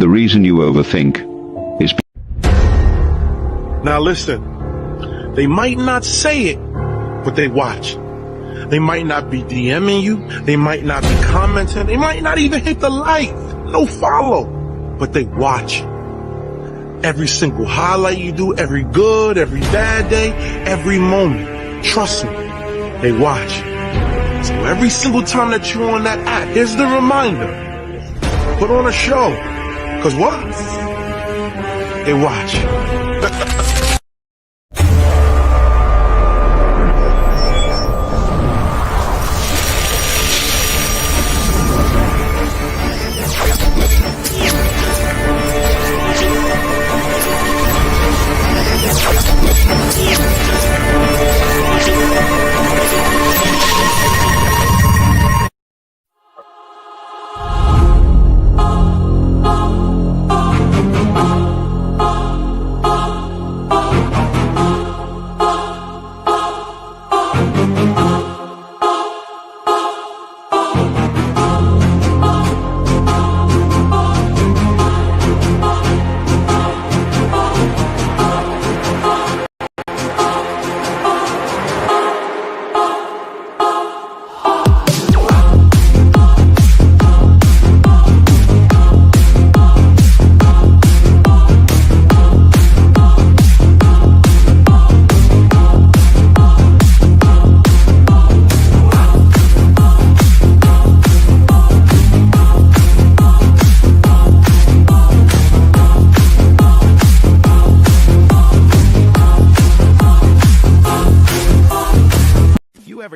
the reason you overthink is... Now listen, they might not say it, but they watch. They might not be DMing you, they might not be commenting, they might not even hit the like, no follow, but they watch. Every single highlight you do, every good, every bad day, every moment. Trust me, they watch. So every single time that you're on that app, here's the reminder. Put on a show. Cause what? They watch.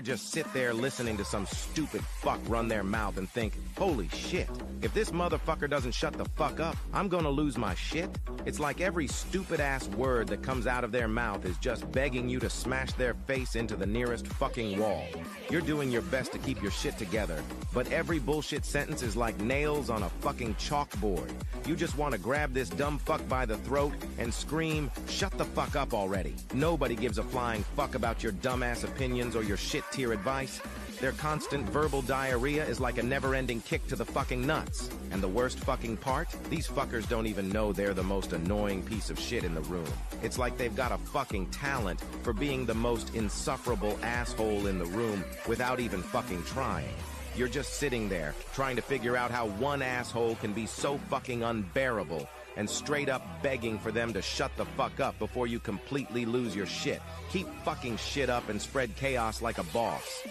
Just sit there listening to some stupid fuck run their mouth and think, holy shit, if this motherfucker doesn't shut the fuck up, I'm gonna lose my shit? It's like every stupid-ass word that comes out of their mouth is just begging you to smash their face into the nearest fucking wall. You're doing your best to keep your shit together, but every bullshit sentence is like nails on a fucking chalkboard. You just want to grab this dumb fuck by the throat and scream, shut the fuck up already. Nobody gives a flying fuck about your dumbass opinions or your shit-tier advice. Their constant verbal diarrhea is like a never-ending kick to the fucking nuts. And the worst fucking part? These fuckers don't even know they're the most annoying piece of shit in the room. It's like they've got a fucking talent for being the most insufferable asshole in the room without even fucking trying. You're just sitting there, trying to figure out how one asshole can be so fucking unbearable and straight up begging for them to shut the fuck up before you completely lose your shit. Keep fucking shit up and spread chaos like a boss.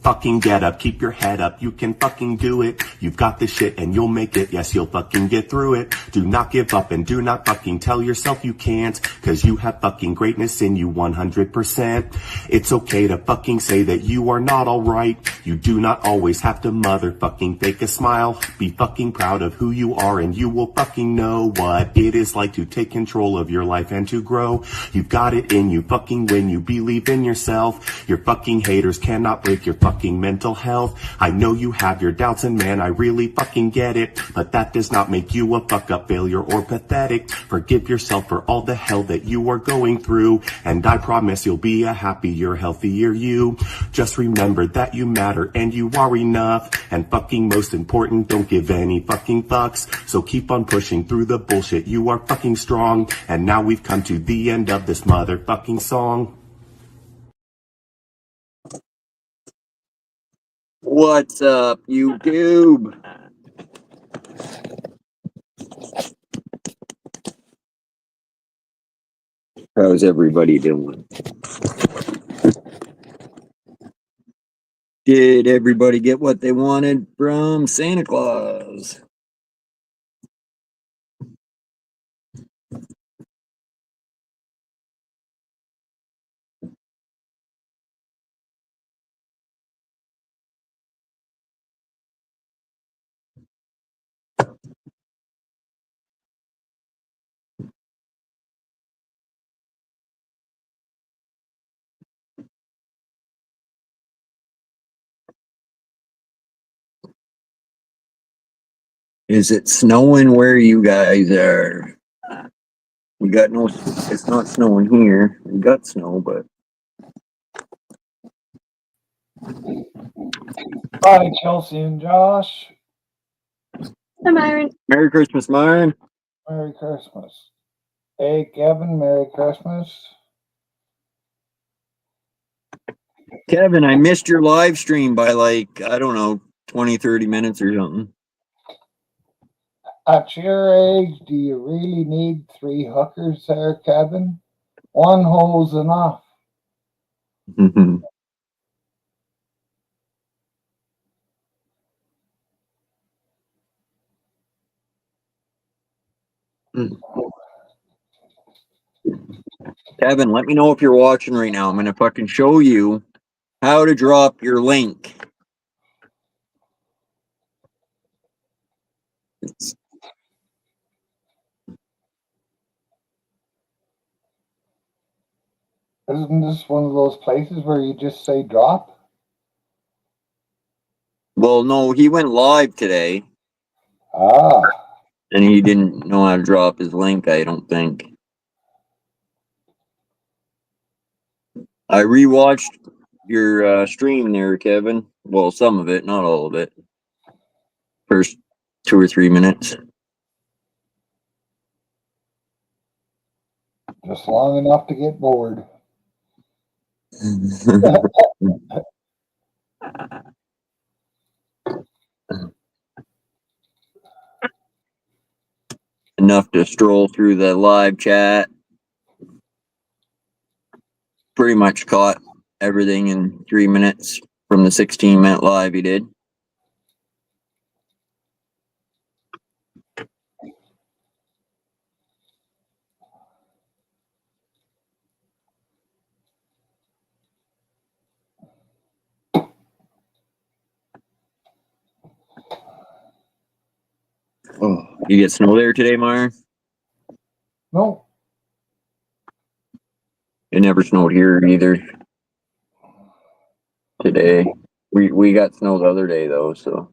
Fucking get up, keep your head up, you can fucking do it. You've got this shit and you'll make it, yes you'll fucking get through it. Do not give up and do not fucking tell yourself you can't, cause you have fucking greatness in you 100%. It's okay to fucking say that you are not alright. You do not always have to motherfucking fake a smile. Be fucking proud of who you are and you will fucking know what it is like to take control of your life and to grow. You've got it in you fucking when you believe in yourself. Your fucking haters cannot break your fucking mental health. I know you have your doubts and man, I really fucking get it, but that does not make you a fuck up failure or pathetic. Forgive yourself for all the hell that you are going through, and I promise you'll be a happier, healthier you. Just remember that you matter and you are enough, and fucking most important, don't give any fucking fucks. So keep on pushing through the bullshit, you are fucking strong. And now we've come to the end of this motherfucking song. What's up, YouTube? How's everybody doing? Did everybody get what they wanted from Santa Claus? Is it snowing where you guys are? We got no, it's not snowing here. We got snow, but. Hi, Chelsea and Josh. Hi, Myron. Merry Christmas, Myron. Merry Christmas. Hey, Kevin, Merry Christmas. Kevin, I missed your live stream by like, I don't know, 20, 30 minutes or something. At your age, do you really need 3 hookers there, Kevin? One hole's enough. Kevin, let me know if you're watching right now. I'm going to fucking show you how to drop your link. Isn't this one of those places where you just say drop? Well, no, he went live today, Ah, and he didn't know how to drop his link, I don't think. I rewatched your stream there, Kevin. Well, some of it, not all of it. First 2 or 3 minutes. just long enough to get bored. Enough to stroll through the live chat. Pretty much caught everything in 3 minutes from the 16-minute live he did. Oh, you get snow there today, Meyer? No, It never snowed here either. Today, we got snow the other day though. So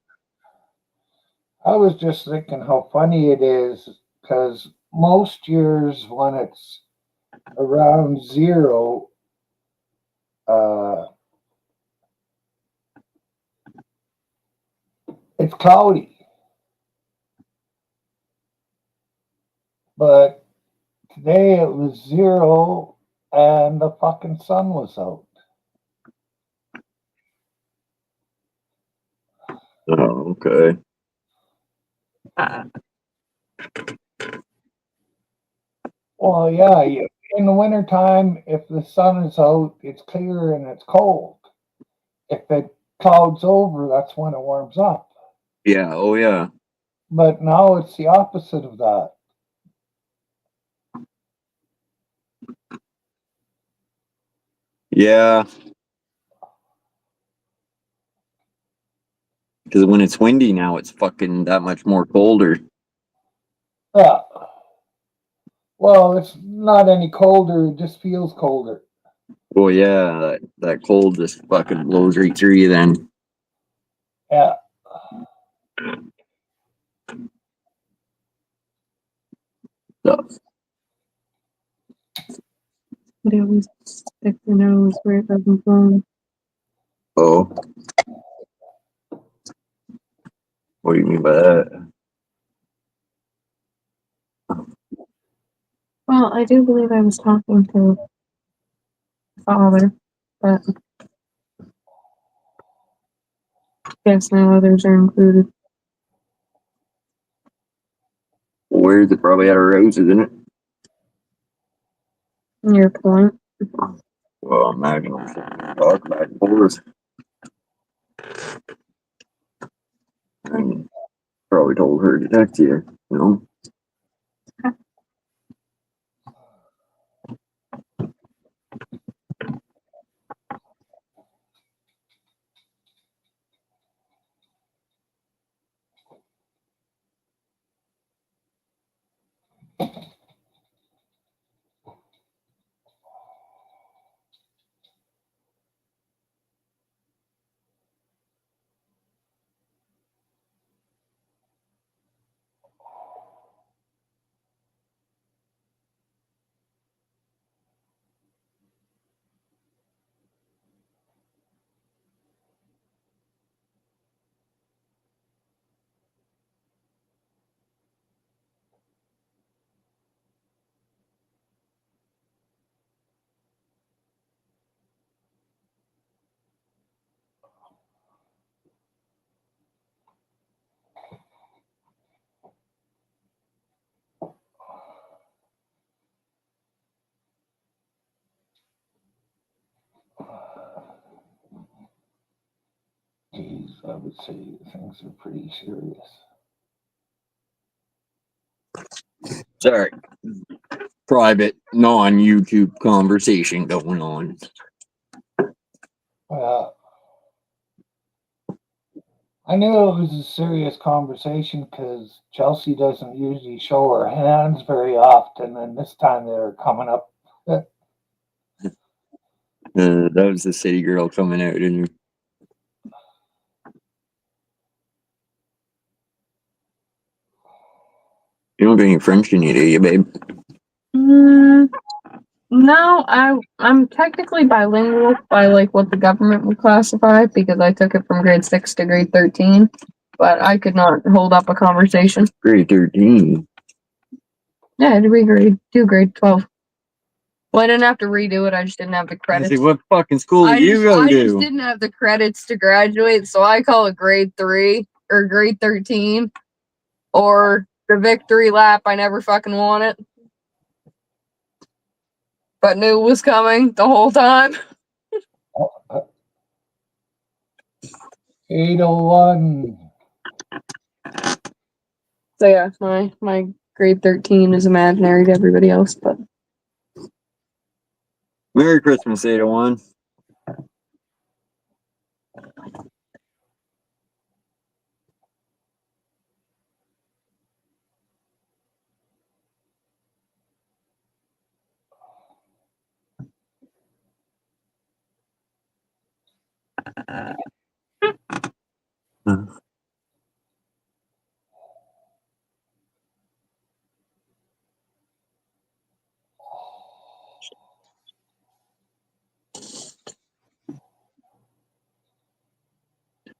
I was just thinking how funny it is because most years when it's around 0, it's cloudy. But today it was 0 and the fucking sun was out. oh, okay. Well, yeah, in the wintertime, if the sun is out, it's clear and it's cold. If it clouds over, that's when it warms up. Yeah. Oh yeah. But now it's the opposite of that. Yeah. Because when it's windy now, it's fucking that much more colder. Yeah. Well, it's not any colder, it just feels colder. Oh yeah, that cold just fucking blows right through you then. Yeah. So, They always stick their nose where it doesn't belong. oh. What do you mean by that? Well, I do believe I was talking to father, but I guess now others are included. Where's it probably at our house, isn't it? Your point. Well, imagine I'm sitting talk back and forth. And probably told her to text you, you know? Geez, I would say things are pretty serious. Sorry. Private, non-YouTube conversation going on. I knew it was a serious conversation because Chelsea doesn't usually show her hands very often, and this time they're coming up. That was the city girl coming out, didn't you? You don't got any French in you, do you, babe? No, I'm technically bilingual by like what the government would classify because I took it from grade 6 to grade 13, but I could not hold up a conversation. Grade 13. Yeah, I had to do grade 12. Well, I didn't have to redo it. I just didn't have the I credits. said, what fucking school I do you go just to? didn't have the credits to graduate, so I call it grade 3 or grade 13 or the victory lap. I never fucking won it, but knew it was coming the whole time. 801. So yeah, my grade 13 is imaginary to everybody else, but Merry Christmas, 801.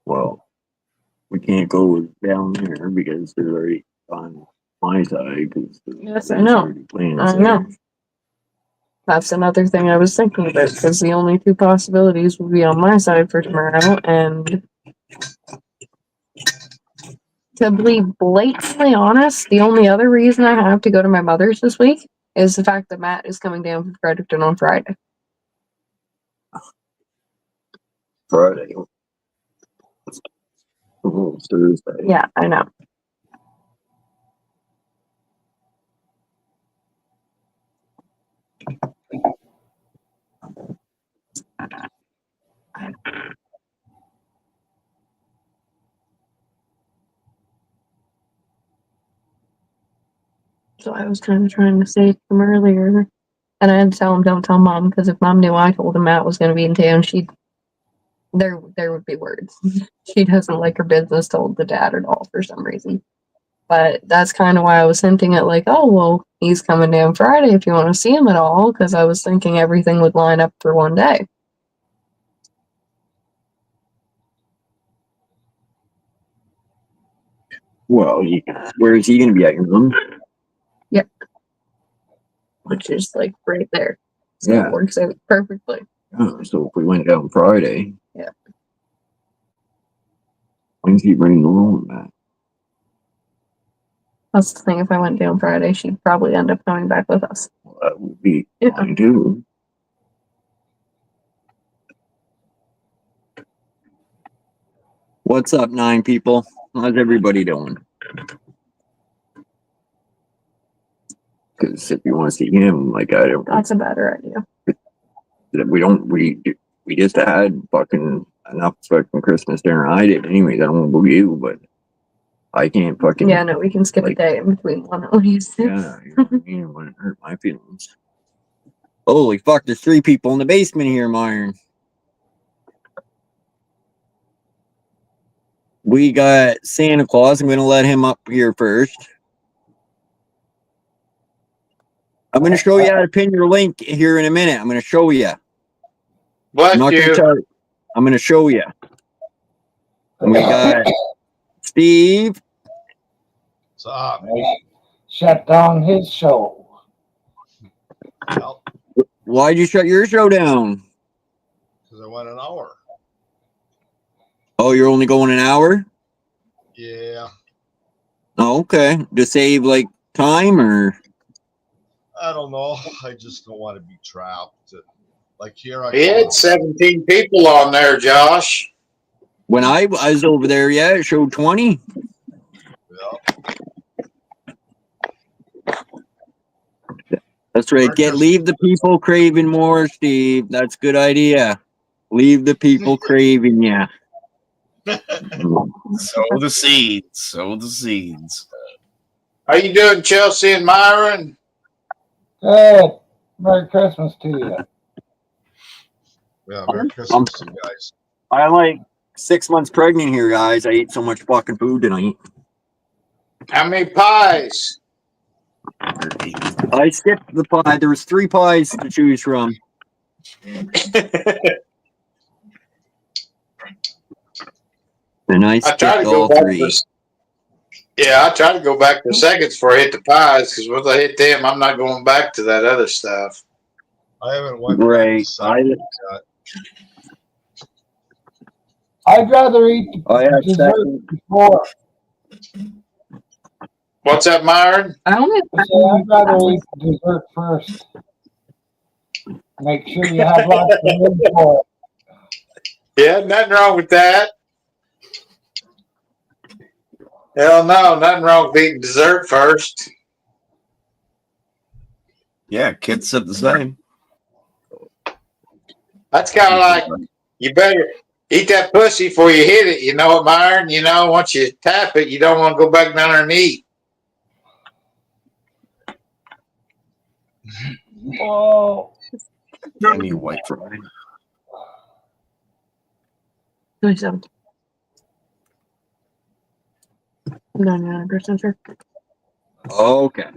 Well, we can't go down there because they're already on my side. yes, I know. I know. That's another thing I was thinking about because the only two possibilities would be on my side for tomorrow, and to be blatantly honest, the only other reason I have to go to my mother's this week is the fact that Matt is coming down from Fredericton on Friday. Friday. Oh, it's Thursday. Yeah, I know. So I was kind of trying to say to him earlier, and I had to tell him, don't tell Mom, because if Mom knew I told him Matt was going to be in town, there would be words. She doesn't like her business told to Dad at all for some reason. But that's kind of why I was hinting at like, oh, well, he's coming down Friday if you want to see him at all, because I was thinking everything would line up for one day. Well, where is he going to be at your mom? Yep. Which is like right there. So Yeah. it works out perfectly. Oh, so if we went down Friday. Yeah. When's he bringing the loan back? That's the thing. If I went down Friday, she'd probably end up coming back with us. Well, that would be Yeah. fine too. What's up, 9 people? How's everybody doing? Because if you want to see him, like I don't, That's a better idea. we just had fucking enough fucking Christmas dinner. I did anyways. I don't want to boo you, but I can't fucking. Yeah, no, we can skip a day in between one at least. Yeah, you know what I mean? It wouldn't hurt my feelings. Holy fuck! There's 3 people in the basement here, Myron. We got Santa Claus. I'm going to let him up here first. I'm going to show you how to pin your link here in a minute. I'm going to show you. Bless I'm not going to you. tell you. I'm going to show you. And we got Steve. What's up? Shut down his show. Well, Why'd you shut your show down? because I went an hour. Oh, you're only going an hour? Yeah. Oh, okay. To save like time or? I don't know. I just don't want to be trapped. Like here, I He had 17 people on there, Josh. When I was over there, yeah, it showed 20. That's right. Leave the people craving more, Steve. That's a good idea. Leave the people craving ya. Sow the seeds. Sow the seeds. How you doing, Chelsea and Myron? Good. Merry Christmas to you. Yeah, Merry Christmas to you guys. I'm like 6 months pregnant here, guys. I ate so much fucking food tonight. How many pies? I skipped the pie. There was 3 pies to choose from. And I I tried skipped to go all back 3. I tried to go back to seconds before I hit the pies, because once I hit them, I'm not going back to that other stuff. I haven't went Right. I'd rather eat I the had dessert second. before. What's that, Myron? I only I said I'd rather eat the dessert first. Make sure you have lots of room for it. Yeah, nothing wrong with that. Hell no, nothing wrong with eating dessert first. Yeah, kids said the same. That's kind of like, you better eat that pussy before you hit it. You know what, Myron? You know, once you tap it, you don't want to go back down there and eat. Oh, I need white fry. 27. I'm 99% sure. Okay.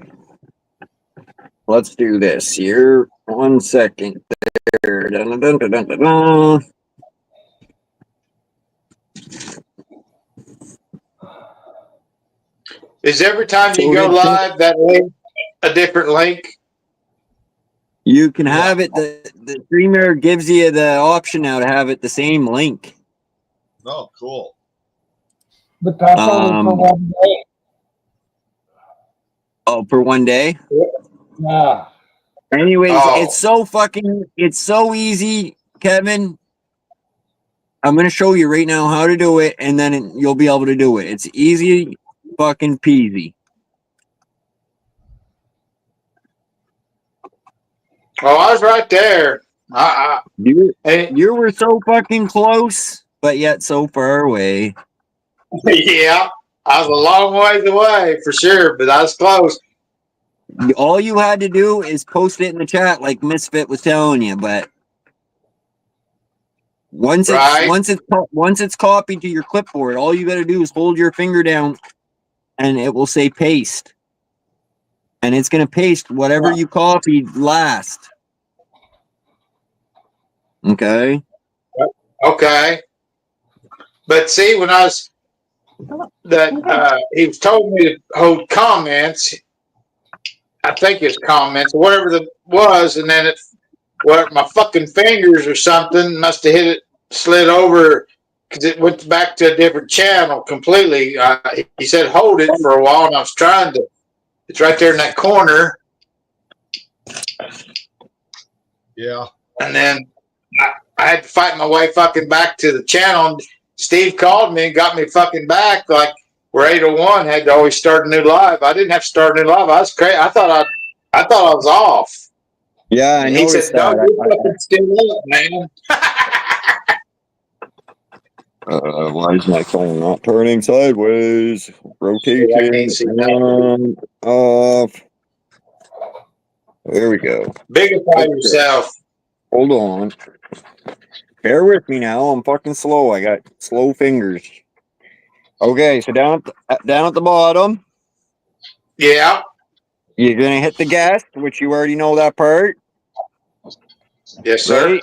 Let's do this here. 1 second there. Dun, dun, dun, dun, dun, dun. Is every time you go live that link a different link? You can have it. The streamer gives you the option now to have it the same link. Oh, cool. but that's only for 1 day. Oh, for 1 day? Yeah. Anyways, Oh. it's so easy, Kevin. I'm going to show you right now how to do it, and then you'll be able to do it. It's easy fucking peasy. Oh, I was right there. You were so fucking close, but yet so far away. Yeah, I was a long ways away for sure, but I was close. All you had to do is post it in the chat like Misfit was telling you, but once it's copied to your clipboard, all you got to do is hold your finger down and it will say paste. And it's going to paste whatever you copied last. Okay? Okay. But see, when I was he was told me to hold comments. I think it's comments, whatever it was, and then my fucking fingers or something must have hit it, slid over, because it went back to a different channel completely. He said hold it for a while, and I was trying to. It's right there in that corner. Yeah. And then I had to fight my way fucking back to the channel. And Steve called me and got me fucking back. Like, where 801 had to always start a new live. I didn't have to start a new live. I was crazy. I thought I was off. Yeah, I And he said, "No, you're fucking still up, man." Why is my phone not turning sideways? Rotation on, off. There we go. Bigify yourself. Hold on. Bear with me now. I'm fucking slow. I got slow fingers. Okay, so down at the bottom. Yeah. You're gonna hit the guest, which you already know that part. Yes, sir.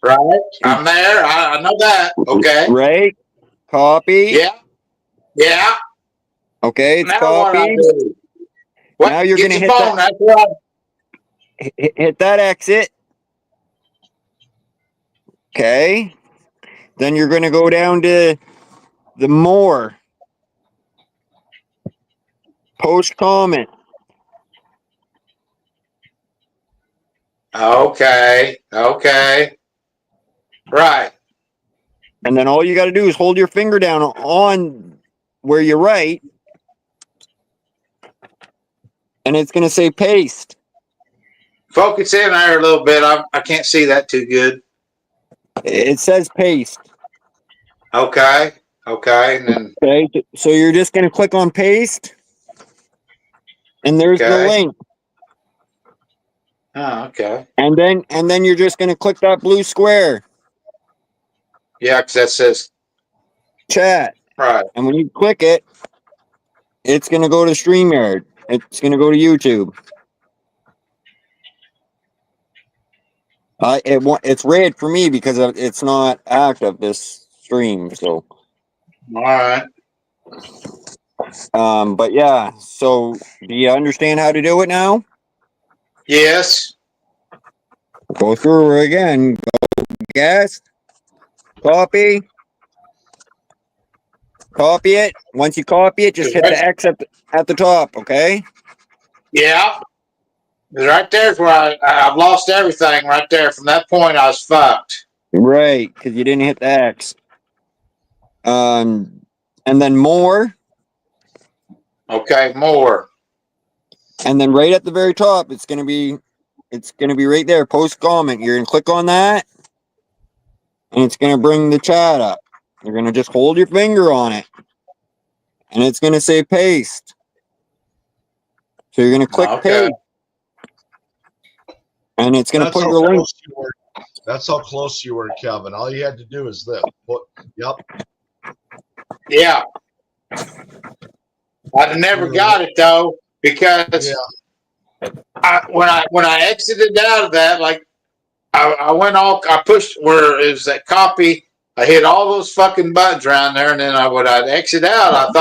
Right. I'm there. I know that. Okay. Right. Copy. Yeah. Yeah. Okay, it's Now what I copied. do? What? Now you're Get gonna your hit phone. that. That's what Hit that exit. Okay. Then you're gonna go down to the more. Post comment. Okay. Right. And then all you got to do is hold your finger down on where you write, and it's going to say paste. Focus in there a little bit. I can't see that too good. It says paste. Okay. And then Okay, so you're just going to click on paste, and there's the Okay. link. oh, okay. And then you're just going to click that blue square, Yeah, because that says chat. right. And when you click it, it's going to go to StreamYard. It's going to go to YouTube. It's red for me because it's not active, this stream. So, All right. but yeah. So, do you understand how to do it now? Yes. Go through it again. Go guest, copy it. Once you copy it, just hit the X at the top. Okay. Yeah. Right there's where I've lost everything right there. From that point, I was fucked. Right, because you didn't hit the X. And then more. Okay, more. And then right at the very top, it's gonna be right there. Post comment. You're gonna click on that, and it's gonna bring the chat up. You're gonna just hold your finger on it, and it's gonna say paste. So you're gonna click Okay. paste, and it's gonna That's put how your link. close you were. That's how close you were, Kevin. All you had to do is this. Yep. Yeah. I never got it though because Yeah. when I exited out of that, like I went all I pushed where is that copy. I hit all those fucking buttons around there, and then I'd exit out. I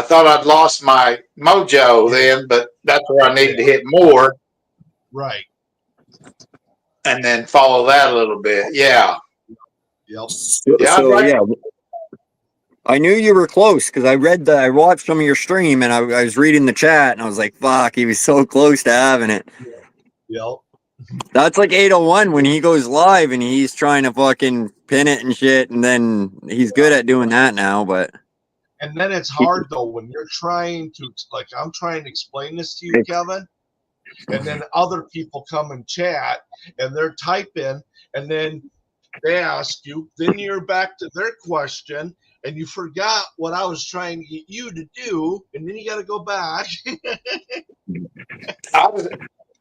thought I'd lost my mojo then, but that's where I needed to hit more Right. and then follow that a little bit. Yeah. Yep. Yeah, So right. yeah, I knew you were close because I watched some of your stream, and I was reading the chat, and I was like, "Fuck, he was so close to having it." Yep. That's like 801 when he goes live and he's trying to fucking pin it and shit, and then he's good at doing that now, but And then it's hard though when you're trying to, like, I'm trying to explain this to you, Kevin, and then other people come and chat and they're typing, and then they ask you, then you're back to their question, and you forgot what I was trying to get you to do, and then you got to go back.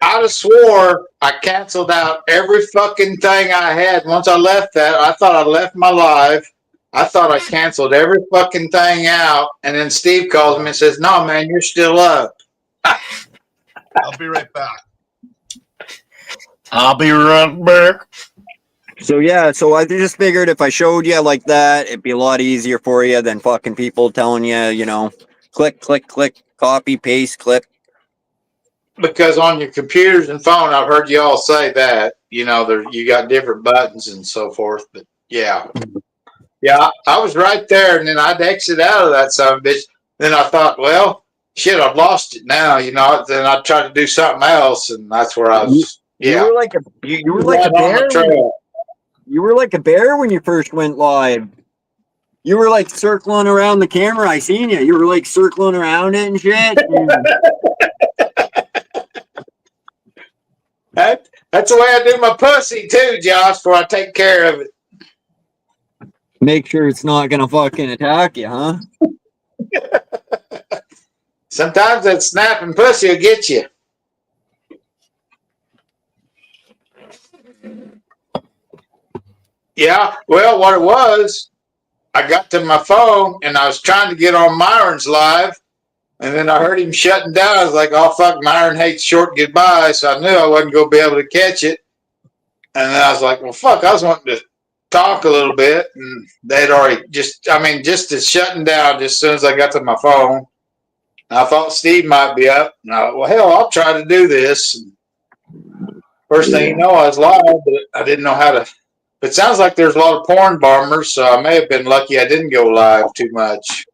I just swore I canceled out every fucking thing I had. Once I left that, I thought I left my live. I thought I canceled every fucking thing out. And then Steve calls me and says, "No, man, you're still up." I'll be right back. I'll be right back. so yeah, so I just figured if I showed you like that, it'd be a lot easier for you than fucking people telling you, click, copy, paste, click. Because on your computers and phone, I've heard you all say that, you got different buttons and so forth. But yeah, I was right there, and then I'd exit out of that son of a bitch. Then I thought, well, shit, I've lost it now, Then I tried to do something else, and that's where I was. You were like a Right on bear. the trail. You were like a bear when you first went live. You were like circling around the camera. I seen you. You were like circling around it and shit. That's the way I do my pussy too, Josh, before I take care of it. Make sure it's not gonna fucking attack you, huh? Sometimes that snapping pussy will get you. Yeah, well, what it was, I got to my phone and I was trying to get on Myron's live, and then I heard him shutting down. I was like, "Oh fuck, Myron hates short goodbye," so I knew I wasn't going to be able to catch it. And then I was like, "Well, fuck, I was wanting to talk a little bit," and they'd already just as shutting down just as soon as I got to my phone. And I thought Steve might be up. And I thought, well, hell, I'll try to do this. And first thing you know, I was live, but I didn't know how to. It sounds like there's a lot of porn bombers, so I may have been lucky I didn't go live too much.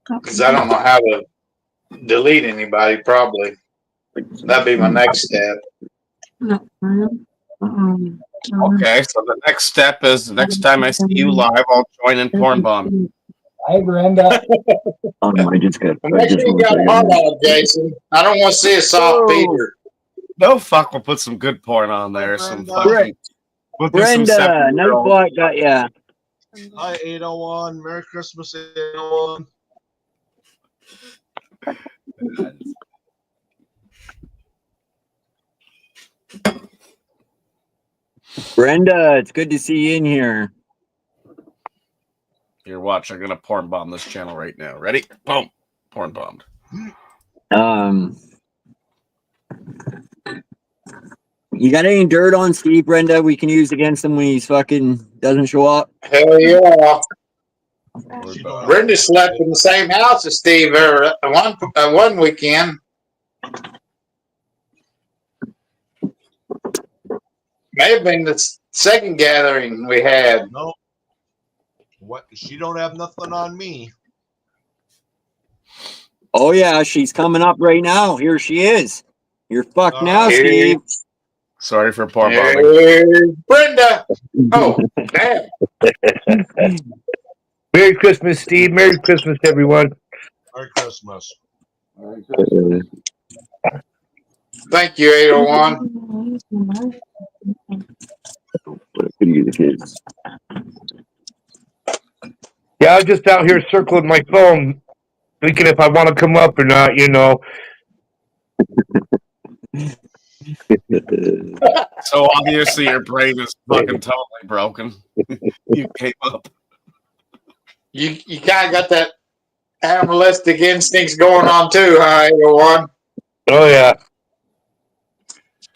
Because I don't know how to delete anybody, probably. That'd be my next step. No. Okay, so the next step is the next time I see you live, I'll join in porn bomb. Hi, Brenda. Oh no, I just got. Make sure you got a hard on, Jason. I don't want to see a soft Peter. No fuck, we'll put some good porn on there. Some fucking. We'll do some Brenda, no block got ya. Hi, 801. Merry Christmas, 801. Brenda, it's good to see you in here. Here, watch. I'm gonna porn bomb this channel right now. Ready? Boom. Porn bombed. You got any dirt on Steve, Brenda? We can use against him when he's fucking doesn't show up. Hell yeah. Brenda slept in the same house as Steve one weekend. May have been the second gathering we had. No. What? She don't have nothing on me. Oh yeah, she's coming up right now. Here she is. You're fucked now, Hey. Steve. Sorry for porn Hey, bombing. Brenda. Oh, damn. Merry Christmas, Steve. Merry Christmas, everyone. Merry Christmas. Thank you, 801. Yeah, I was just out here circling my phone, thinking if I want to come up or not, you know. So obviously your brain is fucking totally broken. You came up. You kind of got that animalistic instincts going on too, huh, 801? Oh, yeah.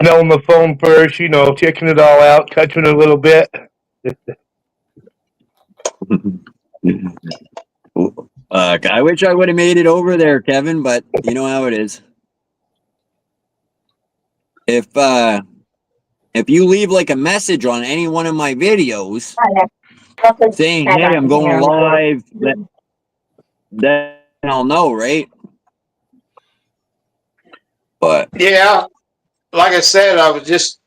Smelling the phone first, you know, checking it all out, touching it a little bit. I wish I would have made it over there, Kevin, but you know how it is. If you leave like a message on any one of my videos saying, "Hey, I'm going live," then I'll know, right? But yeah, like I said, I just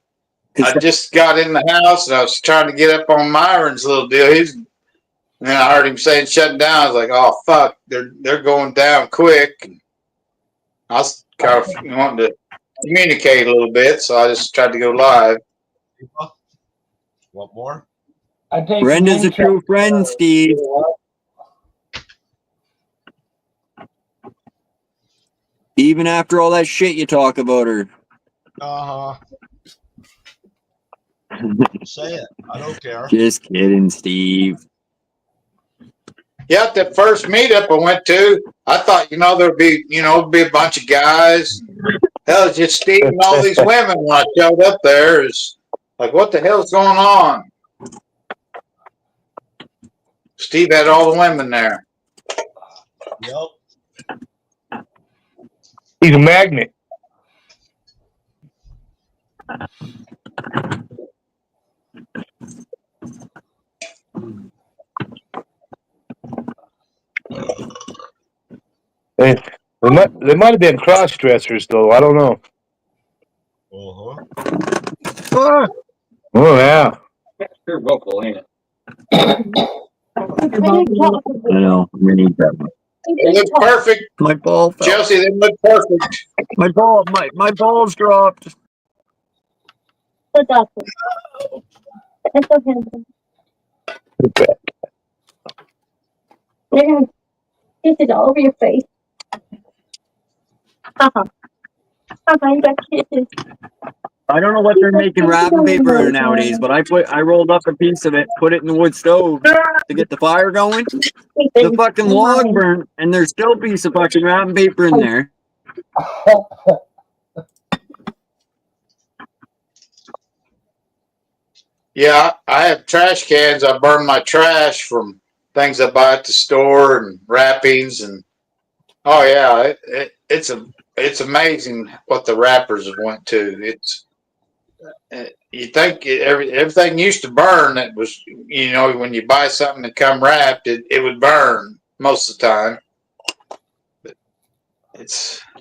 got in the house and I was trying to get up on Myron's little deal. And then I heard him saying shutting down. I was like, oh fuck, they're going down quick. And I was kind of wanting to communicate a little bit, so I just tried to go live. What more? Brenda's a true friend, Steve. Even after all that shit you talk about her. Say it. I don't care. Just kidding, Steve. Yeah, the first meetup I went to, I thought, there'd be a bunch of guys. Hell, it's just Steve and all these women when I showed up there. Is like, what the hell's going on? Steve had all the women there. Yep. He's a magnet. They might have been cross dressers though. I don't know. Uh-huh. Oh yeah. You're vocal, ain't it? I know. We need that one. They look perfect. My ball fell. Chelsea, they look perfect. My balls dropped. That's awesome. That's so handsome. They're gonna kiss it all over your face. You got kisses. I don't know what they're making wrapping paper out of nowadays, but I rolled up a piece of it, put it in the wood stove to get the fire going. The fucking log burnt, and there's still a piece of fucking wrapping paper in there. Yeah, I have trash cans. I burn my trash from things I buy at the store and wrappings, and oh yeah, it's amazing what the wrappers have went to. It's you think everything used to burn. That was when you buy something that come wrapped, it would burn most of the time. It's I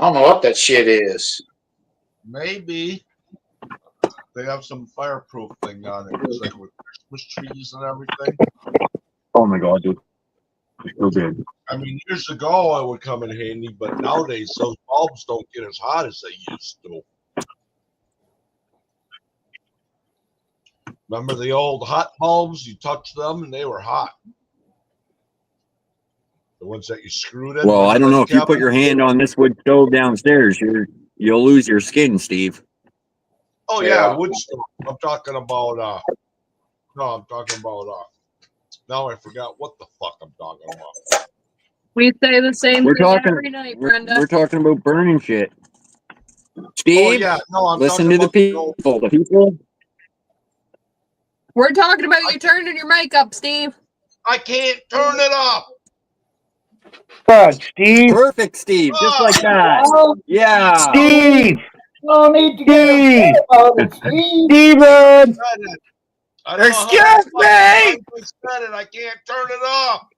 don't know what that shit is. Maybe they have some fireproof thing on it. It's like with Christmas trees and everything. Oh my god, dude. It's so good. I mean, years ago it would come in handy, but nowadays those bulbs don't get as hot as they used to. Remember the old hot bulbs? You touched them and they were hot. The ones that you screwed in. Well, I don't know if you Kevin? put your hand on this wood stove downstairs, you'll lose your skin, Steve. Oh yeah, wood stove. I'm talking about now I forgot what the fuck I'm talking about. We say the same We're thing talking. every night, Brenda. We're talking about burning shit. Oh Steve, yeah, no, I'm listen talking to the about the old- people. The people. We're talking about you turning your mic up, Steve. I can't turn it up. Fuck, Steve. Perfect, Steve. Just like that. Oh, Yeah. Steve. no need to get Steve. upset about it, Steve. Steven. I don't know how Excuse the fuck I said it. I can't turn it up.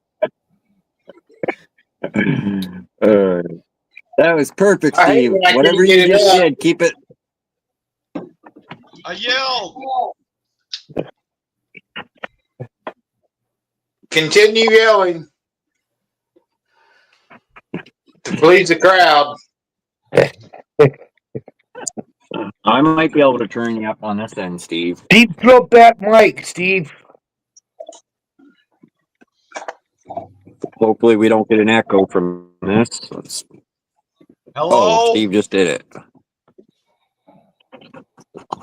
That was perfect, I hate Steve. when I Whatever couldn't you get it just up. did, keep it. I yelled. Continue yelling to please the crowd. I might be able to turn you up on this end, Steve. Deep throat back mic, Steve. Hopefully, we don't get an echo from this. Hello. Oh, Steve just did it. Is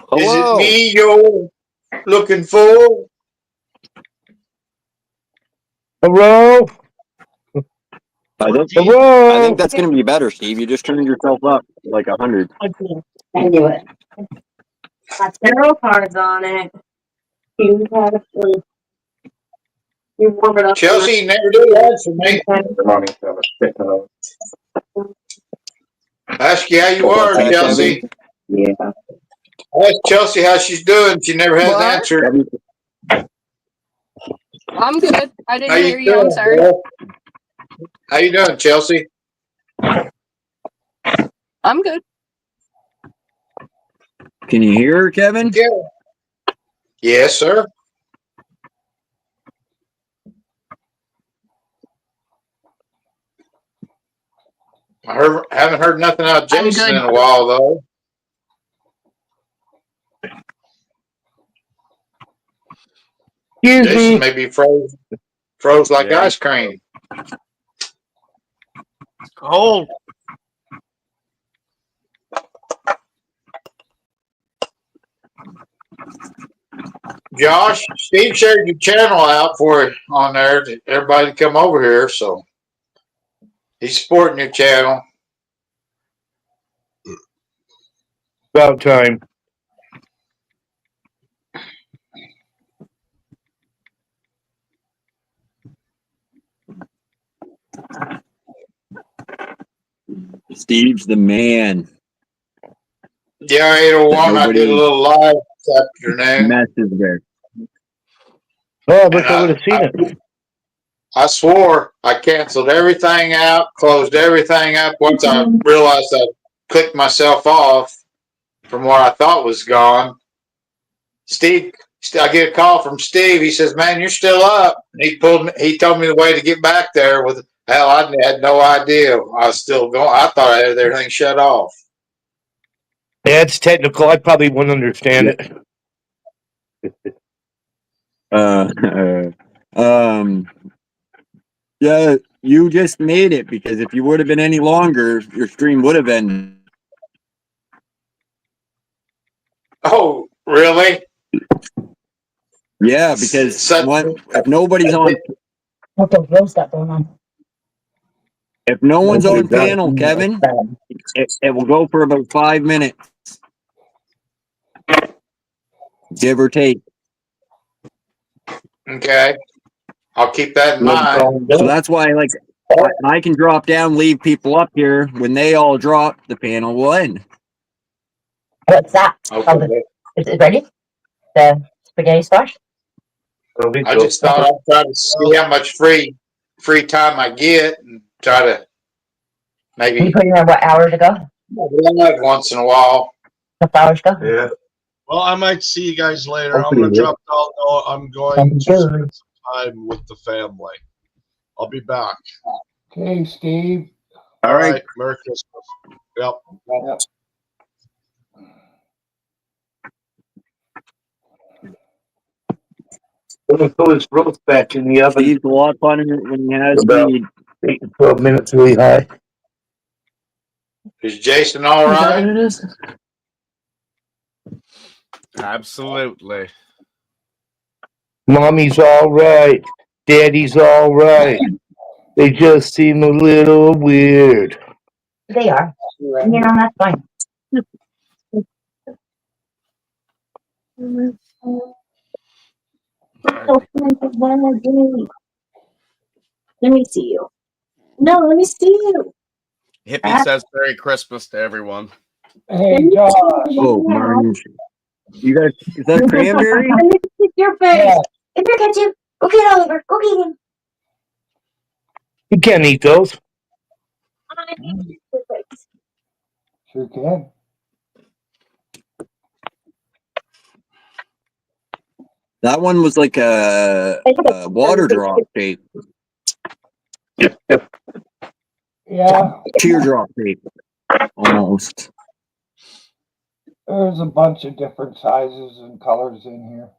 Hello. it me you're looking for? Hello. I think Hello. that's going to be better, Steve. You just turned yourself up like 100. I knew it. Got tarot cards on it. You warm it up. Chelsea never did answer me. Ask you how you are, Hi, Chelsea. Yeah. Ask Chelsea how she's doing. She never has What? answered. I'm good. I How didn't hear you you. I'm doing, sorry. girl? How you doing, Chelsea? I'm good. Can you hear her, Kevin? Yeah. Yes, sir. Haven't heard nothing out of I'm Jason good. in a while though. Excuse Jason me. may be froze like Yeah. ice cream. Cold. Josh, Steve shared your channel out for it on there to everybody to come over here, so he's supporting your channel. About time. Steve's the man. Yeah, 801. I did a Nobody little live this afternoon. messes there. Oh, I And wish I would have seen it. I swore I canceled everything out, closed everything up once I realized I clicked myself off from what I thought was gone. Steve, I get a call from Steve. He says, "Man, you're still up." And he told me the way to get back there. With hell, I had no idea I was still going. I thought I had everything shut off. Yeah, it's technical. I probably wouldn't understand it. Yeah, you just made it because if you would have been any longer, your stream would have ended. Oh, really? Yeah, because if nobody's on, What the roast that going on? if no one's on panel, Kevin, it will go for about 5 minutes, give or take. Okay. I'll keep that in mind. So that's why, like, I can drop down, leave people up here. When they all drop, the panel will end. What's that? Okay. Is it ready? The spaghetti squash? I just thought I'd try to see how much free time I get and try to maybe You put in there what hours ago? live once in a while. Couple hours ago. Yeah. Well, I might see you guys later. I'm going to drop out. No, I'm going to spend some time with the family. I'll be back. Okay, Steve. All right. Merry Christmas. Yep. Let me put his roast back in the oven. He's a lot funner when he has About weed. 8 to 12 minutes really high. Is Jason all Is that what right? it is? Absolutely. Mommy's all right. Daddy's all right. They just seem a little weird. They are. You know, that's fine. Let me see you. No, let me see you. Hippie says Merry Christmas to everyone. Hey, Josh. Oh, Martin. You guys, is that a cranberry? Let me see your face. Yeah. If you catch him, go get Oliver. Go get him. You can't eat those. Sure can. That one was like a water drop shape. Yeah, Teardrop shape. Almost. there's a bunch of different sizes and colors in here.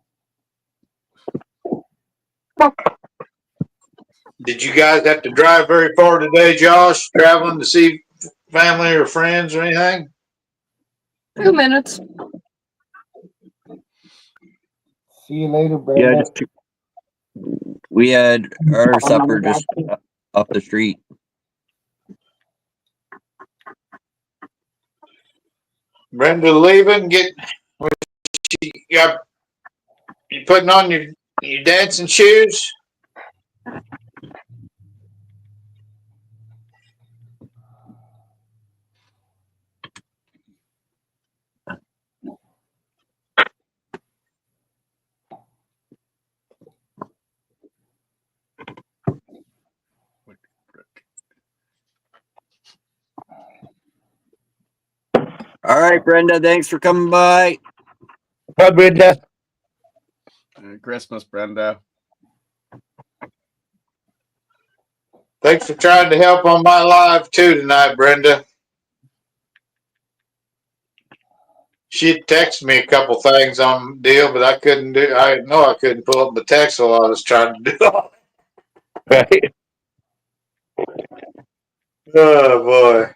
Did you guys have to drive very far today, Josh? Traveling to see family or friends or anything? 2 minutes. See you later, Brenda. Yeah, just we had our supper just up the street. Brenda leaving, you putting on your dancing shoes? All right, Brenda, thanks for coming by. Bye, Brenda. Merry Christmas, Brenda. Thanks for trying to help on my live too tonight, Brenda. She texted me a couple things on the deal, but I couldn't do. I know I couldn't pull up the text while I was trying to do it. Right. Oh boy.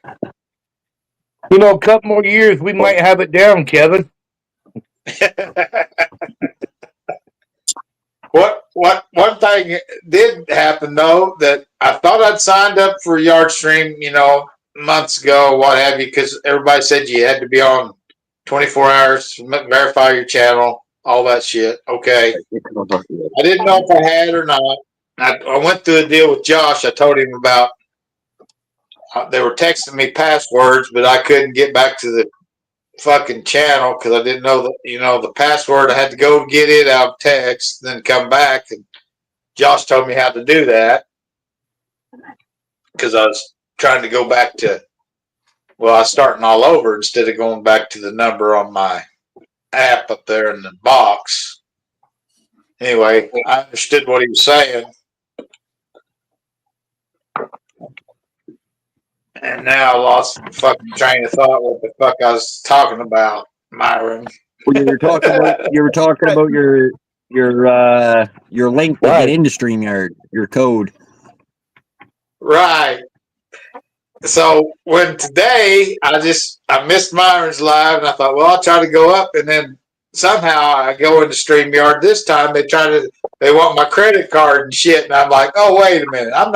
You know, a couple more years, we might have it down, Kevin. One thing did happen though, that I thought I'd signed up for Yardstream, months ago, what have you, because everybody said you had to be on 24 hours, verify your channel, all that shit. Okay. I didn't know if I had or not. I went through a deal with Josh. I told him about, they were texting me passwords, but I couldn't get back to the fucking channel because I didn't know the password. I had to go get it out of text, then come back. And Josh told me how to do that because I was trying to go back to, I was starting all over instead of going back to the number on my app up there in the box. Anyway, I understood what he was saying. And now I lost the fucking train of thought what the fuck I was talking about, Myron. Well, you were talking about your link to get into StreamYard, your code. Right. So when today I missed Myron's live and I thought, well, I'll try to go up, and then somehow I go into StreamYard this time. They want my credit card and shit, and I'm like, oh, wait a minute, I'm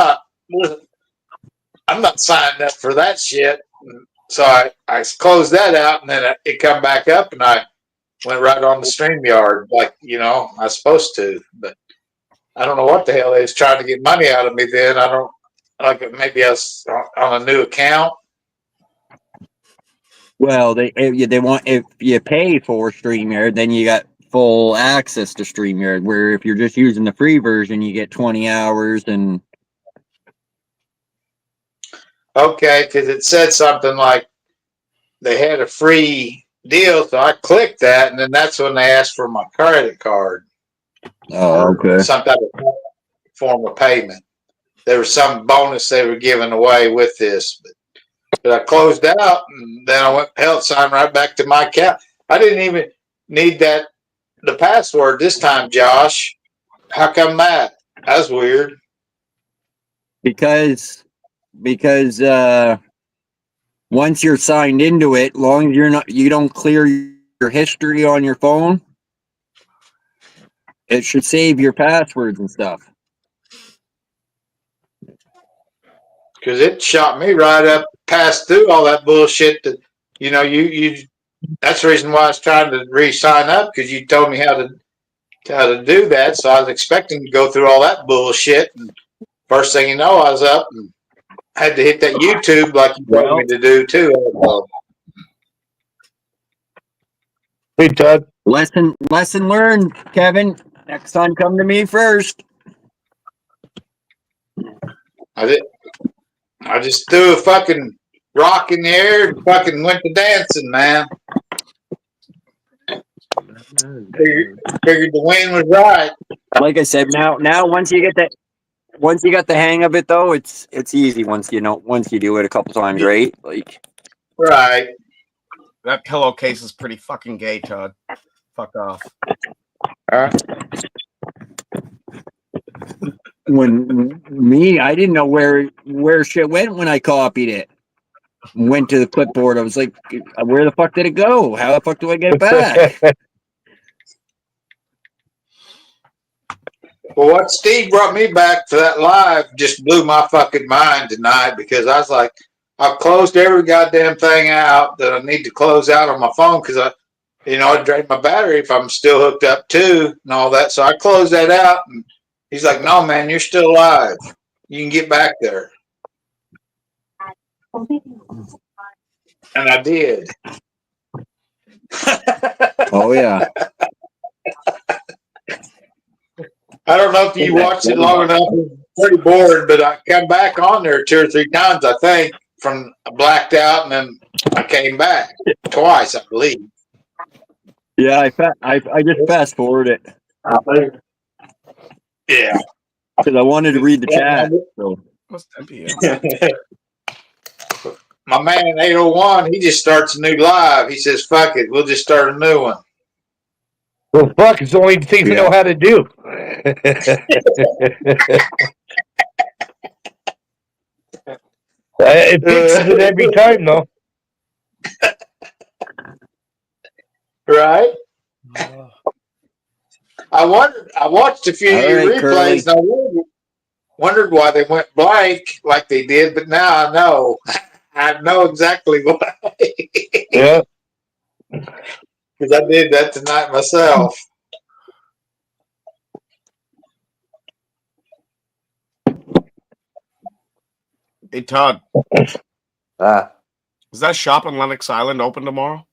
not signing up for that shit. So I closed that out, and then it come back up, and I went right on the StreamYard like, I was supposed to. But I don't know what the hell they was trying to get money out of me then. I don't, like, maybe I was on a new account. Well, they want, if you pay for StreamYard, then you got full access to StreamYard, where if you're just using the free version, you get 20 hours and okay, because it said something like they had a free deal, so I clicked that, and then that's when they asked for my credit card. Oh, or okay. some type of form of payment. There was some bonus they were giving away with this, but I closed out, and then I went health sign right back to my account. I didn't even need the password this time, Josh. How come that? That's weird. Because once you're signed into it, long as you don't clear your history on your phone, it should save your passwords and stuff. Because it shot me right up past through all that bullshit that you that's the reason why I was trying to re-sign up, because you told me how to do that. So I was expecting to go through all that bullshit, and first thing you know, I was up and had to hit that YouTube like you told me to do too. Hey, Todd. Lesson learned, Kevin. Next time, come to me first. I just threw a fucking rock in the air and fucking went to dancing, man. Figured the wind was right. Like I said, now once you got the hang of it, though, it's easy once you do it a couple times, right? Like, right. That pillowcase is pretty fucking gay, Todd. Fuck off. I didn't know where shit went when I copied it. Went to the clipboard. I was like, where the fuck did it go? How the fuck do I get it back? Well, what Steve brought me back to that live just blew my fucking mind tonight, because I was like, I've closed every goddamn thing out that I need to close out on my phone, because I drained my battery if I'm still hooked up too and all that. So I closed that out, and he's like, no, man, you're still alive. You can get back there. And I did. Oh, yeah. I don't know if you watched it long enough. It was pretty bored, but I come back on there 2 or 3 times, I think, from blacked out, and then I came back twice, I believe. Yeah, I just fast forwarded it. Yeah. Because I wanted to read the chat. So. What's 10 p.m.? My man 801, he just starts a new live. He says, fuck it, we'll just start a new one. Well, fuck, it's the only thing we know how to do. It fixes it every time, though. Right? I watched a few of your replays, and I wondered why they went blank like they did, but now I know. I know exactly why. Yeah. Because I did that tonight myself. Hey, Todd. Is that shop on Lennox Island open tomorrow?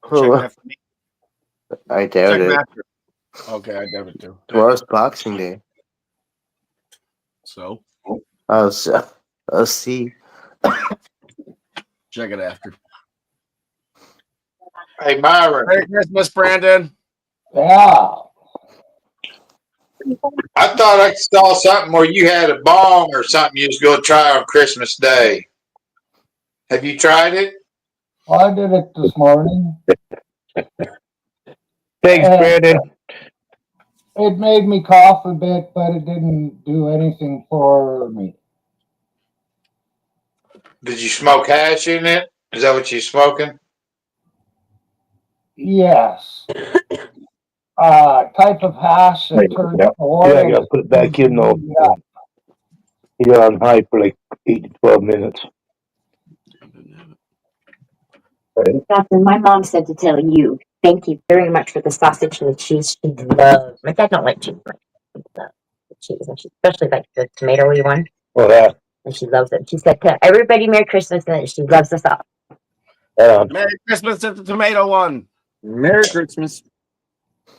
Check that for me. I doubt Check it. that. Okay, I doubt it too. Tomorrow's Boxing Day. So? I'll see. Check it after. Hey, Myron. Merry Christmas, Brandon. Yeah. I thought I saw something where you had a bong or something you was going to try on Christmas Day. Have you tried it? I did it this morning. Thanks, Brandon. It made me cough a bit, but it didn't do anything for me. Did you smoke hash in it? Is that what you're smoking? Yes. Type of hash that turns oil. Yeah, I gotta put it back in though. Yeah, on high for like 8 to 12 minutes. Catherine, my mom said to tell you, thank you very much for the sausage and the cheese. She loves. My dad don't like cheese, but she loves the cheese, and she especially like the tomatoey one. Oh yeah. And she loves it. She said to everybody, "Merry Christmas," and she loves us all. Merry Christmas to the tomato one. Merry Christmas.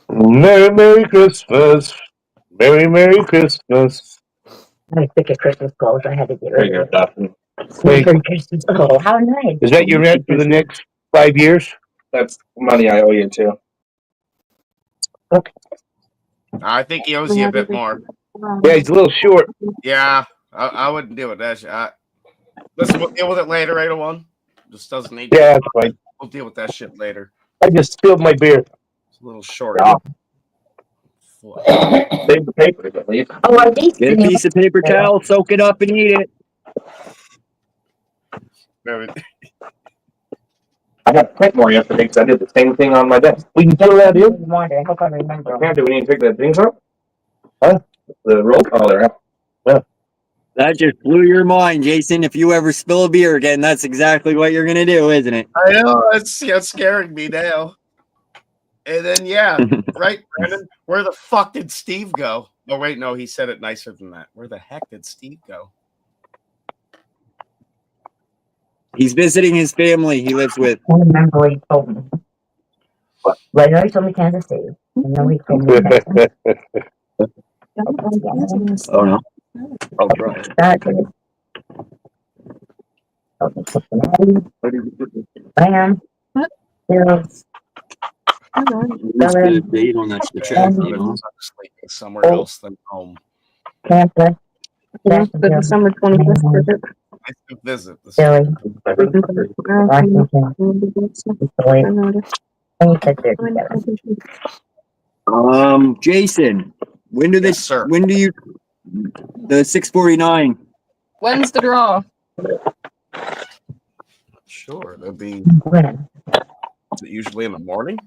Merry Christmas. Merry Christmas. I pick a Christmas clothes. I had to get There rid you of go, it. Dustin. Merry Christmas. Oh, how nice. Is that your rent for the next 5 years? That's money I owe you too. Okay. I think he owes you a bit more. Yeah, he's a little short. Yeah, I wouldn't deal with that shit. Listen, we'll deal with it later, 801. Just doesn't need. Yeah, that's fine. We'll deal with that shit later. I just spilled my beer. It's a little short. Save the paper, at least. Oh, I did. Get a piece of paper towel, soak it up, and eat it. I got to print more yesterday because I did the same thing on my desk. We can fill that in. I hope I remember. Yeah, do we need to pick the things up? Huh? The roll call there. Well, That just blew your mind, Jason. If you ever spill a beer again, that's exactly what you're gonna do, isn't it? I know, it's scaring me now. And then, yeah, right, Brandon? Where the fuck did Steve go? Oh, wait, no, he said it nicer than that. Where the heck did Steve go? He's visiting his family he lives with. I remember what he told me. Well, I know he told me Kansas City. I know he told me Texas. Oh no. I'll try. That is. Bam. Bills. What's the date on that check? You know? Sleeping somewhere else than home. Kansas. Yeah, the December 25th visit. Nice to visit. Philly. Jason, when do this? Sir. When do you? The 649. When's the draw? Sure, that'd be. When? Is it usually in the morning?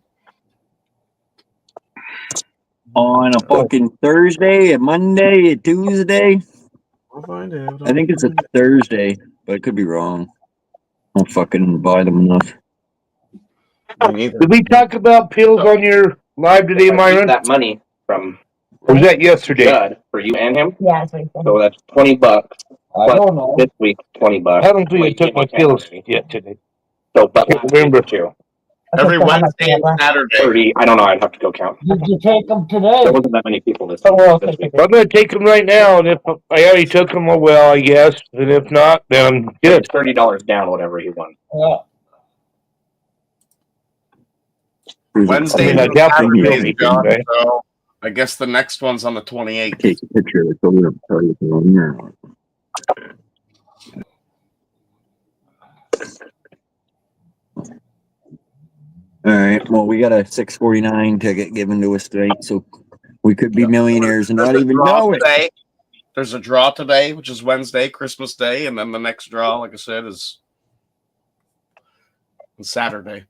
On a fucking Thursday, a Monday, a Tuesday. We'll find out. I think it's a Thursday, but I could be wrong. I don't fucking buy them enough. did we talk about pills on your live today, Myron? That money from Or was that yesterday? Judd for you and him. Yeah, that's what he said. So that's $20. I don't know. This week, $20. I don't think I took my pills yet today. So, but Can't remember. too. Every Wednesday and Saturday. 30. I don't know. I'd have to go count. Did you take them today? There wasn't that many people this, Oh, well, this week. I'm gonna take them right now, and if I already took them, oh well, I guess. And if not, then I'm good. It's $30 down, whatever he won. Yeah. Wednesday I mean, I and definitely Saturdays, will be, John, okay. so I guess the next one's on the 28th. Take a picture of it so we don't tell you the wrong now. All right. Well, we got a 649 ticket given to us tonight, so we could be millionaires and not There's a even draw know it. today. There's a draw today, which is Wednesday, Christmas Day, and then the next draw, like I said, is on Saturday.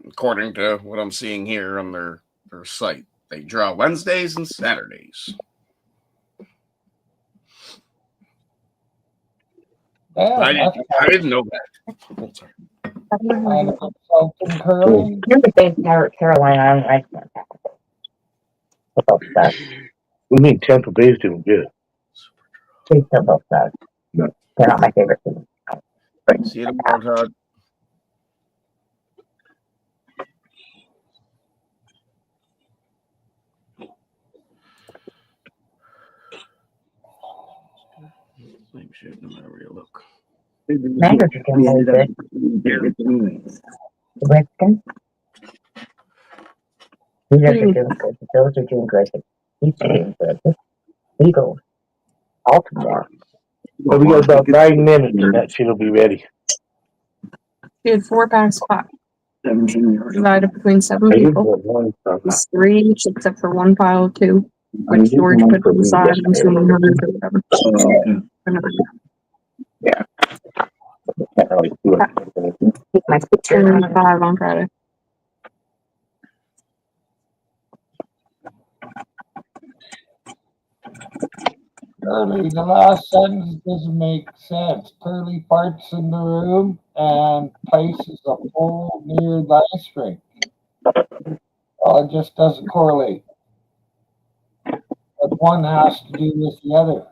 According to what I'm seeing here on their site, they draw Wednesdays and Saturdays. Yeah, I didn't know that. Oh, sorry. and something curly. You're the big Carolina. I don't like that. Both sides. We mean Tampa Bay's doing good. Please tell both sides. No. They're not my favorite team. See you tomorrow, Todd. Same shit, no matter where you look. Mangoes are doing really good. The Redskins. These are doing good. The Bills are doing good. The Chiefs are doing good. The Eagles. Baltimore. Well, we got about 9 minutes, and that shit'll be ready. We had 4-pack spot. Divided between 7 people. It's 3 each, except for one pile of 2, which George put to the side and some others or whatever. Yeah. Keep my picture. And 5 on Friday. Curly, the last sentence doesn't make sense. Curly farts in the room and places a pole near the ice rink. Well, it just doesn't correlate. But one has to do with the other.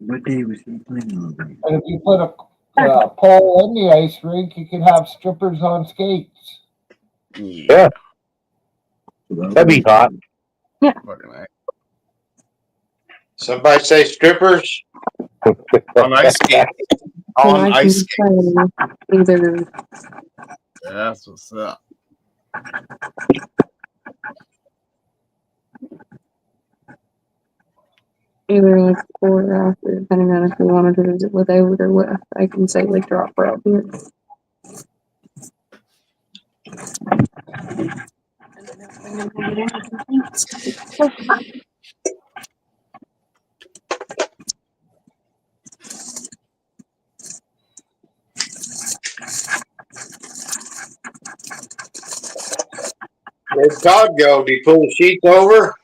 What day was he playing on? And if you put a pole in the ice rink, you can have strippers on skates. Yeah. That'd be hot. Fucking A. Somebody say strippers. On ice skate. So On I ice can skate. play either That's what's up. like before or after, depending on if we wanted to visit without or with. I can say like drop her out here. Where'd Todd go? Did he pull the sheets over?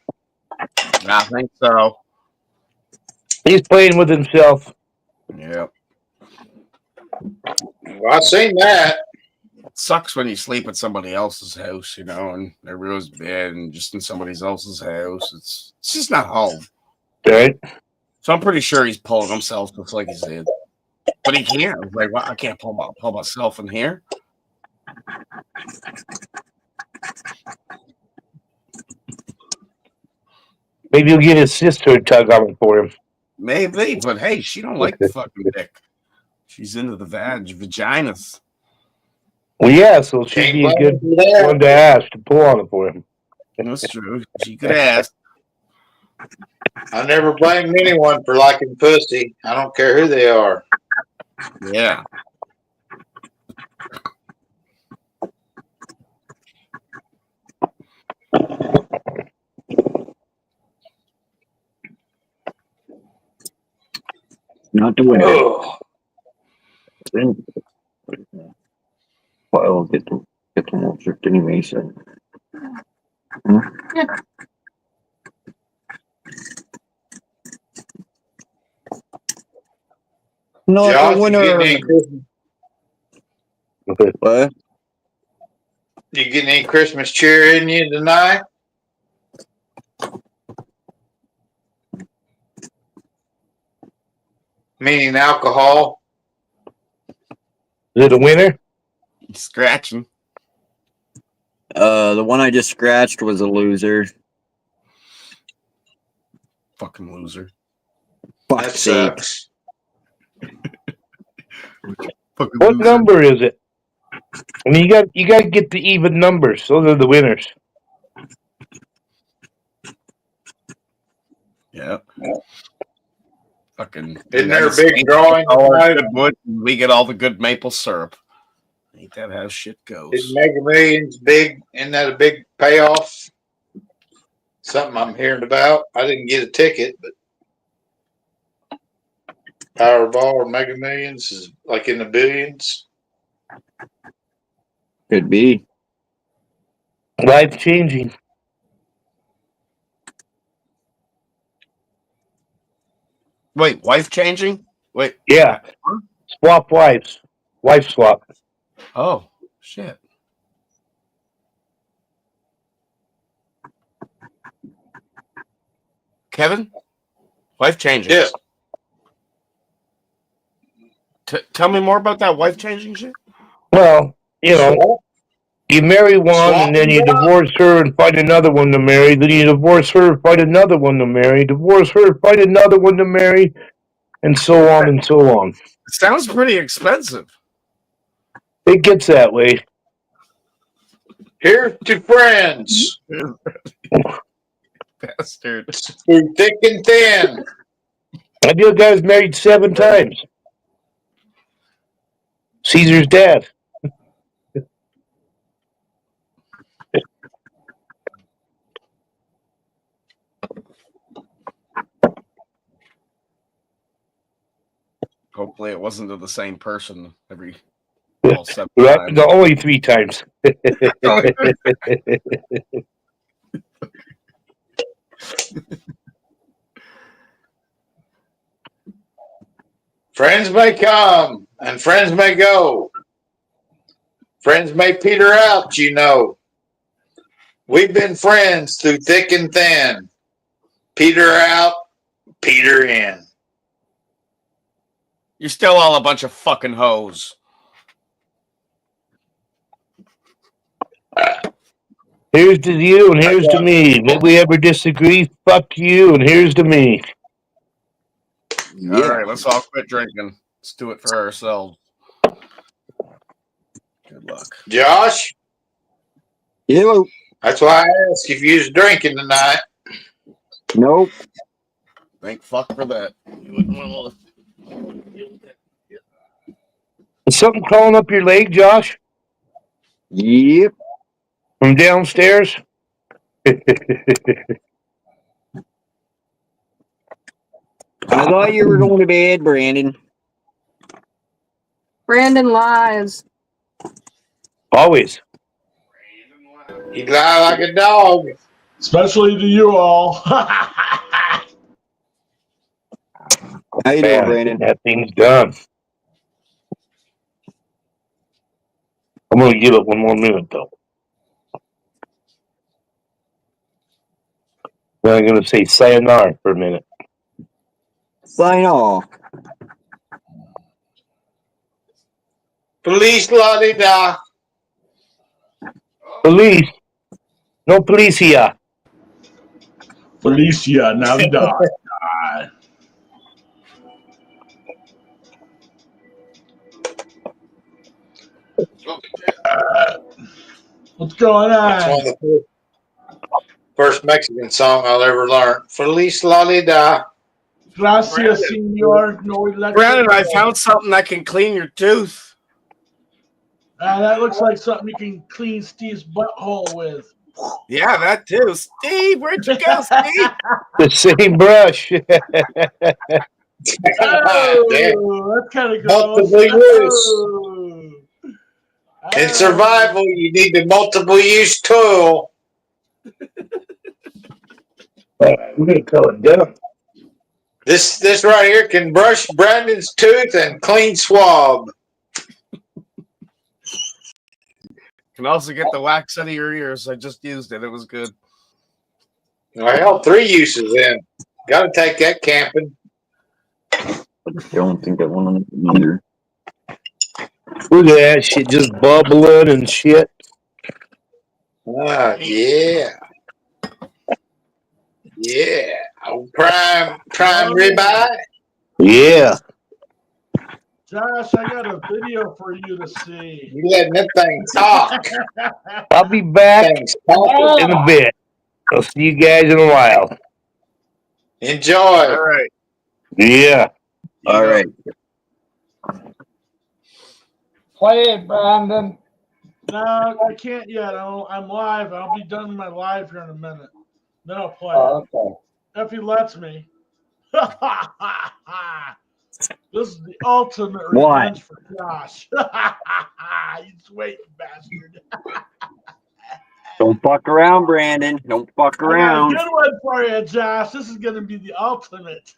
I think so. He's playing with himself. Yep. Well, I seen that. It sucks when you sleep at somebody else's house, you know, and everyone's bed and just in somebody else's house. It's just not home. Right. So I'm pretty sure he's pulling himself just like he said. But he can't. Like, well, I can't pull myself in here. Maybe you'll get his sister to tug on it for him. Maybe, but hey, she don't like the fucking dick. She's into the vaginas. Well, yeah, so she'd be a good one to ask to pull on it for him. That's true. She could ask. I never blame anyone for liking pussy. I don't care who they are. Yeah. Not the winner. Well, I'll get the more shift anyway, so. Yeah. Not Josh, the winner. What? You getting any Christmas cheer in you tonight? Meaning alcohol. Is it a winner? Scratching. The one I just scratched was a loser. Fucking loser. Fuck's sake. Sucks. What number is it? I mean, you got to get the even numbers. Those are the winners. Yeah. Fucking. Isn't there a big drawing? We get all the good maple syrup. Ain't that how shit goes? Is Mega Millions big? Isn't that a big payoff? Something I'm hearing about. I didn't get a ticket, but Powerball or Mega Millions is like in the billions. Could be. Life changing. Wait, wife changing? Wait. Yeah. Swap wives. Wife swap. Oh, shit. Kevin? Wife changing? Yes. Tell me more about that wife changing shit. Well, you know, you marry one and then you divorce her and find another one to marry. Then you divorce her, find another one to marry. Divorce her, find another one to marry, and so on and so on. It sounds pretty expensive. It gets that way. Here's to friends. Bastard. Through thick and thin. I knew a guy's married 7 times. Caesar's dad. Hopefully it wasn't to the same person every all 7 Right, times. no, only 3 times. Friends may come and friends may go. Friends may peter out, you know. We've been friends through thick and thin. Peter out, Peter in. You're still all a bunch of fucking hoes. Here's to you and here's to me. Maybe we ever disagree. Fuck you and here's to me. All right, let's all quit drinking. Let's do it for ourselves. Good luck. Josh? Hello. That's why I asked if you was drinking tonight. Nope. Thank fuck for that. Is something crawling up your leg, Josh? Yep. From downstairs? I thought you were going to bed, Brandon. Brandon lies. Always. You lie like a dog. Especially to you all. How you doing, Brandon? That thing's done. I'm going to give it one more minute, though. Then I'm going to say sayonara for a minute. Sayonara. Police la-di-da. Police. No police here. Felicia, Navidad. What's going That's on? one of the first Mexican song I'll ever learn. Feliz la-di-da. Gracias, senor. No electric. Brandon, I found something that can clean your tooth. That looks like something you can clean Steve's butthole with. Yeah, that too. Steve, where'd you go, Steve? The same brush. Oh, that's kind of Multiple use. gross. In survival, you need the multiple use tool. We're going to call it done. This right here can brush Brandon's tooth and clean swab. Can also get the wax out of your ears. I just used it. It was good. Well, 3 uses then. Got to take that camping. I don't think I want to either. Look at that shit just bubbling and shit. Ah, yeah. Yeah. Oh, prime ribeye. Yeah. Josh, I got a video for you to see. You letting that thing talk. I'll be back Thing's talking. in a bit. I'll see you guys in a while. Enjoy. All right. Yeah. All right. Play it, Brandon. No, I can't yet. I'm live. I'll be done my live here in a minute. Then I'll play Oh, it. okay. If he lets me. This is the ultimate What? revenge for Josh. You sweet bastard. Don't fuck around, Brandon. Don't fuck I got a around. good one for you, Josh. This is going to be the ultimate.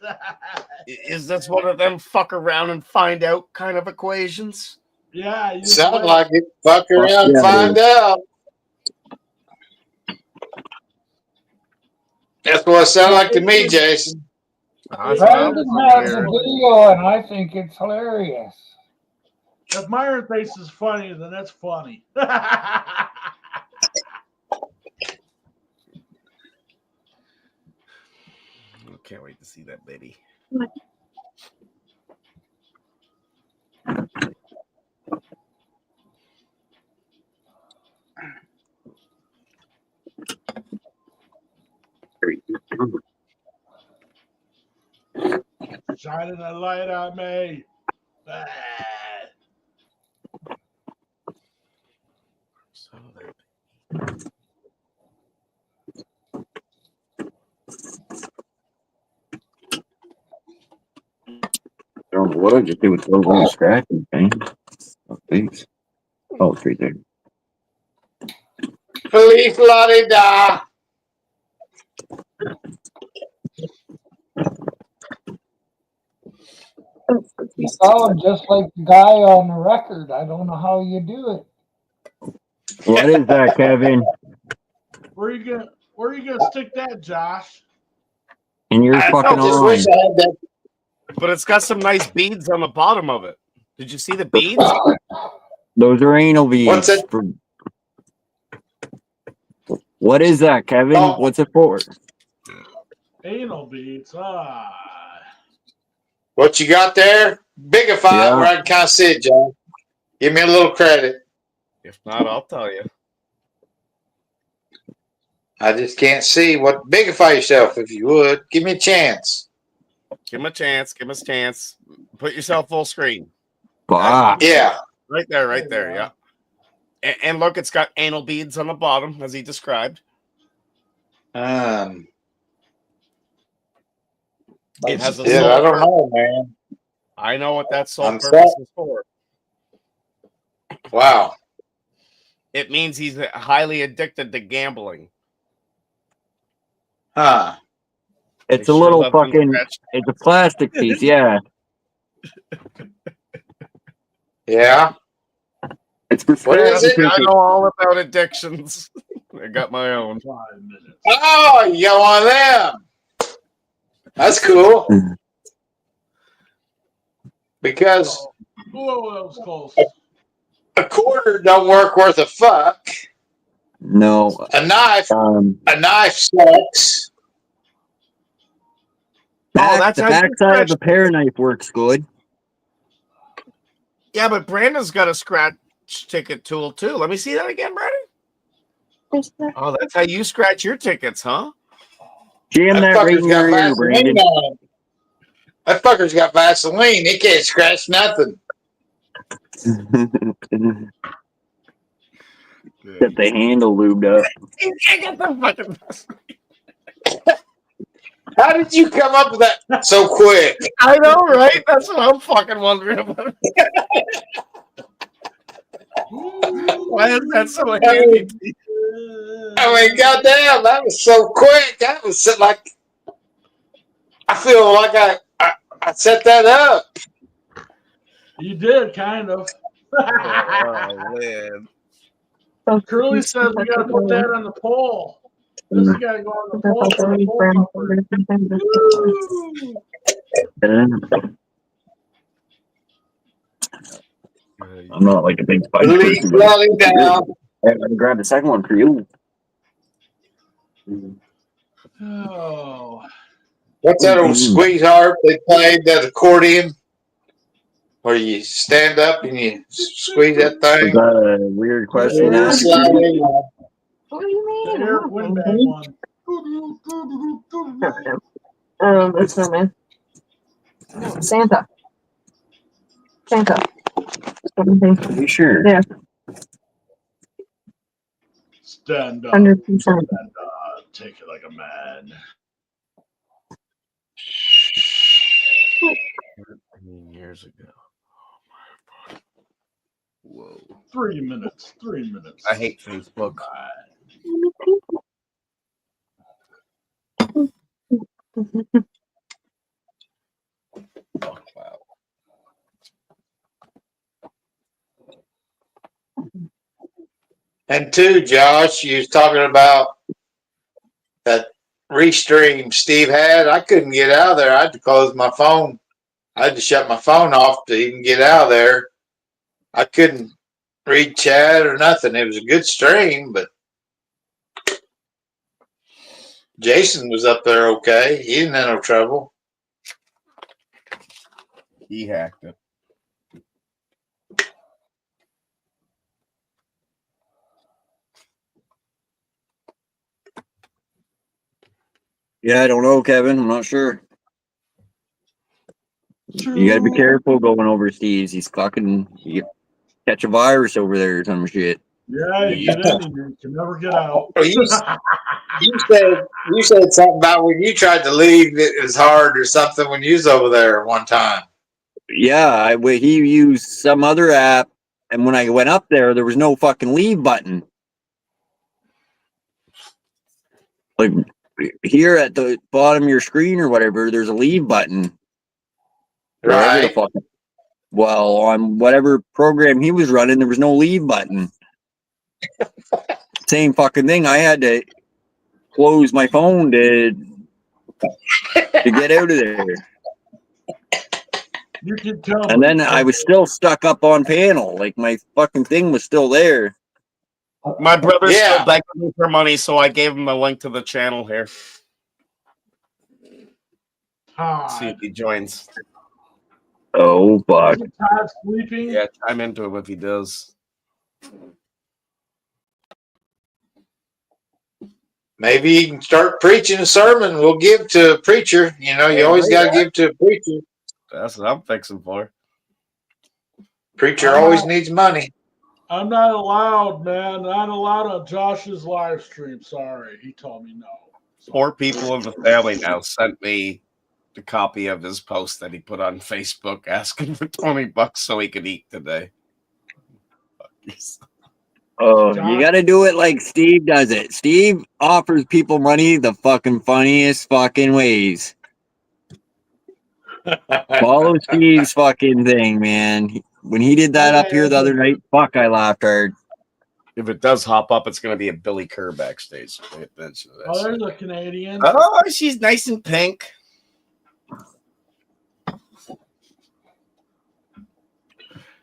Is this one of them fuck around and find out kind of equations? Yeah. You Sound wait. like it. Fuck around and yeah, find out. That's what it sounds like to me, Jason. Brandon has a video, and I think it's hilarious. If Myron thinks is funny, then that's funny. Can't wait to see that baby. Shining a light on me. Ah. I don't know what I just did with those little scratching thing. Oh, thanks. Oh, it's right there. Feliz la-di-da. You sound just like the guy on the record. I don't know how you do it. What is that, Kevin? Where are you gonna stick that, Josh? In your fucking arm. But it's got some nice beads on the bottom of it. Did you see the beads? Those are anal beads. What's it? What is that, Kevin? Oh. What's it for? Anal beads. What you got there? Bigify Yeah. it where I can kind of see it, John. Give me a little credit. If not, I'll tell you. I just can't see what. Bigify yourself if you would. Give me a chance. Give him a chance. Give him a chance. Put yourself full screen. Bah. Yeah. Right there. Yeah. And look, it's got anal beads on the bottom, as he described. Um. It has a Yeah, sole I don't purpose. know, man. I know what that sole I'm purpose set. is for. Wow. It means he's highly addicted to gambling. Huh. It's They a sure little love them fucking. scratched. It's a plastic piece. Yeah. Yeah. It's for What is it? I know all about addictions. I got my own. 5 minutes. Oh, you got one of them. That's cool. Because Whoa, that was close. a quarter don't work worth a fuck. No. A knife sucks. Back, that's the how you backside of scratch. a pear knife works good. Yeah, but Brandon's got a scratch ticket tool too. Let me see that again, Brandon. Oh, that's how you scratch your tickets, huh? Jam that right fucker's in got your ear, Vaseline Brandon. on it. That fucker's got Vaseline. He can't scratch nothing. Get the handle lubed up. How did you come up with that so quick? I know, right? That's what I'm fucking wondering about. Why is that so handy? I mean, goddamn, that was so quick. That was like, I feel like I set that up. You did, kind of. Oh, man. Curly says we got to put that on the poll. This has got to go on the poll for the poll number. I'm not like a big spice Leaf person, but rolling down. I'm gonna grab the second one for you. Oh. What's that old squeeze harp they played, that accordion? Where you stand up and you squeeze that Was thing? that a weird question to ask? Slowly. What do you mean? The Eric Winback one. That's snowman. Santa. Are you sure? Yeah. Stand up. 100%. And, take it like a man. 13 years ago. Whoa. 3 minutes. 3 minutes. I hate Facebook. Oh, wow. And two, Josh, you was talking about that restream Steve had. I couldn't get out of there. I had to close my phone. I had to shut my phone off to even get out of there. I couldn't read chat or nothing. It was a good stream, but Jason was up there okay. He didn't have no trouble. He hacked it. Yeah, I don't know, Kevin. I'm not sure. You gotta be careful going over Steve's. He's fucking. You catch a virus over there or some shit. Yeah, you get in and you can never get out. Well, you said something about when you tried to leave, it was hard or something when you was over there one time. Yeah, he used some other app, and when I went up there was no fucking leave button. Like here at the bottom of your screen or whatever, there's a leave button. Right. Well, on whatever program he was running, there was no leave button. Same fucking thing. I had to close my phone to get out of there. You can tell. And then I was still stuck up on panel. Like my fucking thing was still there. My brother's Yeah. still begging me for money, so I gave him a link to the channel here. See if he joins. Oh, fuck. Todd sleeping? Yeah, chime into him if he does. Maybe you can start preaching a sermon. We'll give to a preacher. You know, you always got to give to a preacher. That's what I'm fixing for. Preacher always needs money. I'm not allowed, man. Not allowed on Josh's live stream. Sorry. He told me no. 4 people in the family now sent me the copy of his post that he put on Facebook asking for $20 so he could eat today. Oh, you got to do it like Steve does it. Steve offers people money the fucking funniest fucking ways. Follow Steve's fucking thing, man. When he did that up here the other night, fuck, I laughed hard. If it does hop up, it's going to be a Billy Kerr backstage. So pay attention to Oh, this. there's a Canadian. Oh, she's nice and pink.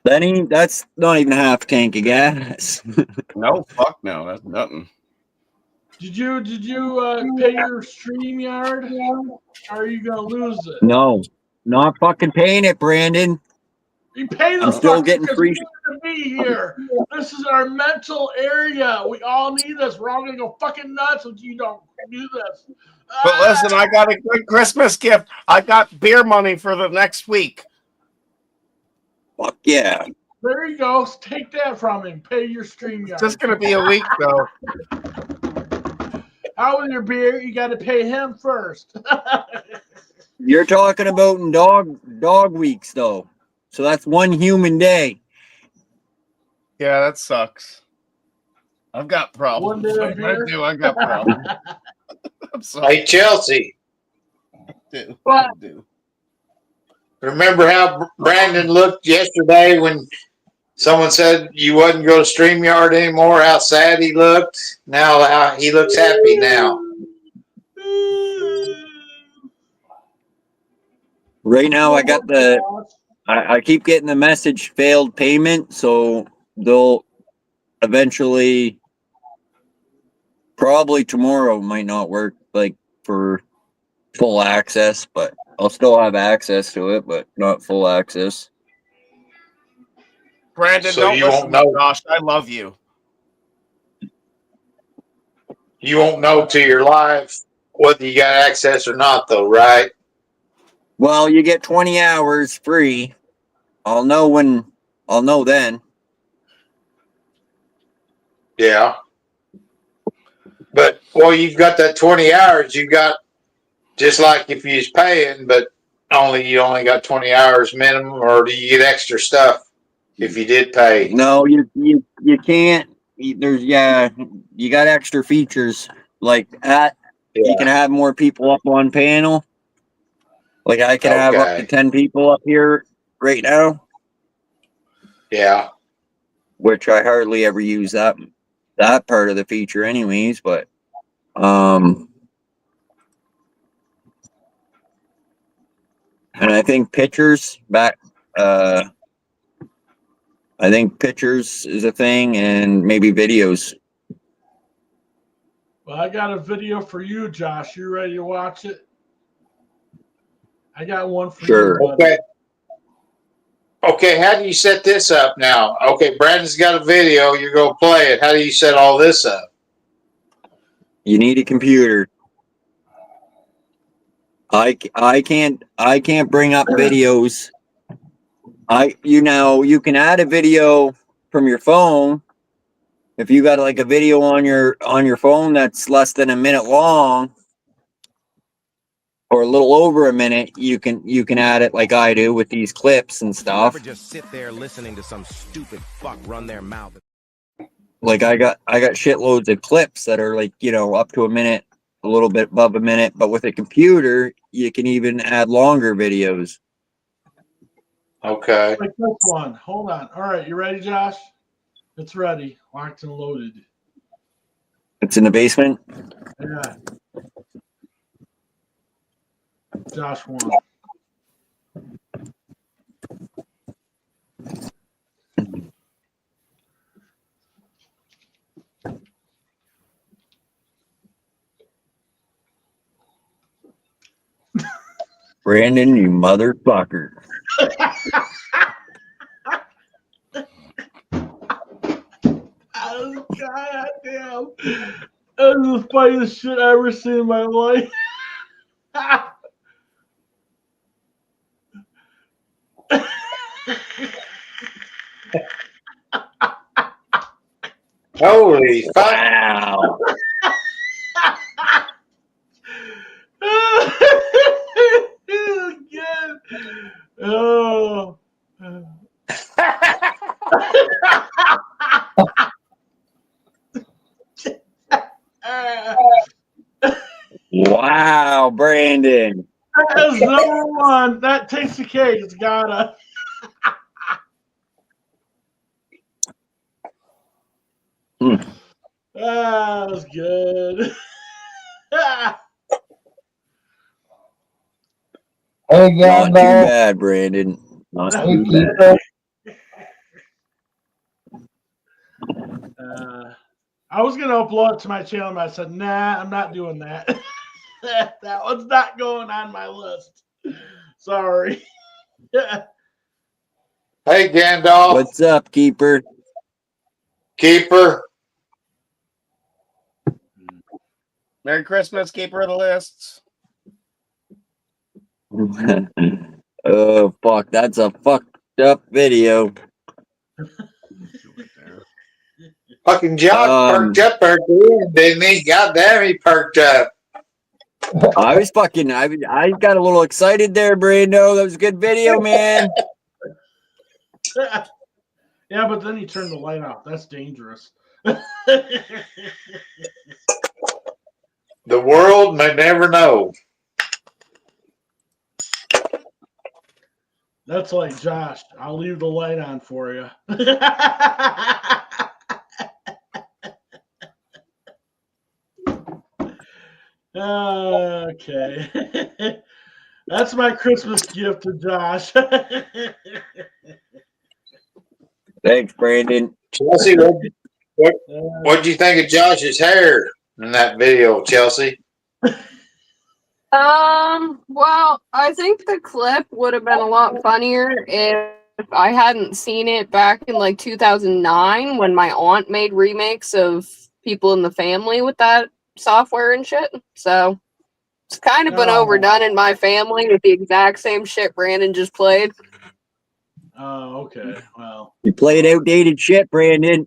Lenny, that's not even half tank of gas. No, fuck no. That's nothing. Did you pay your StreamYard? Or are you gonna lose it? No, not fucking paying it, Brandon. You pay the I'm still fuck getting because free. we need to be here. This is our mental area. We all need this. We're all gonna go fucking nuts if you don't do this. But listen, I got a good Christmas gift. I got beer money for the next week. Fuck yeah. There you go. Take that from him. Pay your StreamYard. It's just going to be a week, though. How was your beer? You got to pay him first. You're talking about in dog weeks, though. So that's one human day. Yeah, that sucks. I've got problems. One day I of beer? do. I got problems. I'm sorry. Hey, Chelsea. What? Remember how Brandon looked yesterday when someone said you wouldn't go to StreamYard anymore? How sad he looked. Now he looks happy now. Right now, I got I keep getting the message failed payment, so they'll eventually, probably tomorrow might not work like for full access, but I'll still have access to it, but not full access. Brandon, So don't you listen won't to know. Josh. I love you. You won't know till you're live whether you got access or not, though, right? Well, you get 20 hours free. I'll know then. Yeah. But, well, you've got that 20 hours. You got, just like if you was paying, but you only got 20 hours minimum, or do you get extra stuff if you did pay? No, you can't. There's you got extra features like that. You can have more people up on panel. Like I can have up to 10 people up here right now. Yeah. Which I hardly ever use that part of the feature anyways, but and I think pictures is a thing, and maybe videos. Well, I got a video for you, Josh. You ready to watch it? I got one for you. buddy. Okay. Okay, how do you set this up now? Okay, Brandon's got a video. You're going to play it. How do you set all this up? You need a computer. I can't bring up videos. You can add a video from your phone. If you got like a video on your phone that's less than a minute long or a little over a minute, you can add it like I do with these clips and stuff. Never just sit there listening to some stupid fuck run their mouth. Like I got shitloads of clips that are like, up to a minute, a little bit above a minute, but with a computer, you can even add longer videos. Okay. Like this one. Hold on. All right, you ready, Josh? It's ready. Locked and loaded. It's in the basement. Yeah. Josh won. Brandon, you motherfucker. Oh, God damn. That was the funniest shit I ever seen in my life. Holy fuck. Wow. Oh, God. Oh. Wow, Brandon. That is number one. That takes the cake. It's gotta. That was good. Hey, Not too Gandalf. bad, Brandon. Not Hey, too Keeper. bad. I was gonna upload it to my channel, but I said, nah, I'm not doing that. That one's not going on my list. Sorry. Hey, Gandalf. What's up, Keeper? Keeper. Merry Christmas, keeper of the lists. Oh, fuck. That's a fucked up video. Fucking Josh perked up there, didn't he? Goddamn, he perked up. I was fucking, I got a little excited there, Brando. That was a good video, man. Yeah, but then he turned the light off. That's dangerous. The world may never know. That's like Josh. I'll leave the light on for you. Okay. That's my Christmas gift to Josh. Thanks, Brandon. Chelsea, what'd you think of Josh's hair in that video, Chelsea? Well, I think the clip would have been a lot funnier if I hadn't seen it back in like 2009 when my aunt made remakes of People in the Family with that software and shit. So it's kind of been overdone in my family with the exact same shit Brandon just played. Oh, okay. Well, You played outdated shit, Brandon.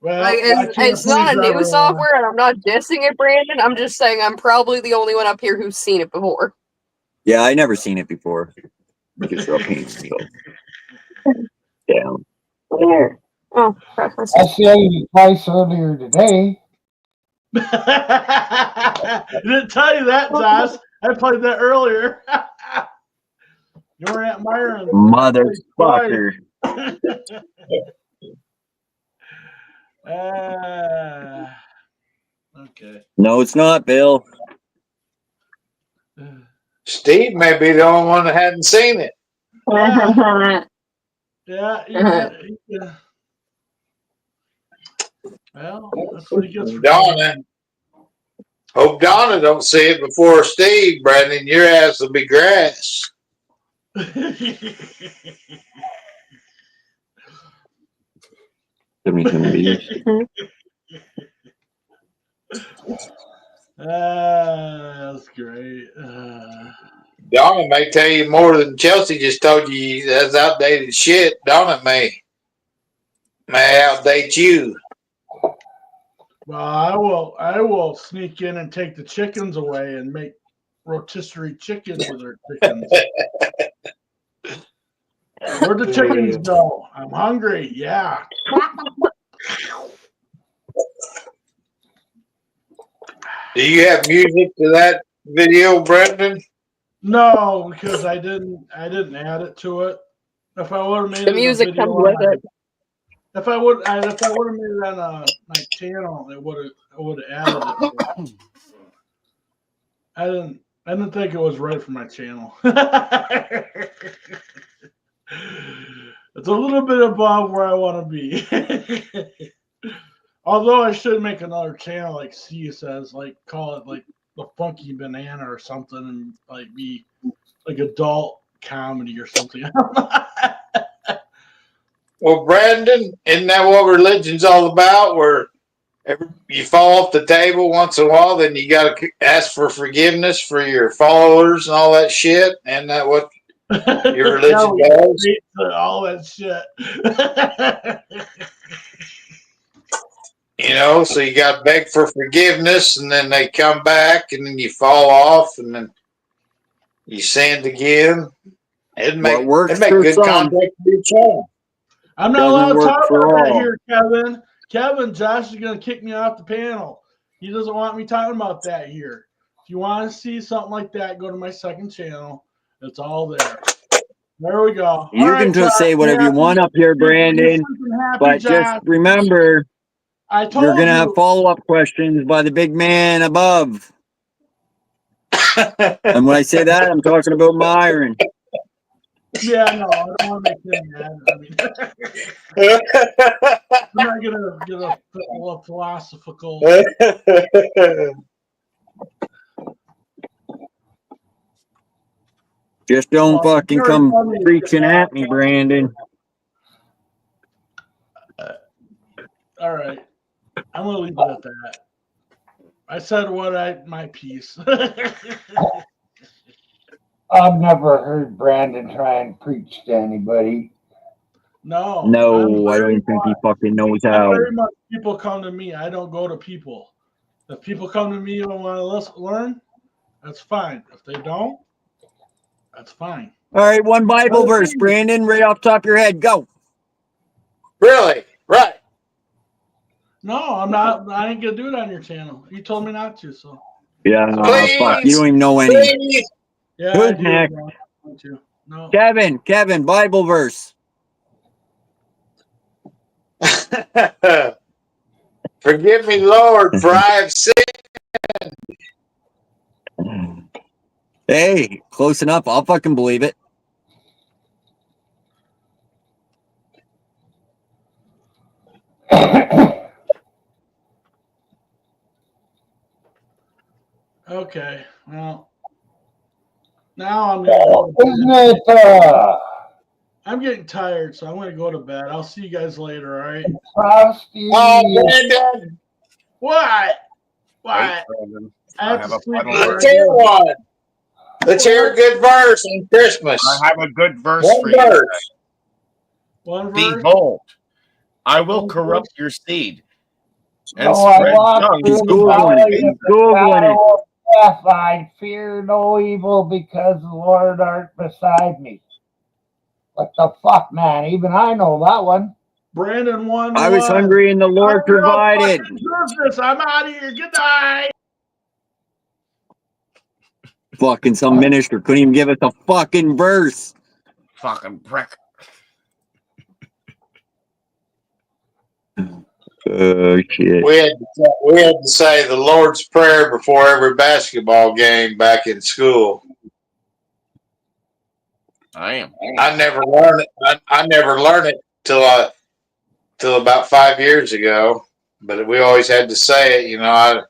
well, Like, it's not a new everyone. software, and I'm not dissing it, Brandon. I'm just saying I'm probably the only one up here who's seen it before. Yeah, I never seen it before. Just down. Where? Oh, crap. I saw you twice earlier today. I didn't tell you that, Josh. I played that earlier. You were at Myron. Motherfucker. Okay. No, it's not, Bill. Steve may be the only one that hadn't seen it. Yeah. Well, that's what he gets for Donna. Hope Donna don't see it before Steve, Brandon. Your ass will be grass. That's great. Donna may tell you more than Chelsea just told you. That's outdated shit. Donna may outdate you. Well, I will sneak in and take the chickens away and make rotisserie chicken with our chickens. Where'd the chickens go? I'm hungry. Yeah. Do you have music to that video, Brendan? No, because I didn't add it to it. If I would have made The music comes with it. If I would have made it on my channel, I would have added it. I didn't think it was right for my channel. It's a little bit above where I want to be. Although I should make another channel like C says, like call it like the Funky Banana or something, and like be like adult comedy or something. Well, Brandon, isn't that what religion's all about? Where you fall off the table once in a while, then you got to ask for forgiveness for your followers and all that shit. Isn't that what your religion does? All that shit. You know, so you got to beg for forgiveness, and then they come back, and then you fall off, and then you sinned again. It'd make good content for your channel. I'm not allowed to talk about that here, Kevin. Kevin, Josh is going to kick me off the panel. He doesn't want me talking about that here. If you want to see something like that, go to my second channel. It's all there. There we go. You can just say whatever you want up here, Brandon. But just remember, you're going to have follow-up questions by the big man above. And when I say that, I'm talking about Myron. Yeah, no, I don't want to make him mad. I mean, I'm not gonna get a philosophical. Just don't fucking come preaching at me, Brandon. All right, I'm gonna leave it at that. I said my piece. I've never heard Brandon try and preach to anybody. No, I don't think he fucking knows how. Very much people come to me. I don't go to people. If people come to me and want to learn, that's fine. If they don't, that's fine. All right, one Bible verse, Brandon, right off the top of your head. Go. Really? Right. No, I'm not. I ain't gonna do it on your channel. You told me not to, so. Yeah, fuck. You don't even know any. Please. Yeah, who's next? No. Kevin, Bible verse. Forgive me, Lord, for I have sinned. Hey, close enough. I'll fucking believe it. Okay, well, now I'm gonna Isn't it, I'm getting tired, so I'm gonna go to bed. I'll see you guys later, all right? Frosty? Brandon. What? What? I have have to a sleep. Let's hear one. Let's hear a good verse on Christmas. I have a good verse One for you. verse. One verse. Behold, I will corrupt your seed and So I spread walk dung through to the the valley face of the shadow of death. I fear no evil because the Lord art beside me. What the fuck, man? Even I know that one. Brandon won. I was hungry and the Lord provided. I'm out of here. Good night. Fucking some minister couldn't even give us a fucking verse. Fucking prick. Oh shit. We had to say the Lord's Prayer before every basketball game back in school. I am. I never learned it. I never learned it till about 5 years ago. But we always had to say it. You know, I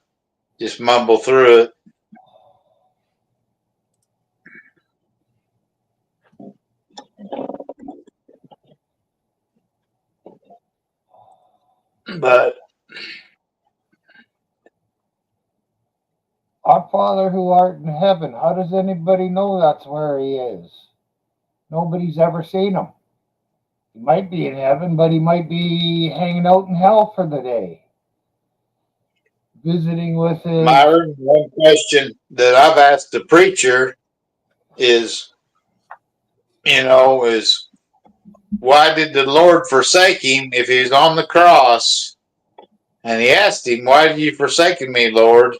just mumble through it. But Our Father who art in heaven, how does anybody know that's where he is? Nobody's ever seen him. He might be in heaven, but he might be hanging out in hell for the day. Visiting with his... Myron, one question that I've asked the preacher is why did the Lord forsake him if he was on the cross? And he asked him, why did you forsaken me, Lord?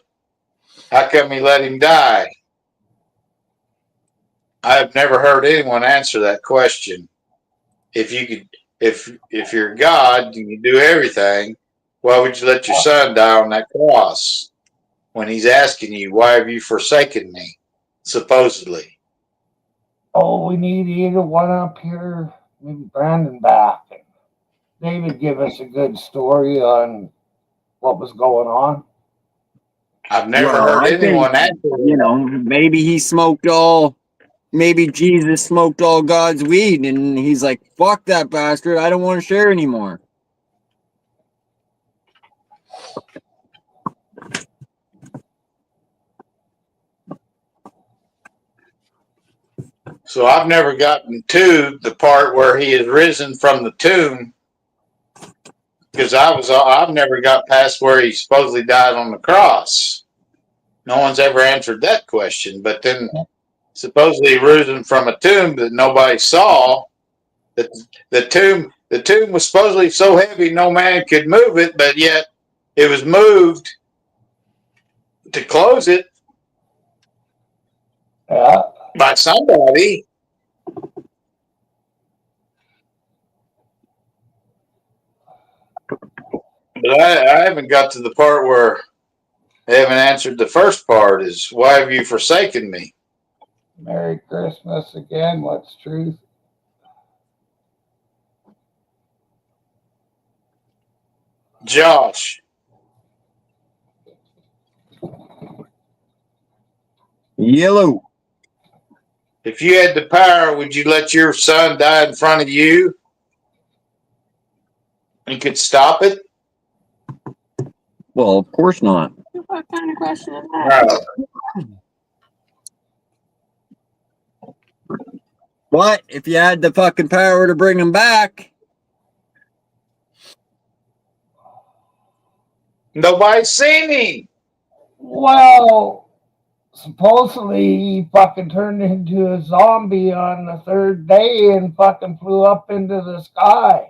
How come he let him die? I have never heard anyone answer that question. If you're God and you do everything, why would you let your son die on that cross? When he's asking you, why have you forsaken me? Supposedly. Oh, we need either one up here, maybe Brandon back. David give us a good story on what was going on. I've never heard anyone answer. Maybe he smoked all maybe Jesus smoked all God's weed, and he's like, "Fuck that bastard! I don't want to share anymore." So I've never gotten to the part where he is risen from the tomb, because I've never got past where he supposedly died on the cross. No one's ever answered that question. But then supposedly risen from a tomb that nobody saw. That the tomb was supposedly so heavy no man could move it, but yet it was moved to close it by somebody. But I haven't got to the part where they haven't answered the first part, is why have you forsaken me? Merry Christmas again. What's truth? Josh. Yellow. If you had the power, would you let your son die in front of you and could stop it? Well, of course not. What kind of question is that? But if you had the fucking power to bring him back, nobody's seen him. Well, supposedly he fucking turned into a zombie on the third day and fucking flew up into the sky.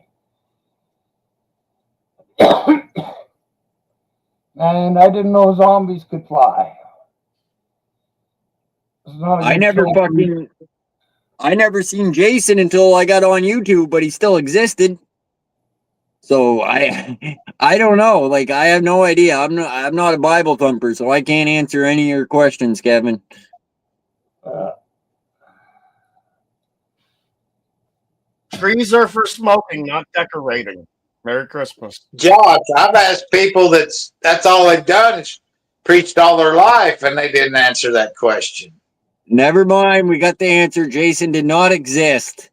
And I didn't know zombies could fly. I never seen Jason until I got on YouTube, but he still existed. So I don't know. Like, I have no idea. I'm not a Bible thumper, so I can't answer any of your questions, Kevin. Trees are for smoking, not decorating. Merry Christmas. Josh, I've asked people that's all they've done is preached all their life, and they didn't answer that question. Never mind. We got the answer. Jason did not exist.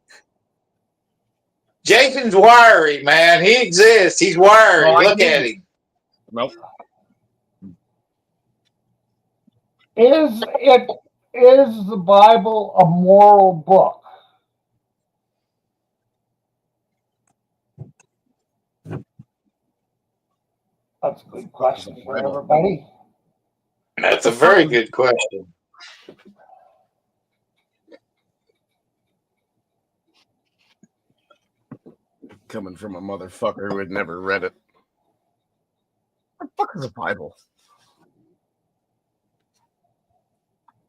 Jason's wiry, man. He exists. He's wiry. Oh, Look at him. Nope. Is the Bible a moral book? That's a good question for everybody. That's a very good question. Coming from a motherfucker who had never read it. What the fuck is a Bible?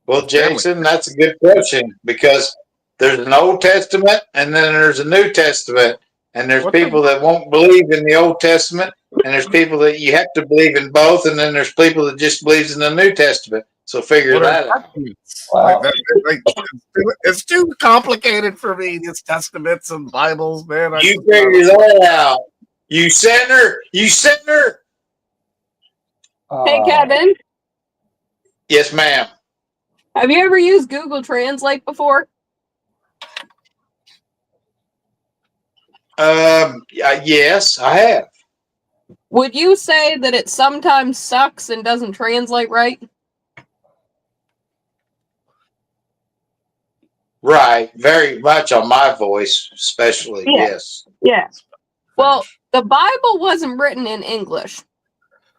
Well, Jason, that's a good question, because there's an Old Testament and then there's a New Testament, and there's people that won't believe in the Old Testament, and there's people that you have to believe in both, and then there's people that just believes in the New Testament. So figure that out. It's too complicated for me. These testaments and Bibles, man. You figure that out. You sinner. You sinner. Hey, Kevin, Yes, ma'am. have you ever used Google Translate before? Yes, I have. Would you say that it sometimes sucks and doesn't translate right? Right. Very much on my voice, especially. Yeah. Yes. Yes. Well, the Bible wasn't written in English.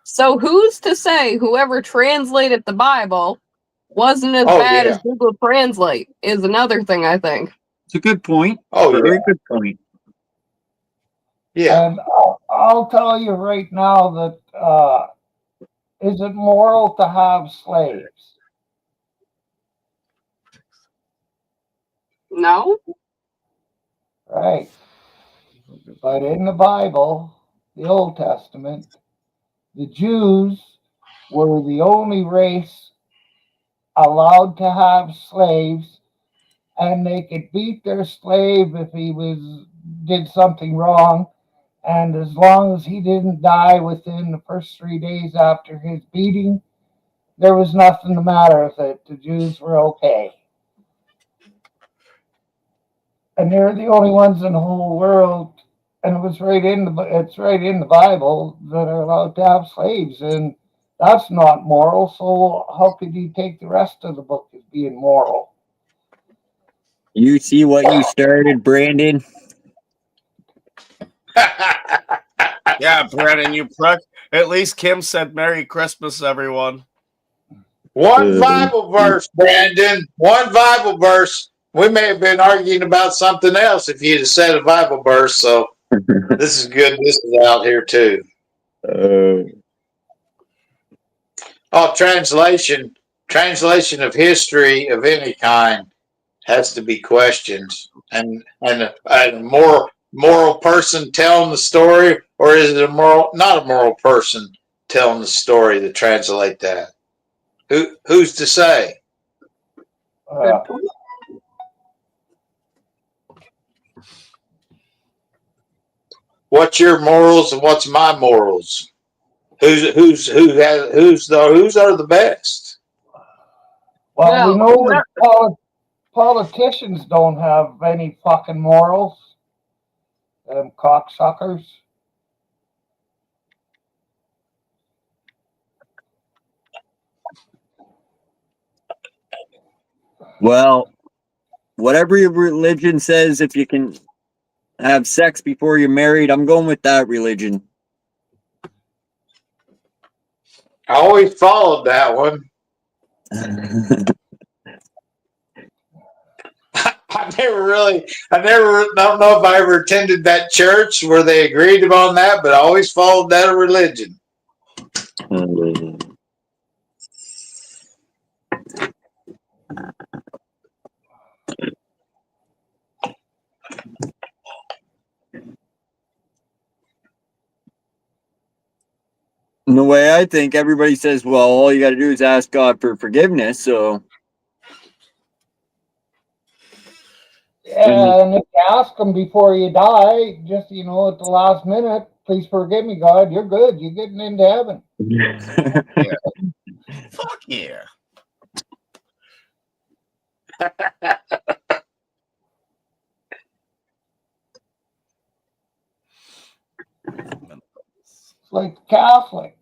So who's to say whoever translated the Bible wasn't as bad as Google Translate is another thing, I think. It's a good point. Oh, Very yeah. good point. Yeah. And I'll tell you right now that is it moral to have slaves? No. Right. But in the Bible, the Old Testament, the Jews were the only race allowed to have slaves, and they could beat their slave if he did something wrong. And as long as he didn't die within the first 3 days after his beating, there was nothing the matter with it. The Jews were okay. and they're the only ones in the whole world, and it's right in the Bible that are allowed to have slaves, and that's not moral. So how could you take the rest of the book as being moral? You see what you started, Brandon? Yeah, Brennan, you prick. At least Kim said Merry Christmas, everyone. One Bible verse, Brandon. One Bible verse. We may have been arguing about something else if you'd have said a Bible verse. So this is good. This is out here too. Oh, translation of history of any kind has to be questioned, and a moral person telling the story, or is it not a moral person telling the story to translate that? Who's to say? What's your morals and what's my morals? Who's are the best? Well, we know that politicians don't have any fucking morals. Them cocksuckers. Well, whatever your religion says, if you can have sex before you're married, I'm going with that religion. I always followed that one. I don't know if I ever attended that church where they agreed upon that, but I always followed that religion. In the way I think, everybody says, well, all you got to do is ask God for forgiveness. So, Yeah, and if you ask them before you die, just, at the last minute, please forgive me, God, you're good. You're getting into heaven. Yeah. Fuck yeah. It's like Catholics.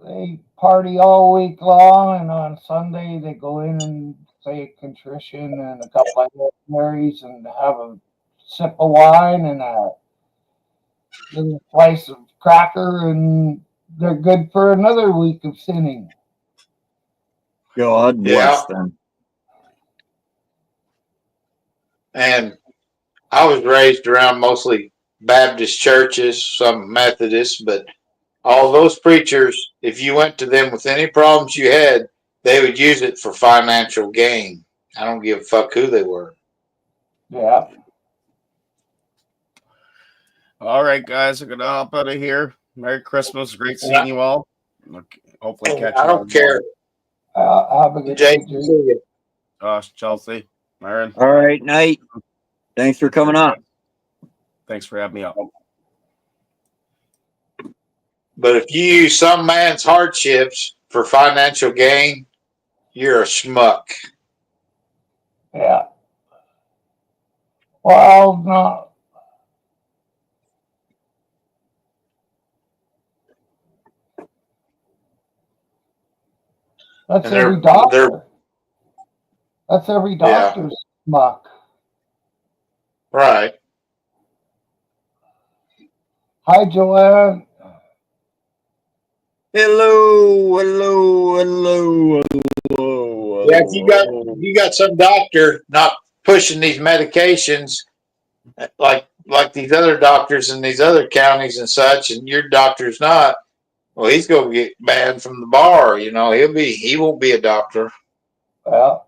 They party all week long, and on Sunday they go in and say contrition and a couple of Hail Marys and have a sip of wine and a little slice of cracker, and they're good for another week of sinning. God bless them. And I was raised around mostly Baptist churches, some Methodists, but all those preachers, if you went to them with any problems you had, they would use it for financial gain. I don't give a fuck who they were. Yeah. All right, guys, I'm gonna hop out of here. Merry Christmas. Great seeing you all. Hopefully catch you. I don't care. Have a good day, Josh, Chelsea, Myron. All right, night. Thanks for coming on. Thanks for having me up. But if you use some man's hardships for financial gain, you're a schmuck. Yeah. Well, no. That's And every doctor. That's every doctor's schmuck. Right. Hi, Joanne. Hello. Yeah, if you got some doctor not pushing these medications like these other doctors in these other counties and such, and your doctor's not, well, he's gonna get banned from the bar. He won't be a doctor. Well.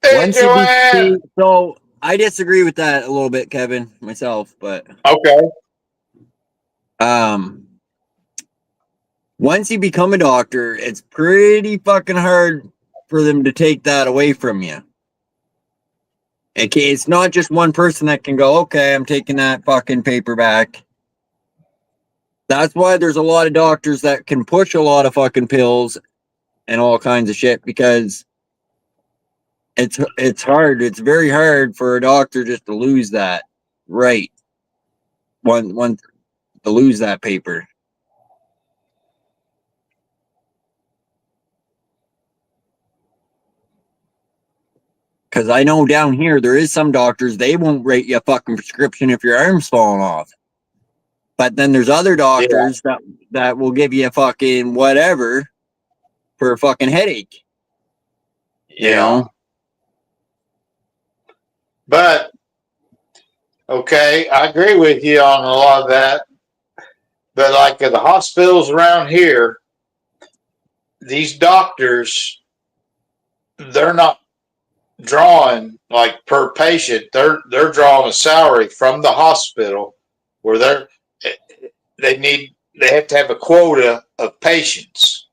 Hey, Joanne. So I disagree with that a little bit, Kevin, myself, but okay. Once you become a doctor, it's pretty fucking hard for them to take that away from you. Okay, it's not just one person that can go, okay, I'm taking that fucking paper back. That's why there's a lot of doctors that can push a lot of fucking pills and all kinds of shit, because It's hard. It's very hard for a doctor just to lose that right. One to lose that paper. Because I know down here there is some doctors, they won't write you a fucking prescription if your arm's falling off. But then there's other doctors that will give you a fucking whatever for a fucking headache. You know? But okay, I agree with you on a lot of that. But like at the hospitals around here, these doctors, they're not drawing like per patient. They're drawing a salary from the hospital where they have to have a quota of patients.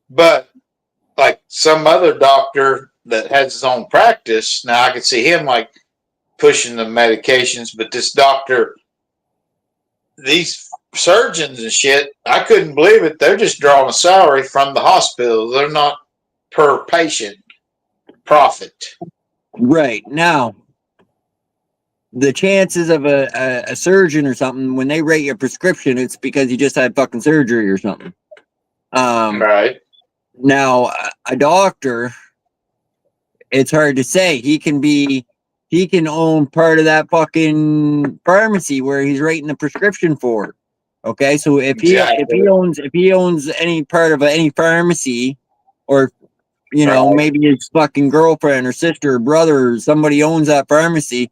But like some other doctor that has his own practice, now I could see him like pushing the medications, but this doctor, these surgeons and shit, I couldn't believe it. They're just drawing a salary from the hospital. They're not per patient profit. Right. Now, the chances of a surgeon or something, when they rate your prescription, it's because you just had fucking surgery or something. Right. Now, a doctor, it's hard to say. He can own part of that fucking pharmacy where he's writing the prescription for. Okay, so if he owns any part of any pharmacy, or you know, maybe his fucking girlfriend or sister or brother or somebody owns that pharmacy,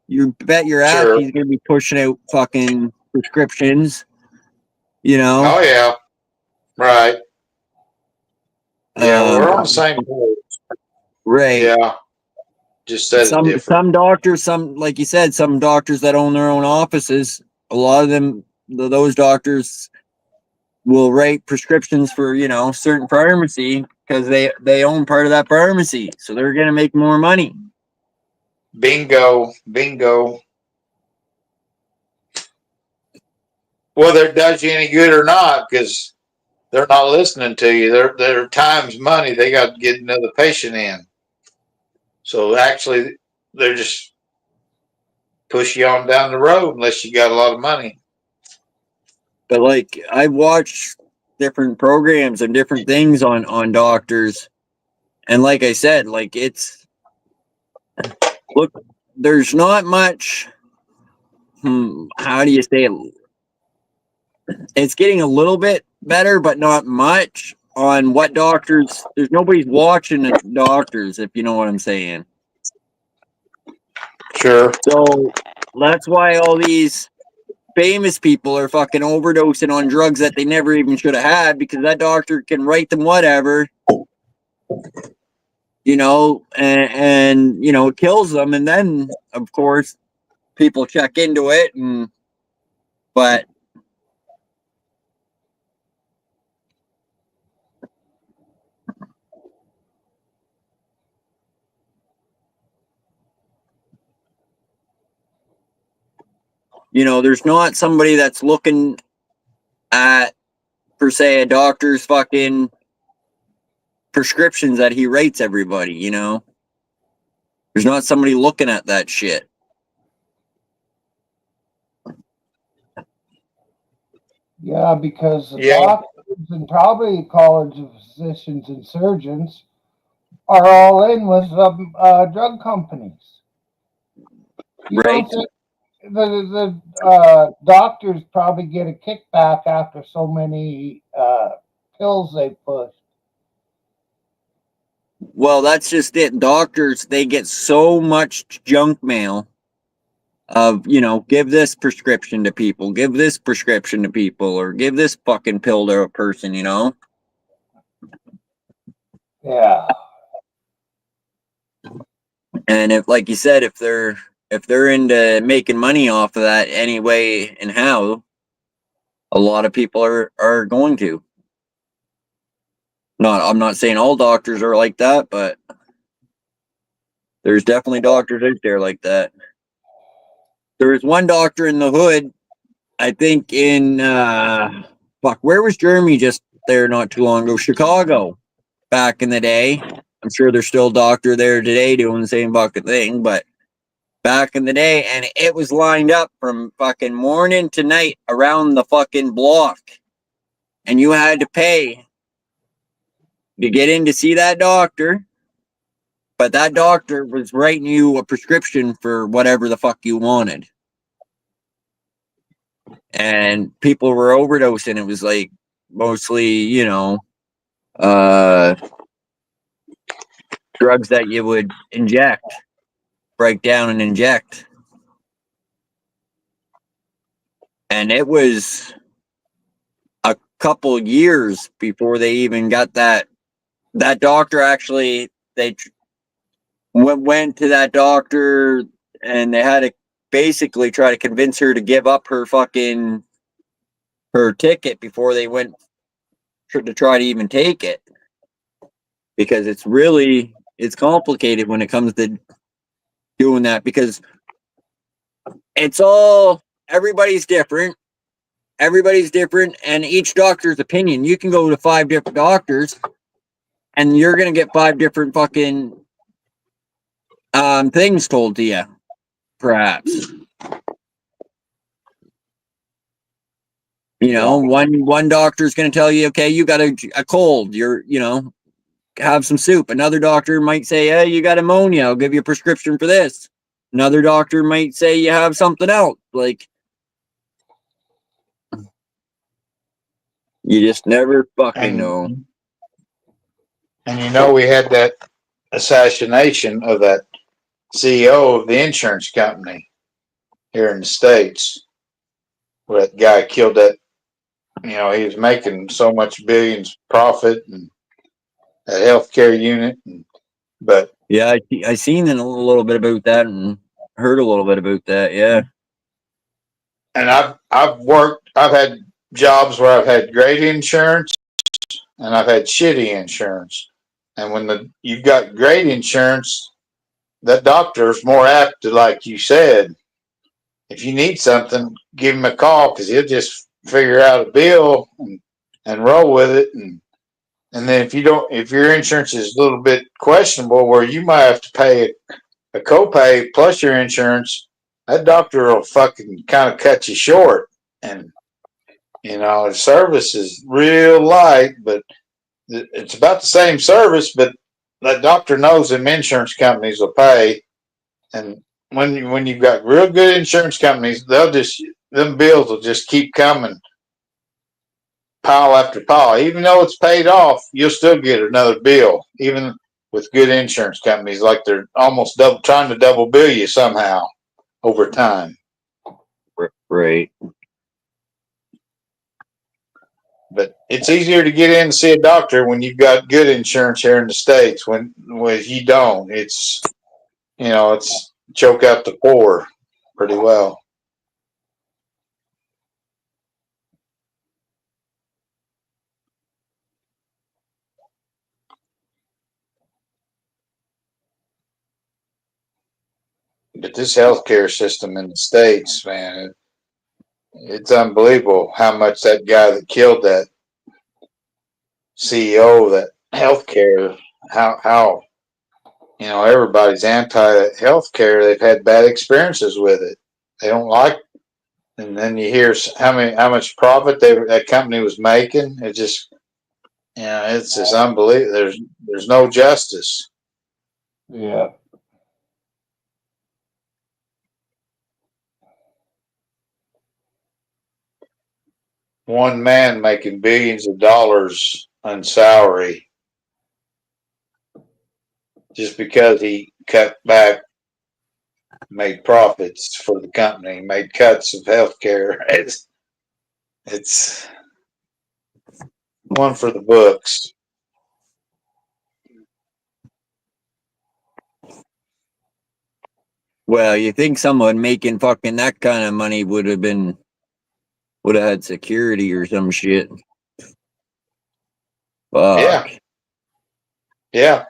you bet your ass he's gonna be pushing out fucking prescriptions. You know? Oh yeah. Right. Yeah, we're on the same page. Right. Yeah. Just said it different. Some doctors, like you said, some doctors that own their own offices, a lot of them, those doctors will write prescriptions for, you know, certain pharmacy because they own part of that pharmacy, so they're gonna make more money. Bingo. Whether it does you any good or not, because they're not listening to you. Their time's money. They got to get another patient in. So actually, they're just push you on down the road unless you got a lot of money. But like, I've watched different programs and different things on doctors, and like I said, like look, there's not much. How do you say it? It's getting a little bit better, but not much on what doctors. There's nobody's watching the doctors, if you know what I'm saying. Sure. So that's why all these famous people are fucking overdosing on drugs that they never even should have had, because that doctor can write them whatever, you know, and you know, it kills them. And then of course people check into it, but you know, there's not somebody that's looking at, per se, a doctor's fucking prescriptions that he writes everybody, you know? There's not somebody looking at that shit. Yeah, because the doctors and probably college of physicians and surgeons are all in with drug companies. You right. The doctors probably get a kickback after so many pills they push. Well, that's just it. Doctors, they get so much junk mail of, you know, give this prescription to people, give this prescription to people, or give this fucking pill to a person, you know? Yeah. And if, like you said, if they're into making money off of that anyway and how, a lot of people are going to. I'm not saying all doctors are like that, but there's definitely doctors out there like that. There was one doctor in the hood, I think in where was Jeremy just there not too long ago? Chicago, back in the day. I'm sure there's still a doctor there today doing the same fucking thing, but back in the day, and it was lined up from fucking morning to night around the fucking block. And you had to pay to get in to see that doctor. But that doctor was writing you a prescription for whatever the fuck you wanted. And people were overdosing. It was like mostly, you know, drugs that you would inject, break down and inject. And it was a couple years before they even got that doctor. Actually, they went to that doctor and they had to basically try to convince her to give up her ticket before they went to try to even take it, because it's complicated when it comes to doing that, because everybody's different, and each doctor's opinion. You can go to 5 different doctors and you're gonna get 5 different fucking things told to you, perhaps. You know, one doctor's going to tell you, okay, you got a cold, have some soup. Another doctor might say, hey, you got pneumonia, I'll give you a prescription for this. Another doctor might say you have something else. Like, you just never fucking know. And you know, we had that assassination of that CEO of the insurance company here in the States, where that guy killed that. You know, he was making so much billions profit and that healthcare unit. But yeah, I seen a little bit about that and heard a little bit about that. Yeah. And I've had jobs where I've had great insurance and I've had shitty insurance. And when you've got great insurance, that doctor's more apt to, like you said, if you need something, give him a call, because he'll just figure out a bill and roll with it. And then if your insurance is a little bit questionable, where you might have to pay a copay plus your insurance, that doctor will fucking kind of cut you short. And the service is real light, but it's about the same service, but that doctor knows them insurance companies will pay. And when you've got real good insurance companies, them bills will just keep coming, pile after pile. Even though it's paid off, you'll still get another bill, even with good insurance companies. Like they're almost trying to double bill you somehow over time. Right. But it's easier to get in and see a doctor when you've got good insurance here in the States. When you don't, it's choke out the poor pretty well. But this healthcare system in the States, man, it's unbelievable how much that guy that killed that CEO of that healthcare, how everybody's anti-healthcare. They've had bad experiences with it. They don't like, and then you hear how much profit that company was making. It just, it's just unbelievable. There's no justice. Yeah. One man making billions of dollars on salary just because he cut back, made profits for the company, made cuts of healthcare. It's one for the books. Well, you think someone making fucking that kind of money would have had security or some shit. Fuck. Yeah.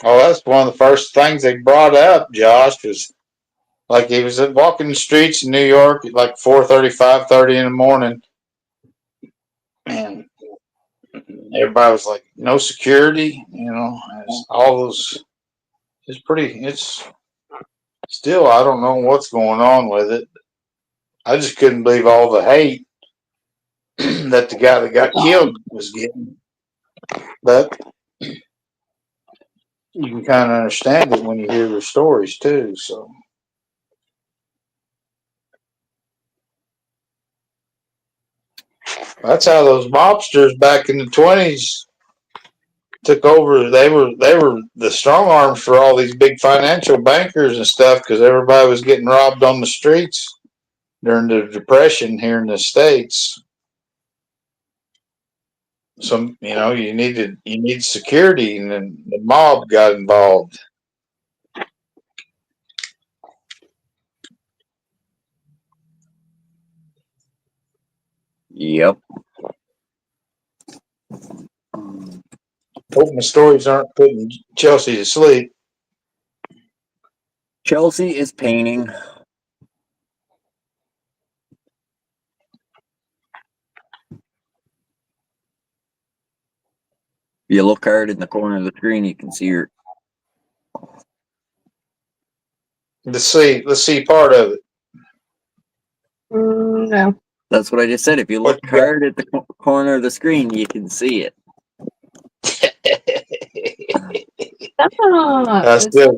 Oh, that's one of the first things they brought up, Josh, was like he was walking the streets in New York at like 4:30, 5:30 in the morning. And everybody was like, no security, you know, all those. It's still, I don't know what's going on with it. I just couldn't believe all the hate that the guy that got killed was getting. But you can kind of understand it when you hear their stories too. So that's how those mobsters back in the 20s took over. They were the strong arms for all these big financial bankers and stuff because everybody was getting robbed on the streets during the Depression here in the States. So you need security, and then the mob got involved. Yep. Hope my stories aren't putting Chelsea to sleep. Chelsea is painting. If you look hard in the corner of the screen, you can see her. Let's see part of it. No. That's what I just said. If you look hard at the corner of the screen, you can see it. I still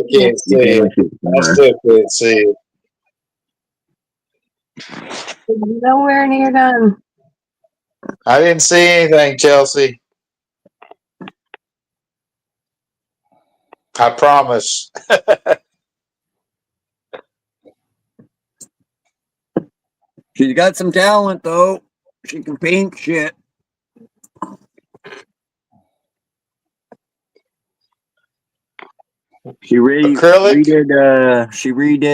can't see it. I still can't see it. Nowhere near done. I didn't see anything, Chelsea. I promise. She's got some talent, though. She can paint shit. She redid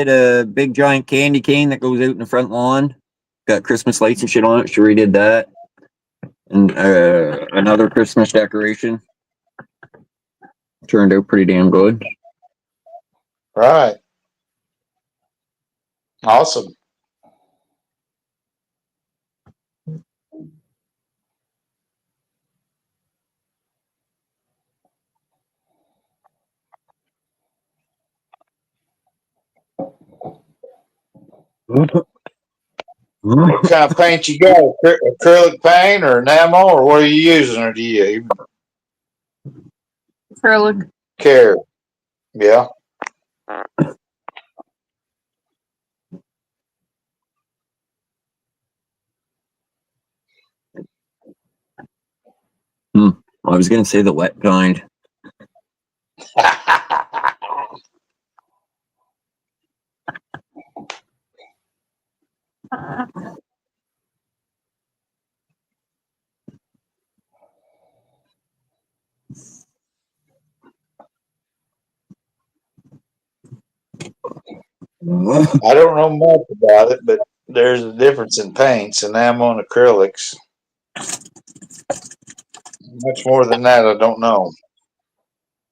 a big giant candy cane that goes out in the front lawn. Got Christmas lights and shit on it. She redid that. And another Christmas decoration. Turned out pretty damn good. Right. Awesome. What kind of paint you got? Acrylic paint or enamel, or what are you using, or do you even Acrylic. care? Yeah. I was gonna say the wet kind. I don't know much about it, but there's a difference in paints, enamel and acrylics. Much more than that, I don't know.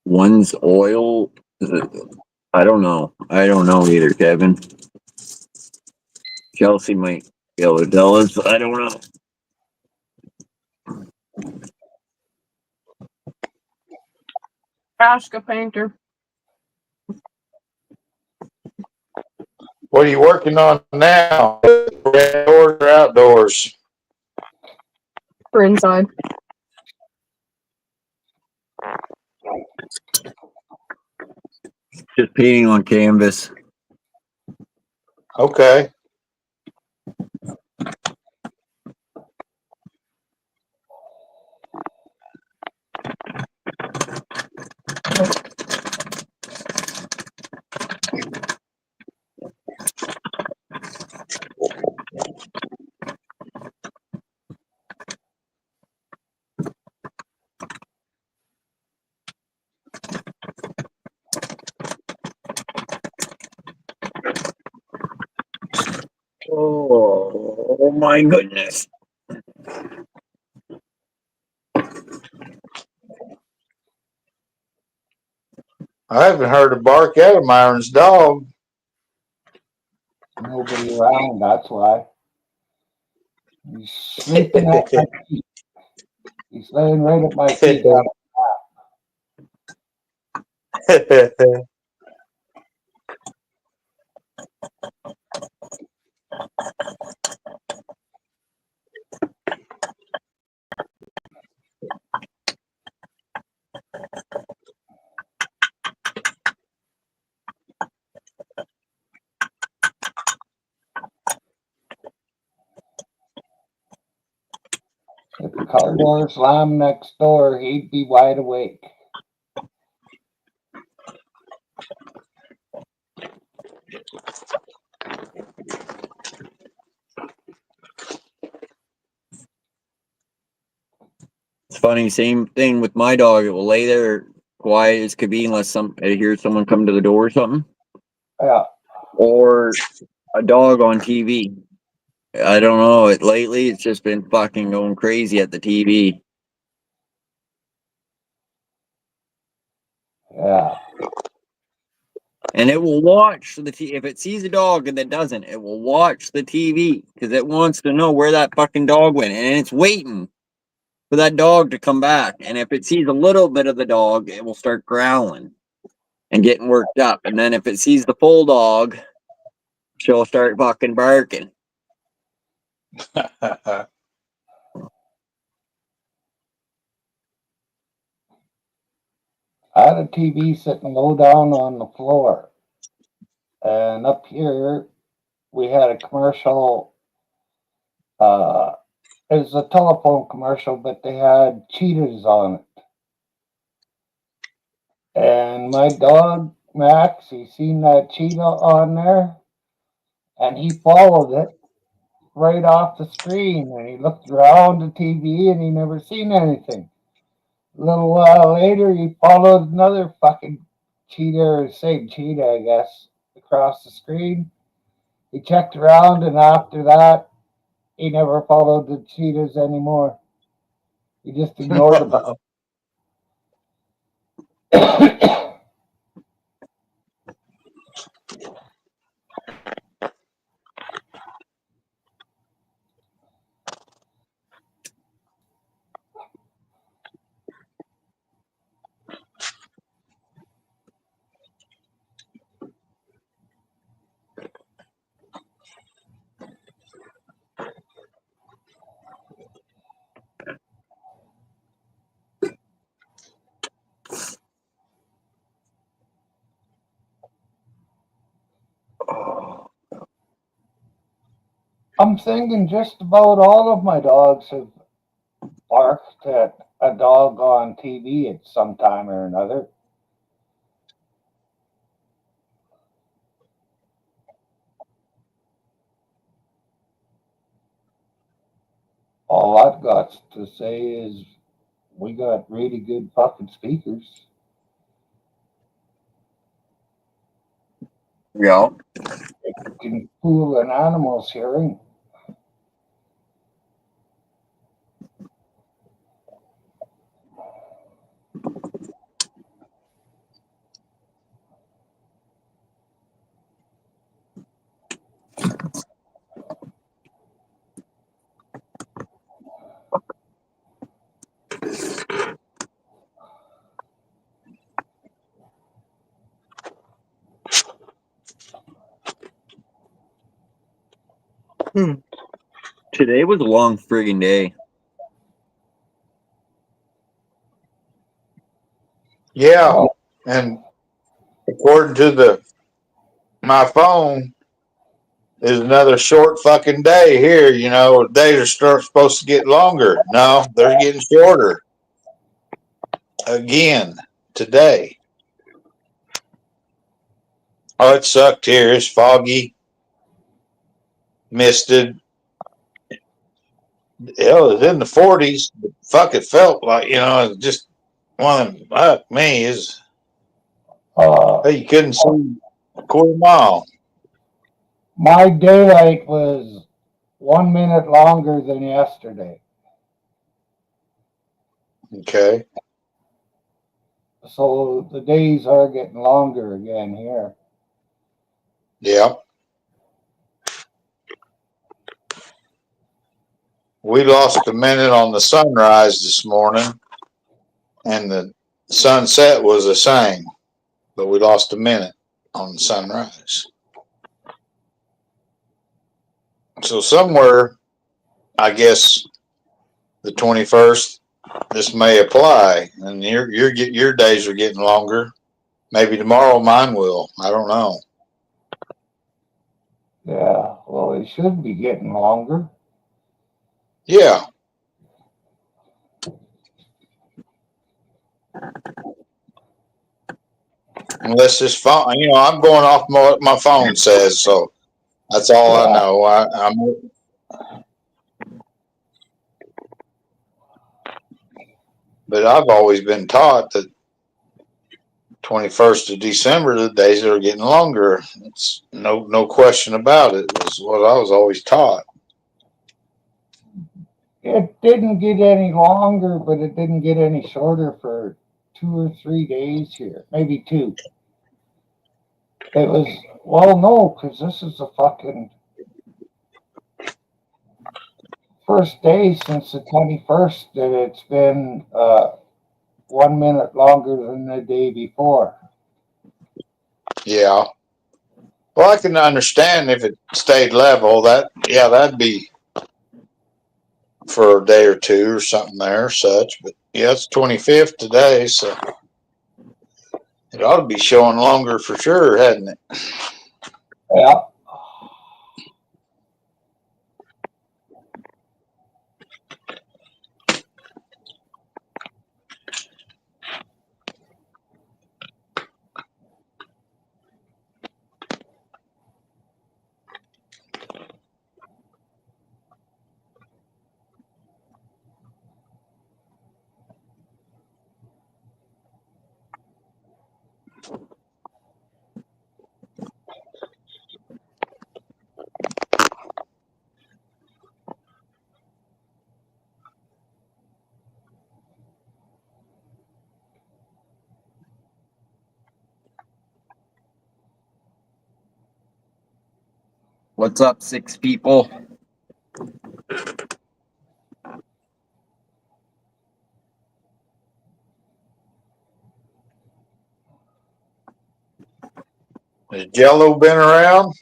One's oil. I don't know. I don't know either, Kevin. Chelsea might be able to tell us, but I don't know. Ask a painter. What are you working on now? Indoors or outdoors? For inside. Just painting on canvas. Okay. Oh my goodness. I haven't heard a bark out of Myron's dog. Nobody around, that's why. He's sleeping at my feet. He's laying right at my feet. If the car door slammed next door, he'd be wide awake. It's funny, same thing with my dog. It will lay there quiet as could be unless I hear someone come to the door or something. Yeah. Or a dog on TV. I don't know. Lately it's just been fucking going crazy at the TV. Yeah. And it will watch the TV. If it sees a dog and it doesn't, it will watch the TV because it wants to know where that fucking dog went, and it's waiting for that dog to come back. And if it sees a little bit of the dog, it will start growling and getting worked up. And then if it sees the full dog, she'll start fucking barking. I had a TV sitting low down on the floor. And up here, we had a commercial. It was a telephone commercial, but they had cheetahs on it. And my dog, Max, he seen that cheetah on there, and he followed it right off the screen. And he looked around the TV, and he never seen anything. A little while later, he followed another fucking cheetah, or same cheetah, I guess, across the screen. He checked around, and after that, he never followed the cheetahs anymore. He just ignored them. I'm thinking just about all of my dogs have barked at a dog on TV at some time or another. All I've got to say is we got really good fucking speakers. Yeah. It can fool an animal's hearing. Today was a long friggin' day. Yeah, and according to my phone, is another short fucking day here. You know, days are supposed to get longer. No, they're getting shorter again today. Oh, it sucked here. It's foggy, misted. Hell, it was in the 40s. But fuck, it felt like, you know, just one of them, fuck me, is you couldn't see a quarter mile. My daylight was 1 minute longer than yesterday. Okay. So the days are getting longer again here. Yeah. We lost a minute on the sunrise this morning, and the sunset was the same, but we lost a minute on the sunrise. So somewhere, I guess, the 21st, this may apply, and your days are getting longer. Maybe tomorrow mine will. I don't know. Yeah, well, it should be getting longer. Yeah. Unless this phone, I'm going off what my phone says, so that's all I know. But I've always been taught that 21st of December, the days are getting longer. It's no question about it. Is what I was always taught. It didn't get any longer, but it didn't get any shorter for 2 or 3 days here, maybe 2. It was, well, no, because this is the fucking first day since the 21st that it's been 1 minute longer than the day before. Yeah. Well, I can understand if it stayed level. That'd be for a day or 2 or something there, or such. But yeah, it's 25th today, so it ought to be showing longer for sure, hadn't it? Yeah. What's up, 6 people? Has Jello been around?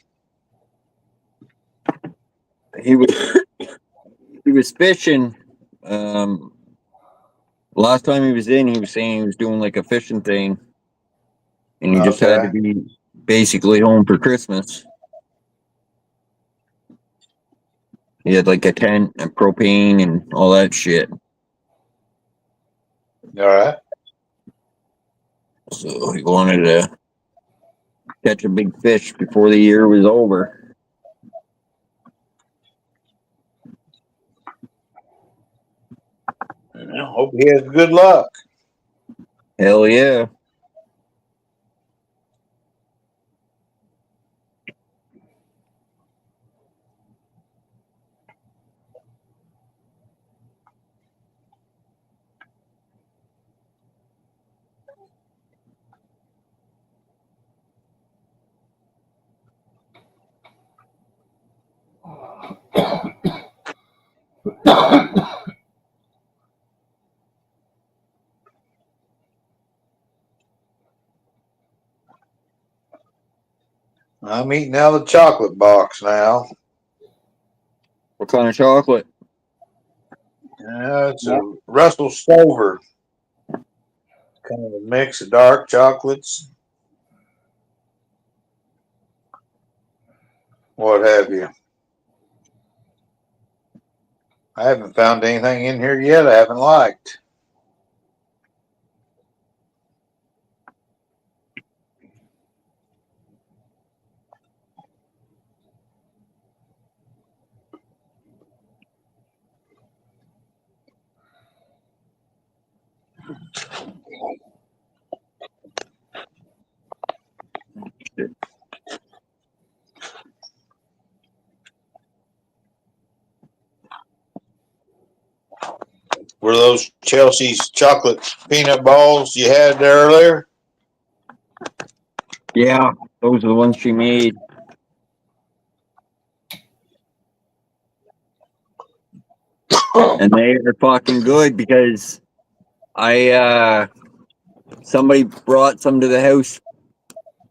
He was fishing. Last time he was in, he was saying he was doing like a fishing thing, and he just had to be basically home for Christmas. He had like a tent and propane and all that shit. All right. So he wanted to catch a big fish before the year was over. I hope he has good luck. Hell yeah. I'm eating out of the chocolate box now. What kind of chocolate? Yeah, it's a Russell Stover. Kind of a mix of dark chocolates. What have you. I haven't found anything in here yet I haven't liked. Were those Chelsea's chocolate peanut balls you had there earlier? Yeah, those are the ones she made. And they are fucking good because somebody brought some to the house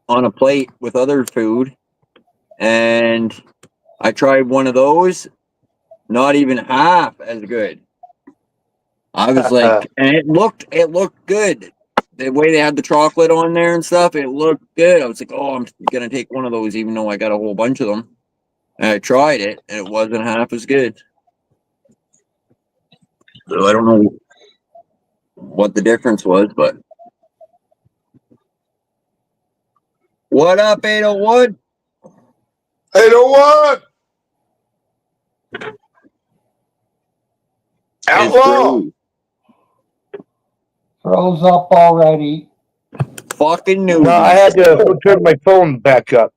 on a plate with other food, and I tried one of those, not even half as good. I was like, and it looked good. The way they had the chocolate on there and stuff, it looked good. I was like, oh, I'm gonna take one of those, even though I got a whole bunch of them. And I tried it, and it wasn't half as good. So I don't know what the difference was, but what up, 801? 801! Outlaw! Froze up already. Fucking new. No, I had to go turn my phone back up.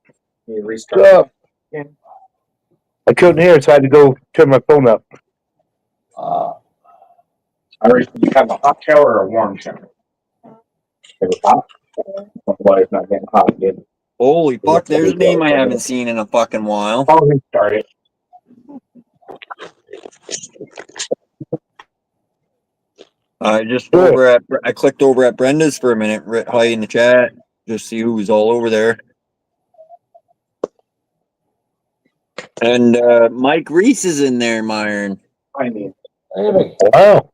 You restart. I couldn't hear, so I had to go turn my phone up. You have a hot shower or a warm shower? It was hot. Well, it's not getting hot, dude. Holy fuck, there's a name I haven't seen in a fucking while. I'll restart it. I clicked over at Brenda's for a minute, hi in the chat, just see who was all over there. And Mike Reese is in there, Myron. I mean, Really? Wow.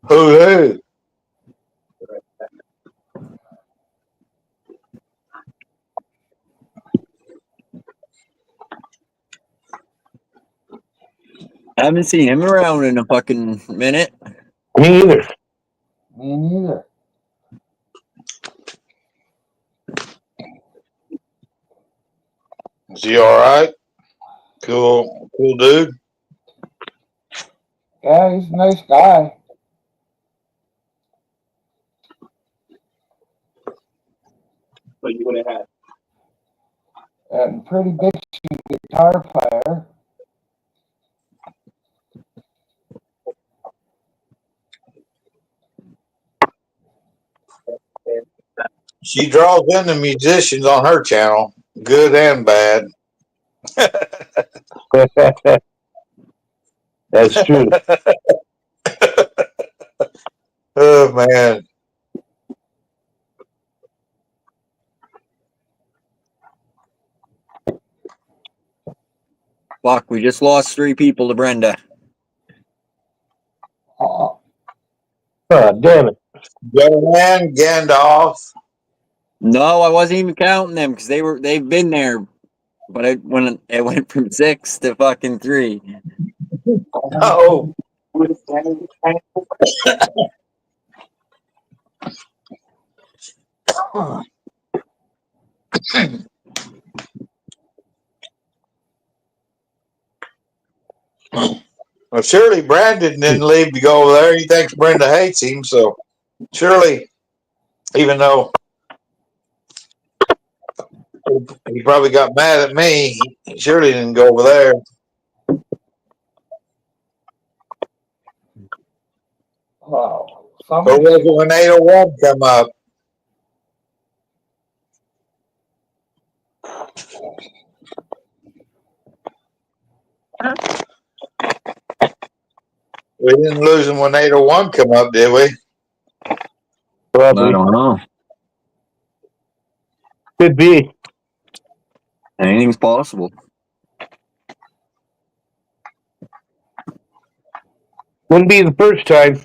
Who? I haven't seen him around in a fucking minute. Me either. Me neither. Is he alright? Cool dude. Yeah, he's a nice guy. but you would have had. And pretty bitchy guitar player. She draws in the musicians on her channel, good and bad. That's true. Oh man. Fuck, we just lost 3 people to Brenda. Oh, Damn it. Gohan, Gandalf. No, I wasn't even counting them because they've been there. But it went from 6 to fucking 3. Oh. Well, surely Brandon didn't leave to go over there. He thinks Brenda hates him, so surely, even though he probably got mad at me, he surely didn't go over there. wow. But was it when 801 come up? We didn't lose him when 801 come up, did we? Probably. I don't know. Could be. Anything's possible. Wouldn't be the first time.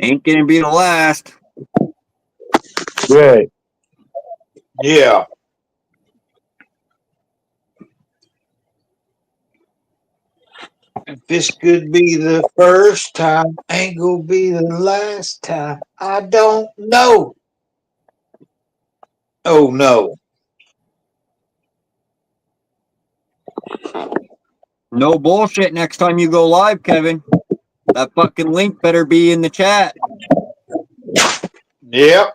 Ain't gonna be the last. Right. Yeah. If this could be the first time, ain't gonna be the last time. I don't know. Oh no. No bullshit next time you go live, Kevin. That fucking link better be in the chat. Yep.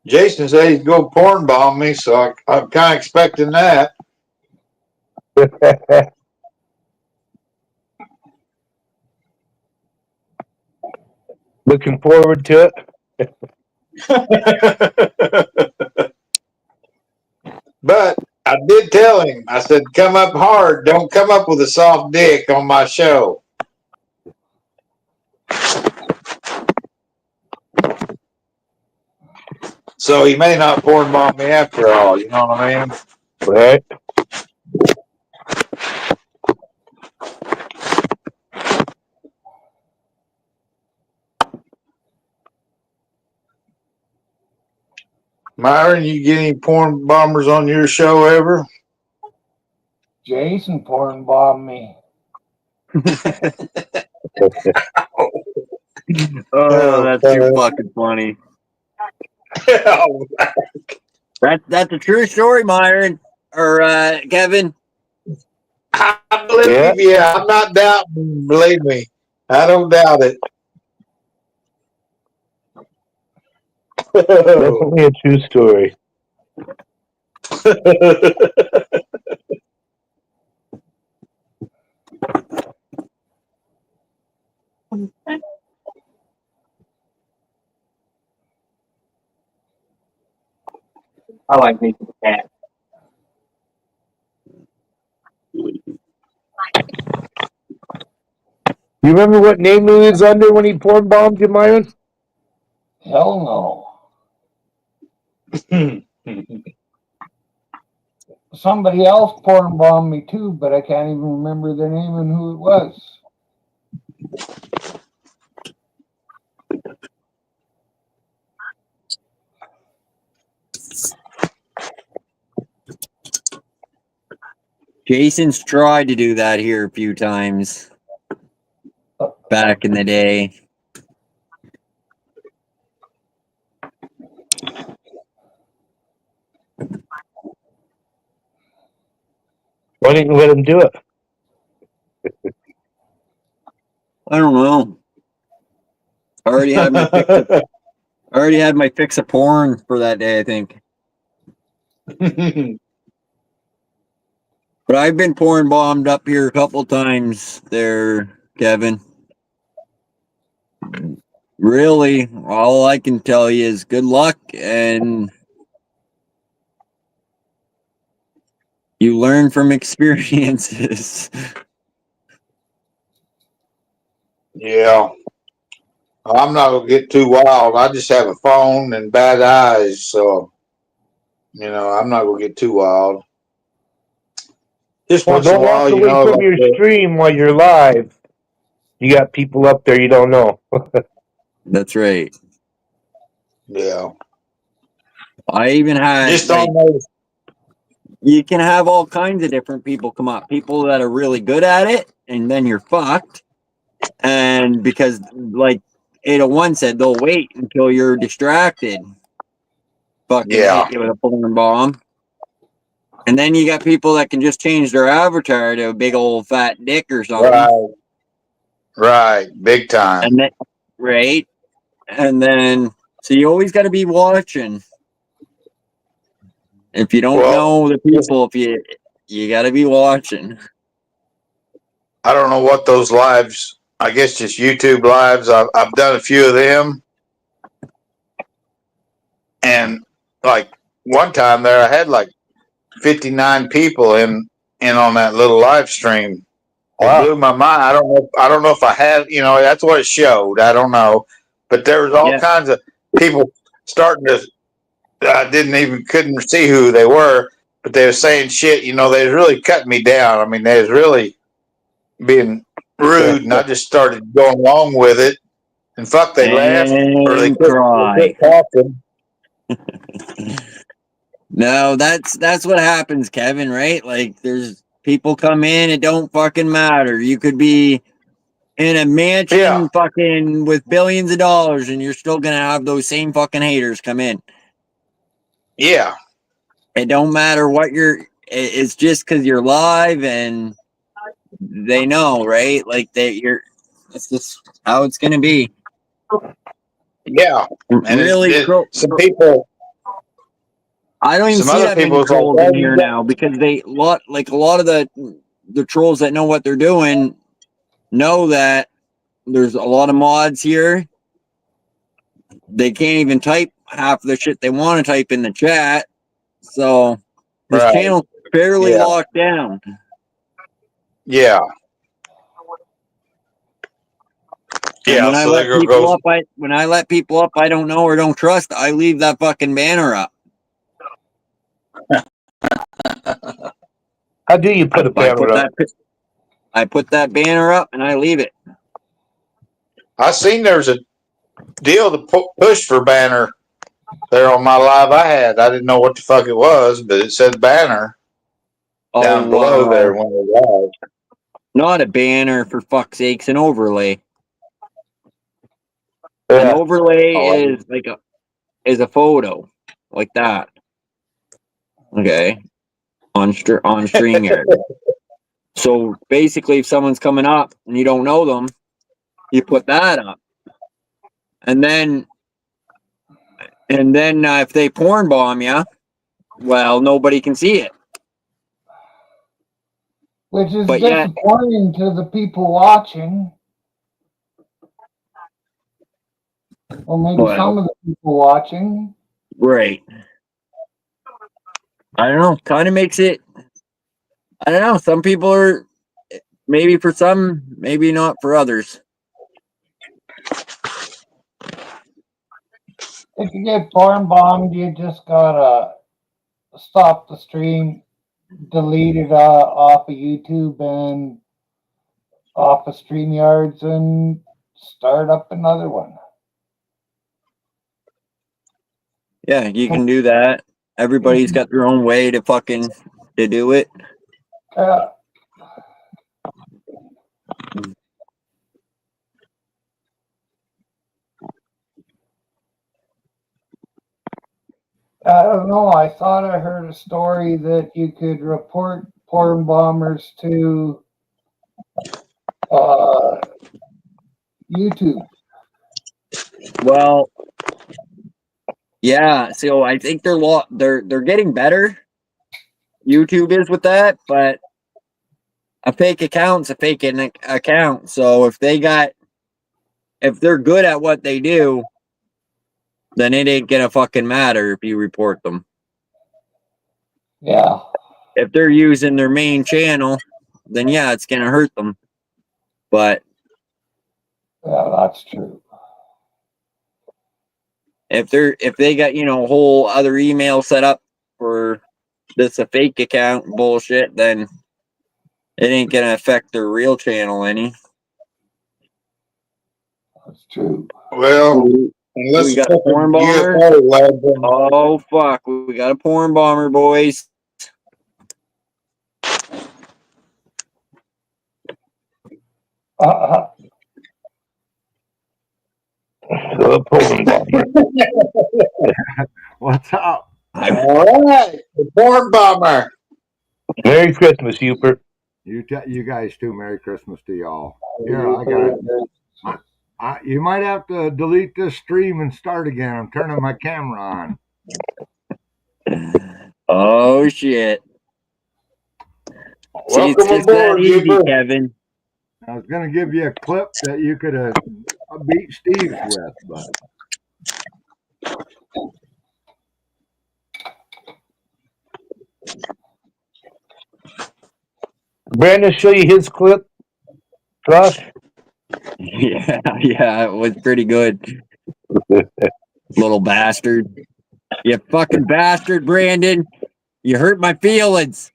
Jason said he'd go porn bomb me, so I'm kind of expecting that. Looking forward to it. But I did tell him, I said, come up hard. Don't come up with a soft dick on my show. So he may not porn bomb me after all. You know what I mean? Right. Myron, you get any porn bombers on your show ever? Jason porn bombed me. Oh, that's too fucking funny. That's a true story, Myron or Kevin. I believe you. I'm not doubting. Believe me, I don't doubt it. Definitely a true story. I like me some cat. You remember what name he was under when he porn bombed you, Myron? Hell no. Somebody else porn bombed me too, but I can't even remember their name and who it was. Jason's tried to do that here a few times back in the day. Why didn't you let him do it? I don't know. I already had my fix of porn for that day, I think. But I've been porn bombed up here a couple times there, Kevin. Really, all I can tell you is good luck, and you learn from experiences. Yeah. I'm not going to get too wild. I just have a phone and bad eyes. So, I'm not going to get too wild. Just Well, once in a don't while, walk away from your stream while you're live. You got people up there you don't know. That's right. Yeah. I even had Just almost. You can have all kinds of different people come up. People that are really good at it, and then you're fucked. And because, like 801 said, they'll wait until you're distracted. Fucking hit you with a porn bomb. And then you got people that can just change their avatar to a big old fat dick or something. Right. Big time. And then, right. And then, so you always got to be watching. If you don't know the people, you got to be watching. I don't know what those lives, I guess just YouTube lives. I've done a few of them. And like one time there, I had like 59 people in on that little live stream. It blew my mind. I don't know if I had, that's what it showed. I don't know. But there was all kinds of people starting to, couldn't see who they were, but they were saying shit, they was really cutting me down. I mean, they was really being rude, and I just started going along with it. And fuck, they laughed or they quit talking. No, that's what happens, Kevin, right? Like, there's people come in, it don't fucking matter. You could be in a mansion fucking with billions of dollars, and you're still gonna have those same fucking haters come in. Yeah. It don't matter what it's just because you're live and they know, right? Like it's just how it's gonna be. Yeah. And really, some people. I don't even see that many trolls in here now because a lot of the trolls that know what they're doing know that there's a lot of mods here they can't even type half the shit they want to type in the chat. So this Right. channel's fairly Yeah. locked down. Yeah. And Yeah, when I so let there people goes. up, when I let people up I don't know or don't trust, I leave that fucking banner up. How do you put a banner up? I put that banner up and I leave it. I seen there's a deal to push for banner there on my live I had. I didn't know what the fuck it was, but it said banner down below there when it was. Not a banner, for fuck's sakes, an overlay. Yeah. An overlay Oh, is like a photo like that. Okay, on StreamYard. So basically, if someone's coming up and you don't know them, you put that up, and then if they porn bomb you, well, nobody can see it. Which is But yet- disappointing to the people watching. Or maybe Well- some of the people watching. Right. I don't know. Kind of makes it. I don't know. Some people are maybe for some, maybe not for others. If you get farm bombed, you just gotta stop the stream, delete it off of YouTube and off of StreamYards and start up another one. Yeah, you can do that. Everybody's got their own way to do it. I don't know. I thought I heard a story that you could report porn bombers to YouTube. Well, yeah. So I think they're getting better. YouTube is with that, but a fake account's a fake account. So if they're good at what they do, then it ain't gonna fucking matter if you report them. Yeah. If they're using their main channel, then yeah, it's gonna hurt them. But yeah, that's true. If they got a whole other email set up for this a fake account bullshit, then it ain't gonna affect their real channel any. That's true. Well, unless We got it's a porn fucking bomber. UFO lab, then- Oh fuck, we got a porn bomber, boys. What's up? All right, the porn bomber. Merry Christmas, Hubert. You guys too. Merry Christmas to y'all. Here, I got. You might have to delete this stream and start again. I'm turning my camera on. Oh shit. See, it's Welcome just that aboard, easy, Hubert. Kevin. I was going to give you a clip that you could have beat Steve's with, but Brandon, show you his clip. Josh? Yeah, it was pretty good. Little bastard. You fucking bastard, Brandon. You hurt my feelings.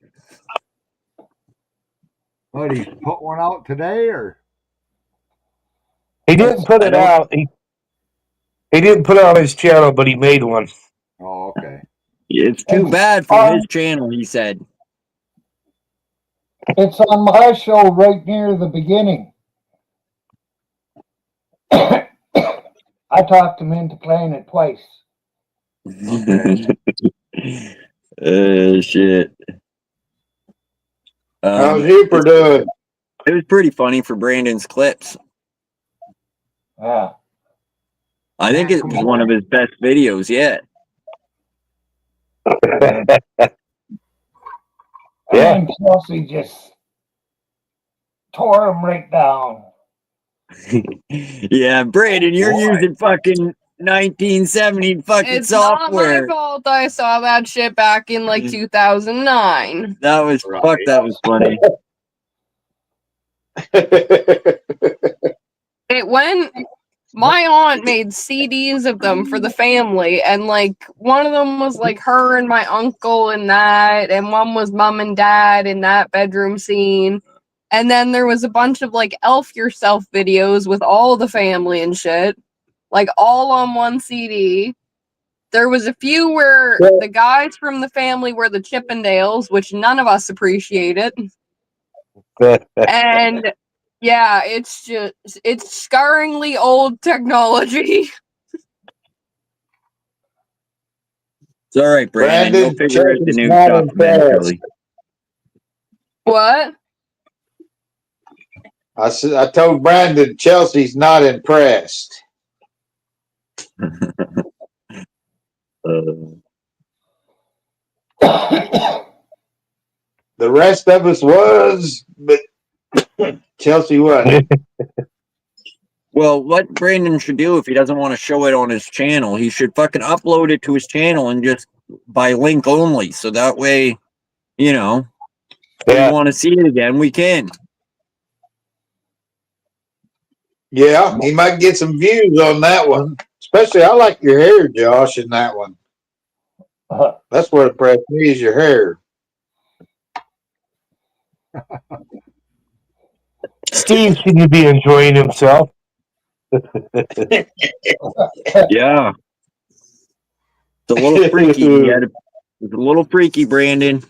what, he put one out today, or? He didn't put it out. He didn't put it on his channel, but he made one. Oh, okay. It's too bad for his channel, he said. It's on my show right near the beginning. I talked him into playing it twice. Shit. How's Hooper doing? It was pretty funny for Brandon's clips. Yeah. I think it was one of his best videos yet. Yeah. And Chelsea just tore him right down. Yeah, Brandon, you're using fucking 1970 fucking It's not software. my fault I saw that shit back in like 2009. That was fuck. That was funny. It went. My aunt made CDs of them for the family, and like one of them was like her and my uncle in that, and one was mom and dad in that bedroom scene, and then there was a bunch of like Elf Yourself videos with all the family and shit, like all on one CD. There was a few where the guys from the family were the Chippendales, which none of us appreciated, and. Yeah, it's scarringly old technology. It's all right, Brandon. You'll Brandon, figure out the Chelsea's new not stuff eventually. What? I told Brandon Chelsea's not impressed. The rest of us was, but Chelsea wasn't. Well, what Brandon should do if he doesn't want to show it on his channel, he should fucking upload it to his channel and just by link only. So that way, you know, if we want to see it again, we can. Yeah, he might get some views on that one. Especially, I like your hair, Josh, in that one. That's what impressed me is your hair. Steve seemed to be enjoying himself. Yeah. It's a little freaky. It's a little freaky, Brandon.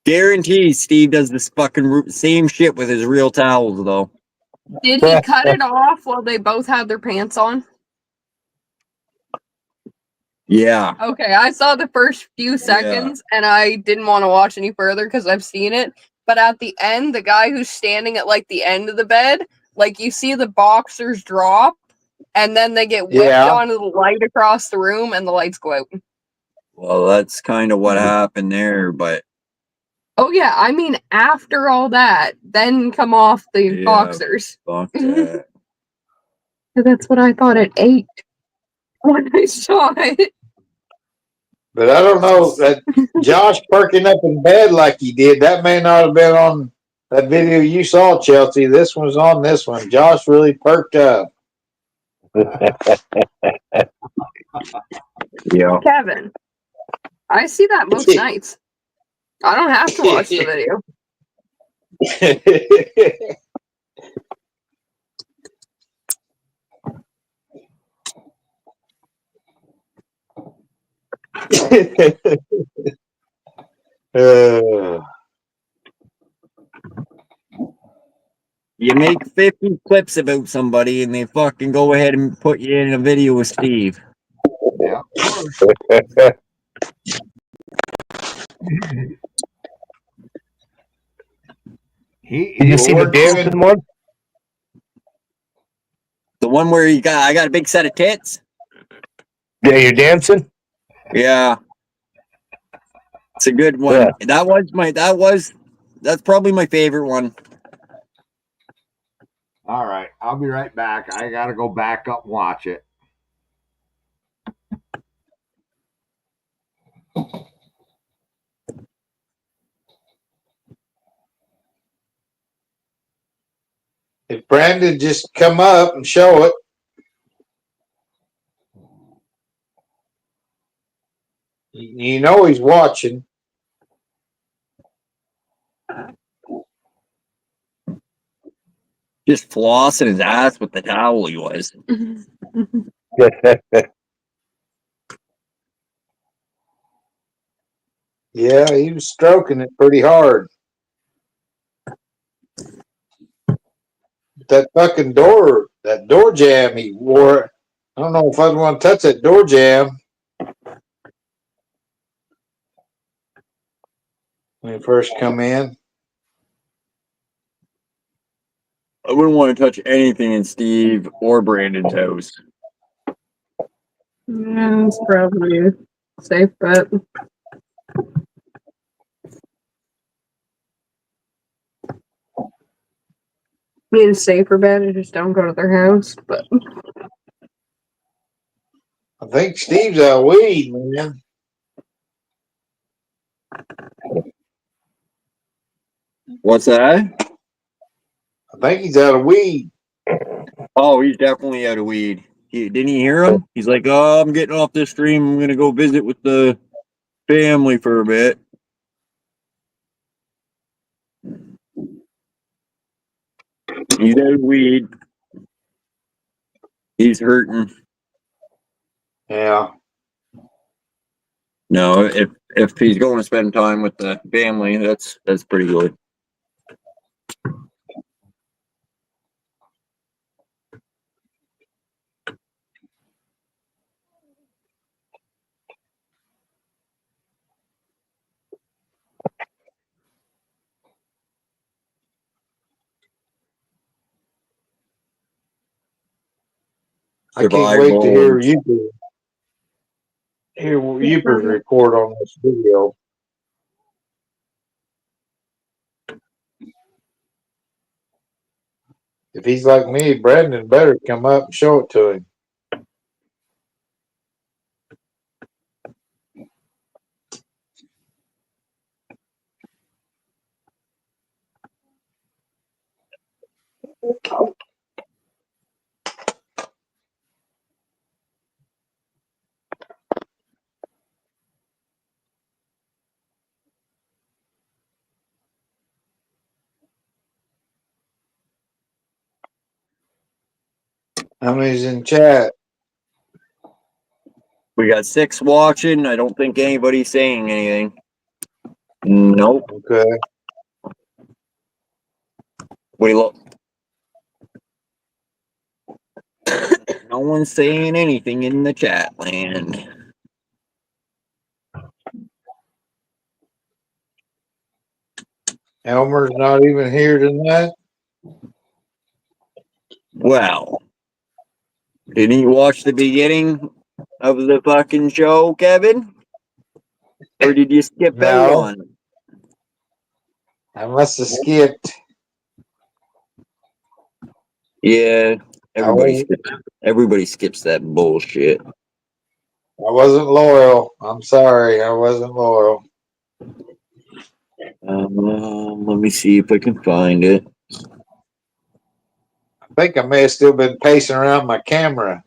Guarantee Steve does this fucking same shit with his real towels, though. Did he cut it off while they both had their pants on? Yeah. Okay, I saw the first few seconds and I didn't want to watch any further because I've seen it. But at the end, the guy who's standing at like the end of the bed, like you see the boxers drop and then they get whipped onto the light across the room and the lights go out. Well, that's kind of what happened there, but Oh yeah, I mean after all that, then come off the boxers. fuck that. That's what I thought at 8 when I saw it. But I don't know that Josh perking up in bed like he did. That may not have been on that video you saw, Chelsea. This one's on this one. Josh really perked up. Yeah. Kevin, I see that most nights. I don't have to watch the video. You make 50 clips about somebody and they fucking go ahead and put you in a video with Steve. Yeah. Did you see the dancing one? The one where I got a big set of tits? Yeah, you're dancing? Yeah. It's a good one. Yeah. That's probably my favorite one. All right. I'll be right back. I got to go back up and watch it. If Brandon just come up and show it. You know he's watching. Just flossing his ass with the towel he was. Yeah, he was stroking it pretty hard. That fucking door jam he wore. I don't know if I'd want to touch that door jam. When he first come in. I wouldn't want to touch anything in Steve or Brandon's house. Yeah, it's probably a safe bet. mean, it's safer bet. I just don't go to their house. But I think Steve's out of weed, man. What's that? I think he's out of weed. Oh, he's definitely out of weed. Didn't you hear him? He's like, "Oh, I'm getting off this stream. I'm gonna go visit with the family for a bit." He's out of weed. He's hurting. Yeah. No, if he's going to spend time with the family, that's pretty good. I can't wait to hear Yupers report on this video. If he's like me, Brandon better come up and show it to him. How many's in chat? We got 6 watching. I don't think anybody's saying anything. Nope. Okay. What do you look? No one's saying anything in the chat land. Elmer's not even here tonight. Well, didn't you watch the beginning of the fucking show, Kevin? Or did you skip out No. on it? I must have skipped. Yeah, everybody skips that bullshit. I wasn't loyal. I'm sorry. I wasn't loyal. Let me see if I can find it. I think I may have still been pacing around my camera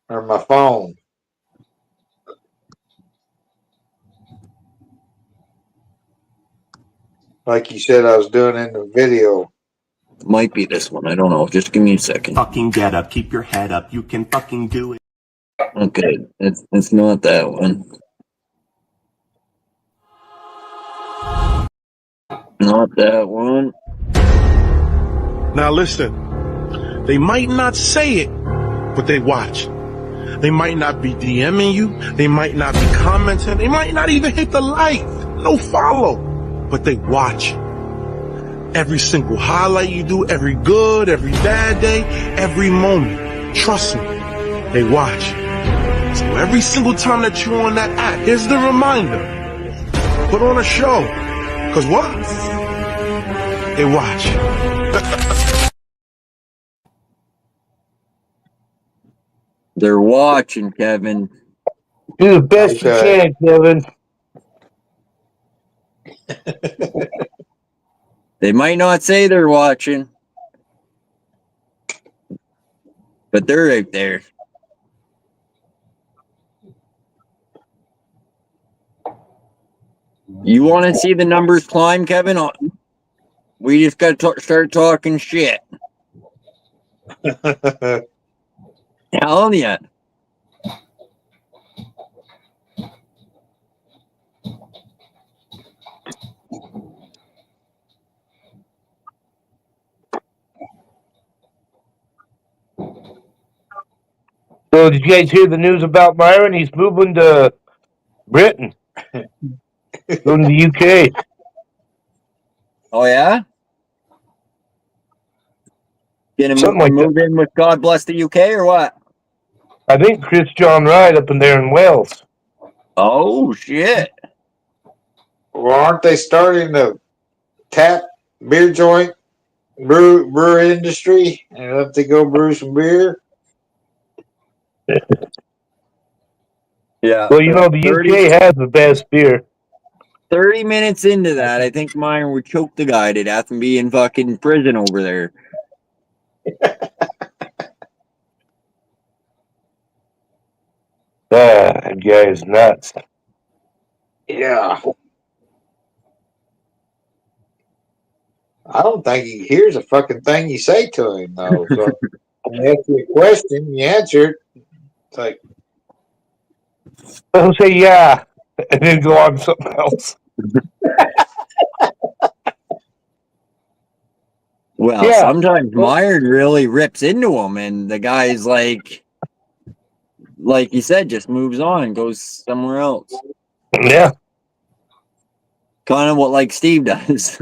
or my phone. Like you said, I was doing in the video. Might be this one. I don't know. Just give me a second. Fucking get up, keep your head up. You can fucking do it. Okay, it's not that one. Not that one. Now listen, they might not say it, but they watch. They might not be DMing you. They might not be commenting. They might not even hit the like, no follow, but they watch. Every single highlight you do, every good, every bad day, every moment. Trust me, they watch. So every single time that you're on that app, here's the reminder. Put on a show. Cause what? They watch. They're watching, Kevin. Do the best you can, Kevin. They might not say they're watching, but they're out there. You want to see the numbers climb, Kevin? We just got to start talking shit. Telling ya. So did you guys hear the news about Myron? He's moving to Britain. Going to the UK. Oh, yeah? Gonna move in with God Bless the UK or what? I think Chris John Wright up in there in Wales. Oh, shit. Well, aren't they starting to tap beer joint brewer industry and up to go brew some beer. Yeah. Well, you know, the 30, UK has the best beer. 30 minutes into that, I think Myron would choke the guy to death and be in fucking prison over there. That guy is nuts. Yeah. I don't think he hears a fucking thing you say to him, though. So when he asks you a question, you answer it. It's like, He'll say yeah, and then go on to something else. Well, Yeah. sometimes Myron really rips into him, and the guy's like you said, just moves on and goes somewhere else. Yeah. Kind of what like Steve does.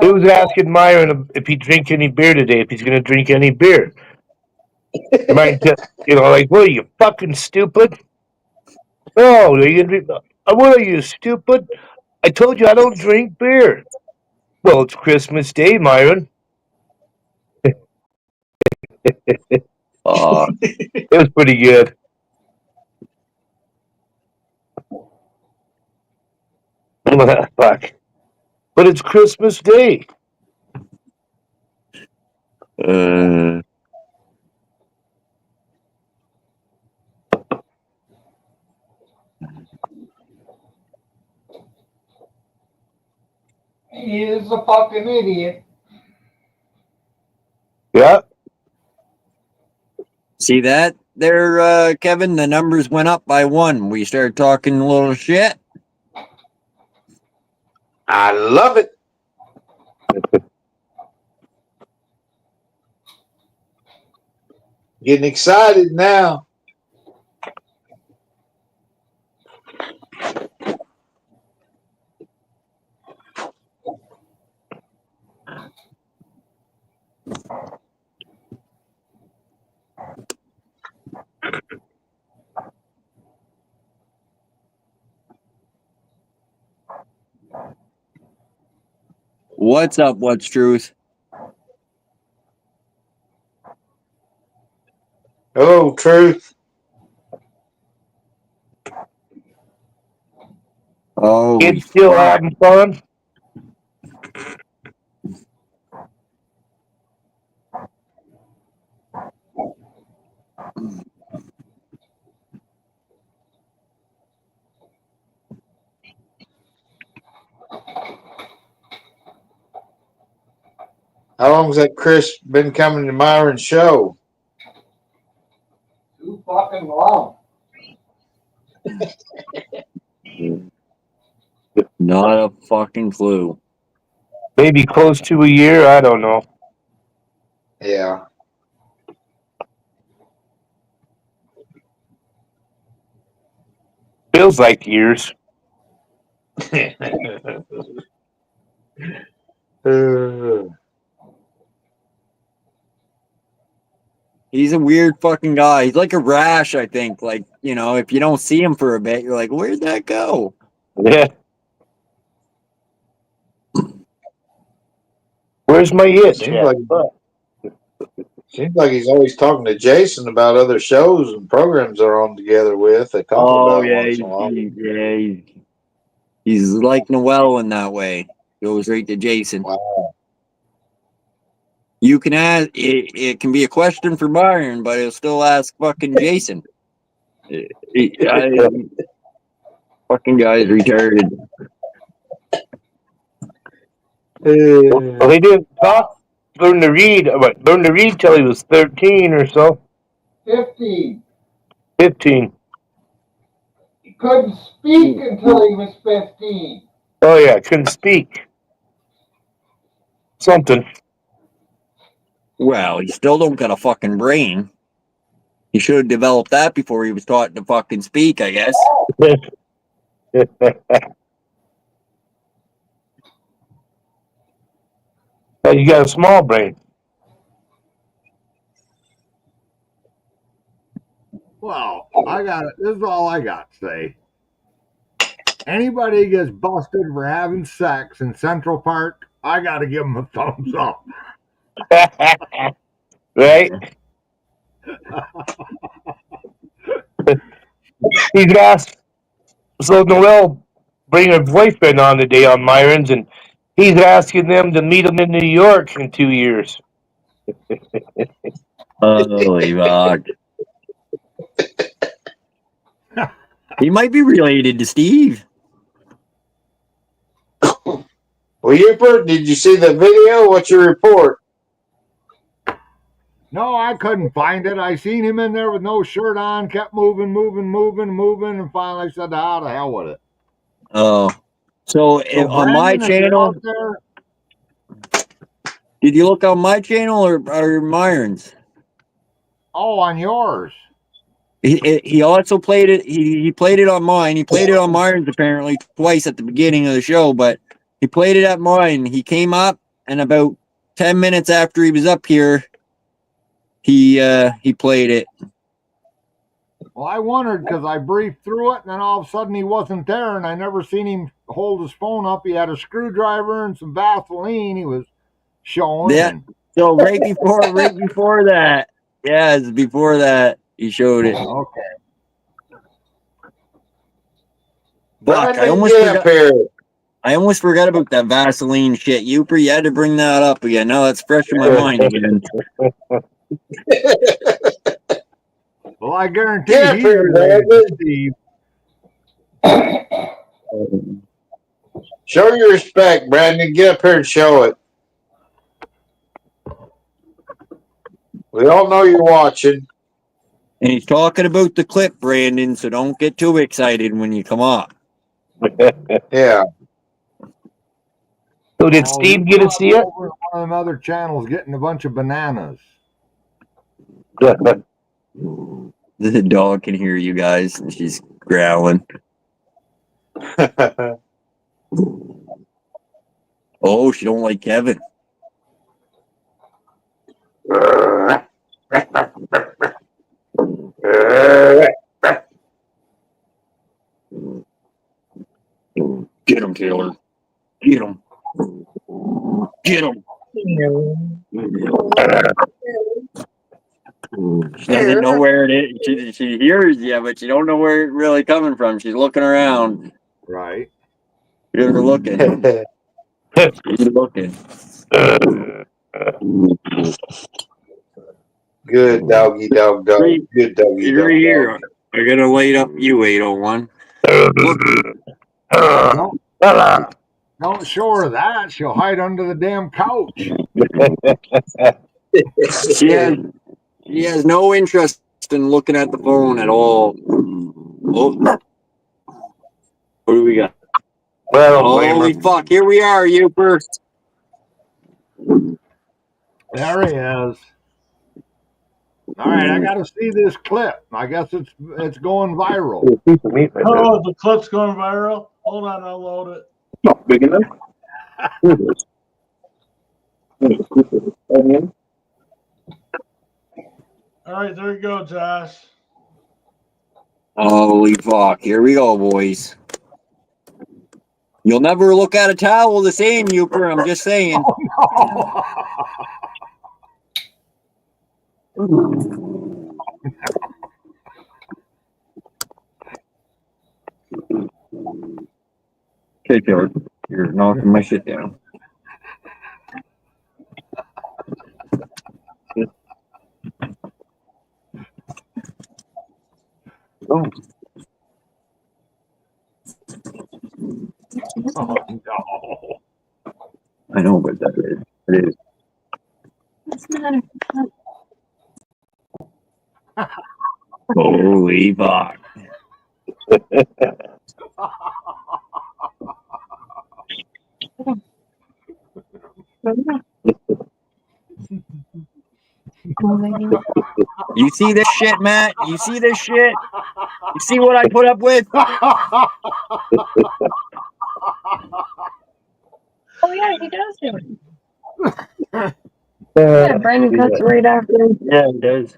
He was asking Myron if he drinks any beer today, if he's going to drink any beer. Myron said, you know, like, what are you, fucking stupid? No, are you gonna drink? What are you, stupid? I told you I don't drink beer. Well, it's Christmas Day, Myron. It was pretty good. Fuck. But it's Christmas Day. He is a fucking idiot. Yeah. See that there, Kevin? The numbers went up by 1. We started talking a little shit. I love it. Getting excited now. What's up? What's truth? Oh, truth. Oh, Kids still having fun? How long has that Chris been coming to Myron's show? Too fucking long. Not a fucking clue. Maybe close to a year. I don't know. Yeah. Feels like years. He's a weird fucking guy. He's like a rash, I think. Like, you know, if you don't see him for a bit, you're like, where'd that go? Yeah. Where's my itch? Seems like he's always talking to Jason about other shows and programs they're on together with. They talk Oh, about yeah. once in a while. He's like Noel in that way. Goes right to Jason. Wow. You can ask, it can be a question for Byron, but he'll still ask fucking Jason. Fucking guy's retarded. Well, he didn't learn to read till he was 13 or so. 15. 15. He couldn't speak until he was 15. Oh yeah, couldn't speak. Something. Well, he still don't got a fucking brain. He should have developed that before he was taught to fucking speak, I guess. You got a small brain. Well, I got it. This is all I got to say. Anybody gets busted for having sex in Central Park, I got to give them a thumbs up. Right? He's asked, so Noel bring her boyfriend on today on Myron's, and he's asking them to meet him in New York in 2 years. Holy fuck. He might be related to Steve. Well, Hubert, did you see the video? What's your report? No, I couldn't find it. I seen him in there with no shirt on, kept moving, and finally said, "How the hell with it?" Oh, so on my Brandon, if you're channel, out there, did you look on my channel or Myron's? oh, on yours. He also played it. He played it on mine. He played it on Myron's apparently twice at the beginning of the show, but he played it at mine. He came up, and about 10 minutes after he was up here, he played it. Well, I wondered because I briefed through it, and then all of a sudden he wasn't there, and I never seen him hold his phone up. He had a screwdriver and some Vaseline. He was showing. Yeah. So right before that, yeah, it's before that he showed it. Okay. Fuck, I almost forgot about that Vaseline shit. Youper, you had to bring that up again. Now that's fresh in my mind again. Well, I guarantee he's related to Steve. Show your respect, Brandon. Get up here and show it. We all know you're watching. And he's talking about the clip, Brandon, so don't get too excited when you come up. Yeah. So did Steve get to see it? Over one of them other channels getting a bunch of bananas. The dog can hear you guys, and she's growling. Oh, she don't like Kevin. Get him, Taylor. Get him. Get him. She doesn't know where it is. She hears you, but she don't know where it's really coming from. She's looking around. Right. She's looking. She's looking. Good doggy dog. Good doggy You're dog. here. I'm gonna light up you, 801. Don't show her that. She'll hide under the damn couch. She has no interest in looking at the phone at all. Oh. What do we got? Holy fuck, here we are, Youper. There he is. All right, I got to see this clip. I guess it's going viral. Oh, the clip's going viral? Hold on, I'll load it. Not big enough. All right, there you go, Josh. Holy fuck, here we go, boys. You'll never look at a towel the same, Youper, I'm just saying. Okay, Taylor, you're knocking my shit down. Oh. Oh, no. I know, but it is. What's the matter? Holy fuck. You see this shit, Matt? You see this shit? You see what I put up with? Oh yeah, he does do it. Yeah, Brandon cuts right after. Yeah, he does.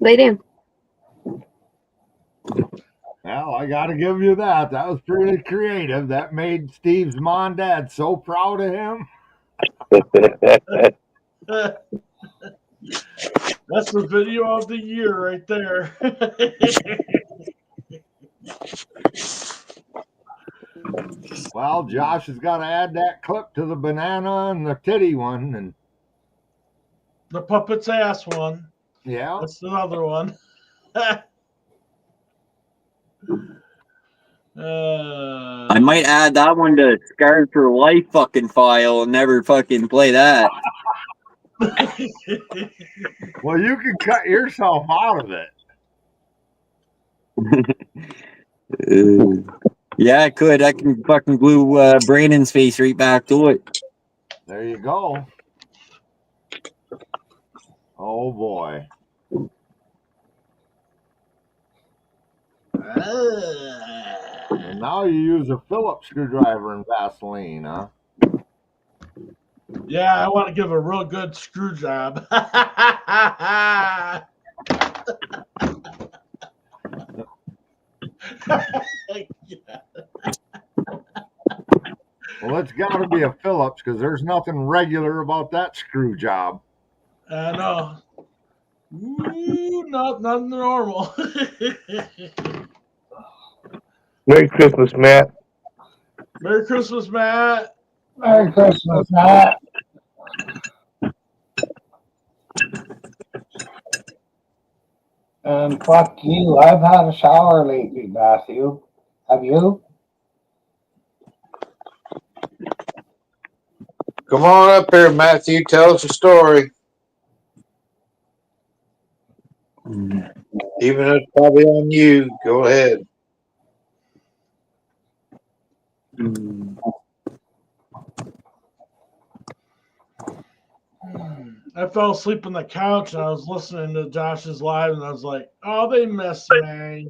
They do. Well, I got to give you that. That was pretty creative. That made Steve's mom and dad so proud of him. That's the video of the year right there. Well, Josh has got to add that clip to the banana and the titty one, and The puppet's ass one. yeah, That's another one. I might add that one to Scarred for Life fucking file and never fucking play that. well, you can cut yourself out of it. Yeah, I could. I can fucking glue Brandon's face right back to it. There you go. Oh boy. And now you use a Phillips screwdriver and Vaseline, huh? Yeah, I want to give a real good screw job. Well, it's got to be a Phillips because there's nothing regular about that screw job. I know. Ooh, nothing normal. Merry Christmas, Matt. Merry Christmas, Matt. Merry Christmas, Matt. And fuck you. I've had a shower lately, Matthew. Have you? Come on up here, Matthew. Tell us a story. Even though it's probably on you. Go ahead. I fell asleep on the couch and I was listening to Josh's live and I was like, oh, they miss me.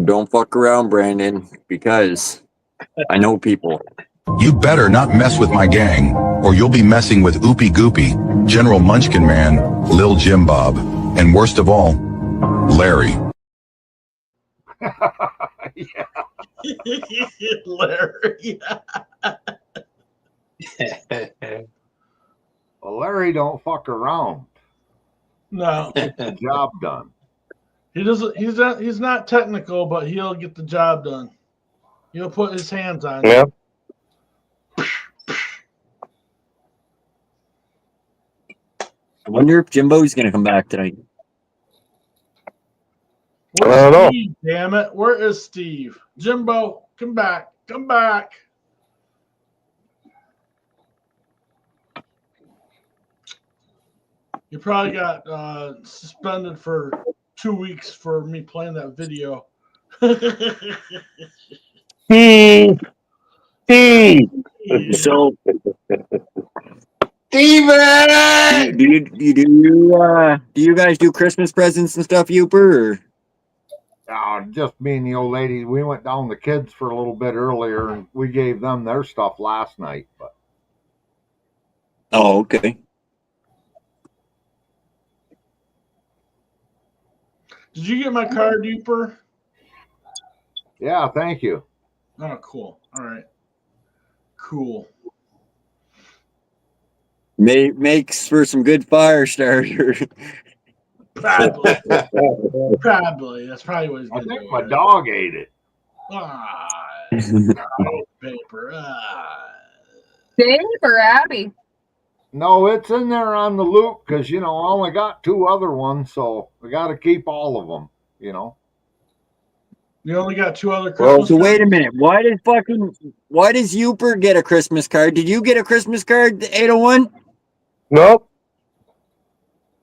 Don't fuck around, Brandon, because I know people. You better not mess with my gang, or you'll be messing with Oopie Goopy, General Munchkin Man, Lil Jim Bob, and worst of all, Larry. Larry. Well, Larry don't fuck around. No. Get the job done. He doesn't. He's not technical, but he'll get the job done. He'll put his hands on it. Yeah. I wonder if Jimbo's gonna come back tonight. Where's I don't know. Steve? Damn it! Where is Steve? Jimbo, come back! Come back! You probably got suspended for 2 weeks for me playing that video. So, Steven! Do you guys do Christmas presents and stuff, Uper? Or? Just me and the old lady. We went down the kids for a little bit earlier, and we gave them their stuff last night. But oh, okay. Did you get my card, Uper? Yeah, thank you. Oh, cool. All right. Cool. Makes for some good fire starter. Probably. Probably. That's probably what he's I going to do. think my dog ate it. Paper. Dave or Abby? No, it's in there on the loop because, I only got 2 other ones, so we got to keep all of them, You only got 2 other Christmas So wait a cards? minute. Why does Uper get a Christmas card? Did you get a Christmas card, 801? Nope.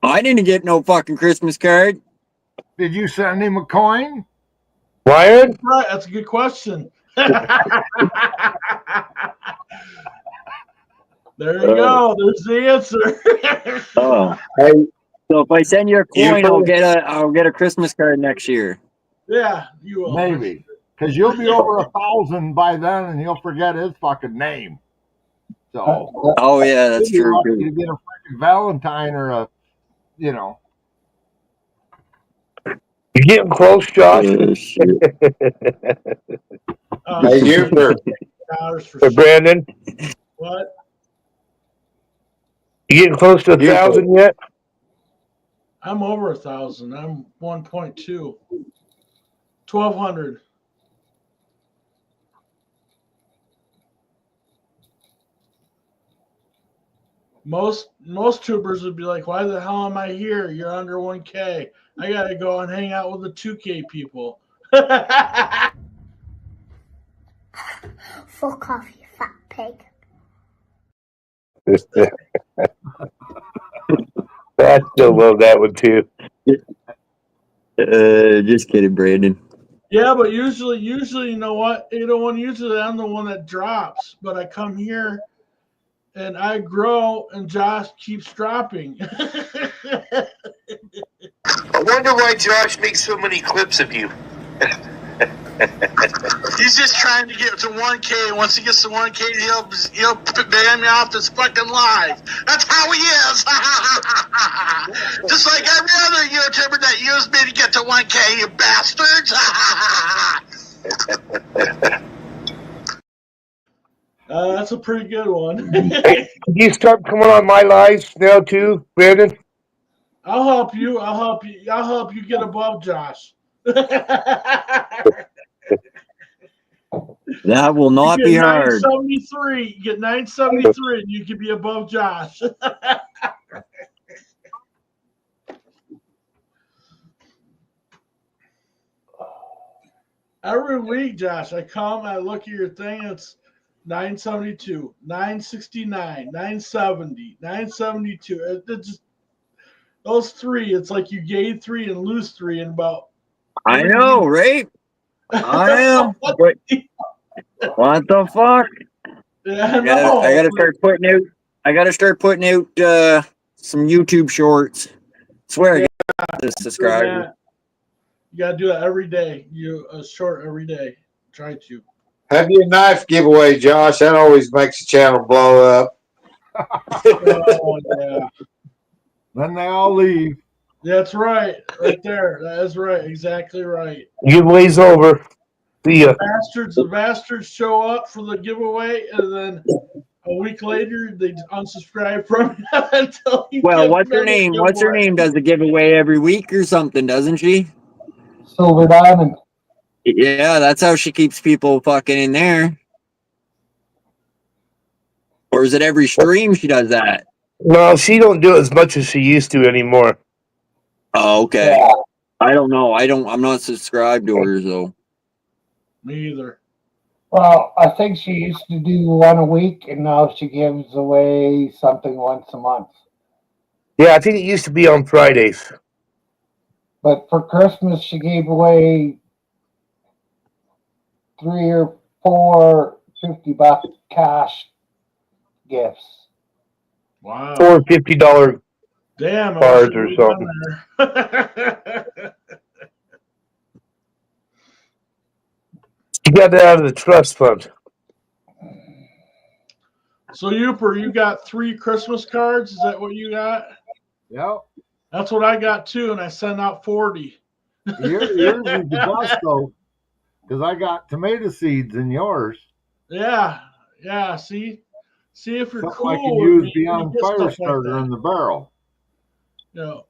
I didn't get no fucking Christmas card. Did you send him a coin? Ryan? Right, that's a good question. There you go. There's the answer. Oh. So if I send you a coin, I'll get a Christmas card next year. Yeah, you will. Maybe. Because you'll be over 1,000 by then, and you'll forget his fucking name. So, Oh yeah, that's you'll be true lucky too. to get a freaking Valentine or a, you know. You getting close, Josh? Shit. Hey, Uber. Hey, Brandon, What? you getting close to 1,000 yet? I'm over 1,000. I'm 1.2. 1,200. Most tubers would be like, "Why the hell am I here? You're under 1K. I gotta go and hang out with the 2K people." Fuck off, you fat pig. I still love that one too. Just kidding, Brandon. Yeah, but usually, you know what? Usually I'm the one that drops, but I come here and I grow, and Josh keeps dropping. I wonder why Josh makes so many clips of you. He's just trying to get to 1K. Once he gets to 1K, he'll ban me off this fucking live. That's how he is. Just like every other YouTuber that used me to get to 1K, you bastards. That's a pretty good one. Hey, can you start coming on my lives now too, Brandon? I'll help you. I'll help you get above Josh. That will not be hard. 973. You get 973, and you can be above Josh. Every week, Josh, I come, I look at your thing, it's 972, 969, 970, 972. It just those three, it's like you gain 3 and lose 3 in about. I know, right? I am. What the fuck? Yeah, I gotta start putting out. I gotta start putting out some YouTube shorts. Swear, I got this subscriber. You gotta do that every day. A short every day. Try to. Have your knife giveaway, Josh. That always makes the channel blow up. Oh, yeah. Then they all leave. That's right. Right there. That is right. Exactly right. Giveaway's over. See ya. The bastards show up for the giveaway, and then a week later they unsubscribe from you until you Well, give what's her them a name? What's her giveaway. name? Does the giveaway every week or something, doesn't she? Silver Diamond. Yeah, that's how she keeps people fucking in there. Or is it every stream she does that? No, she don't do it as much as she used to anymore. Oh, okay. I don't know. I'm not subscribed to her, so. Me either. Well, I think she used to do one a week, and now she gives away something once a month. Yeah, I think it used to be on Fridays. But for Christmas, she gave away 3 or 4 $50 cash gifts. Wow. Or $50 Damn. cards or something. You got that out of the trust fund. So, Youper, you got 3 Christmas cards? Is that what you got? Yep. That's what I got too, and I sent out 40. Yours is the best though, because I got tomato seeds in yours. Yeah. See if you're Something cool. I can with use me, beyond you get fire stuff like starter that. in the barrel. Yeah.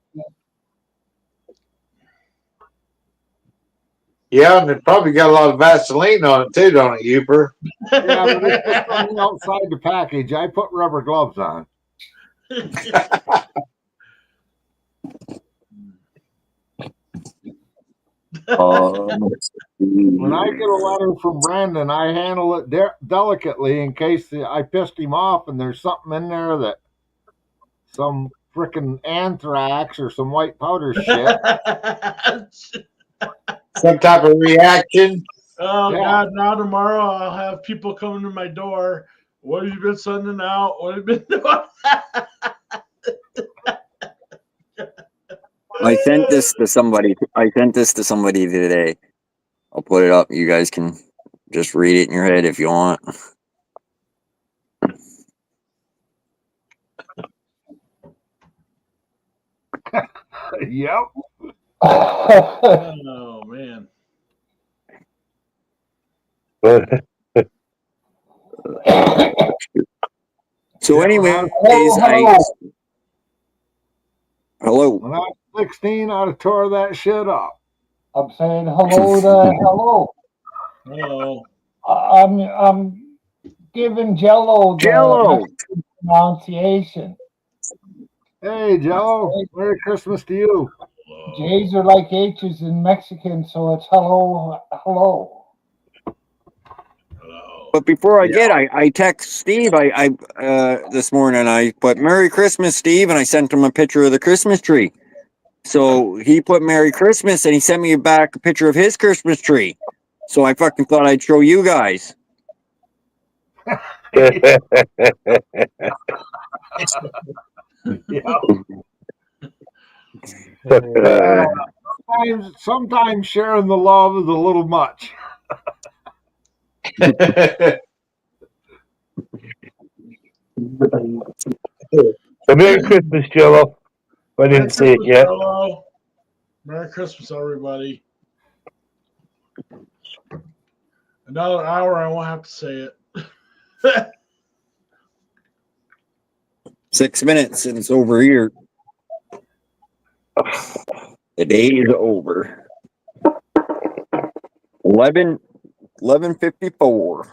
Yeah, and it probably got a lot of Vaseline on it too, don't it, Uper? Yeah, but they put something outside the package. I put rubber gloves on. When I get a letter from Brandon, I handle it delicately in case I pissed him off and there's something in there that some frickin' anthrax or some white powder shit. Some type of reaction. Oh Yeah. God! Now tomorrow I'll have people coming to my door. What have you been sending out? What have you been doing? I sent this to somebody. today. I'll put it up. You guys can just read it in your head if you want. Yep. Oh man. So anyways, hello. When I was 16, I'd have tore that shit up. I'm saying hello to hello. Hello. I'm giving Jello the Jello. Mexican pronunciation. Hey, Jello. Merry Christmas to you. J's are like H's in Mexican, so it's hello, hello. But before I text Steve. I this morning I put Merry Christmas, Steve, and I sent him a picture of the Christmas tree. So he put Merry Christmas, and he sent me back a picture of his Christmas tree. So I fucking thought I'd show you guys. Sometimes sharing the love is a little much. Merry Christmas, Jello. I didn't see it yet. Hello. Merry Christmas, everybody. Another hour, I won't have to say it. 6 minutes and it's over here. The day is over. 11:54.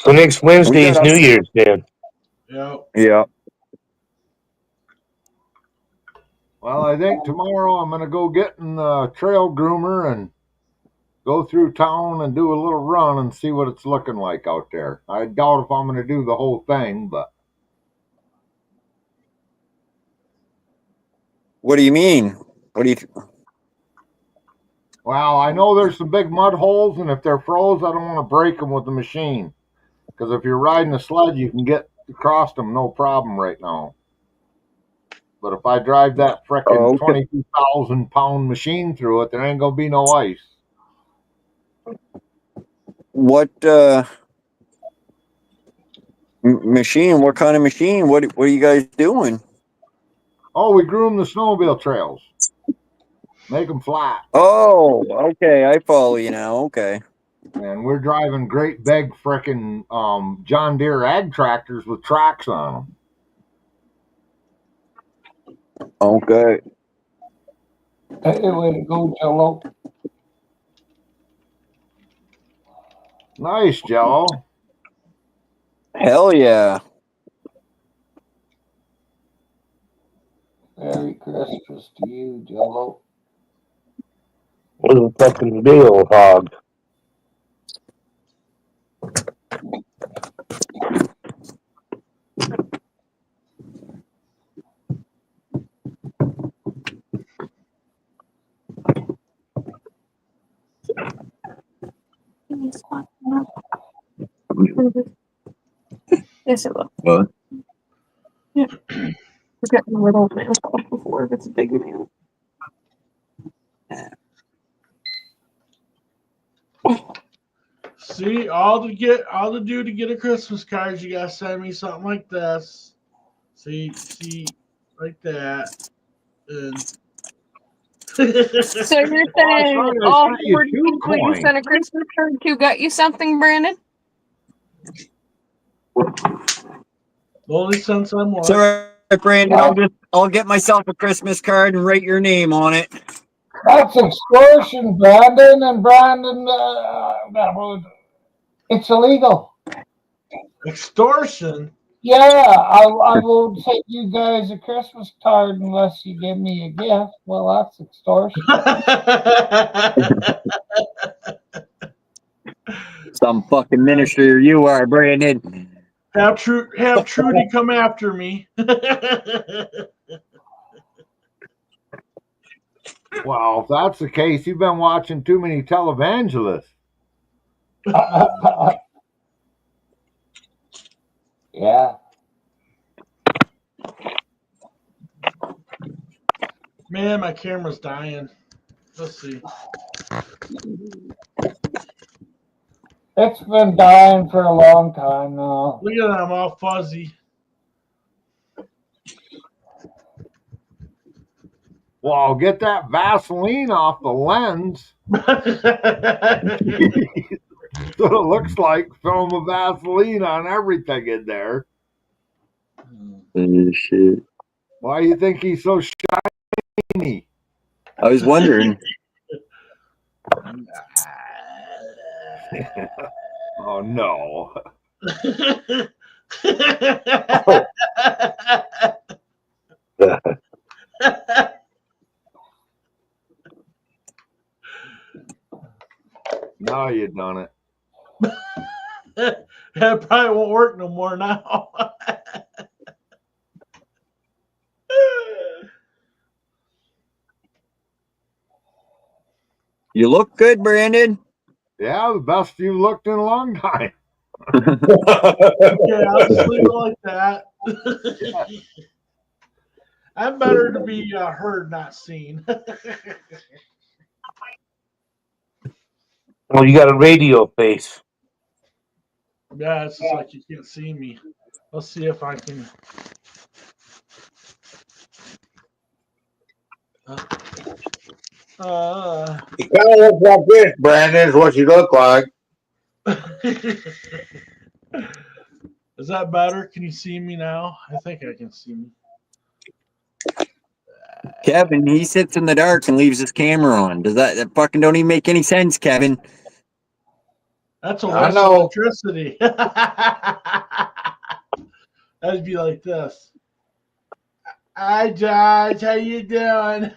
So next Wednesday is New Year's, Dan. Yeah. Well, I think tomorrow I'm going to go get in the trail groomer and go through town and do a little run and see what it's looking like out there. I doubt if I'm going to do the whole thing, but. What do you mean? What do you? Well, I know there's some big mud holes, and if they're froze, I don't want to break them with the machine. Because if you're riding a sled, you can get across them no problem right now. But if I drive that frickin' 22,000-pound machine through it, there ain't gonna be no ice. What machine? What kind of machine? What are you guys doing? Oh, we groom the snowmobile trails. Make them flat. Oh, okay. I follow you now. Okay. And we're driving great big frickin' John Deere ag tractors with tracks on them. Okay. Hey, way to go, Jello. Nice, Jello. Hell yeah. Merry Christmas to you, Jello. What a fucking deal, hog. Yes, it will. What? Yeah. We've gotten a little mail stuff before if it's a big mail. See, all to do to get a Christmas card is you gotta send me something like this. See, like that. And So you're saying all 40 people you sent a Christmas card to got you something, Brandon? the only sense I'm It's all right, Brandon. I'll get myself a Christmas card and write your name on it. That's extortion, Brandon. And Brandon, it's illegal. Extortion? Yeah, I won't take you guys a Christmas card unless you give me a gift. Well, that's extortion. Some fucking minister you are, Brandon. Have Trudy come after me. Well, if that's the case, you've been watching too many televangelists. Yeah. Man, my camera's dying. Let's see. It's been dying for a long time now. Look at that, I'm all fuzzy. Well, get that Vaseline off the lens. So it looks like film of Vaseline on everything in there. Shit. Why do you think he's so shiny? I was wondering. Oh no. Now you done it. That probably won't work no more now. You look good, Brandon. Yeah, the best you've looked in a long time. Okay, I'll just leave it like that. I'm better to be heard, not seen. Well, you got a radio face. Yeah, it's just like you can't see me. Let's see if I can. You kind of look like this, Brandon, is what you look like. Is that better? Can you see me now? I think I can see me. Kevin, he sits in the dark and leaves his camera on. Does that fucking don't even make any sense, Kevin? That's a waste of electricity. That'd be like this. Hi, Josh. How you doing?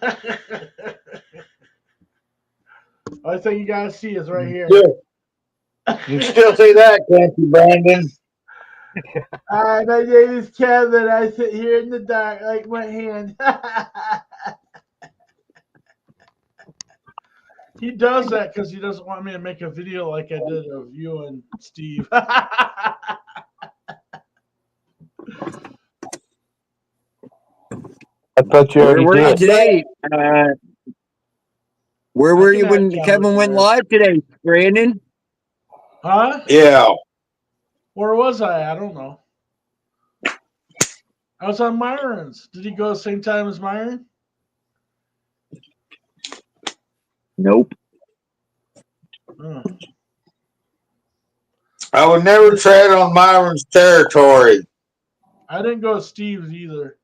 Only thing you gotta see is right here. You can still see that, can't you, Brandon? Hi, my name is Kevin. I sit here in the dark like my hand. He does that because he doesn't want me to make a video like I did of you and Steve. I thought you already Where were you did. today? Where were you when Kevin went live today, Brandon? Huh? Yeah. Where was I? I don't know. I was on Myron's. Did he go the same time as Myron? Nope. Oh. I would never tread on Myron's territory. I didn't go to Steve's either.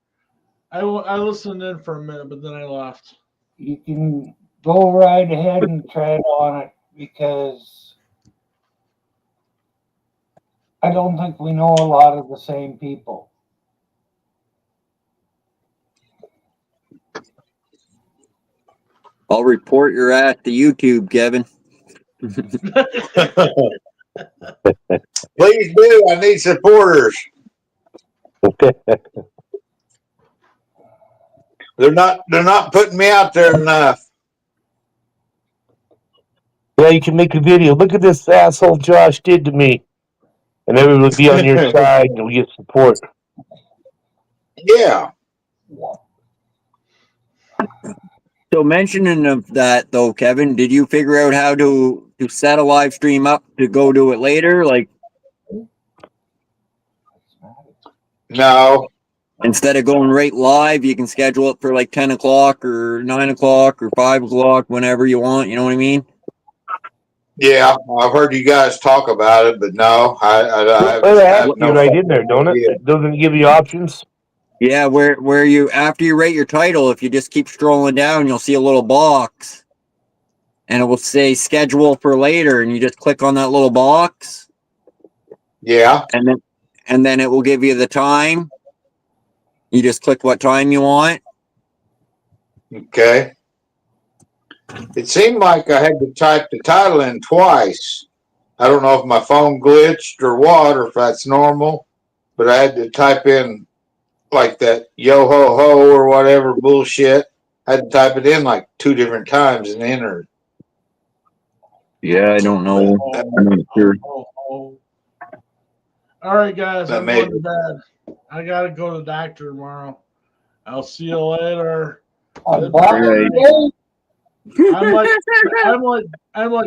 I listened in for a minute, but then I left. You can go right ahead and tread on it because I don't think we know a lot of the same people. I'll report your ass to YouTube, Kevin. Please do. I need supporters. They're not putting me out there enough. Yeah, you can make a video. Look at this asshole Josh did to me. And everyone would be on your side and we get support. Yeah. So mentioning of that though, Kevin, did you figure out how to set a live stream up to go do it later? Like no. Instead of going right live, you can schedule it for like 10 o'clock or 9 o'clock or 5 o'clock, whenever you want. You know what I mean? Yeah, I've heard you guys talk about it, but no, I have you right in there, don't it? It doesn't give you options. Yeah, where you after you rate your title, if you just keep strolling down, you'll see a little box, and it will say schedule for later, and you just click on that little box. Yeah, and then it will give you the time. You just click what time you want. Okay. It seemed like I had to type the title in twice. I don't know if my phone glitched or what, or if that's normal, but I had to type in like that yo ho ho or whatever bullshit. I had to type it in like 2 different times and enter it. Yeah, I don't know. I'm not sure. All right, guys, I'm going to bed. I gotta go to the doctor tomorrow. I'll see you later. All right. I'm like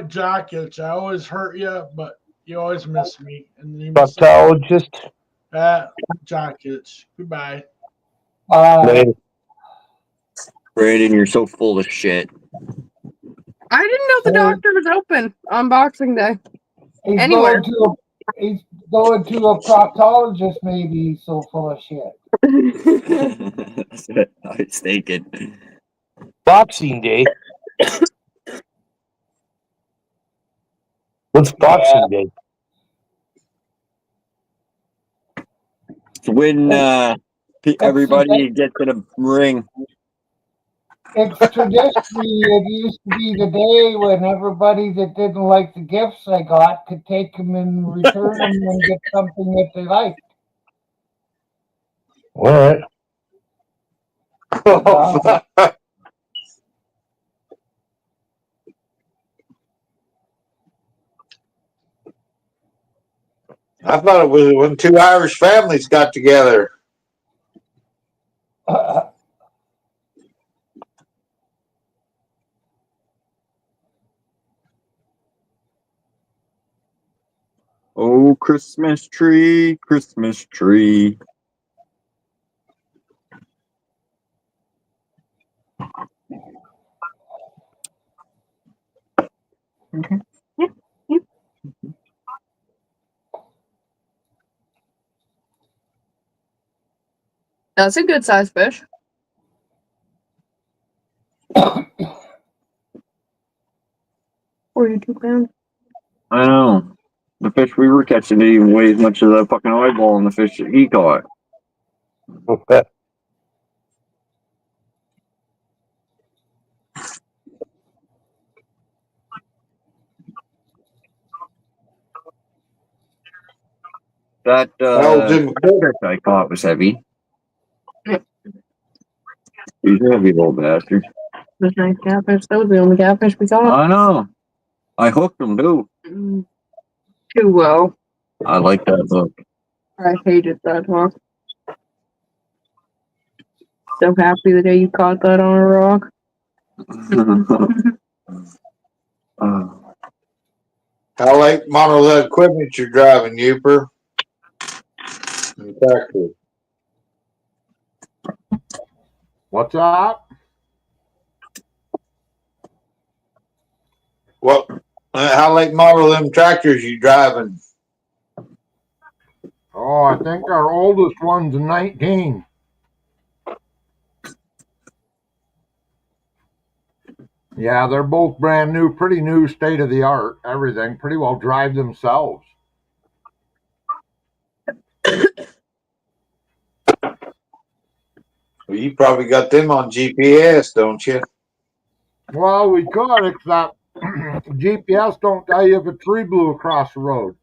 Jokic. I always hurt you, but you always miss me. And you miss Proctologist. Jokic. Goodbye. Later. Brandon, you're so full of shit. I didn't know the doctor was open on Boxing Day. He's Anywhere. he's going to a proctologist. Maybe he's so full of shit. That's what I was thinking. Boxing Day. What's Boxing Day? It's when everybody gets in a ring. It's traditionally, it used to be the day when everybody that didn't like the gifts I got could take them and return them and get something that they liked. All right. I thought it was when two Irish families got together. Oh, Christmas tree, Christmas tree. That's a good sized fish. 42 pounds. I know. The fish we were catching didn't even weigh as much as that fucking eyeball on the fish that he caught. Okay. That Jim fish I caught was heavy. He's a heavy little bastard. Those nice catfish. That was the only catfish we caught. I know. I hooked him too. Too well. I like that hook. I hated that hook. So happy the day you caught that on a rock. How late model that equipment you're driving, Uper? In Texas. What's up? What? How late model them tractors you driving? Oh, I think our oldest one's 19. Yeah, they're both brand new, pretty new, state of the art, everything. Pretty well drive themselves. Well, you probably got them on GPS, don't you? Well, we could, except GPS don't tell you if a tree blew across the road.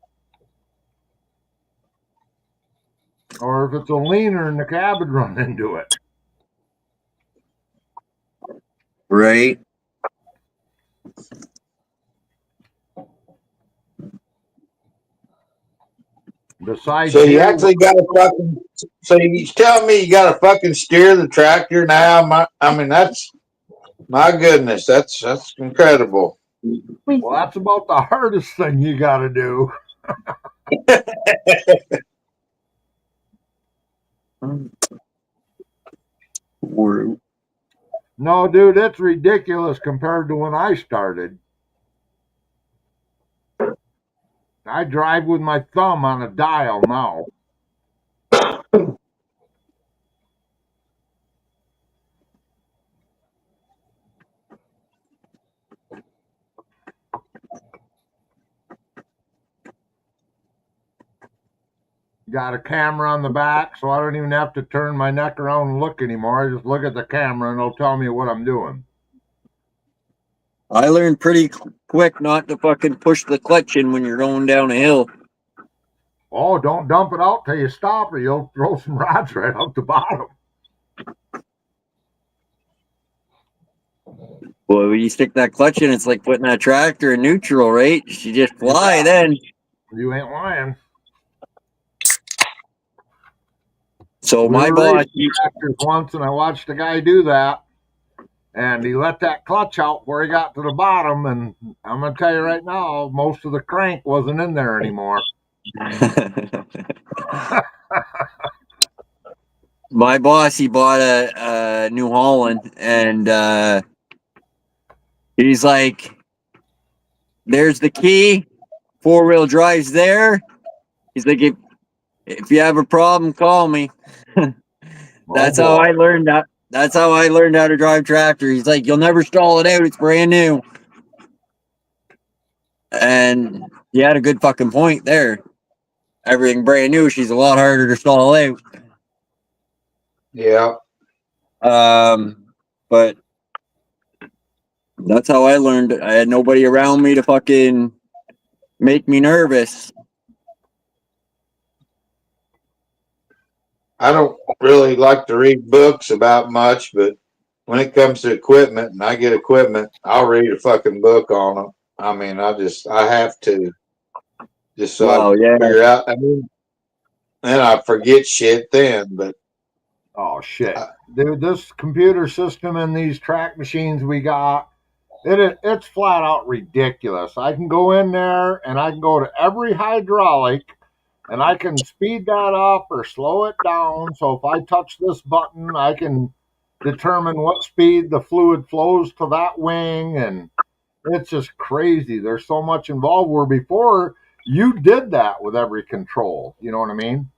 Or if it's a leaner and the cab would run into it. Right. Besides, so you actually got to fucking. So you telling me you got to fucking steer the tractor now? I mean, that's my goodness. That's incredible. Well, that's about the hardest thing you got to do. No, dude, it's ridiculous compared to when I started. I drive with my thumb on a dial now. Got a camera on the back, so I don't even have to turn my neck around and look anymore. I just look at the camera and it'll tell me what I'm doing. I learned pretty quick not to fucking push the clutch in when you're going down a hill. Oh, don't dump it out till you stop or you'll throw some rods right out the bottom. Well, when you stick that clutch in, it's like putting that tractor in neutral, right? You just fly then. You ain't lying. So We my were boss racing tractors once, and I watched a guy do that, and he let that clutch out before he got to the bottom. And I'm gonna tell you right now, most of the crank wasn't in there anymore. My boss, he bought a New Holland, and he's like, "There's the key. 4-wheel drive's there." He's like, "If you have a problem, call me." That's how I learned that. That's how I learned how to drive tractor. He's like, "You'll never stall it out. It's brand new." And he had a good fucking point there. Everything brand new, she's a lot harder to stall out. Yeah. But that's how I learned. I had nobody around me to fucking make me nervous. I don't really like to read books about much, but when it comes to equipment and I get equipment, I'll read a fucking book on them. I mean, I have to. Just so I can figure out. I mean, and I forget shit then, but. Oh, shit. Dude, this computer system and these track machines we got, it's flat out ridiculous. I can go in there and I can go to every hydraulic and I can speed that up or slow it down. So if I touch this button, I can determine what speed the fluid flows to that wing. And it's just crazy. There's so much involved where before you did that with every control. You know what I mean?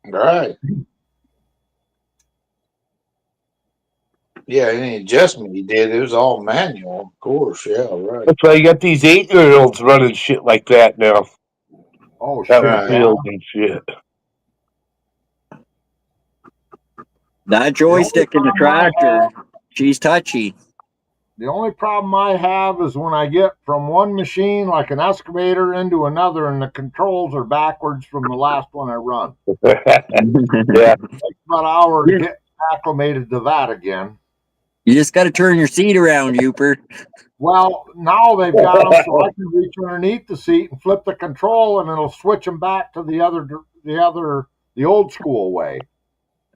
Right. Yeah, any adjustment you did, it was all manual, of course. Yeah, right. That's why you got these 8-year-olds running shit like that now. Oh, shit. shit. And shit. That joystick in the tractor, she's touchy. The only problem I have is when I get from one machine, like an excavator, into another, and the controls are backwards from the last one I run. Yeah. It takes about an hour to get acclimated to that again. You just got to turn your seat around, Uper. Well, now they've got them so I can reach underneath the seat and flip the control, and it'll switch them back to the old school way.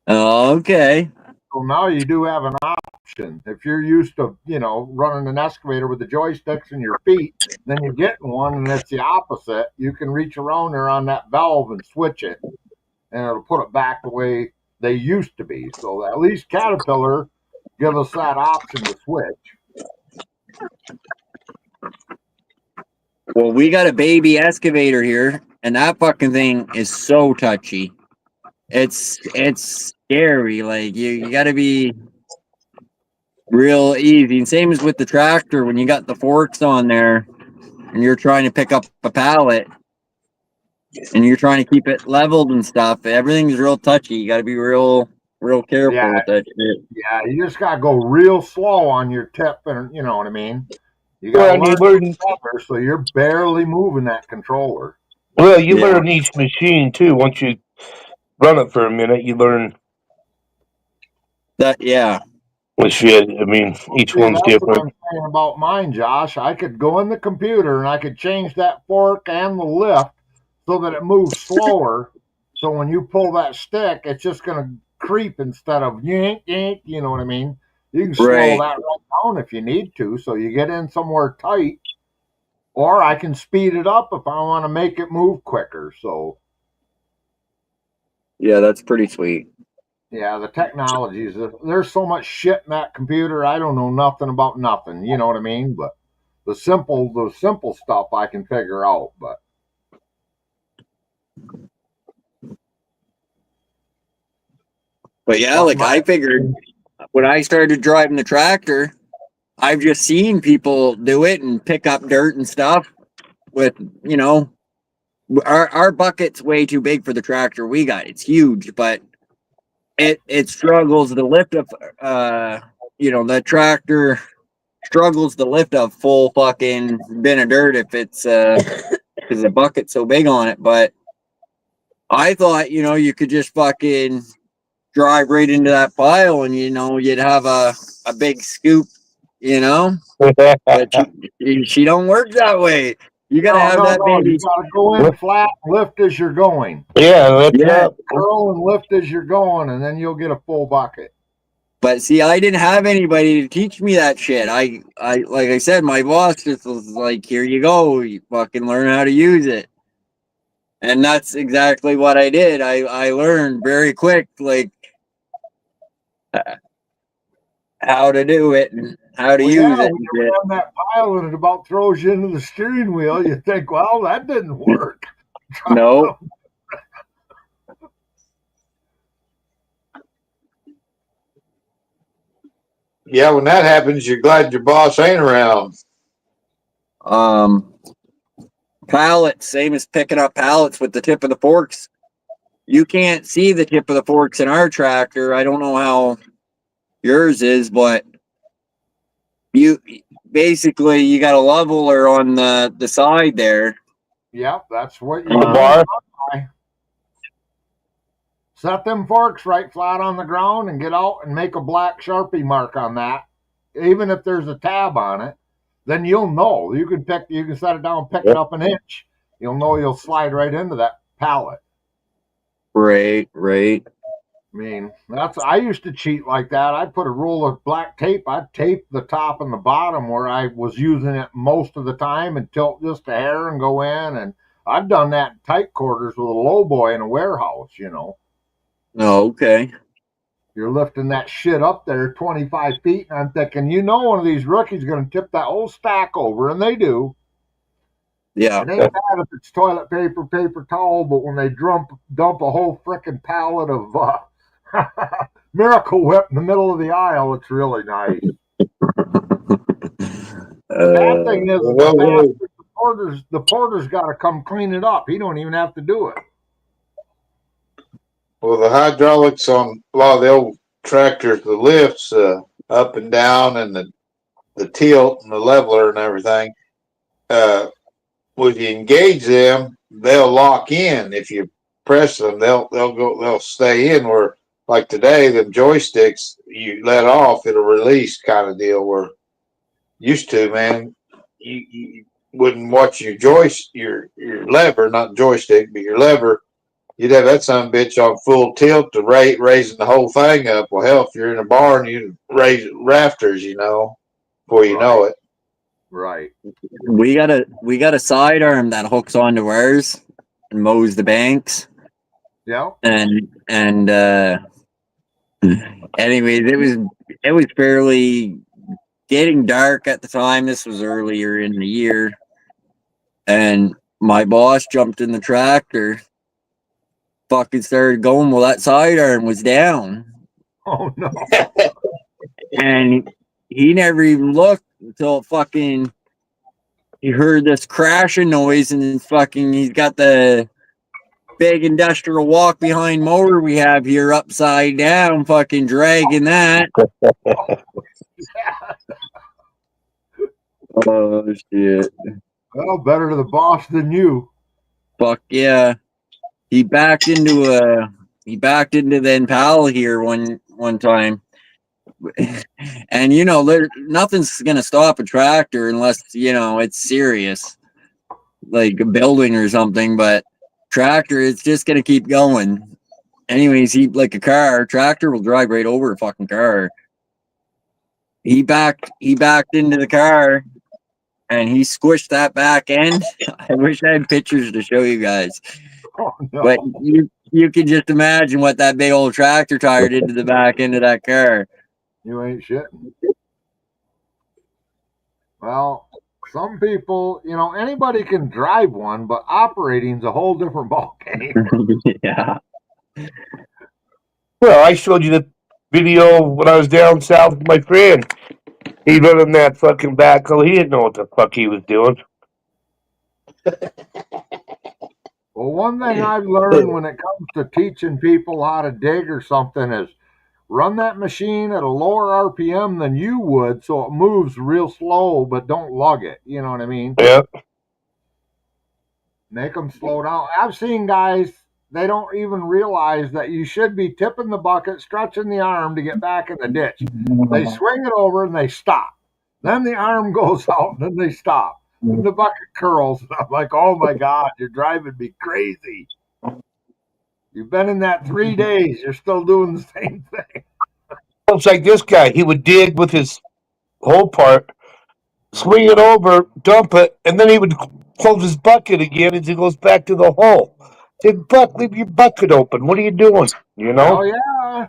Okay. So now you do have an option. If you're used to, running an excavator with the joysticks and your feet, then you get in one and it's the opposite. You can reach around there on that valve and switch it, and it'll put it back the way they used to be. So at least Caterpillar give us that option to switch. Well, we got a baby excavator here, and that fucking thing is so touchy. It's scary. Like you got to be real easy. And same as with the tractor, when you got the forks on there, and you're trying to pick up a pallet, and you're trying to keep it leveled and stuff. Everything's real touchy. You got to be real careful with that shit. Yeah, you just got to go real slow on your tip, and you know what I mean. You got to learn so you're barely moving that controller. Well, you learn each machine too. Once you run it for a minute, you learn that. Yeah. Well, shit. I mean, each one's that's different. What I'm saying about mine, Josh. I could go in the computer and I could change that fork and the lift so that it moves slower. So when you pull that stick, it's just going to creep instead of yank, yank. You know what I mean? You can slow that right down if you need to, so you get in somewhere tight. Or I can speed it up if I want to make it move quicker. So, yeah, that's pretty sweet. Yeah, the technologies. There's so much shit in that computer. I don't know nothing about nothing. You know what I mean? But the simple stuff I can figure out. But yeah, like I figured when I started driving the tractor, I've just seen people do it and pick up dirt and stuff with, our bucket's way too big for the tractor we got. It's huge, but it struggles to lift up, the tractor struggles to lift a full fucking bin of dirt if it's, because the bucket's so big on it. But I thought, you could just fucking drive right into that pile and, you'd have a big scoop, but she don't work that way. You gotta have that baby. You gotta go in flat, lift as you're going. Yeah, lift up. Curl and lift as you're going, and then you'll get a full bucket. But see, I didn't have anybody to teach me that shit. I like I said, my boss just was like, "Here you go, you fucking learn how to use it." And that's exactly what I did. I learned very quick, like how to do it and how to Well, use yeah, it. when you're on that pile and it about throws you into the steering wheel, you think, well, that didn't work. No. Yeah, when that happens, you're glad your boss ain't around. Pallets, same as picking up pallets with the tip of the forks. You can't see the tip of the forks in our tractor. I don't know how yours is, but you basically you got a leveler on the side there. Yep, that's what you On the do. bar? Set them forks right flat on the ground and get out and make a black Sharpie mark on that. Even if there's a tab on it, then you'll know. You can set it down, pick it up an inch. You'll know you'll slide right into that pallet. Right. I mean, I used to cheat like that. I'd put a roll of black tape. I'd tape the top and the bottom where I was using it most of the time and tilt just a hair and go in. And I've done that in tight quarters with a low boy in a warehouse, you know. Oh, okay. You're lifting that shit up there 25 feet, and I'm thinking, one of these rookies is going to tip that whole stack over, and they do. Yeah. It ain't bad if it's toilet paper, paper towel, but when they dump a whole frickin' pallet of Miracle Whip in the middle of the aisle, it's really nice. The bad thing is, the porter's got to come clean it up. He don't even have to do it. Well, the hydraulics on a lot of the old tractors, the lifts up and down, and the tilt and the leveler and everything. If you engage them, they'll lock in. If you press them, they'll stay in. Where like today, them joysticks you let off, it'll release kind of deal. Where used to, man, you wouldn't watch your lever, not joystick, but your lever. You'd have that son of a bitch on full tilt to raising the whole thing up. Well, hell, if you're in a barn, you raise rafters, before you know it. Right. We got a sidearm that hooks onto ours and mows the banks. Yeah. And anyways, it was fairly getting dark at the time. This was earlier in the year, and my boss jumped in the tractor. Fucking started going. Well, that sidearm was down. Oh no! And he never even looked until fucking he heard this crashing noise, and then he's got the big industrial walk behind mower we have here upside down, fucking dragging that. Oh shit! Well, better to the boss than you. Fuck yeah! He backed into the Impala here one time, and nothing's gonna stop a tractor unless it's serious, like a building or something. But tractor, it's just gonna keep going. Anyways, like a car, tractor will drive right over a fucking car. He backed into the car, and he squished that back end. I wish I had pictures to show you guys. Oh, no. But you can just imagine what that big old tractor tire did to the back end of that car. You ain't shitting. Well, some people, anybody can drive one, but operating's a whole different ballgame. Yeah. Well, I showed you the video when I was down south with my friend. He running that fucking backhoe. He didn't know what the fuck he was doing. Well, one thing I've learned when it comes to teaching people how to dig or something is run that machine at a lower RPM than you would, so it moves real slow, but don't lug it. You know what I mean? Yeah. Make them slow down. I've seen guys, they don't even realize that you should be tipping the bucket, stretching the arm to get back in the ditch. They swing it over and they stop. Then the arm goes out and then they stop. And the bucket curls. And I'm like, oh my God, you're driving me crazy. You've been in that 3 days. You're still doing the same thing. Well, almost like this guy. He would dig with his whole part, swing it over, dump it, and then he would close his bucket again as he goes back to the hole. Say, Buck, leave your bucket open. What are you doing? You know? Oh yeah.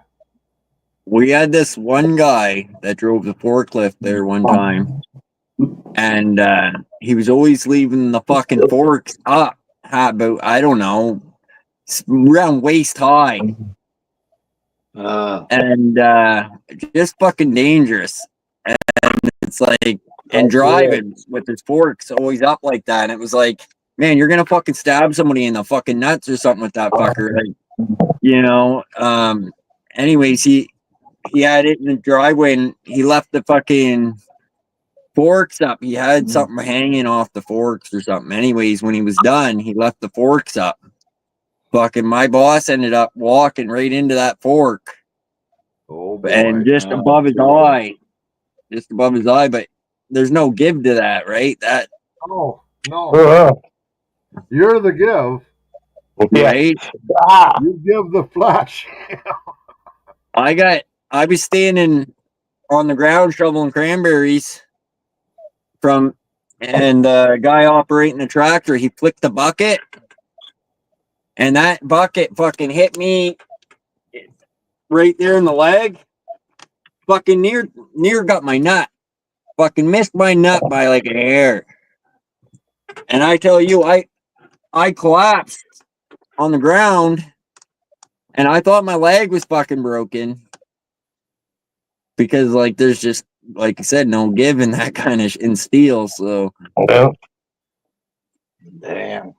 We had this one guy that drove the forklift there one time, and he was always leaving the fucking forks up about, I don't know, around waist high. And just fucking dangerous. And it's like, and driving with his forks always up like that. And it was like, man, you're gonna fucking stab somebody in the fucking nuts or something with that fucker. Like, you know. Anyways, he had it in the driveway and he left the fucking forks up. He had something hanging off the forks or something. Anyways, when he was done, he left the forks up. Fucking my boss ended up walking right into that fork. Oh boy. And just above his eye. Just above his eye, but there's no give to that, right? That Oh no. You're the give. right? You give the flesh. I was standing on the ground shoveling cranberries and the guy operating the tractor, he flicked the bucket, and that bucket fucking hit me right there in the leg. Fucking near got my nut. Fucking missed my nut by like a hair. And I tell you, I collapsed on the ground, and I thought my leg was fucking broken. Because like there's just, like I said, no give in that kind of in steel. So Damn.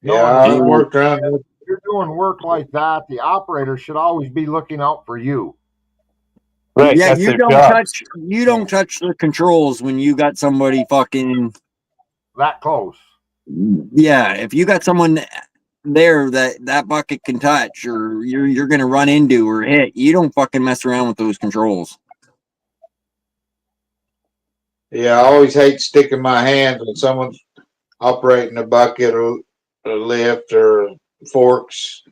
No, Yeah, I if worked around. you're doing work like that, the operator should always be looking out for you. Right. yeah, That's you their don't job. touch the controls when you got somebody fucking That close. yeah. If you got someone there that bucket can touch or you're gonna run into or hit, you don't fucking mess around with those controls. Yeah, I always hate sticking my hands when someone's operating a bucket or a lift or forks,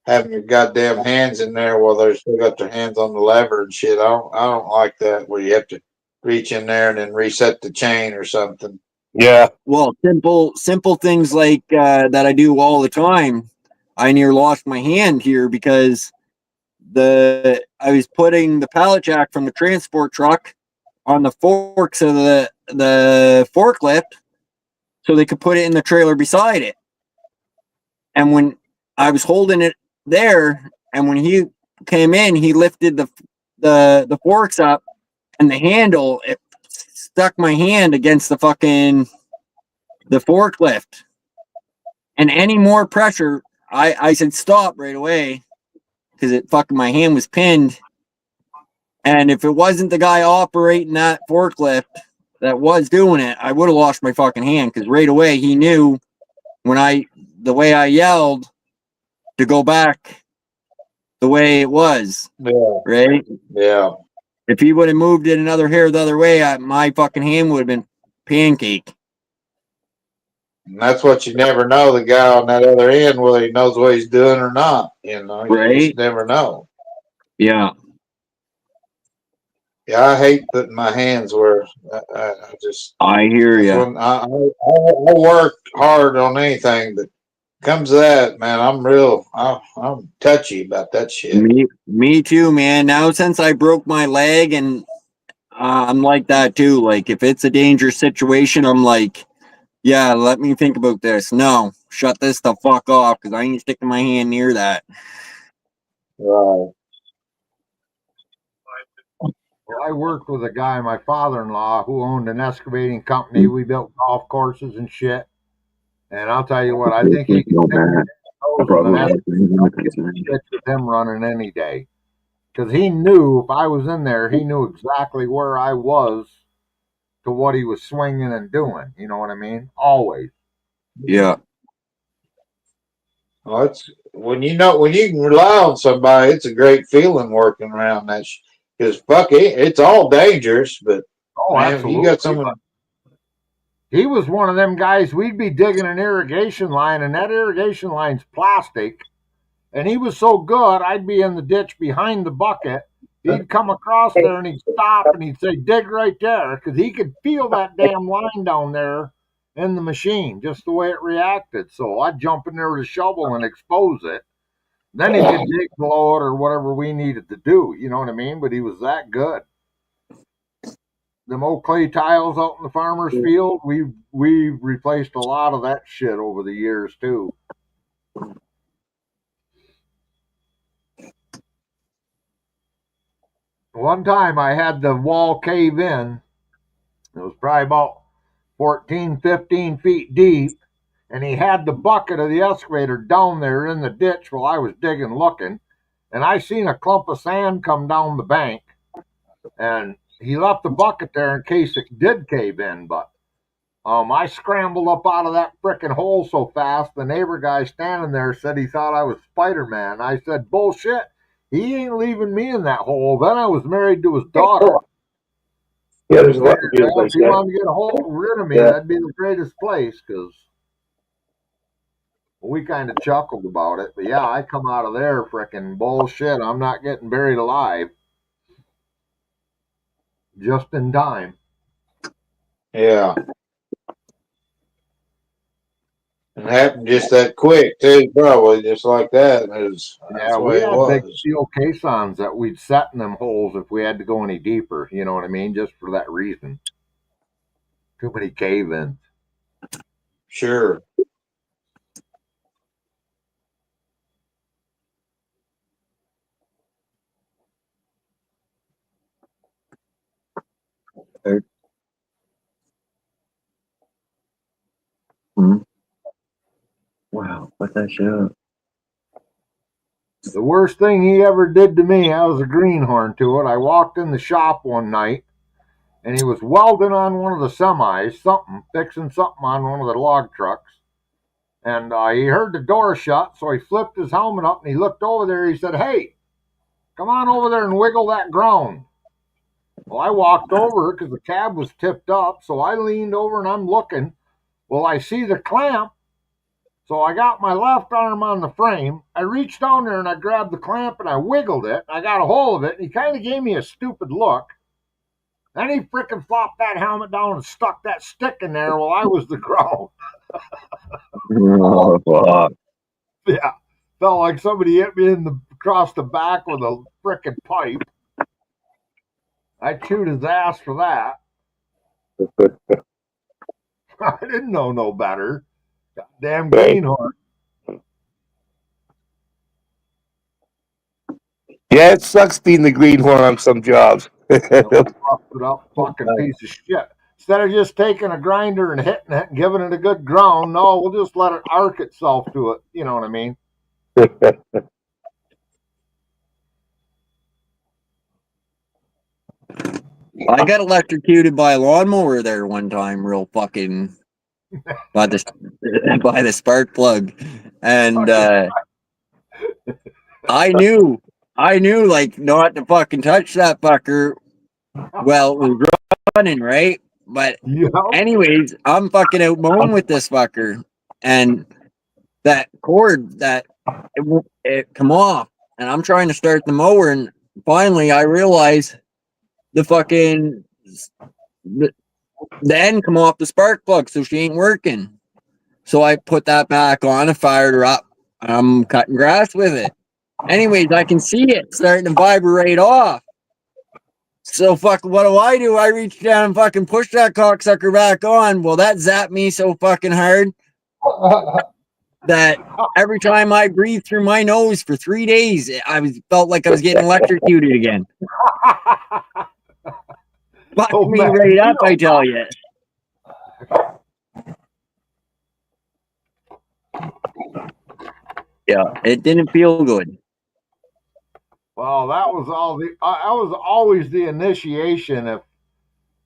having your goddamn hands in there while they're still got their hands on the lever and shit. I don't like that where you have to reach in there and then reset the chain or something. Yeah. Well, simple things like that I do all the time. I near lost my hand here because I was putting the pallet jack from the transport truck on the forks of the forklift so they could put it in the trailer beside it. And when I was holding it there, and when he came in, he lifted the forks up, and the handle, it stuck my hand against the forklift. And any more pressure, I said stop right away because my hand was pinned. And if it wasn't the guy operating that forklift that was doing it, I would have lost my fucking hand because right away he knew the way I yelled to go back the way it was. Yeah. Right? Yeah. If he would have moved it another hair the other way, my fucking hand would have been pancake. And that's what you never know, the guy on that other end, whether he knows what he's doing or not. You know, you Right? just never know. Yeah. Yeah, I hate putting my hands where I hear you. when I work hard on anything, but comes to that, man, I'm touchy about that shit. Me too, man. Now since I broke my leg, and I'm like that too. Like if it's a dangerous situation, I'm like, yeah, let me think about this. No, shut this the fuck off because I ain't sticking my hand near that. Right. Well, I worked with a guy, my father-in-law, who owned an excavating company. We built golf courses and shit. And I'll tell you what, I think he can stick with him running any day. Because he knew if I was in there, he knew exactly where I was to what he was swinging and doing. You know what I mean? Always. Yeah. Well, it's when you can rely on somebody, it's a great feeling working around that. Because fuck it, it's all dangerous, but man, absolutely. you got someone. He was one of them guys. We'd be digging an irrigation line, and that irrigation line's plastic, And he was so good, I'd be in the ditch behind the bucket. He'd come across there and he'd stop and he'd say, dig right there, because he could feel that damn line down there in the machine, just the way it reacted. So I'd jump in there with a shovel and expose it. Then he could dig below it or whatever we needed to do, you know what I mean? But he was that good. Them old clay tiles out in the farmer's field, we replaced a lot of that shit over the years too. One time I had the wall cave in. It was probably about 14, 15 feet deep. And he had the bucket of the excavator down there in the ditch while I was digging looking. And I seen a clump of sand come down the bank. And he left the bucket there in case it did cave in. But I scrambled up out of that frickin' hole so fast, the neighbor guy standing there said he thought I was Spider-Man. I said, bullshit. He ain't leaving me in that hole. Then I was married to his daughter. Yeah, there's a lot of deals like If you that. wanted to get rid of me, Yeah. that'd be the greatest place, because we kind of chuckled about it. But yeah, I come out of there frickin' bullshit. I'm not getting buried alive. Just in time. Yeah. It happened just that quick too, probably just like that. That's Yeah, the we way it had big was. steel caissons that we'd set in them holes if we had to go any deeper. You know what I mean? Just for that reason. Too many cave-ins. Sure. Wow, what that show? The worst thing he ever did to me, I was a greenhorn to it. I walked in the shop one night, and he was welding on one of the semis, fixing something on one of the log trucks. And he heard the door shut, so he flipped his helmet up, and he looked over there. He said, hey, come on over there and wiggle that ground. Well, I walked over because the cab was tipped up, so I leaned over, and I'm looking. Well, I see the clamp. So I got my left arm on the frame. I reached down there and I grabbed the clamp and I wiggled it. I got a hold of it, and he kind of gave me a stupid look. Then he frickin' flopped that helmet down and stuck that stick in there while I was the ground. Oh, fuck. Yeah, felt like somebody hit me across the back with a frickin' pipe. I chewed his ass for that. I didn't know no better. Goddamn greenhorn. Yeah, it sucks being the greenhorn on some jobs. Busted up fucking piece of shit. Instead of just taking a grinder and hitting it and giving it a good ground, no, we'll just let it arc itself to it. You know what I mean? I got electrocuted by a lawnmower there one time, real fucking by the spark plug, and I knew like not to fucking touch that fucker. Well, it was running right, but anyways, I'm fucking out mowing with this fucker, and that cord it come off, and I'm trying to start the mower, and finally I realize the fucking the end come off the spark plug, so she ain't working. So I put that back on and fired her up. I'm cutting grass with it. Anyways, I can see it starting to vibrate off. So fucking what do? I reach down and fucking push that cocksucker back on. Well, that zapped me so fucking hard that every time I breathed through my nose for 3 days, felt like I was getting electrocuted again. Fucked me right up, I tell you. Yeah, it didn't feel good. Well, that was always the initiation. If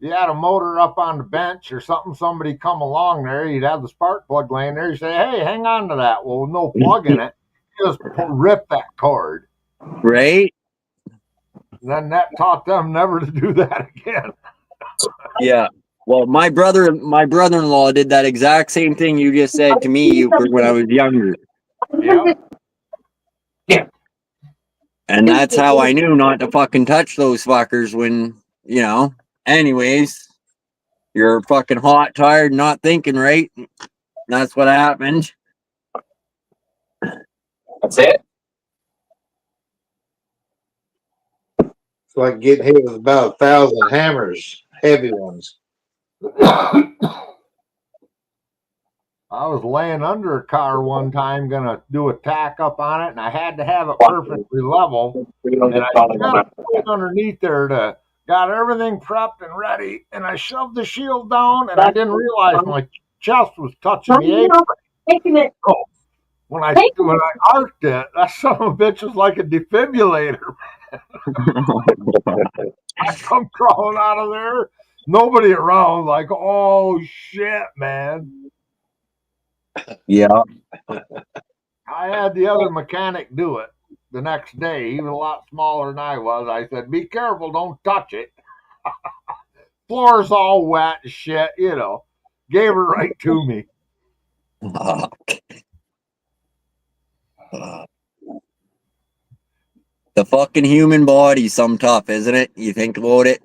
you had a motor up on the bench or something, somebody come along there, you'd have the spark plug laying there. You say, hey, hang on to that. Well, with no plug in it, you just rip that cord. Right? And then that taught them never to do that again. Yeah. Well, my brother-in-law did that exact same thing you just said to me when I was younger. Yep. Yeah. And that's how I knew not to fucking touch those fuckers when, you know. Anyways, you're fucking hot, tired, not thinking right. That's what happened. That's it. It's like getting hit with about 1,000 hammers, heavy ones. I was laying under a car one time, gonna do a tack up on it, and I had to have it perfectly level. And I just underneath there got everything prepped and ready, and I shoved the shield down, and I didn't realize my chest was touching the apron. Oh, when I arced it, that son of a bitch was like a defibrillator. I come crawling out of there, nobody around, like, oh shit, man. Yeah. I had the other mechanic do it the next day. He was a lot smaller than I was. I said, be careful, don't touch it. Floor's all wet and shit, you know. Gave her right to me. The fucking human body's some tough, isn't it? You think about it?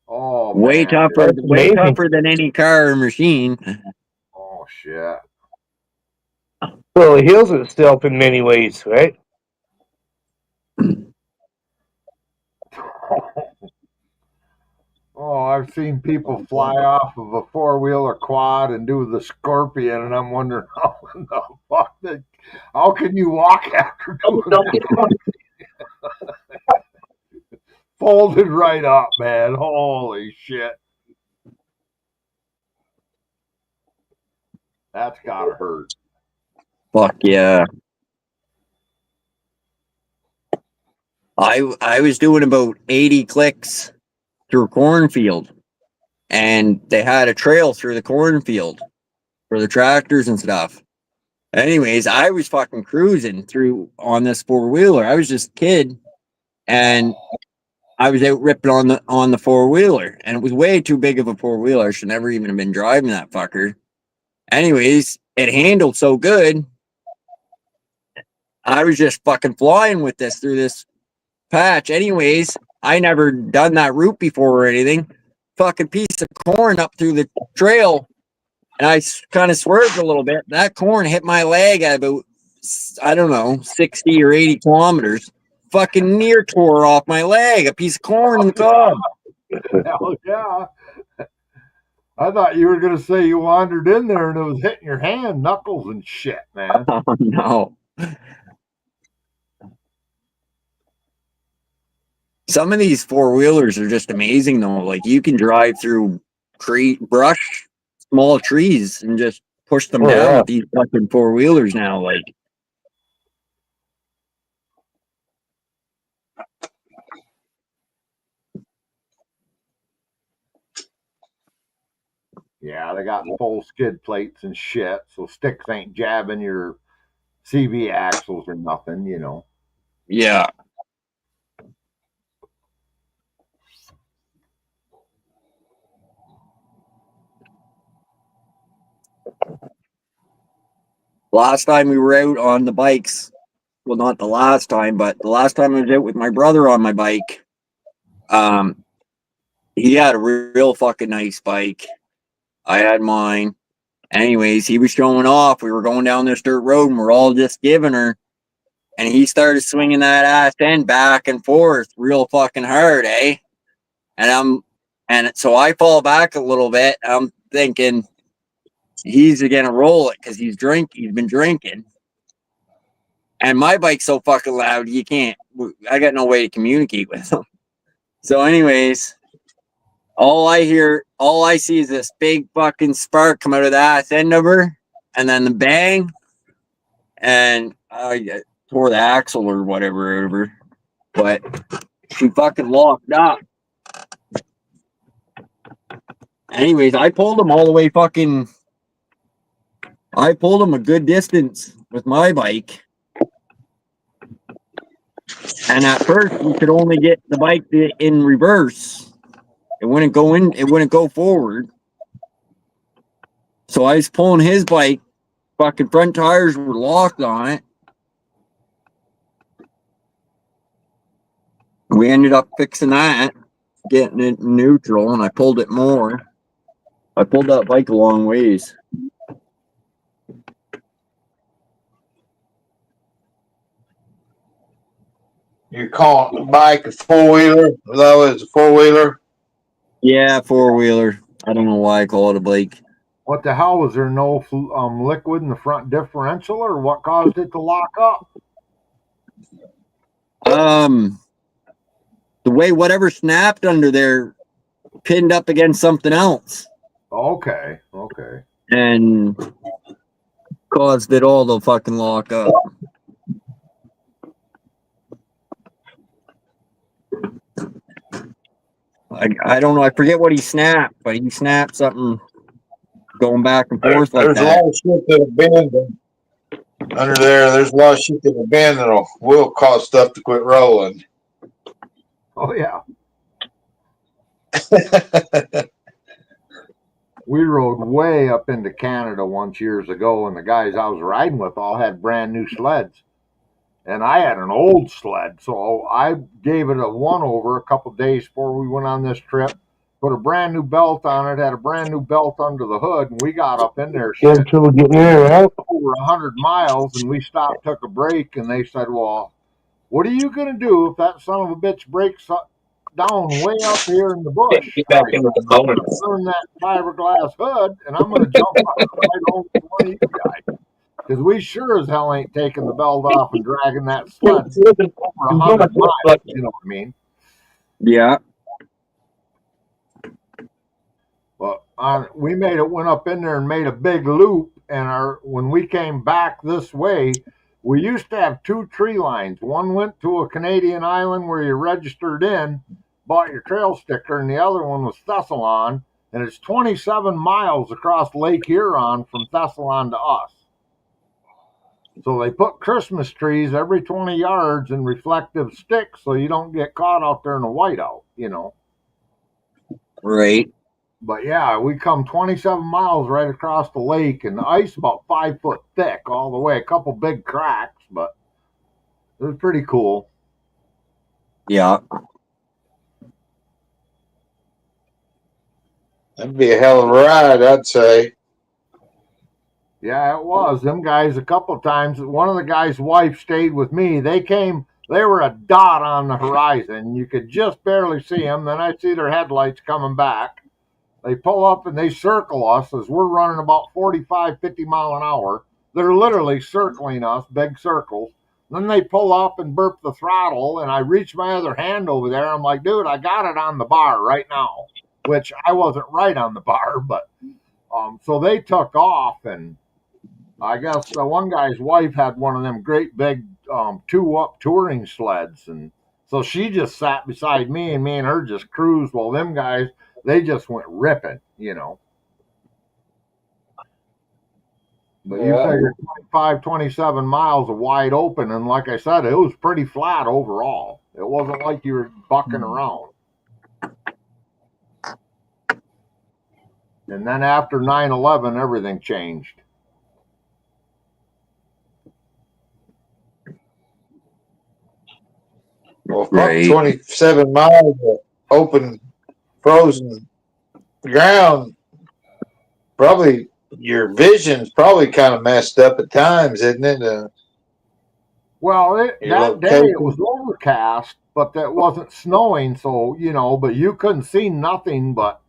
Oh, way man. tougher, That's way amazing. tougher than any car or machine. Oh, shit. Well, it heals itself in many ways, right? Oh, I've seen people fly off of a four-wheeler quad and do the scorpion, and I'm wondering how in the fuck how can you walk after doing that? Folded right up, man. Holy shit. That's gotta hurt. Fuck yeah. I was doing about 80 clicks through a cornfield, and they had a trail through the cornfield for the tractors and stuff. Anyways, I was fucking cruising through on this four-wheeler. I was just a kid, and I was out ripping on the four-wheeler, and it was way too big of a four-wheeler. I should never even have been driving that fucker. Anyways, it handled so good. I was just fucking flying with this through this patch. Anyways, I never done that route before or anything. Fucking piece of corn up through the trail, and I kind of swerved a little bit. That corn hit my leg at about, I don't know, 60 or 80 kilometers. Fucking near tore off my leg. A piece of corn in the cob. Hell yeah. I thought you were going to say you wandered in there and it was hitting your hand, knuckles and shit, man. Oh, no. Some of these four-wheelers are just amazing, though. Like, you can drive through brush, small trees, and just push them down with these fucking four-wheelers now. Like, Yeah, they got full skid plates and shit, so sticks ain't jabbing your CV axles or nothing, you know. yeah. Last time we were out on the bikes, well, not the last time, but the last time I was out with my brother on my bike, he had a real fucking nice bike. I had mine. Anyways, he was showing off. We were going down this dirt road, and we're all just giving her. And he started swinging that ass end back and forth real fucking hard, eh? And so I fall back a little bit. I'm thinking he's gonna roll it because he's been drinking. And my bike's so fucking loud, I got no way to communicate with him. So anyways, all I see is this big fucking spark come out of the ass end of her, and then the bang, and I tore the axle or whatever out of her. But she fucking locked up. Anyways, I pulled him all the way I pulled him a good distance with my bike. And at first, we could only get the bike in reverse. It wouldn't go forward. So I was pulling his bike. Fucking front tires were locked on it. We ended up fixing that, getting it neutral, and I pulled it more. I pulled that bike a long ways. You're calling the bike a four-wheeler, though it's a four-wheeler? Yeah, four-wheeler. I don't know why I call it a bike. What the hell? Was there no liquid in the front differential, or what caused it to lock up? The way whatever snapped under there pinned up against something else. Okay, okay. And caused it all to fucking lock up. I don't know. I forget what he snapped, but he snapped something going back and forth like There's that. a lot of shit that have been under there. There's a lot of shit that have been that will cause stuff to quit rolling. Oh, yeah. We rode way up into Canada once years ago, and the guys I was riding with all had brand new sleds. And I had an old sled, so I gave it a one-over a couple days before we went on this trip. Put a brand new belt on it, had a brand new belt under the hood, and we got up in there Yeah, until we get near, right? over 100 miles, and we stopped, took a break, and they said, well, what are you going to do if that son of a bitch breaks down way up here in the bush? Get back into the I'm going bonus. to turn that fiberglass hood, and I'm going to jump up and ride home with one of you guys. Because we sure as hell ain't taking the belt off and dragging that sled over 100 miles, you know what I mean? Yeah. But we went up in there and made a big loop, and when we came back this way, we used to have two tree lines. One went to a Canadian island where you registered in, bought your trail sticker, and the other one was Thessalon, and it's 27 miles across Lake Huron from Thessalon to us. So they put Christmas trees every 20 yards and reflective sticks so you don't get caught out there in the whiteout, you know. Right. But yeah, we come 27 miles right across the lake, and the ice about 5 foot thick all the way. A couple big cracks, but it was pretty cool. Yeah. That'd be a hell of a ride, I'd say. Yeah, it was. Them guys, a couple of times, one of the guys' wife stayed with me. They were a dot on the horizon. You could just barely see them. Then I see their headlights coming back. They pull up and they circle us as we're running about 45, 50 mile an hour. They're literally circling us, big circles. Then they pull up and burp the throttle, and I reach my other hand over there. I'm like, dude, I got it on the bar right now, which I wasn't right on the bar, but so they took off, and I guess one guy's wife had one of them great big two-up touring sleds, and so she just sat beside me, and her just cruised. Well, them guys, they just went ripping, you know. But you figure 25, 27 miles of wide open, and like I said, it was pretty flat overall. It wasn't like you were bucking around. And then after 9/11, everything changed. Well, 27 miles of open, frozen ground, probably your vision's probably kind of messed up at times, isn't it? Well, that day it was overcast, but that wasn't snowing, so, you know, but you couldn't see nothing but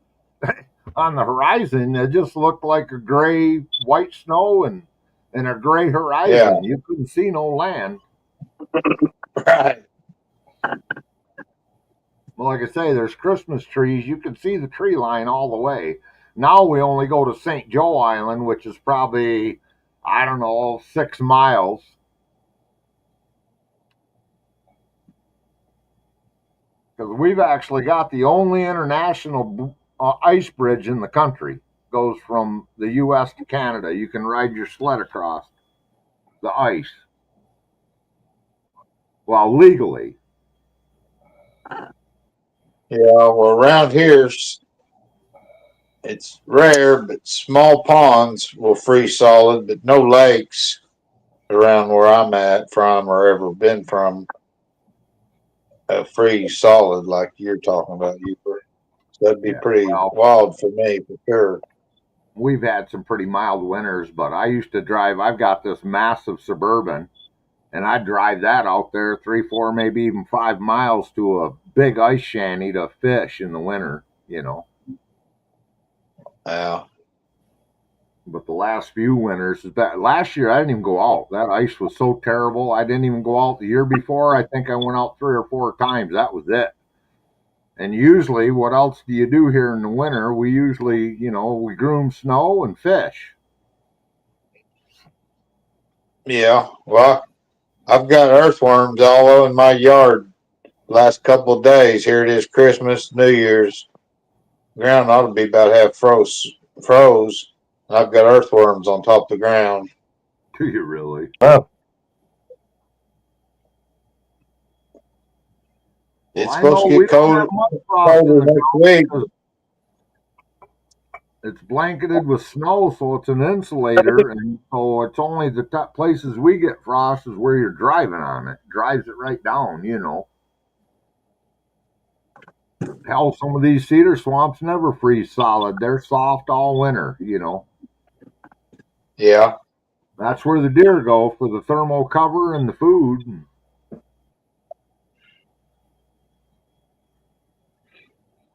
on the horizon. It just looked like a gray, white snow and a gray horizon. Yeah. You couldn't see no land. Right. Well, like I say, there's Christmas trees. You can see the tree line all the way. Now we only go to St. Joe Island, which is probably, I don't know, 6 miles. Because we've actually got the only international ice bridge in the country. Goes from the U.S. to Canada. You can ride your sled across the ice. Well, legally. Yeah, well, around here, it's rare, but small ponds will freeze solid, but no lakes around where I'm at from or ever been from. freeze solid like you're talking about, Hubert. So that'd be Yeah, pretty well, wild for me, for sure. we've had some pretty mild winters, but I used to drive. I've got this massive Suburban, and I drive that out there 3, 4, maybe even 5 miles to a big ice shanty to fish in the winter. You know. Yeah. But the last few winters, last year I didn't even go out. That ice was so terrible. I didn't even go out. The year before, I think I went out 3 or 4 times. That was it. And usually, what else do you do here in the winter? We usually, we groom snow and fish. Yeah. Well, I've got earthworms all in my yard last couple of days. Here it is, Christmas, New Year's. Ground ought to be about half froze. I've got earthworms on top of the ground. Do you really? Oh. It's supposed to get colder next week. It's blanketed with snow, so it's an insulator, and so it's only the top places we get frost is where you're driving on it. Drives it right down, Hell, some of these cedar swamps never freeze solid. They're soft all winter, Yeah. That's where the deer go for the thermal cover and the food.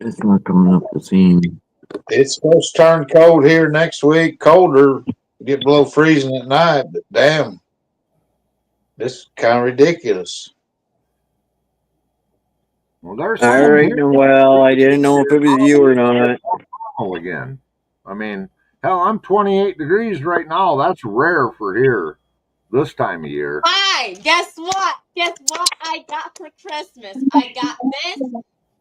It's not coming up the seam. It's supposed to turn cold here next week. Colder, get below freezing at night. But damn, this is kind of ridiculous. Well, there's All right, Noel. I didn't know if it was you or not. Again, I mean, hell, I'm 28 degrees right now. That's rare for here this time of year. Hi, guess what? Guess what I got for Christmas? I got this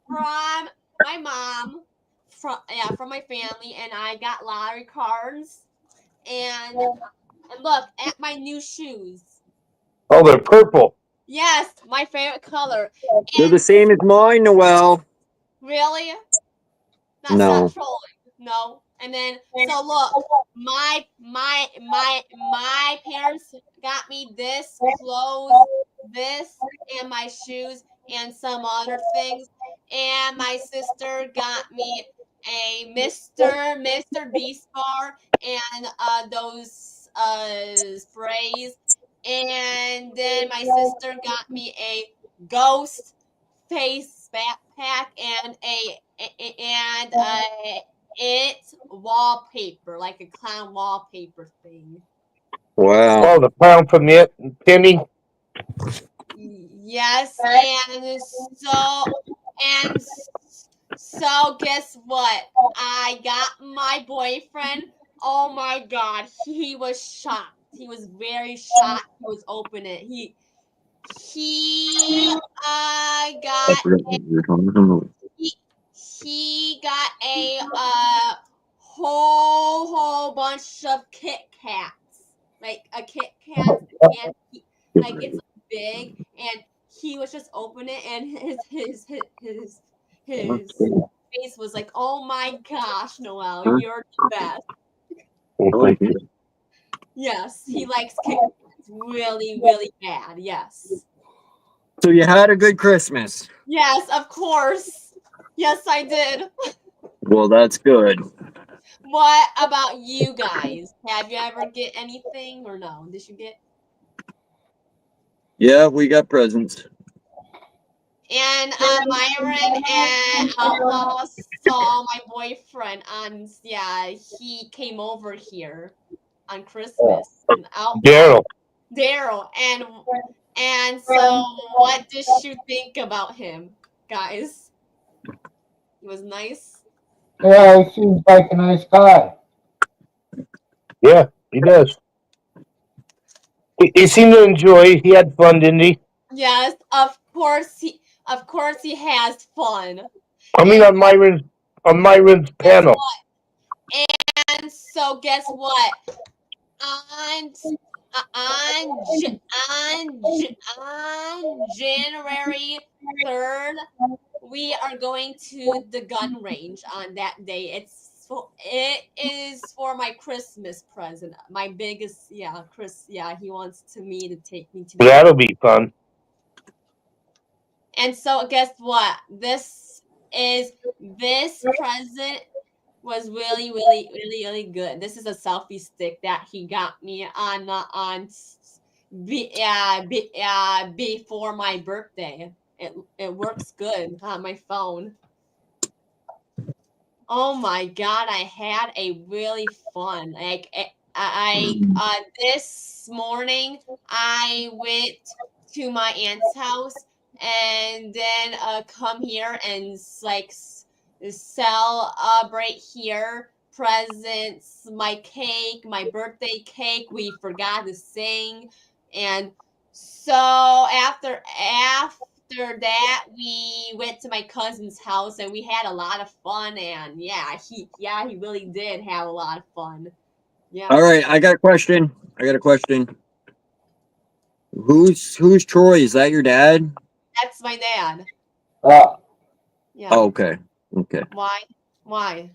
from my mom, from my family, and I got lottery cards. And look at my new shoes. Oh, they're purple. Yes, my favorite color. They're the same as mine, Noel. Really? That's No. not trolling. No. And then so look, my parents got me this clothes, this, and my shoes, and some other things. And my sister got me a Mr. Beast bar and those sprays. And then my sister got me a ghost face backpack and it's wallpaper, like a clown wallpaper thing. Wow. Oh, the clown from the Penny. Yes, and so guess what? I got my boyfriend. Oh my God, he was shocked. He was very shocked. He was open it. He got a whole bunch of Kit Kats, like a Kit Kat, and it's big, and he was just opening it, and his face was like, "Oh my gosh, Noel, you're the best." I like it. Yes, he likes Kit Kats really, really bad. Yes. So you had a good Christmas. Yes, of course. Yes, I did. Well, that's good. What about you guys? Have you ever get anything or no? Did you get? Yeah, we got presents. And Myron and Outlaw saw my boyfriend on. Yeah, he came over here on Christmas. Daryl, and so what did you think about him, guys? He was nice. Yeah, he seems like a nice guy. Yeah, he does. He seemed to enjoy. He had fun, didn't he? Yes, of course he has fun. I mean, on Myron's panel. And so guess what? On January 3rd, we are going to the gun range on that day. It is for my Christmas present. My biggest, he wants me to take me to. That'll be fun. And so guess what? This present was really good. This is a selfie stick that he got me before my birthday. It works good on my phone. Oh my god, I had a really fun. Like I this morning I went to my aunt's house and then come here and like celebrate here, presents, my cake, my birthday cake. We forgot to sing, and so after that we went to my cousin's house and we had a lot of fun. And he really did have a lot of fun. Yeah. All right, I got a question. Who's Troy? Is that your dad? That's my dad. Yeah. Oh, okay. Why?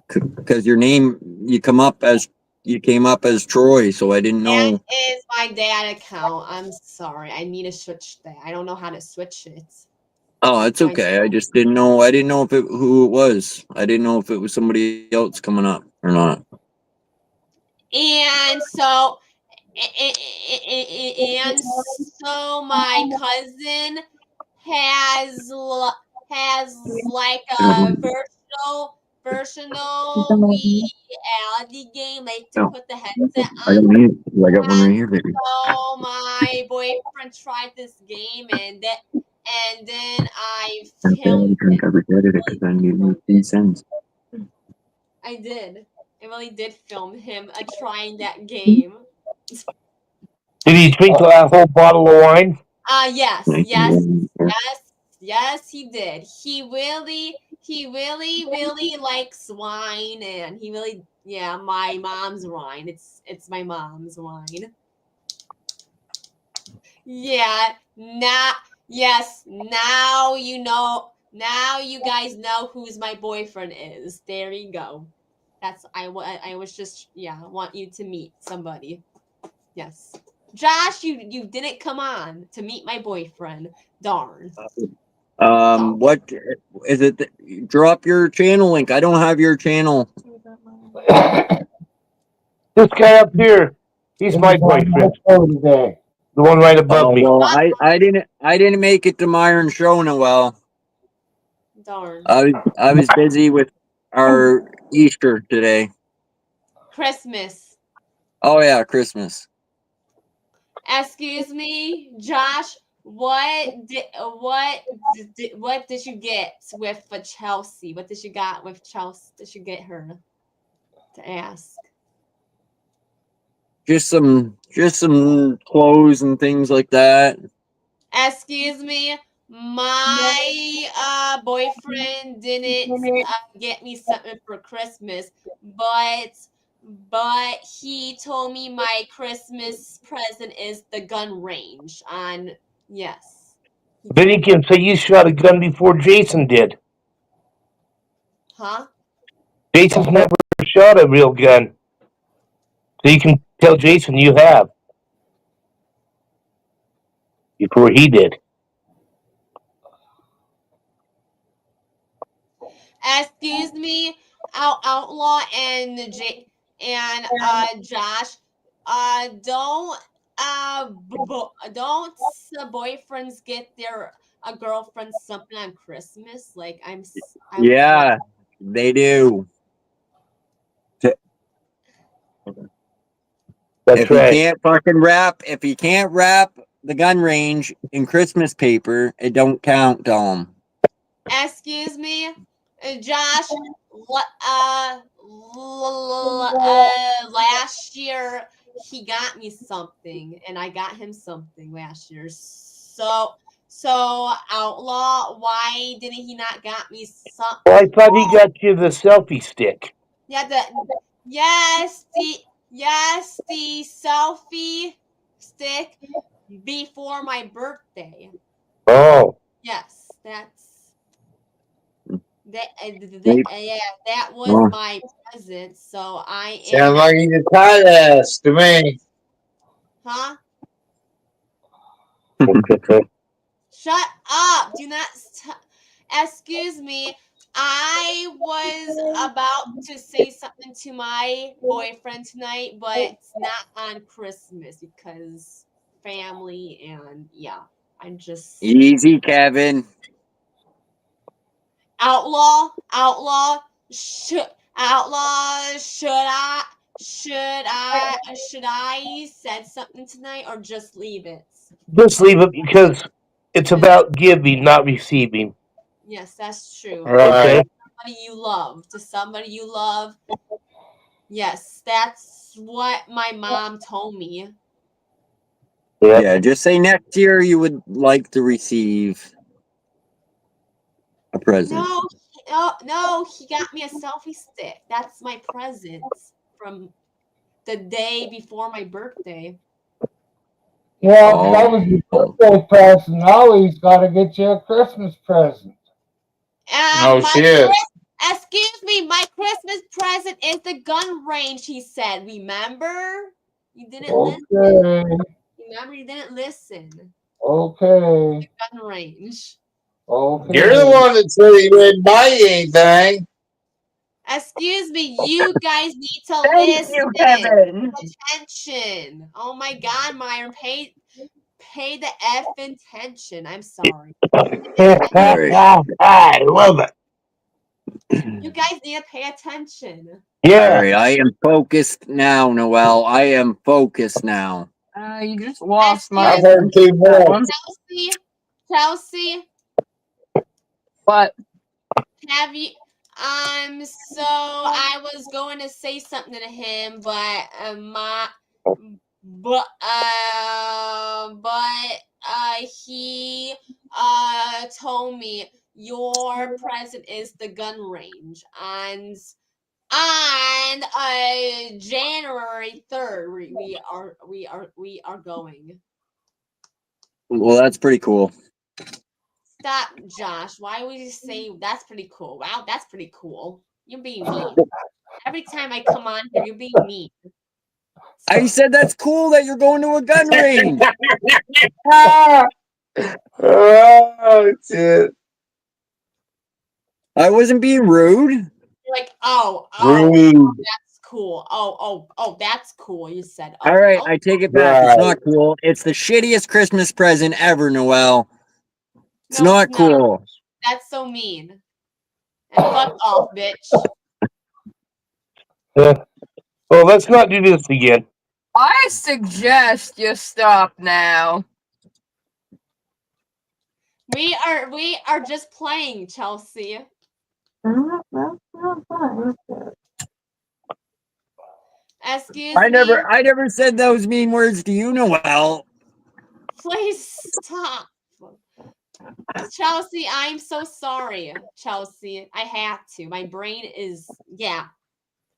Because your name, you came up as Troy, so I didn't know. That is my dad account. I'm sorry. I need to switch that. I don't know how to switch it. Oh, it's okay. I just didn't know. I didn't know who it was. I didn't know if it was somebody else coming up or not. And so my cousin has like a personal reality game, like to put the headset I on. got one right here, baby. So my boyfriend tried this game, and then I filmed cents. I did. I really did film him trying that game. Did he drink that whole bottle of wine? Yes, he did. He really likes wine, and he really, my mom's wine. It's my mom's wine. Yeah, now you know. Now you guys know who's my boyfriend is. There you go. That's I was just want you to meet somebody. Yes. Josh, you didn't come on to meet my boyfriend. Darn. What is it? Drop your channel link. I don't have your channel. This guy up here, he's my boyfriend. The one right above me. Well, I didn't make it to Myron's show, Noel. Darn. I was busy with our Easter today. Christmas. Oh yeah, Christmas. Excuse me, Josh. What did you get with Chelsea? What did you got with Chelsea? Did you get her to ask? Just some clothes and things like that. Excuse me, my boyfriend didn't get me something for Christmas, but he told me my Christmas present is the gun range on. Yes. Then he can say you shot a gun before Jason did. Huh? Jason's never shot a real gun. So you can tell Jason you have. Before he did. Excuse me, Outlaw and Josh. Don't boyfriends get their girlfriends something on Christmas? Like Yeah, they do. That's right. If you can't wrap the gun range in Christmas paper, it don't count, Dom. Excuse me, Josh. Last year he got me something, and I got him something last year. So Outlaw, why didn't he not got me something? Well, I thought he got you the selfie stick. Yeah, the selfie stick before my birthday. Oh. Yes, that was my present. So I am. Sounds like he's a tight ass to me. Huh? Shut up. Do not. Excuse me. I was about to say something to my boyfriend tonight, but it's not on Christmas because family and yeah. I'm just Easy, Kevin. outlaw. Should I said something tonight or just leave it? Just leave it because it's about giving, not receiving. Yes, that's true. Okay. To somebody you love. Yes, that's what my mom told me. Yeah, just say next year you would like to receive a present. No, he got me a selfie stick. That's my present from the day before my birthday. Yeah, that was your birthday present. Now he's got to get you a Christmas present. Excuse me, my Christmas present is the gun range, he said. Remember? You didn't listen. Remember, you didn't listen. Okay. The gun range. Okay. You're the one that said he didn't buy you anything. Excuse me, you guys need to Thank listen. you, Kevin. Attention. Oh my God, Myron, pay the effing attention. I'm sorry. I love it. You guys need to pay attention. Yeah. All right, I am focused now, Noel. I am focused now. You just lost my. I've heard two more. Chelsea. What? Have you? So I was going to say something to him, but he told me your present is the gun range, and on January 3rd we are going. Well, that's pretty cool. Stop, Josh. Why would you say that's pretty cool? Wow, that's pretty cool. You're being mean. Every time I come on here, you're being mean. I said that's cool that you're going to a gun range. Oh, shit. I wasn't being rude. You're like, oh, Rude. that's cool. Oh, that's cool. You said. All right, I take it back. It's not cool. It's the shittiest Christmas present ever, Noel. It's not cool. That's so mean. And fuck off, bitch. Well, let's not do this again. I suggest you stop now. We are just playing, Chelsea. Excuse me. I never said those mean words to you, Noel. Please stop. Chelsea, I'm so sorry. Chelsea, I had to. My brain is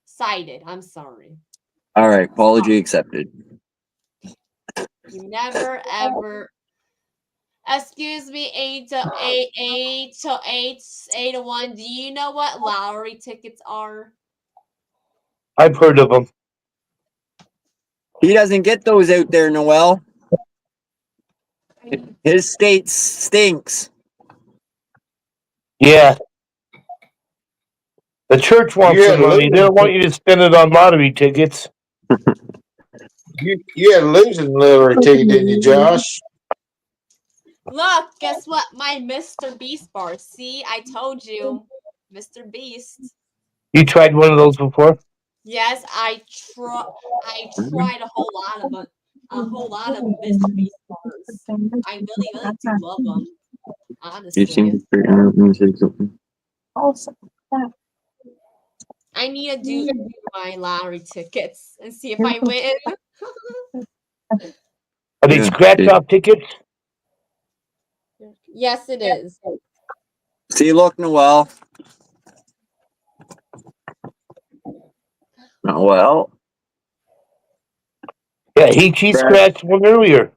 sided. I'm sorry. All right, apology accepted. You never ever. Excuse me, 8-1. Do you know what lottery tickets are? I've heard of them. He doesn't get those out there, Noel. His state stinks. Yeah. The church wants some money. They don't want you to spend it on lottery tickets. You had a losing lottery ticket, didn't you, Josh? Look, guess what? My Mr. Beast bar. See, I told you, Mr. Beast. You tried one of those before? Yes, I tried a whole lot of Mr. Beast bars. I really do love them. Honestly, I need to do my lottery tickets and see if I win. Are they scratch-off tickets? Yes, it is. See, look, Noel. Noel. Yeah, he scratched one earlier.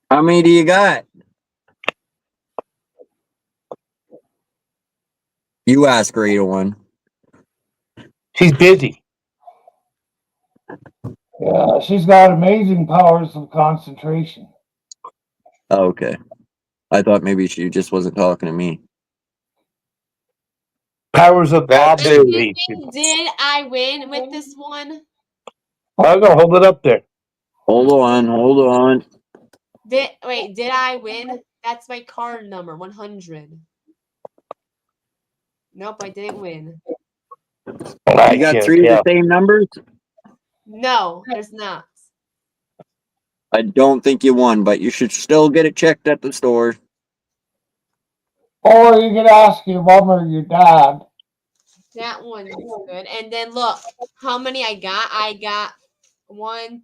How many do you got? You ask Rita one. She's busy. Yeah, she's got amazing powers of concentration. Oh, okay. I thought maybe she just wasn't talking to me. Powers of observation. Did I win with this one? I'm gonna hold it up there. Hold on. Did I win? That's my card number, 100. Nope, I didn't win. You got 3 of the same numbers? No, there's not. I don't think you won, but you should still get it checked at the store. Or you could ask your mom or your dad. That one is good. And then look, how many I got? I got 1,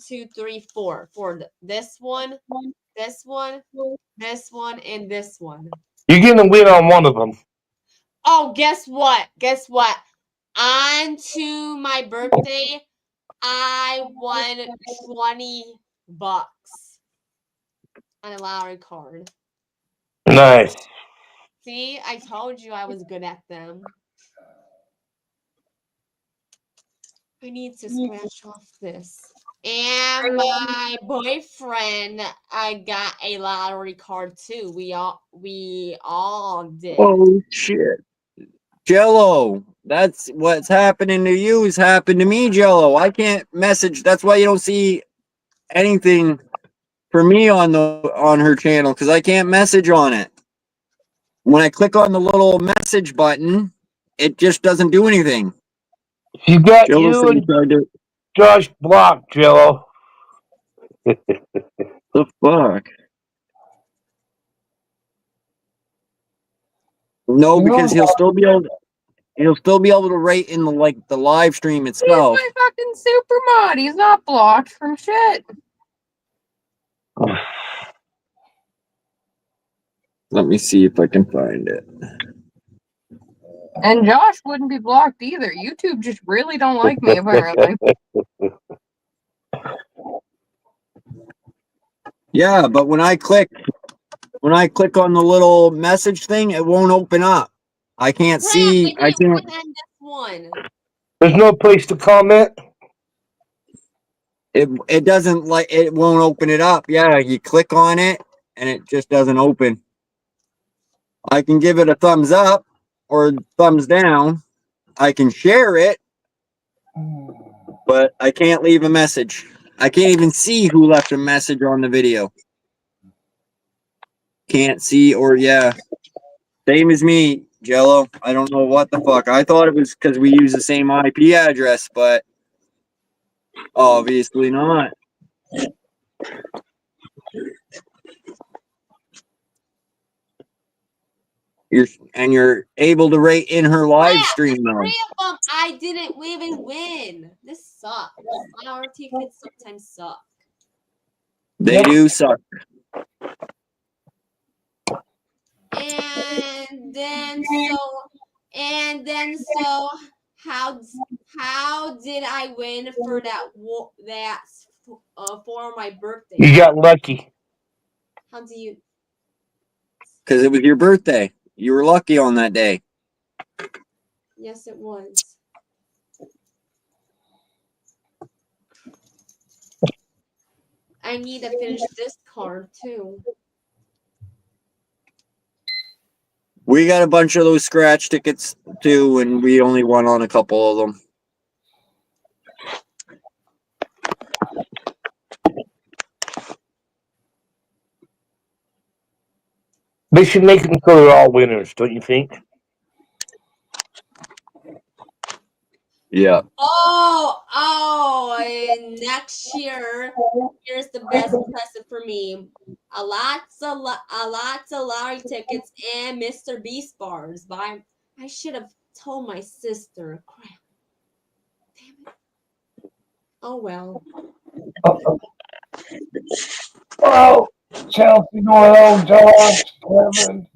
2, 3, 4. For this one, this one, this one, and this one. You're gonna win on one of them. Oh, guess what? On to my birthday, I won $20 on a lottery card. Nice. See, I told you I was good at them. I need to scratch off this. And my boyfriend, I got a lottery card too. We all did. Oh shit. Jello, that's what's happening to you is happened to me, Jello. I can't message. That's why you don't see anything for me on her channel, because I can't message on it. When I click on the little message button, it just doesn't do anything. You got Jello you said he and tried to- Josh blocked, Jello. The fuck? No, because he'll still be able to rate in the live stream He's itself. my fucking super mod. He's not blocked from shit. Let me see if I can find it. And Josh wouldn't be blocked either. YouTube just really don't like me, apparently. Yeah, but when I click on the little message thing, it won't open up. I can't see. I can't. One. There's no place to comment. It doesn't it won't open it up. Yeah, you click on it and it just doesn't open. I can give it a thumbs up or thumbs down. I can share it, but I can't leave a message. I can't even see who left a message on the video. Can't see, or yeah. Same as me, Jello. I don't know what the fuck. I thought it was because we use the same IP address, but obviously not. You're able to rate in her live stream though. 3 of them I didn't even win. This sucks. Our tickets sometimes suck. They do suck. And then so how did I win for that for my birthday? You got lucky. How do you? Because it was your birthday. You were lucky on that day. Yes, it was. I need to finish this card too. We got a bunch of those scratch tickets too, and we only won on a couple of them. They should make them so they're all winners, don't you think? Yeah. And next year, here's the best present for me: a lots of lottery tickets and Mr. Beast bars. But I should have told my sister. Crap. Damn it. Oh well. Well, Chelsea Doyle, George, Kevin,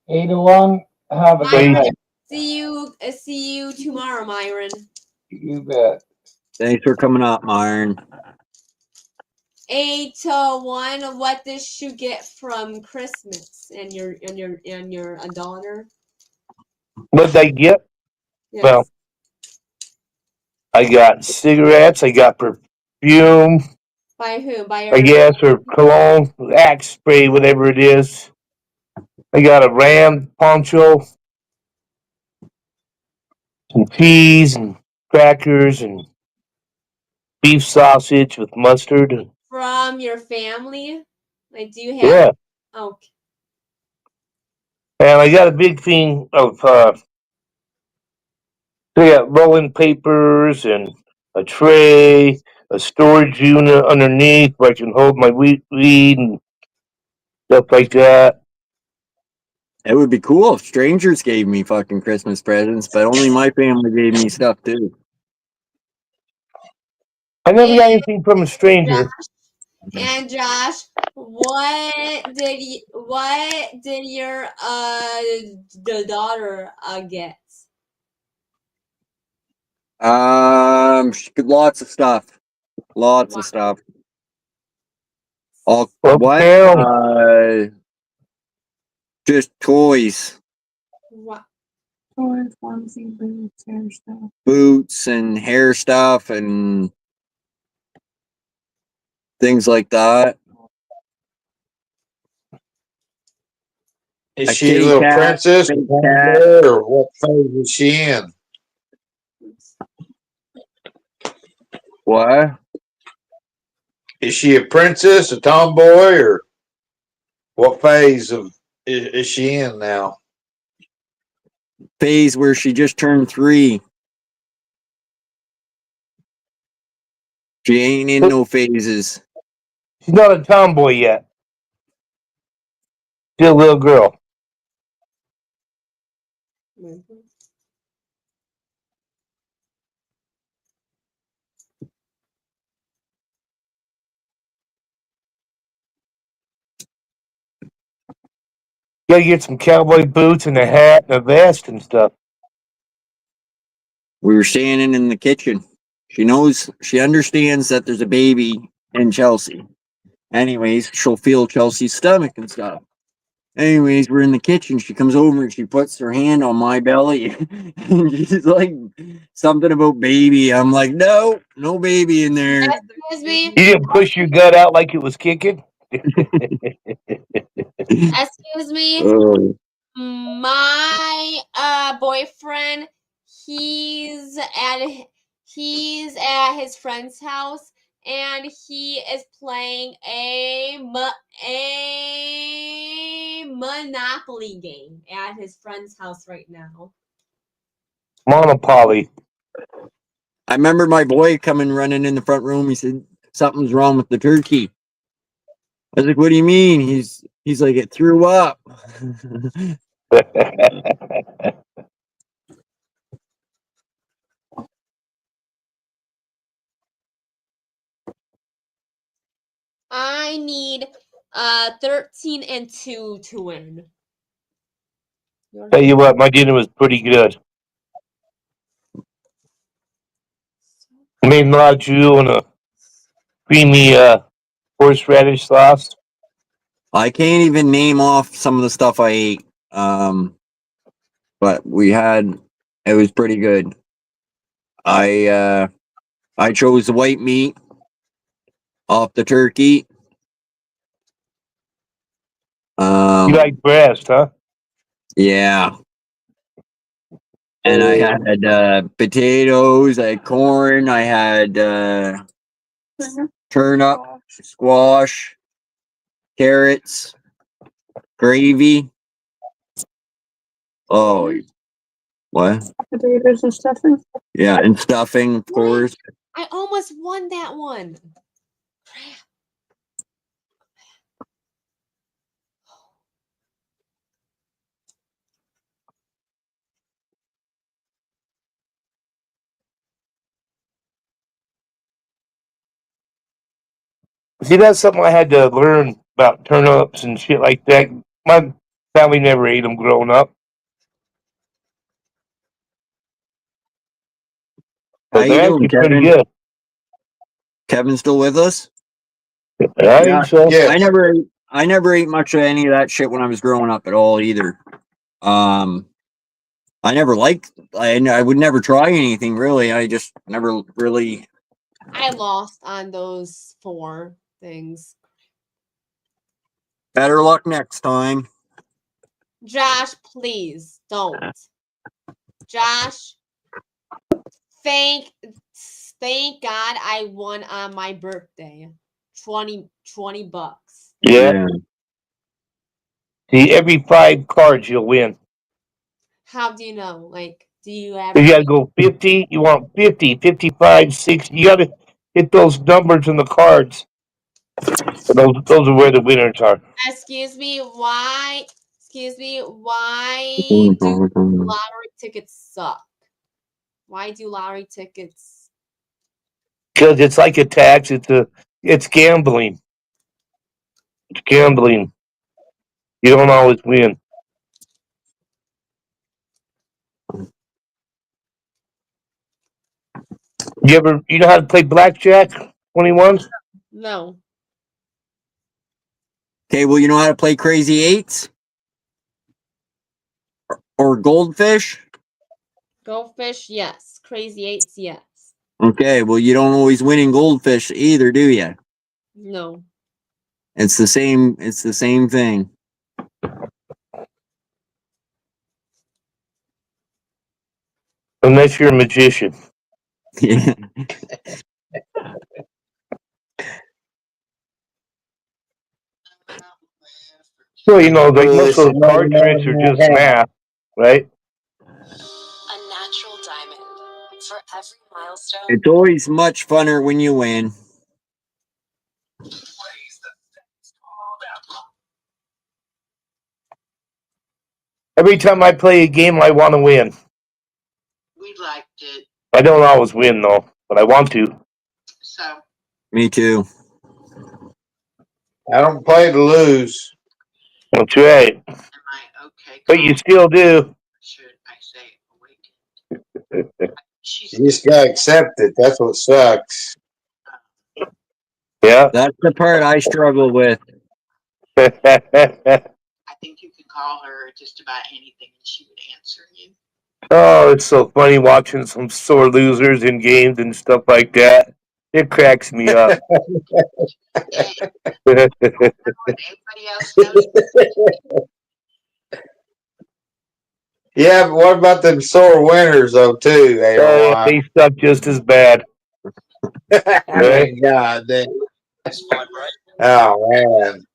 801. Have a good night. See you tomorrow, Myron. You bet. Thanks for coming up, Myron. 801. What did you get from Christmas and your daughter? What they get? Yes. Well, I got cigarettes. I got perfume. By who? By I your guess, or cologne, Axe spray, whatever it is. I got a ram poncho, some cheese and crackers and beef sausage with mustard. from your family? Like, do you have? Yeah. Okay. And I got a big thing of I got rolling papers and a tray, a storage unit underneath where I can hold my weed and stuff like that. It would be cool if strangers gave me fucking Christmas presents, but only my family gave me stuff too. I never got anything from a stranger. And Josh, what did your the daughter get? Lots of stuff. Lots of stuff. All Well, what? Just toys. What? Toys, onesie, boots, hair stuff. Boots and hair stuff and things like that. Is A she a kitty little cat, princess big or cat. tomboy, or what phase is she in? What? Is she a princess, a tomboy, or what phase of is she in now? Phase where she just turned 3. She ain't in no phases. She's not a tomboy yet. Still a little girl. Gotta get some cowboy boots and a hat and a vest and stuff. We were standing in the kitchen. She understands that there's a baby in Chelsea. Anyways, she'll feel Chelsea's stomach and stuff. Anyways, we're in the kitchen. She comes over and she puts her hand on my belly. And she's like, something about baby. I'm like, no baby in there. Excuse me. You didn't push your gut out like it was kicking? Excuse me. Oh. My boyfriend, he's at his friend's house, and he is playing a Monopoly game at his friend's house right now. Monopoly. I remember my boy coming running in the front room. He said, something's wrong with the turkey. I was like, what do you mean? He's like, it threw up. I need 13 and 2 to win. Tell you what, my dinner was pretty good. I made ragu and a creamy horseradish sauce. I can't even name off some of the stuff I ate. But it was pretty good. I chose the white meat off the turkey. You like breast, huh? Yeah. And I had potatoes, I had corn, I had turnip, squash, carrots, gravy. Oh, what? Potatoes and stuffing. Yeah, and stuffing, of course. I almost won that one. See, that's something I had to learn about turnips and shit like that. My family never ate them growing up. How But you they're doing, actually pretty Kevin? good. Kevin still with us? I think so. I never ate much of any of that shit when I was growing up at all either. I never liked. I would never try anything really. I just never really. I lost on those 4 things. Better luck next time. Josh, please don't. Josh, thank God I won on my birthday. 20 bucks. Yeah. See, every 5 cards you'll win. How do you know? Like, do you have You gotta go 50. You want 50, 55, 60. You gotta hit those numbers in the cards. Those are where the winners are. Excuse me, why do lottery tickets suck? Why do lottery tickets? Because it's like a tax. It's gambling. It's gambling. You don't always win. You know how to play blackjack? 21? No. Okay, well, you know how to play Crazy Eights or Goldfish? Goldfish, yes. Crazy Eights, yes. Okay, well, you don't always win in Goldfish either, do you? No. It's the same. It's the same thing. Unless you're a magician. Yeah. So, like most of those card tricks are just math, right? It's always much funner when you win. Every time I play a game, I want to win. We liked it. I don't always win, though, but I want to. So. Me too. I don't play to lose. That's right. But you still do. You just gotta accept it. That's what sucks. Yeah. That's the part I struggle with. I think you could call her just about anything and she would answer you. Oh, it's so funny watching some sore losers in games and stuff like that. It cracks me up. Yeah, but what about them sore winners though too? They suck just as bad. Right? God damn. Oh man.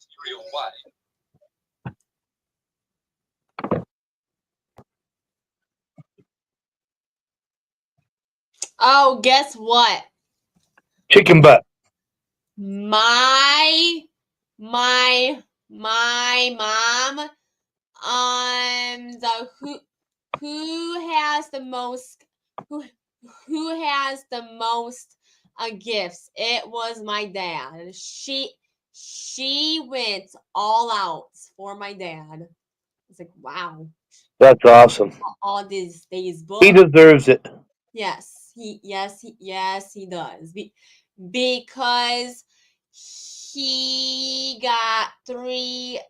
Oh, guess what? Chicken butt. My mom who has the most gifts. It was my dad. She went all out for my dad. It's like, wow. That's awesome. All these books. He deserves it. Yes, he does. Because he got 3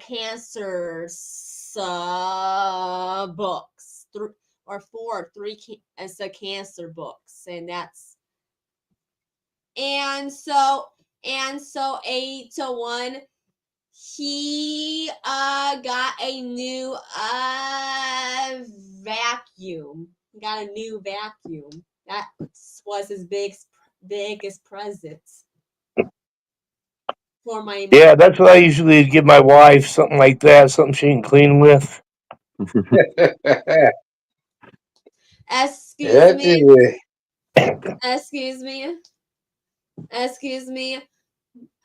cancer books, 3 or 4, 3 cancer books, and that's so 8-1. He got a new vacuum. He got a new vacuum. That was his biggest present for my. Yeah, that's what I usually give my wife, something like that, something she can clean with. Excuse me.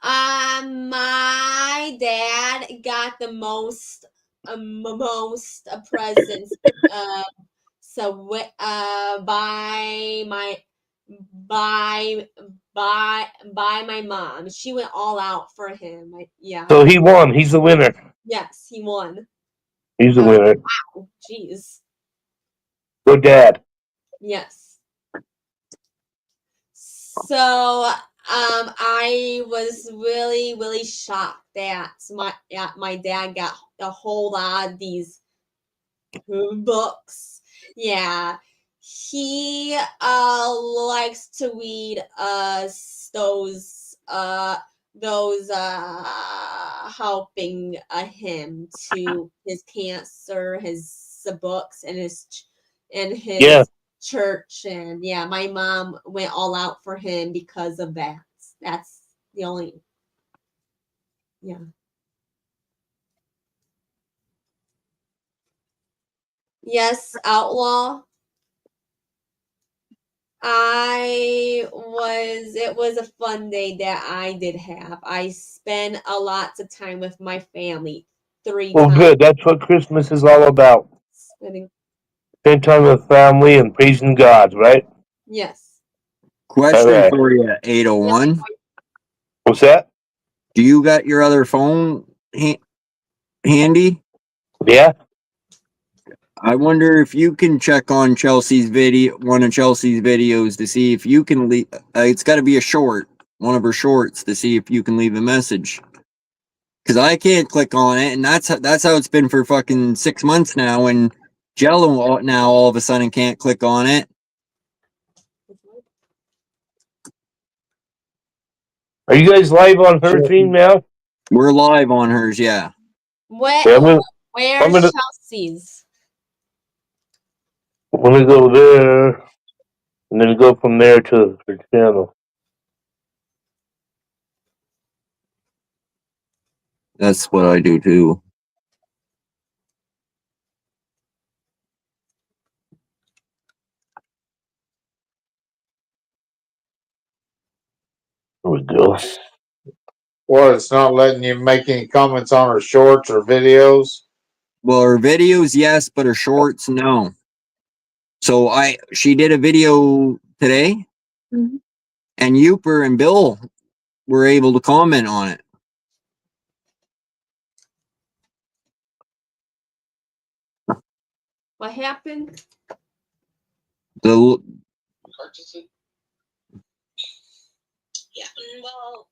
My dad got the most presents. By my mom. She went all out for him. Yeah. So he won. He's the winner. Yes, he won. He's the winner. Wow. Jeez. Good dad. Yes. So I was really, really shocked that my dad got a whole lot of these books. Yeah. He likes to read those helping him to his cancer, his books, and his Yeah. church. And yeah, my mom went all out for him because of that. That's the only. Yeah. Yes, Outlaw. It was a fun day that I did have. I spent a lot of time with my family. 3 Well, times. good. That's what Christmas is all about. Spending, Spend time with family and praising God, right? yes. Question Alright. for you, 801. What's that? Do you got your other phone handy? Yeah. I wonder if you can check on Chelsea's video, one of Chelsea's videos, to see if you can leave. It's got to be a short, one of her shorts, to see if you can leave a message. Because I can't click on it, and that's how it's been for fucking 6 months now. And Jello now all of a sudden can't click on it. Are you guys live on her stream now? We're live on hers, yeah. Where's I'm gonna- Chelsea's? I'm gonna go there, and then go from there to her channel. That's what I do too. There we go. Well, it's not letting you make any comments on her shorts or videos. Well, her videos, yes, but her shorts, no. So she did a video today, and Youper and Bill were able to comment on it. What happened? The Purchasing. Yeah, well,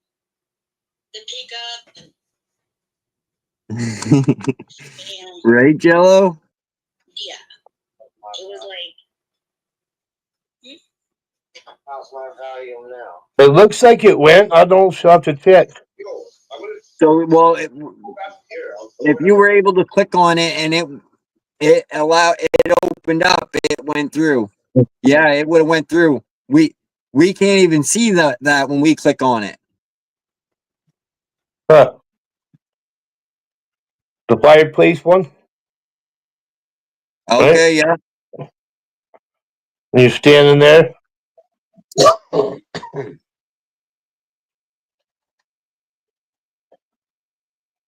the pickup and right, Jello? yeah, it was like. How's my value now? It looks like it went. I don't have to check. So, well, if you were able to click on it and it opened up, it went through. Yeah, it would have went through. We can't even see that when we click on it. Huh. The fireplace one? Okay, right? Yeah. You standing there?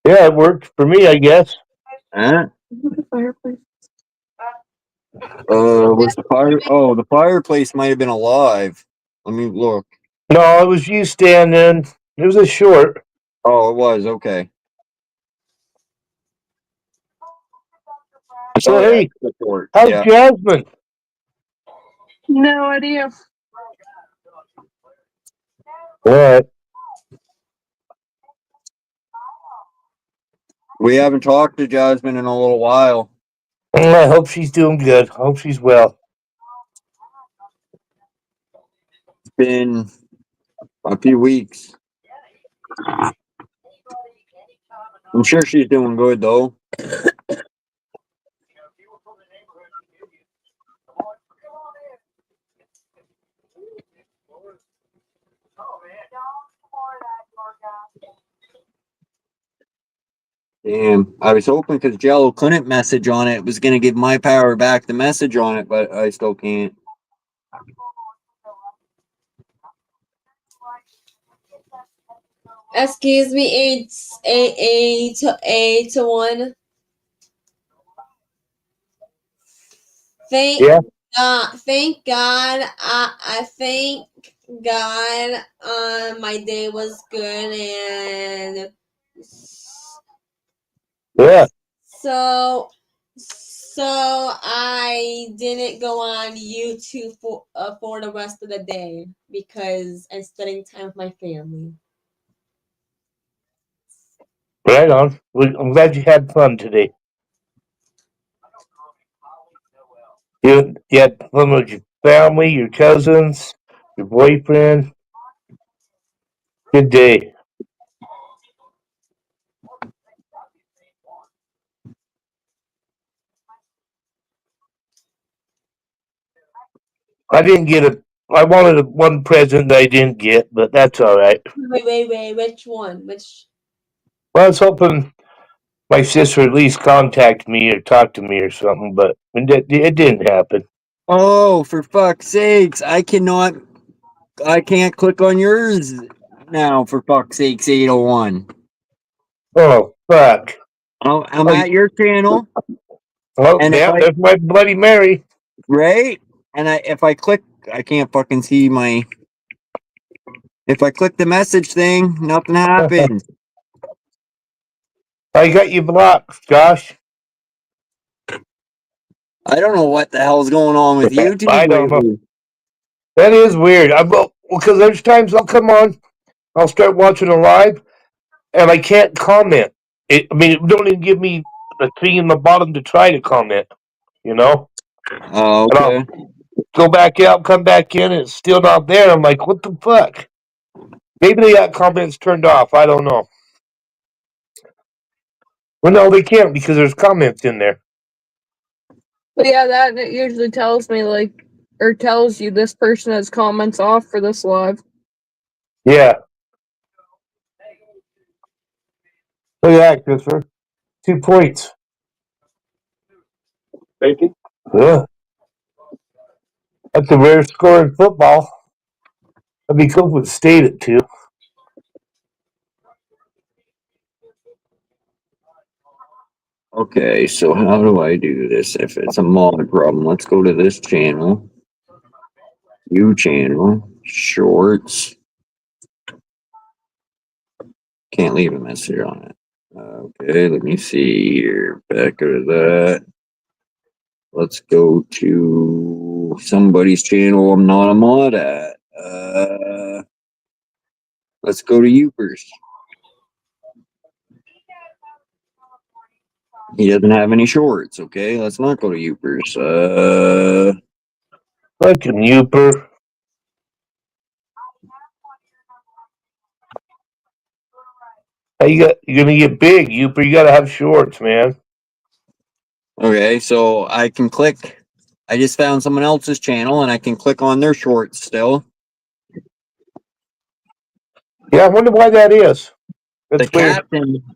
Yeah, it worked for me, I guess. Huh? Was the fire? Oh, the fireplace might have been alive. Let me look. No, it was you standing. It was a short. Oh, it was okay. So hey, Support. how's Yeah. Jasmine? No idea. All right. We haven't talked to Jasmine in a little while. I hope she's doing good. I hope she's well. It's been a few weeks. I'm sure she's doing good though. Damn, I was hoping because Jello couldn't message on it, was going to give my power back to message on it, but I still can't. Excuse me, it's 8-1. Thank God. I thank God. My day was good, and yeah. So I didn't go on YouTube for the rest of the day because I'm spending time with my family. Right on. I'm glad you had fun today. You had fun with your family, your cousins, your boyfriend. Good day. I didn't get a. I wanted one present that I didn't get, but that's all right. Wait. Which one? Which? Well, I was hoping my sister at least contact me or talk to me or something, but it didn't happen. Oh, for fuck's sakes! I can't click on yours now. For fuck's sakes, 801. Oh fuck! I'm at your channel. Oh, And yeah, that's my Bloody Mary. Right? And if I click, I can't fucking see my. If I click the message thing, nothing happens. I got you blocked, Josh. I don't know what the hell's going on with YouTube. I don't know. That is weird. Because there's times I'll come on, I'll start watching a live, and I can't comment. It don't even give me a thing in the bottom to try to comment. You know? Oh, okay. And I'll go back out, come back in, and it's still not there. I'm like, what the fuck? Maybe they got comments turned off. I don't know. Well, no, they can't because there's comments in there. But yeah, that usually tells me or tells you this person has comments off for this live. Yeah. Look at that, Christopher. 2 points. Thank you. Yeah. That's a rare score in football. That'd be cool if it stayed at 2. Okay, so how do I do this? If it's a mod problem, let's go to this channel. New channel. Shorts. Can't leave a message on it. Okay, let me see here. Back out of that. Let's go to somebody's channel I'm not a mod at. Let's go to Youpers. He doesn't have any shorts, okay? Let's not go to Youpers. Fucking Youper. Hey, you're gonna get big, Youper. You gotta have shorts, man. Okay, so I can click. I just found someone else's channel and I can click on their shorts still. Yeah, I wonder why that is. That's weird.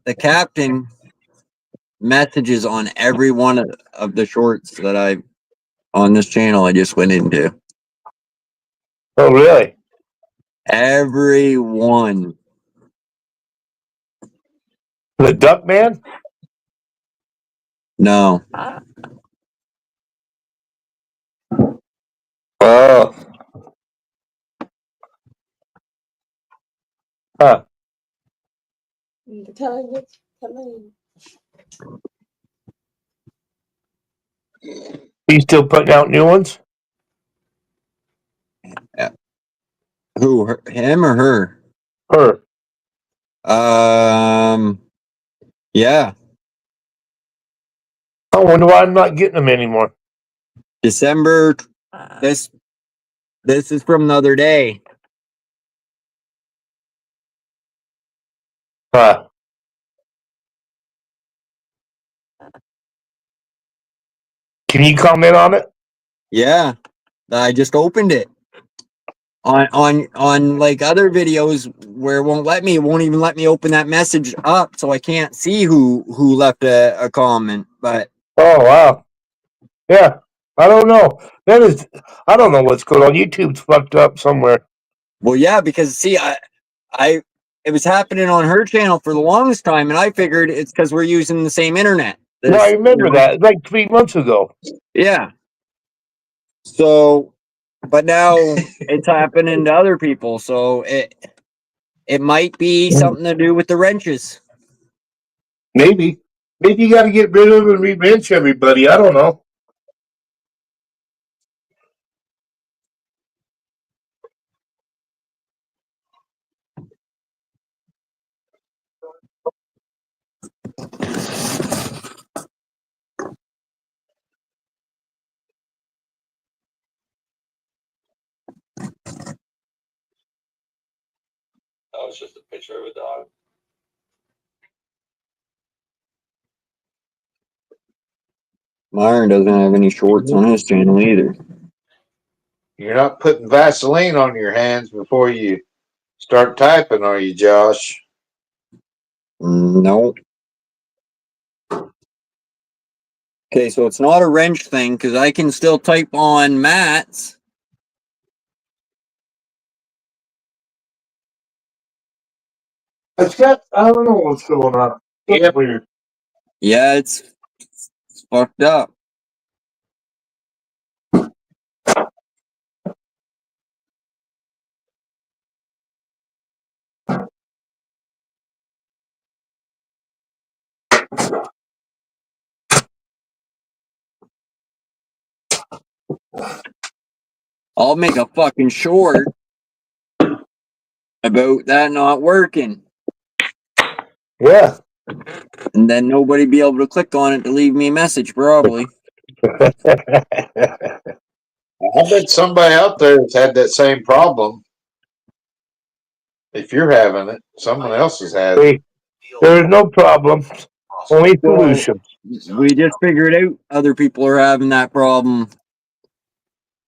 The captain messages on every one of the shorts that I on this channel I just went into. Oh, really? Every one. The Duck Man? No. Oh. Huh. He's still putting out new ones? Yeah. Who? Him or her? Her. Yeah. I wonder why I'm not getting them anymore. December. This is from the other day. Huh. Can you comment on it? Yeah. I just opened it. On like other videos where it won't even let me open that message up, so I can't see who left a comment. But oh wow, yeah, I don't know. I don't know what's going on. YouTube's fucked up somewhere. Well, yeah, because see, it was happening on her channel for the longest time, and I figured it's because we're using the same internet. No, I remember that. It's like 3 months ago. Yeah. So, but now it's happening to other people, so it might be something to do with the wrenches. Maybe you got to get rid of and re-wrench everybody. I don't know. Oh, it's just a picture of a dog. Myron doesn't have any shorts on his channel either. You're not putting Vaseline on your hands before you start typing, are you, Josh? No. Okay, so it's not a wrench thing because I can still type on Matt's. It's got, I don't know what's going on. It's weird. Yeah, it's fucked up. I'll make a fucking short about that not working. Yeah. And then nobody be able to click on it to leave me a message, probably. I bet somebody out there has had that same problem. If you're having it, someone else has had it. There is no problem. Only solution. We just figured out other people are having that problem.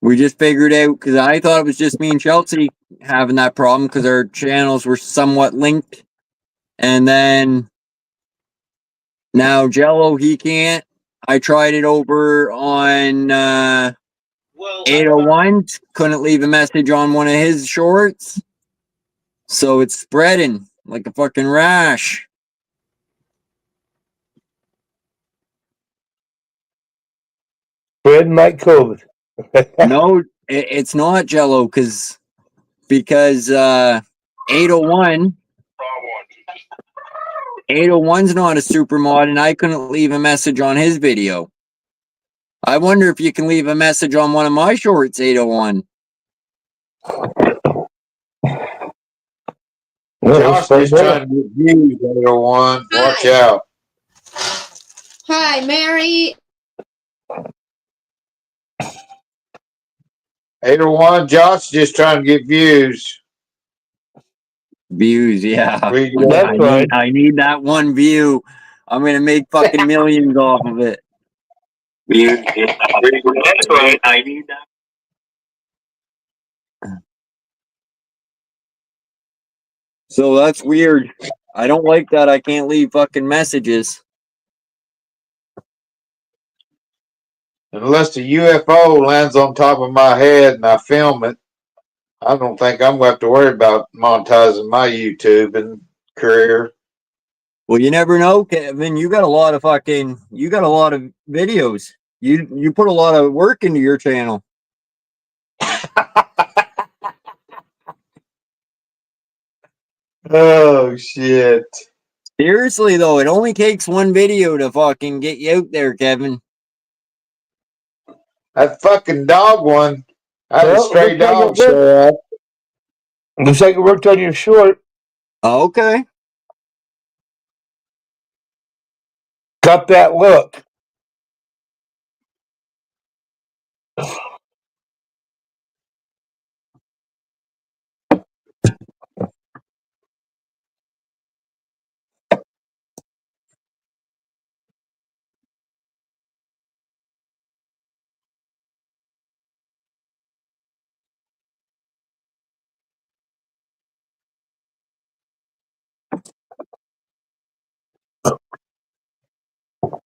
We just figured out because I thought it was just me and Chelsea having that problem because our channels were somewhat linked. And then now Jello, he can't. I tried it over on 801. Couldn't leave a message on one of his shorts. So it's spreading like a fucking rash. Spreading like COVID. No, it's not Jello because 801 801's not a super mod and I couldn't leave a message on his video. I wonder if you can leave a message on one of my shorts, 801. Josh is trying to get views, 801. Watch out. Hi, Mary. 801, Josh just trying to get views. Views, yeah. That's right. I need that one view. I'm gonna make fucking millions off of it. Views, yeah. That's right. I need that. So that's weird. I don't like that. I can't leave fucking messages. Unless the UFO lands on top of my head and I film it, I don't think I'm going to have to worry about monetizing my YouTube and career. Well, you never know, Kevin. You got a lot of videos. You put a lot of work into your channel. Oh, shit. Seriously, though, it only takes one video to fucking get you out there, Kevin. That fucking dog one. I had a stray dog show up. Looks like it worked on your short. Okay. Got that look.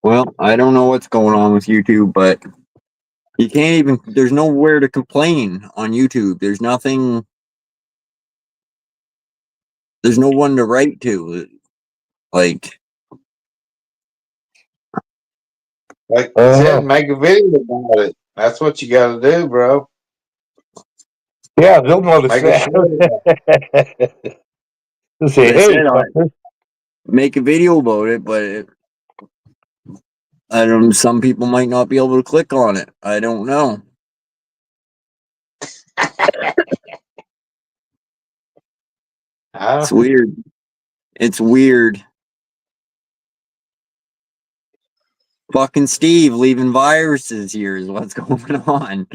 Well, I don't know what's going on with YouTube, but you can't even, there's nowhere to complain on YouTube. There's nothing, there's no one to write to. Like I said, make a video about it. That's what you got to do, bro. Yeah, they'll notice Make that. They'll say, I hey, said, fucker. make a video about it, but I don't. Some people might not be able to click on it. I don't know. It's weird. It's weird. Fucking Steve leaving viruses here is what's going on.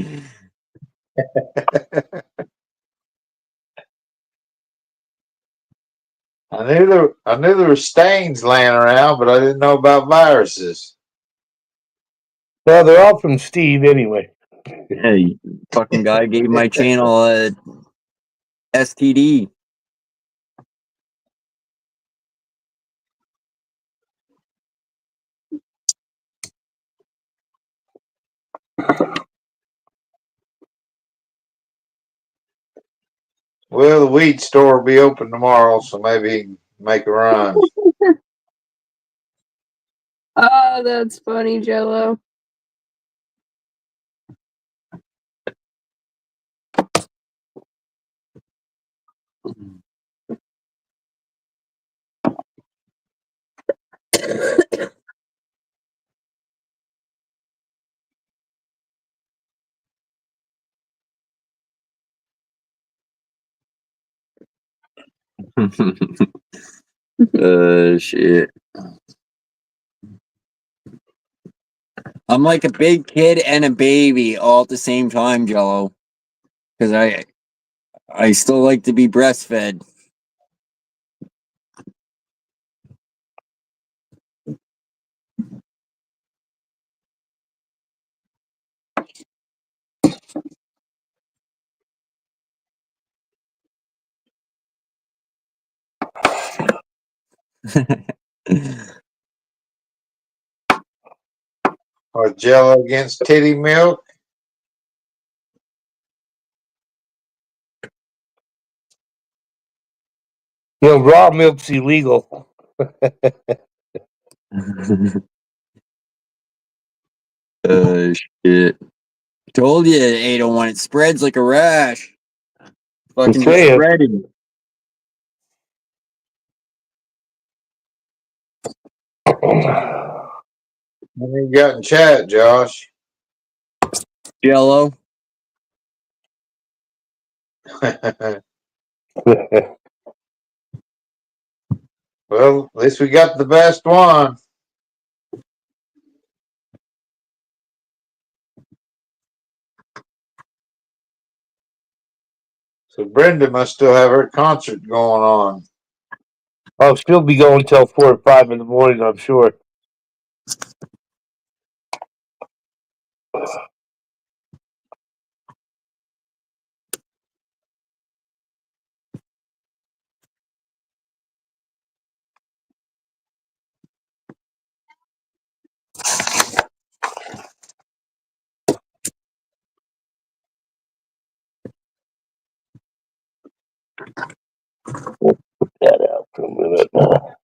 I knew there were stains laying around, but I didn't know about viruses. Well, they're all from Steve anyway. Hey, fucking guy gave my channel a STD. Well, the weed store will be open tomorrow, so maybe he can make a run. Oh, that's funny, Jello. Shit. I'm like a big kid and a baby all at the same time, Jello. Because I still like to be breastfed. Or Jello against titty milk. You know, raw milk's illegal. Shit. Told you, 801. It spreads like a rash. Fucking say it. spreading. What you got in chat, Josh? Jello. Well, at least we got the best one. So Brenda must still have her concert going on. I'll still be going till 4 or 5 in the morning, I'm sure. We'll put that out for a minute now.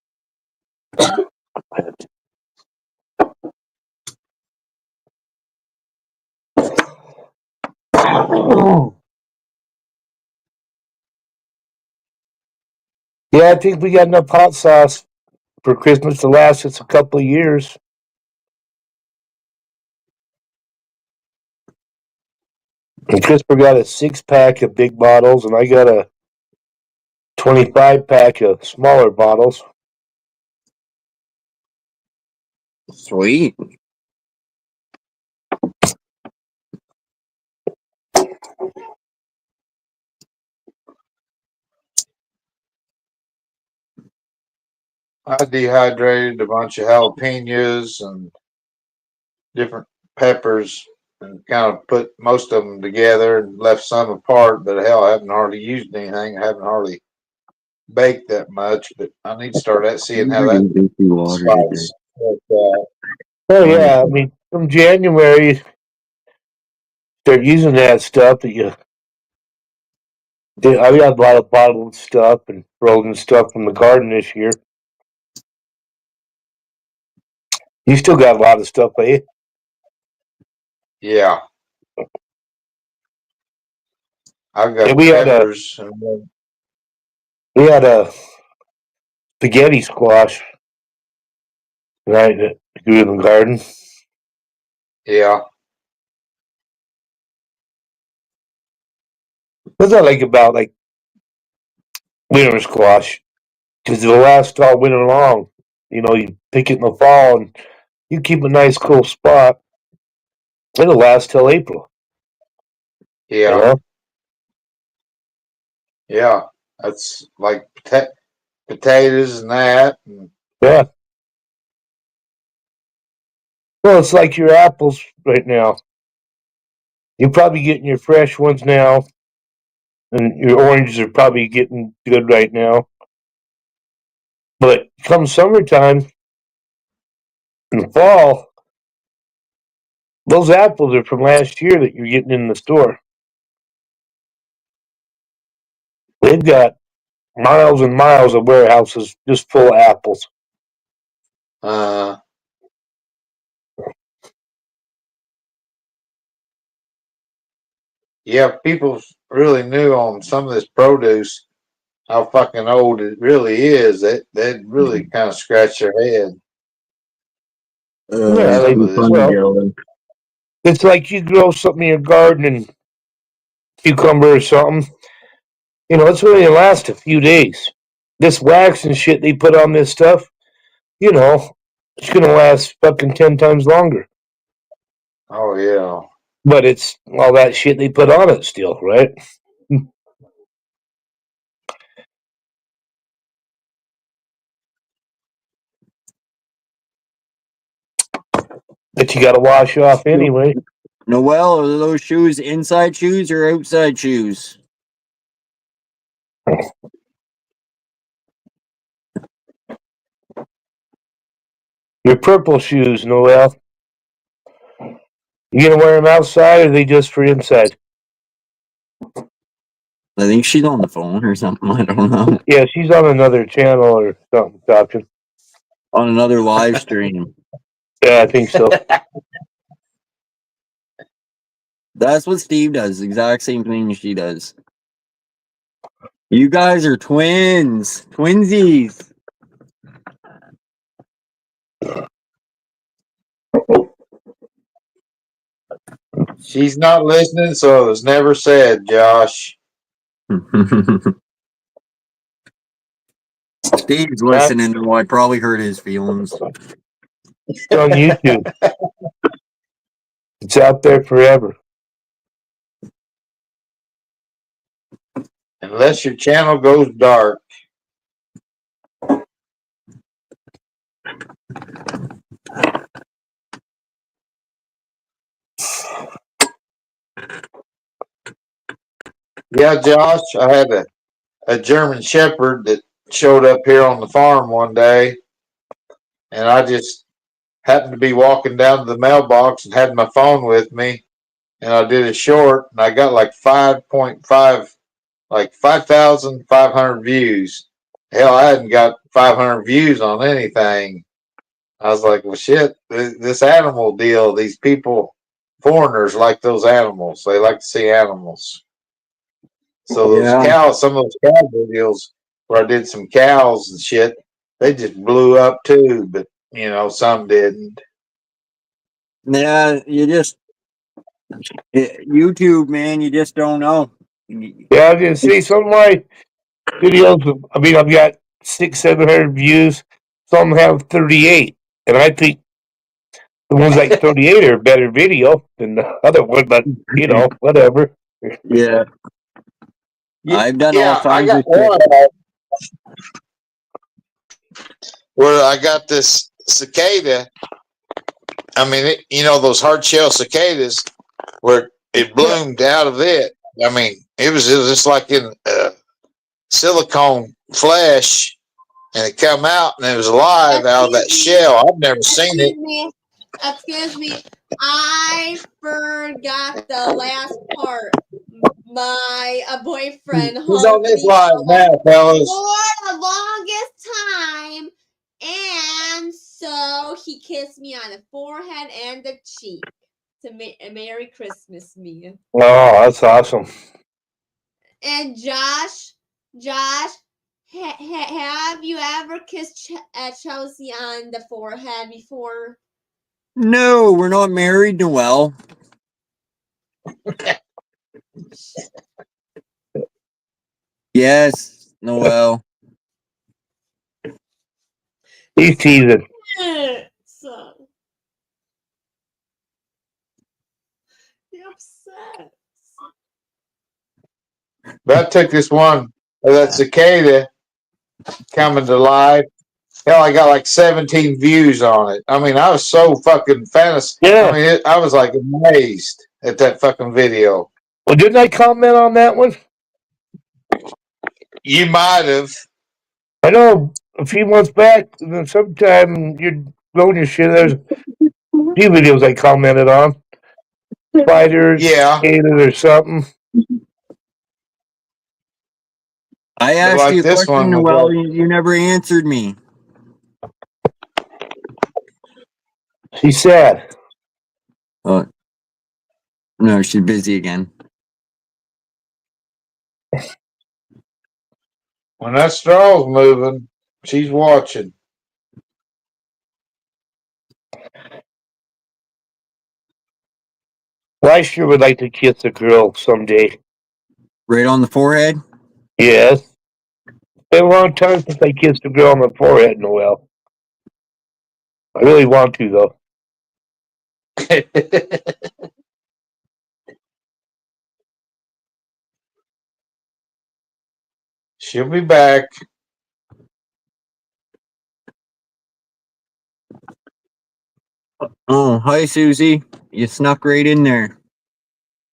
Yeah, I think we got enough hot sauce for Christmas to last us a couple of years. And Christopher got a 6-pack of big bottles, and I got a 25-pack of smaller bottles. Sweet. I dehydrated a bunch of jalapenos and different peppers and kind of put most of them together and left some apart. But hell, I haven't hardly used anything. I haven't hardly baked that much. But I need to start seeing how that spice. Oh yeah, I mean from January start using that stuff that you. I got a lot of bottled stuff and frozen stuff from the garden this year. You still got a lot of stuff, eh? Yeah. I've got we peppers. We had a spaghetti squash, right? That grew in the garden. Yeah. What's I like about winter squash? Because it'll last all winter long. You know, you pick it in the fall and you keep a nice cool spot. It'll last till April. Yeah. You know? Yeah. That's like potatoes and that. Yeah. Well, it's like your apples right now. You're probably getting your fresh ones now, and your oranges are probably getting good right now. But come summertime, in the fall, those apples are from last year that you're getting in the store. They've got miles and miles of warehouses just full of apples. Yeah, people really knew on some of this produce how fucking old it really is. They'd really kind of scratch their head. Yeah, it's like you grow something in your garden and cucumber or something. You know, it's only gonna last a few days. This wax and shit they put on this stuff, you know, it's gonna last fucking 10 times longer. Oh yeah. But it's all that shit they put on it still, right? That you gotta wash off anyway. Noel, are those shoes inside shoes or outside shoes? Your purple shoes, Noel. You gonna wear them outside or are they just for inside? I think she's on the phone or something. I don't know. Yeah, she's on another channel or something talking. On another live stream. Yeah, I think so. That's what Steve does. Exact same thing she does. You guys are twins. Twinsies. She's not listening, so it was never said, Josh. Steve's listening, though. I probably hurt his feelings. It's on YouTube. It's out there forever. Unless your channel goes dark. Yeah, Josh, I had a German Shepherd that showed up here on the farm one day, and I just happened to be walking down to the mailbox and had my phone with me, and I did a short, and I got like 5.5, like 5,500 views. Hell, I hadn't got 500 views on anything. I was like, well, shit, this animal deal, these people, foreigners like those animals. They like to see animals. So those cows, some of those cow videos where I did some cows and shit, they just blew up too, but you know, some didn't. Yeah, YouTube, man, you just don't know. Yeah, I was gonna say some of my videos. I mean, I've got 600-700 views. Some have 38, and I think the ones like 38 are a better video than the other one. But you know, whatever. Yeah. I've done all I kinds got of shit. one where I got this cicada. I mean, you know, those hard shell cicadas where it bloomed out of it. I mean, it was just like in silicone flesh, and it come out and it was alive out of that shell. I've never seen it. Excuse me. I forgot the last part. My boyfriend Who's on this me live now, fellas? for the longest time, and so he kissed me on the forehead and the cheek to Merry Christmas me. Oh, that's awesome. And Josh, have you ever kissed Chelsea on the forehead before? No, we're not married, Noel. Yes, Noel. He's teasing. So you're upset. But I took this one of that cicada, coming to life. Hell, I got like 17 views on it. I mean, I was so fucking fantasy. Yeah. I mean, I was like amazed at that fucking video. Well, didn't I comment on that one? You might have. I know a few months back, and then sometime you're blowing your shit. There's a few videos I commented on. Spiders, Yeah. skaters, or something. I But asked like you a this question, one was Noel. like, You never answered me. She's sad. Oh, no, she's busy again. when that straw's moving, she's watching. Well, I sure would like to kiss a girl someday. Right on the forehead? Yes. It's been a long time since I kissed a girl on the forehead, Noel. I really want to, though. She'll be back. Oh, hi, Susie. You snuck right in there.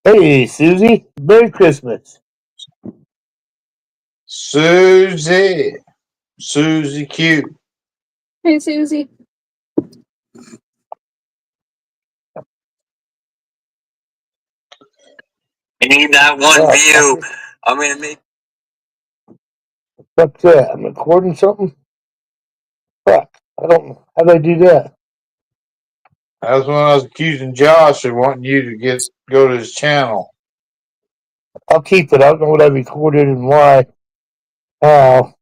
Hey, Susie. Merry Christmas. Susie. Susie Q. Hey, Susie. I need that one view. I'm going to make. What's that? I'm recording something? Fuck. I don't know. How did I do that? That was when I was accusing Josh of wanting you to go to his channel. I'll keep it. I don't know what I recorded and why. How?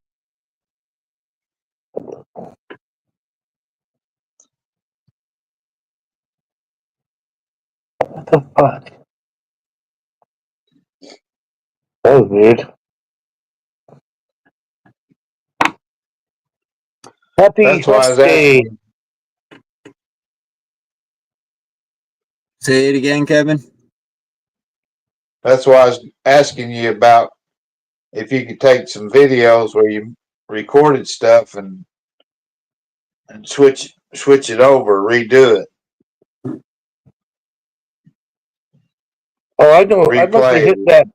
What the fuck? That was weird. Happy That's why I was Day. asking. Say it again, Kevin. That's why I was asking you about if you could take some videos where you recorded stuff and switch it over, redo it. Oh, I know. I must have Replay. hit that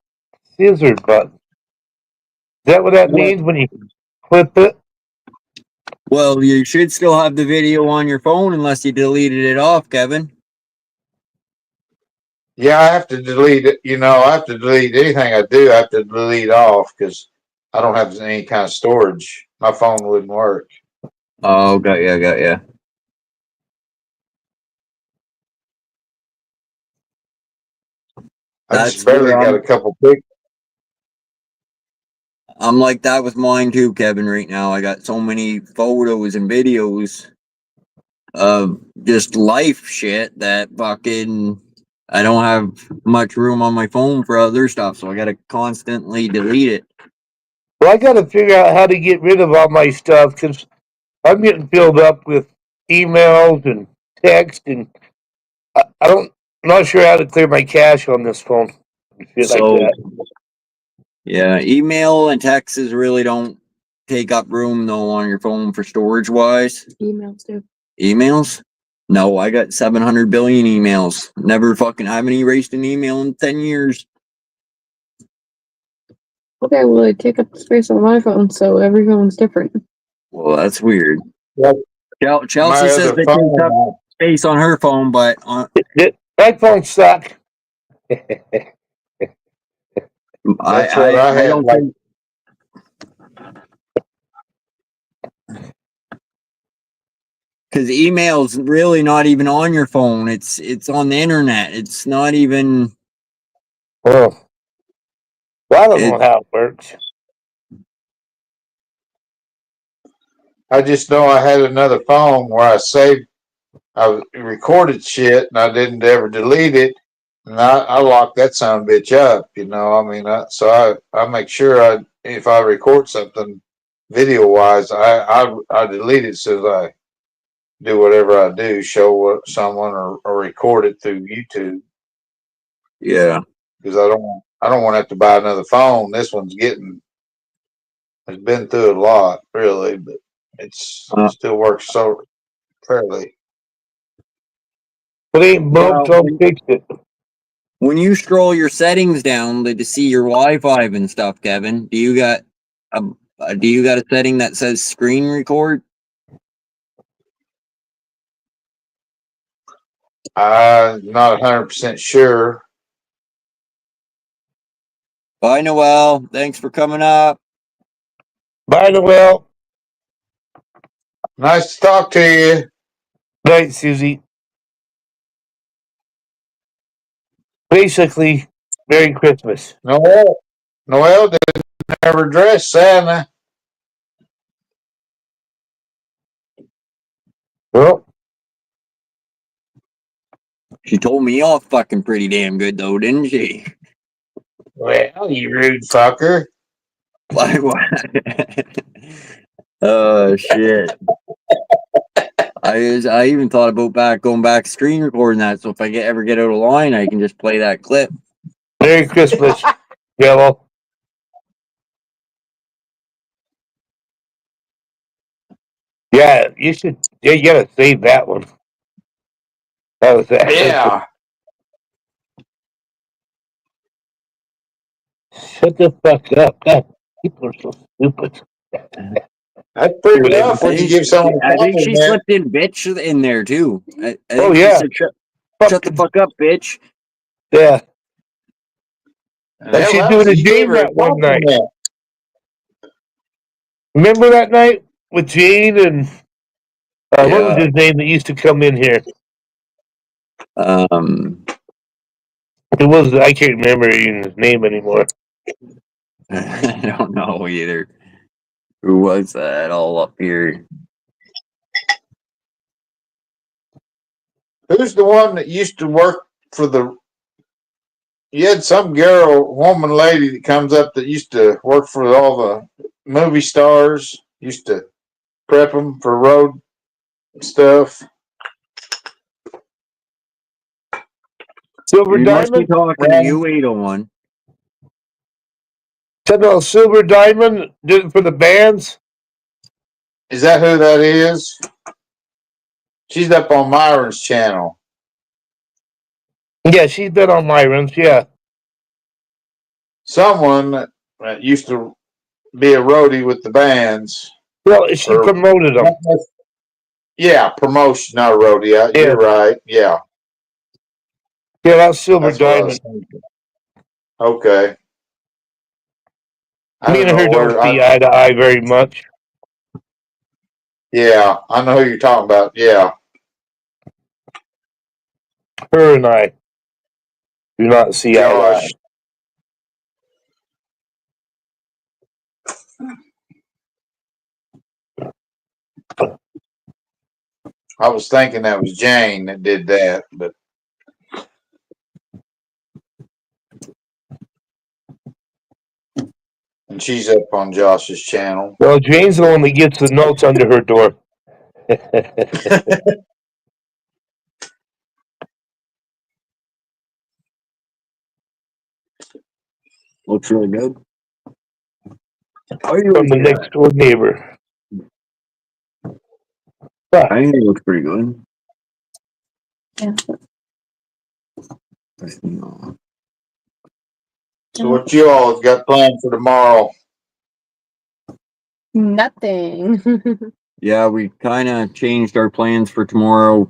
scissor button. Is that what that means when you clip it? Well, you should still have the video on your phone unless you deleted it off, Kevin. Yeah, I have to delete it. You know, I have to delete anything I do. I have to delete off because I don't have any kind of storage. My phone wouldn't work. Oh, got ya. I That's just barely where got a couple pictures. I'm like that with mine too, Kevin, right now. I got so many photos and videos of just life shit that fucking I don't have much room on my phone for other stuff, so I gotta constantly delete it. Well, I got to figure out how to get rid of all my stuff because I'm getting filled up with emails and text, and I'm not sure how to clear my cache on this phone. Shit like So that. yeah, email and texts really don't take up room though on your phone for storage wise. Emails do. Emails? No, I got 700 billion emails. Never fucking I haven't erased an email in 10 years. Okay, well, it take up the space on my phone, so every phone's different. Well, that's weird. Yep. Chelsea says other they phone, take up space on her phone, but on My phone suck. That's what I had. don't Like, think. Because email's really not even on your phone. It's on the internet. It's not even. Oh. Well, I don't know how it works. I just know I had another phone where I recorded shit and I didn't ever delete it. And I locked that son of a bitch up, you know. I mean, so I make sure if I record something video wise, I delete it as soon as I do whatever I do, show someone or record it through YouTube. Yeah. Because I don't want to have to buy another phone. This one's getting has been through a lot, really, but it still works so fairly. If it ain't broke, don't fix it. When you scroll your settings down to see your Wi-Fi and stuff, Kevin, do you got a setting that says screen record? I'm not 100% sure. Bye, Noel. Thanks for coming up. Bye, Noel. Nice to talk to you. Night, Susie. Basically, Merry Christmas. Noel didn't ever dress Santa. Well, she told me off fucking pretty damn good though, didn't she? Well, you rude fucker. Like what? Oh shit. I even thought about going back screen recording that, so if I ever get out of line, I can just play that clip. Merry Christmas, Yellow. Yeah, you should. Yeah, you gotta save that one. That was that. Yeah. Shut the fuck up. God, people are so stupid. That's pretty rough when you give someone a I think she compliment. slipped in bitch in there too. I think Oh, she yeah. said, shut the fuck up, bitch. Yeah. Hell, And she's that doing was- a you gave Jane her a that one night. compliment. Remember that night with Jane and what was Yeah. his name that used to come in here? It was, I can't remember even his name anymore. I don't know either. Who was that all up here? Who's the one that used to work for the? You had some woman, lady that comes up that used to work for all the movie stars. Used to prep them for road stuff. Silver You must be Diamond? talking to U801. Said no, Silver Diamond did it for the bands. Is that who that is? She's up on Myron's channel. Yeah, she's been on Myron's, yeah. Someone that used to be a roadie with the bands. Well, she promoted them. Yeah, promotion, not a roadie. You're right. Yeah. Yeah, that's Silver That's what I was Diamond. thinking. Okay. I Me and don't her know don't where see eye to eye very much. Yeah, I know who you're talking about. Yeah. Her and I do not see eye to eye. Josh. I was thinking that was Jane that did that, but and she's up on Josh's channel. Well, Jane's the one that gets the notes under her door. Looks really good. From the next door neighbor. I think it looks pretty good. Yeah. So what you all got planned for tomorrow? Nothing. Yeah, we kind of changed our plans for tomorrow.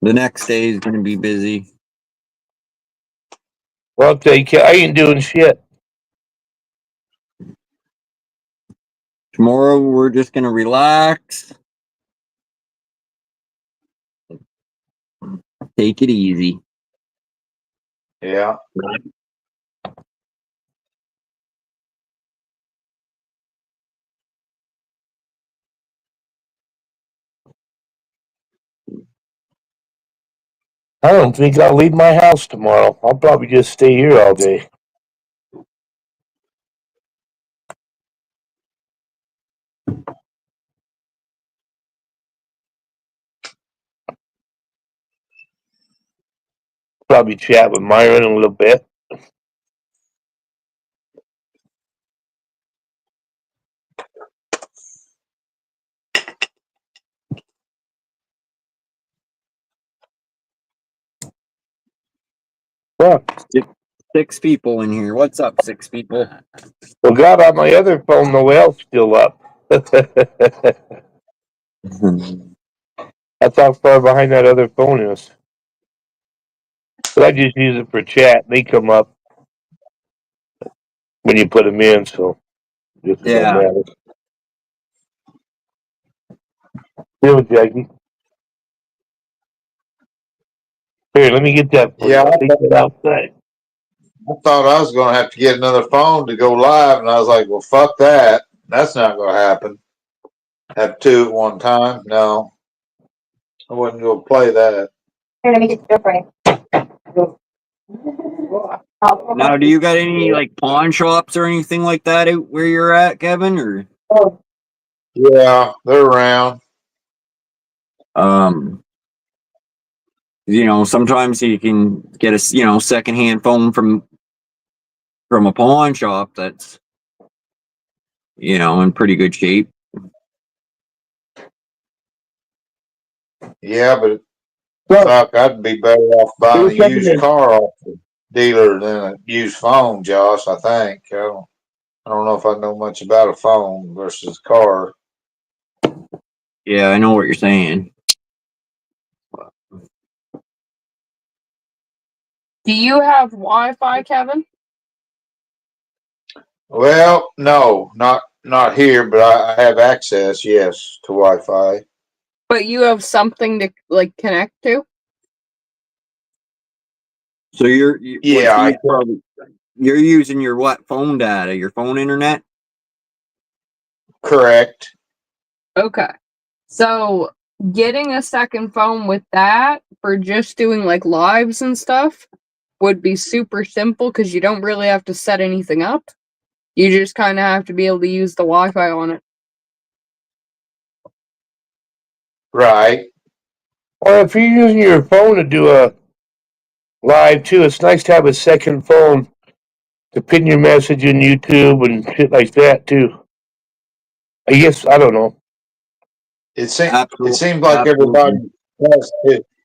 The next day is going to be busy. Well, I'll tell you, I ain't doing shit. Tomorrow we're just going to relax. Take it easy. Yeah. I don't think I'll leave my house tomorrow. I'll probably just stay here all day. Probably chat with Myron a little bit. Fuck. 6 people in here. What's up, 6 people? Well, God, on my other phone, the whale's still up. That's how far behind that other phone is. But I just use it for chat. They come up when you put them in, so it don't Yeah. matter. Yo, Jackie. Here, let me get that for Yeah, you. I'll take it outside. I thought I was going to have to get another phone to go live, and I was like, well, fuck that. That's not going to happen. Have 2 at one time? No. I wouldn't go play that. Here, let me get your friend. Now, do you got any like pawn shops or anything like that out where you're at, Kevin? Or Yeah, they're around. you know, sometimes you can get a secondhand phone from a pawn shop that's in pretty good shape. Yeah, but fuck, I'd be better off buying a used car off the dealer than a used phone, Josh, I think. I don't know if I know much about a phone versus a car. Yeah, I know what you're saying. Do you have Wi-Fi, Kevin? Well, no, not here, but I have access, yes, to Wi-Fi. But you have something to like connect to? So you're Yeah, you're using your what phone data, your phone internet? Correct. Okay. So getting a second phone with that for just doing like lives and stuff would be super simple because you don't really have to set anything up. You just kind of have to be able to use the Wi-Fi on it. Right. Or if you're using your phone to do a live too, it's nice to have a second phone to pin your message in YouTube and shit like that too. I guess I don't know. It seems like everybody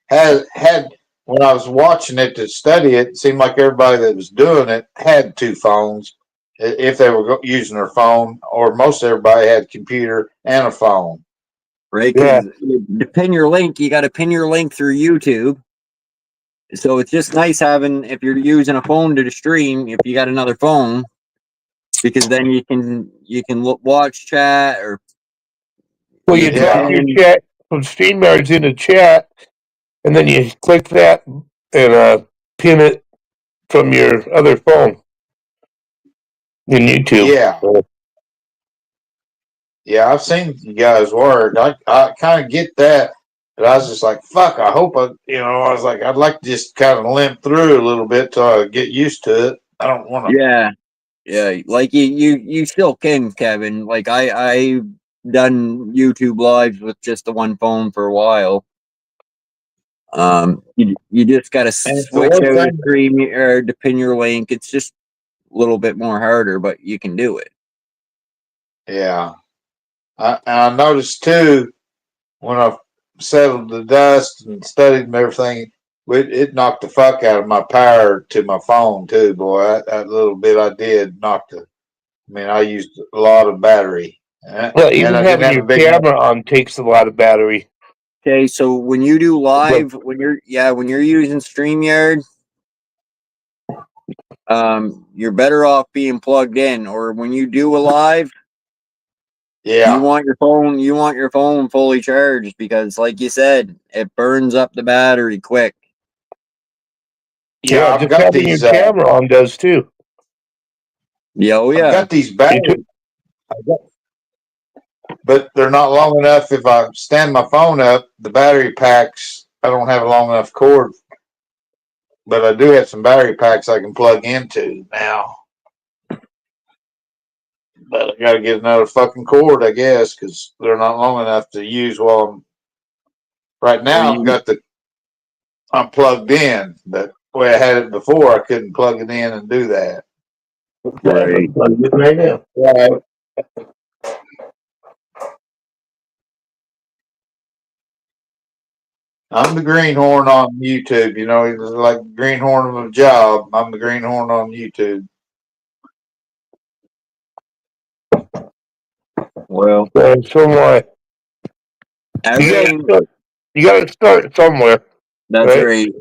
had when I was watching it to study it, it seemed like everybody that was doing it had 2 phones if they were using their phone, or most everybody had a computer and a phone. Right? Because to pin your link, you got to pin your link through YouTube. So it's just nice having, if you're using a phone to stream, if you got another phone, because then you can watch chat or. Well, you drop your chat from StreamYards into chat, and then you click that and pin it from your other phone in YouTube. Yeah. Yeah, I've seen you guys work. I kind of get that, but I was just like, fuck, I hope I was like, I'd like to just kind of limp through a little bit till I get used to it. I don't want to. Yeah, like you still can, Kevin. Like I've done YouTube lives with just the one phone for a while. You just got to switch out to stream or to pin your link. It's just a little bit more harder, but you can do it. Yeah. I noticed too, when I settled the dust and studied and everything, it knocked the fuck out of my power to my phone too, boy. That little bit I did knocked it. I mean, I used a lot of battery. Well, even having your camera on takes a lot of battery. Okay, so when you do live, when you're using StreamYard, you're better off being plugged in. Or when you do a live, you want your phone fully charged, because like you said, it burns up the battery quick. Yeah, just having your camera on does too. Yeah, I've got these batteries, but they're not long enough. If I stand my phone up, the battery packs, I don't have a long enough cord. But I do have some battery packs I can plug into now. But I got to get another fucking cord, I guess, because they're not long enough to use while I'm. Right now, I'm plugged in, but the way I had it before, I couldn't plug it in and do that. Right. Right now. Right. I'm the greenhorn on YouTube. You know, he's like greenhorn of a job. I'm the greenhorn on YouTube. Well, So what? You gotta start somewhere. That's right.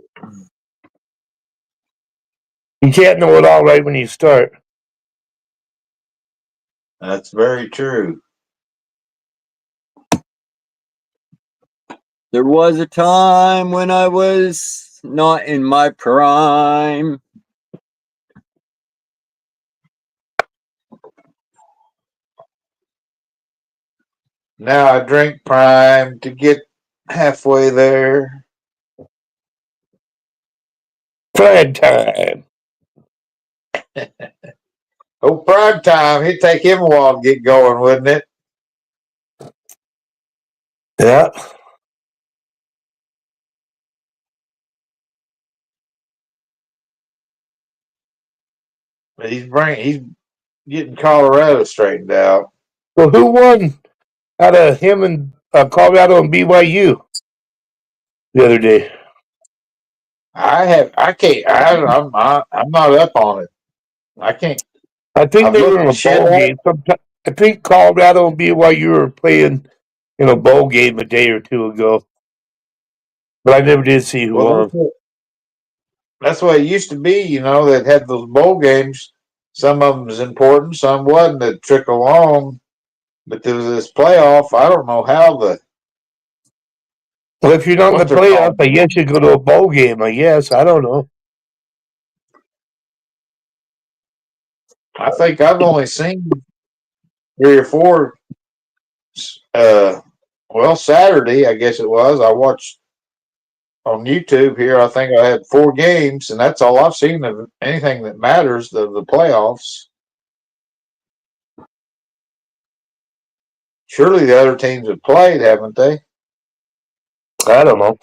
You can't know it all right when you start. That's very true. There was a time when I was not in my prime. Now I drink Prime to get halfway there. Prime time. Oh, Prime time. It'd take him a while to get going, wouldn't it? Yeah. But he's getting Colorado straightened out. Well, who won out of him and Colorado and BYU the other day? I'm not up on it. I can't. I think I've they looked were in the a shit bowl up. game. I think Colorado and BYU were playing in a bowl game a day or two ago. But I never did see who won. That's what it used to be, you know, that had those bowl games. Some of them was important, some wasn't, that trickle along. But there was this playoff. I don't know how Well, if you're not in the playoff, I guess you go to a bowl game, I guess. I don't know. I think I've only seen 3 or 4. Saturday, I guess it was. I watched on YouTube here. I think I had 4 games, and that's all I've seen of anything that matters. The playoffs. Surely the other teams have played, haven't they? I don't know.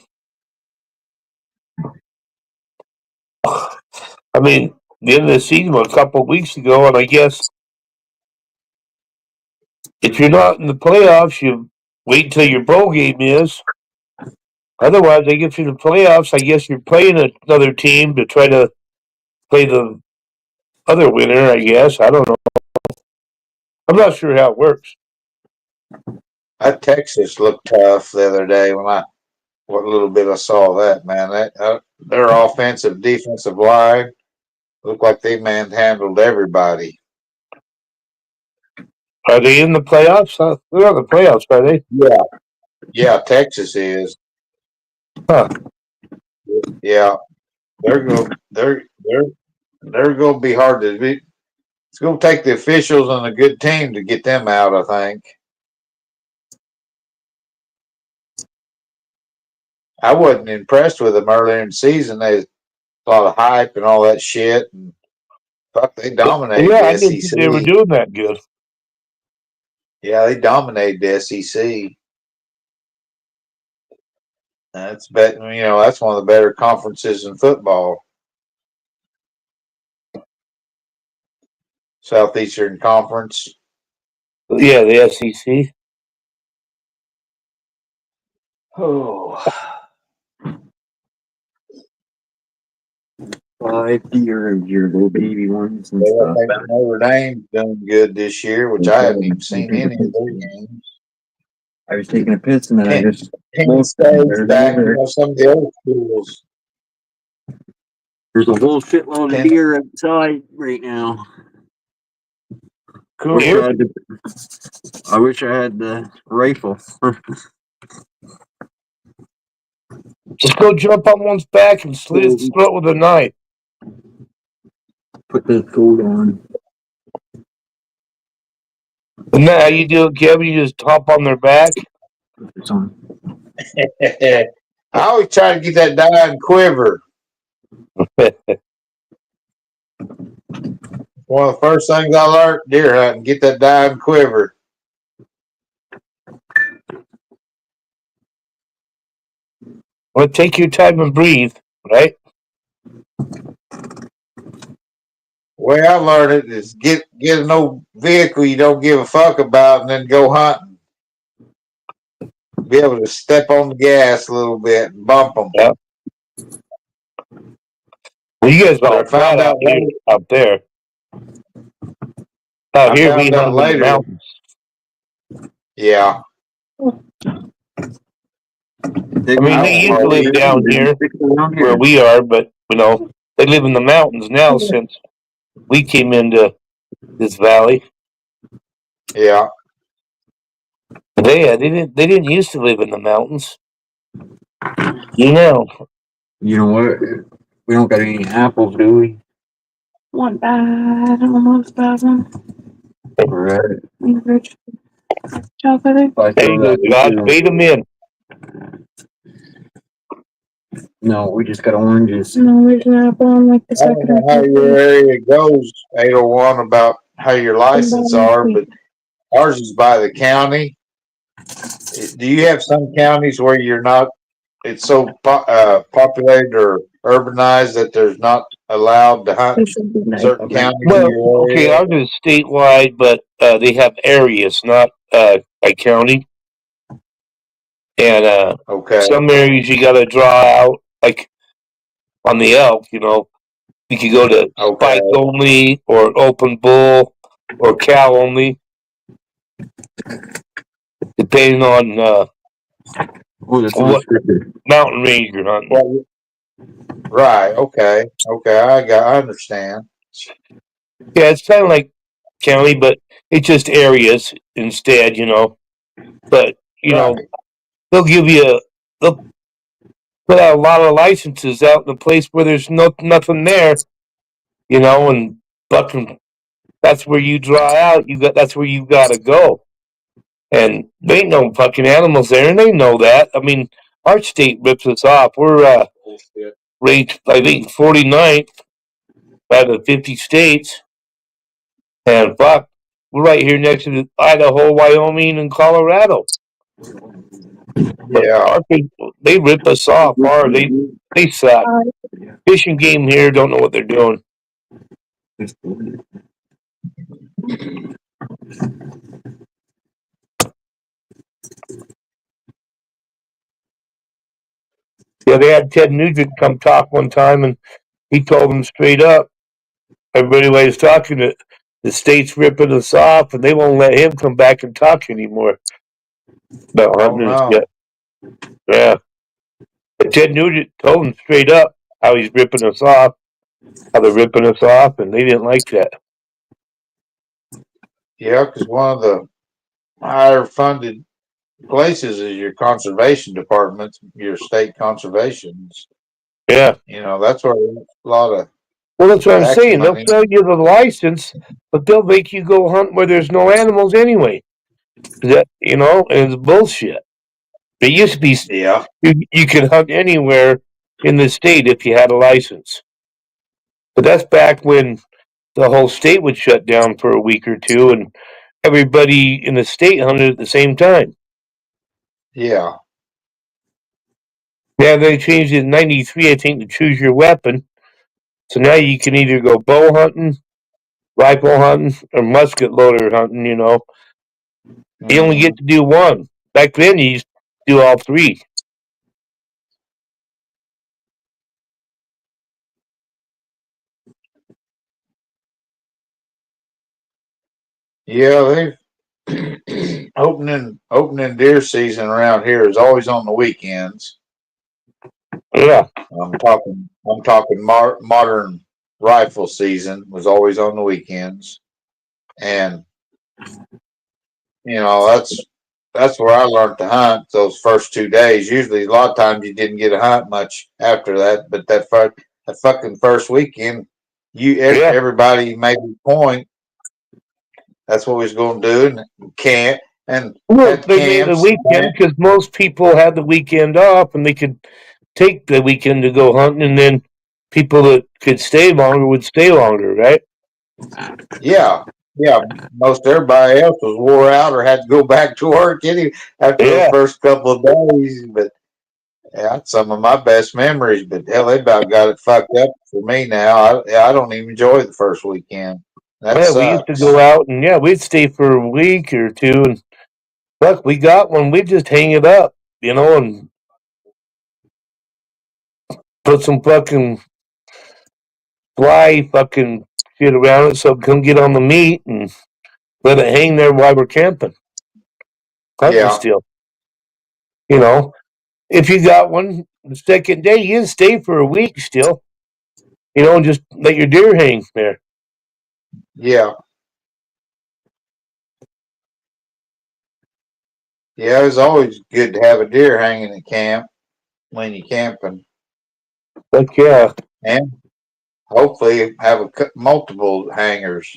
I mean, the end of the season was a couple of weeks ago, and I guess if you're not in the playoffs, you wait until your bowl game is. Otherwise, I guess in the playoffs, I guess you're playing another team to try to play the other winner, I guess. I don't know. I'm not sure how it works. That Texas looked tough the other day what little bit I saw that, man. Their offensive, defensive line looked like they manhandled everybody. Are they in the playoffs? They're not in the playoffs, are they? Yeah, Texas is. Huh. Yeah, they're going to be hard to beat. It's going to take the officials and a good team to get them out, I think. I wasn't impressed with them earlier in the season. They had a lot of hype and all that shit, and fuck, they dominated I the didn't SEC. think they were doing that good. Yeah, they dominated the SEC. That's one of the better conferences in football. Southeastern Conference. Yeah, the SEC. Oh. 5 year of your little baby ones and I stuff. think Notre Dame's doing good this year, which I haven't even seen any of their games. I was taking a piss and then I just Penn State's back, some of the old schools. There's a whole shitload of deer outside right now. Cool. I wish I had the rifle. Just go jump on one's back and slit its throat with a knife. Put the coat on. Isn't that how you do it, Kevin? You just hop on their back? It's on. I always try to get that dying quiver. One of the first things I learned deer hunting, get that dying quiver. Well, take your time and breathe, right? The way I learned it is get an old vehicle you don't give a fuck about and then go hunting. be able to step on the gas a little bit and bump them. Yeah. Well, you guys But all I found flat out out there. Out I here, we found out live in the later. mountains. Yeah. I mean, they used to live down here where we are, but you know, they live in the mountains now since we came into this valley. Yeah. They didn't used to live in the mountains. You know. You know what? We don't got any apples, do we? One bad, almost bad one. Right. Rich chocolate. There you go, Josh. Bait them in. No, we just got oranges. No, there's an apple on like the I don't second. know how your area goes, 801, about how your license are, but ours is by the county. Do you have some counties where you're not, it's so populated or urbanized that there's not allowed to hunt certain counties in Well, your okay, area? ours is statewide, but they have areas, not by county. And okay, some areas you got to draw out, like on the elk. You know, you could go to spike only, or open bull, or cow only, depending on what mountain range you're hunting. Well, right. Okay. I understand. Yeah, it's kind of like county, but it's just areas instead. You know, but you know, they'll put out a lot of licenses out in a place where there's nothing there. You know, and that's where you draw out. That's where you got to go. And there ain't no fucking animals there, and they know that. I mean, our state rips us off. We're ranked, I think, 49th out of 50 states. And fuck, we're right here next to Idaho, Wyoming, and Colorado. Yeah. Our people, they rip us off hard. They suck. Fish and game here don't know what they're doing. Yeah, they had Ted Nugent come talk one time, and he told them straight up, everybody was talking that the state's ripping us off, and they won't let him come back and talk anymore about hunting and shit. Yeah. But Ted Nugent told them straight up how he's ripping us off, how they're ripping us off, and they didn't like that. Yeah, because one of the higher funded places is your conservation department, your state conservations. Yeah. You know, that's where a lot of. Well, that's what I'm tax saying. money- They'll sell you the license, but they'll make you go hunt where there's no animals anyway. That, you know, and it's bullshit. It used to be, yeah, you could hunt anywhere in the state if you had a license. But that's back when the whole state would shut down for a week or two, and everybody in the state hunted at the same time. Yeah. Yeah, they changed it in '93, I think, to choose your weapon. So now you can either go bow hunting, rifle hunting, or musket loader hunting, you know. You only get to do one. Back then, you used to do all three. Yeah, they opening deer season around here is always on the weekends. Yeah. I'm talking modern rifle season was always on the weekends. And you know, that's where I learned to hunt those first 2 days. Usually a lot of times you didn't get to hunt much after that, but that fucking first weekend, everybody made a point. That's what we was going to do, and camp and well, they made the weekend because most people had the weekend off, and they could take the weekend to go hunting, and then people that could stay longer would stay longer, right? Yeah. Most everybody else was wore out or had to go back to work after the first couple of days. But yeah, some of my best memories. But hell, they about got it fucked up for me now. I don't even enjoy the first weekend. We used to go out and we'd stay for a week or two, and look, we got one. We'd just hang it up you know, and put some fucking fly fucking shit around it so it can get on the meat and let it hang there while we're camping. Hunting still. You know, if you got one the second day, you can stay for a week still. You know, and just let your deer hang there. Yeah. Yeah, it's always good to have a deer hanging in camp when you're camping. Heck yeah. And hopefully have multiple hangers.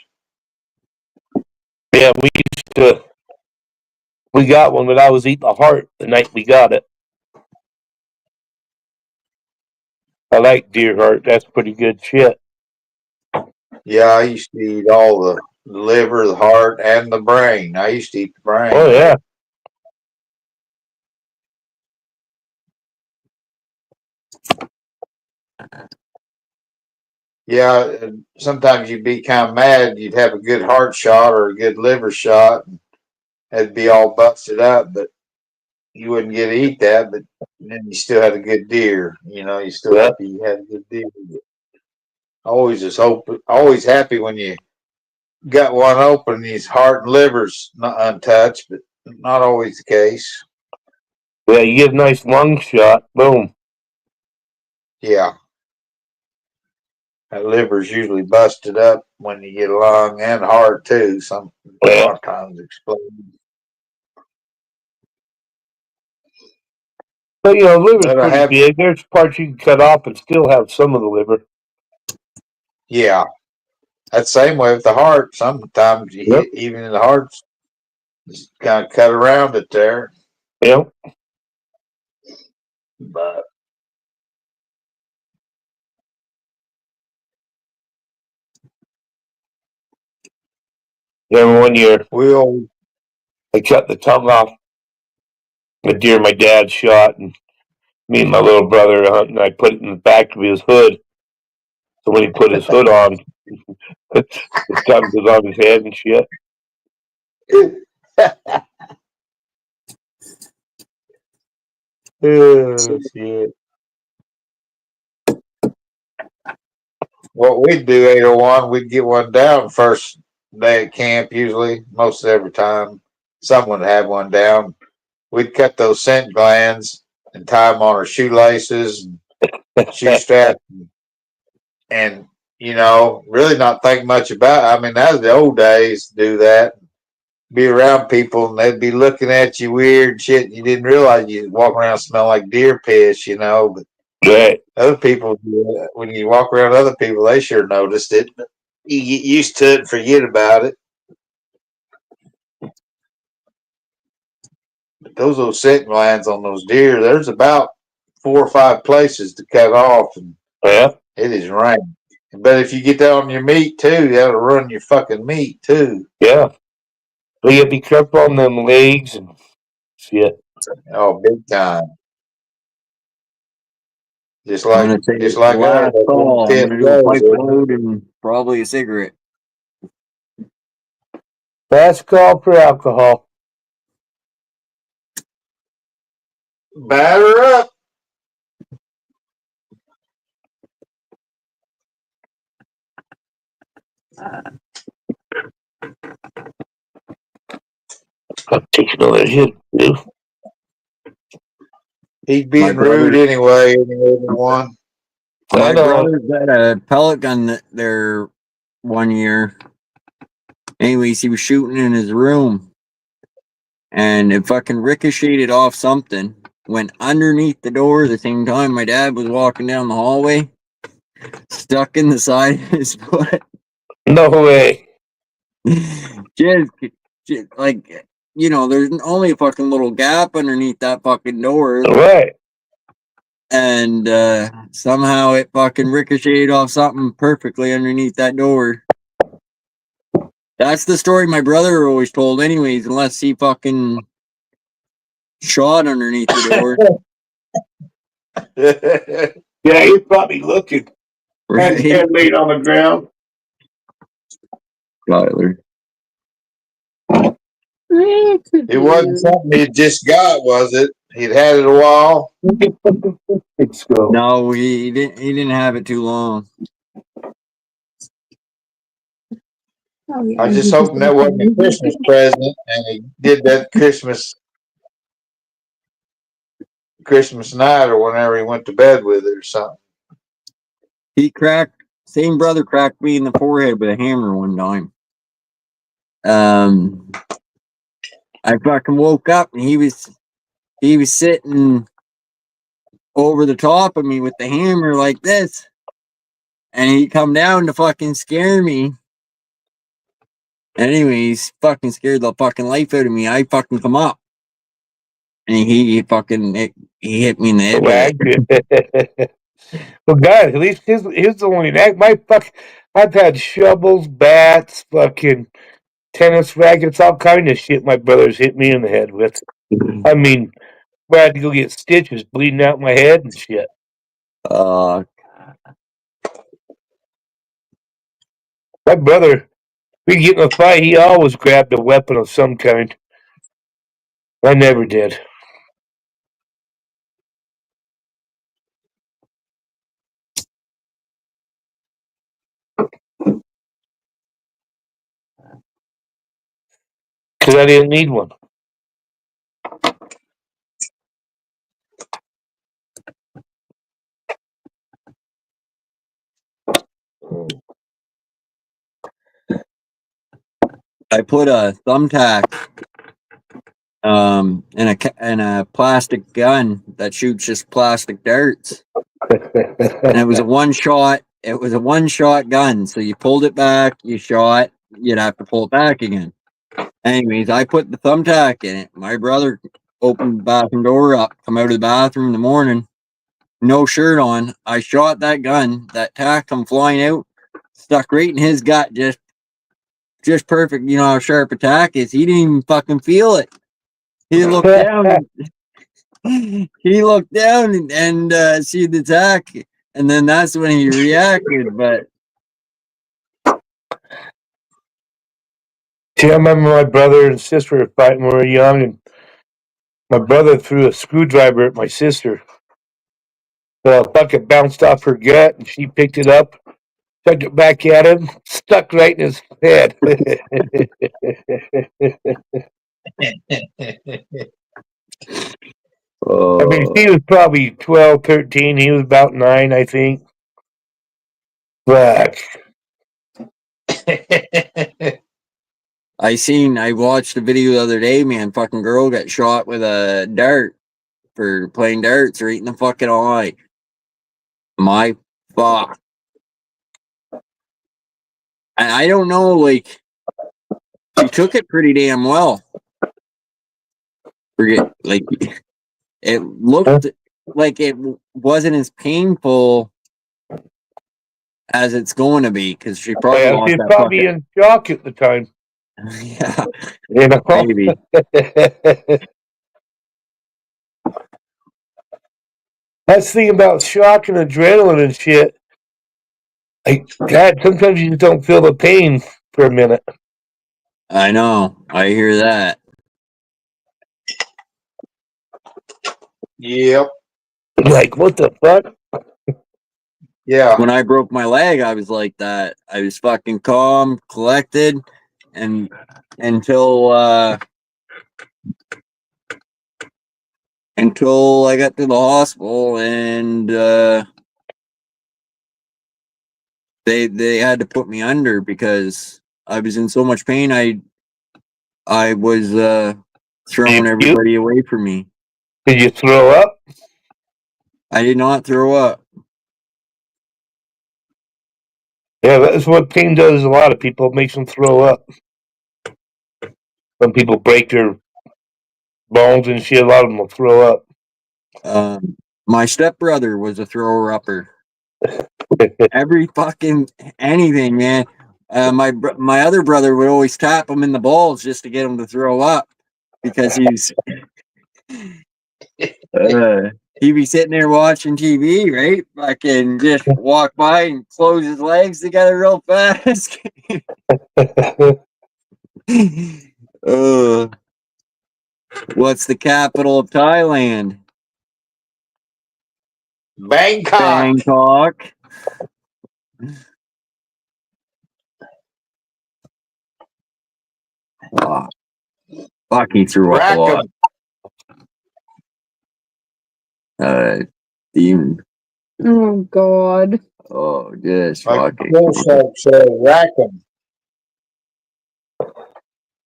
Yeah, we got one, but I was eating the heart the night we got it. I like deer heart. That's pretty good shit. Yeah, I used to eat all the liver, the heart, and the brain. I used to eat the brain. Oh, yeah. Yeah, and sometimes you'd be kind of mad. You'd have a good heart shot or a good liver shot, and it'd be all busted up, but you wouldn't get to eat that. But then you still had a good deer. You know, you still happy you had a good deer. Always happy when you got one open. His heart and liver's not untouched, but not always the case. Yeah, you get a nice lung shot. Boom. Yeah. That liver's usually busted up when you get a lung and heart too. A lot of times explode. But you know, liver's pretty big. There's parts you can cut off and still have some of the liver. Yeah. That's the same way with the heart. Sometimes you hit even in the hearts, just kind of cut around it there. Yep. But Then 1 year, I cut the tongue off the deer my dad shot, and me and my little brother hunting. I put it in the back of his hood. So when he put his hood on, the tongue was on his head and shit. Oh, shit. What we'd do 801, we'd get one down first day at camp, usually, most every time. Someone would have one down. We'd cut those scent glands and tie them on our shoelaces and shoe straps and, you know, really not think much about it. I mean, that was the old days to do that. Be around people and they'd be looking at you weird shit. And you didn't realize you walk around smelling like deer piss, you know, but other people, when you walk around other people, they sure noticed it. But you get used to it and forget about it. But those scent glands on those deer, there's about 4 or 5 places to cut off, and it is rank. But if you get that on your meat too, that'll run your fucking meat too. Yeah. But you be careful on them legs and shit. Oh, big time. Just I'm like gonna say it's the last call. I'm gonna do a pipe load and probably a cigarette. Last call for alcohol. Batter up. I'm taking another hit, dude. He's being rude anyway. Everyone. My brother's got a pellet gun there 1 year. Anyways, he was shooting in his room, and it fucking ricocheted off something. Went underneath the door the same time my dad was walking down the hallway. Stuck in the side of his foot. No way. just like, you know, there's only a fucking little gap underneath that fucking door. Right. And somehow it fucking ricocheted off something perfectly underneath that door. That's the story my brother always told anyways, unless he fucking shot underneath the door. Yeah, he's probably looking. Had his head laid on the ground. Tyler. It wasn't something you just got, was it? He'd had it a while. No, he didn't. He didn't have it too long. I was just hoping that wasn't a Christmas present, and he did that Christmas night or whenever he went to bed with it or something. Same brother cracked me in the forehead with a hammer one time. I fucking woke up and he was sitting over the top of me with the hammer like this, and he come down to fucking scare me. Anyways, fucking scared the fucking life out of me. I fucking come up, and he hit me in the head. Well, guys, at least his only act. I've had shovels, bats, fucking tennis rackets, all kind of shit. My brother's hit me in the head with. I mean, I had to go get stitches, bleeding out my head and shit. My brother, we get in a fight, he always grabbed a weapon of some kind. I never did. Because I didn't need one. I put a thumbtack in a plastic gun that shoots just plastic darts, and it was a one shot. It was a one shot gun, so you pulled it back, you shot, you'd have to pull it back again. Anyways, I put the thumbtack in it. My brother opened the bathroom door up, come out of the bathroom in the morning, no shirt on. I shot that gun, that tack come flying out, stuck right in his gut, just perfect. You know how sharp a tack is. He didn't even fucking feel it. He looked down. He looked down and see the tack, and then that's when he reacted. But see, I remember my brother and sister were fighting when we were young, and my brother threw a screwdriver at my sister. The bucket bounced off her gut, and she picked it up, chucked it back at him, stuck right in his head. I mean, she was probably 12, 13. He was about 9, I think. But I watched a video the other day, man. Fucking girl got shot with a dart for playing darts right in the fucking eye. My fuck. I don't know, like, she took it pretty damn well. Like, it looked like it wasn't as painful as it's going to be, because she probably lost she was that probably in shock at the time. Yeah, you know? maybe. That's the thing about shock and adrenaline and shit. Like, God, sometimes you just don't feel the pain for a minute. I know. I hear that. Yep. Like, what the fuck? Yeah. When I broke my leg, I was like that. I was fucking calm, collected, and until I got to the hospital, and they had to put me under because I was in so much pain. I was throwing everybody away from me. Did you throw up? I did not throw up. Yeah, that's what pain does to a lot of people. It makes them throw up. When people break their bones and shit, a lot of them will throw up. My stepbrother was a thrower-upper. Every fucking anything, man. My other brother would always tap him in the balls just to get him to throw up, because he's he'd be sitting there watching TV, right? Fucking just walk by and close his legs together real fast. What's the capital of Thailand? Bangkok. Bangkok. Oh, fuck, he threw up a lot. Demon. Oh God. Oh, just Like fucking. rack 'em.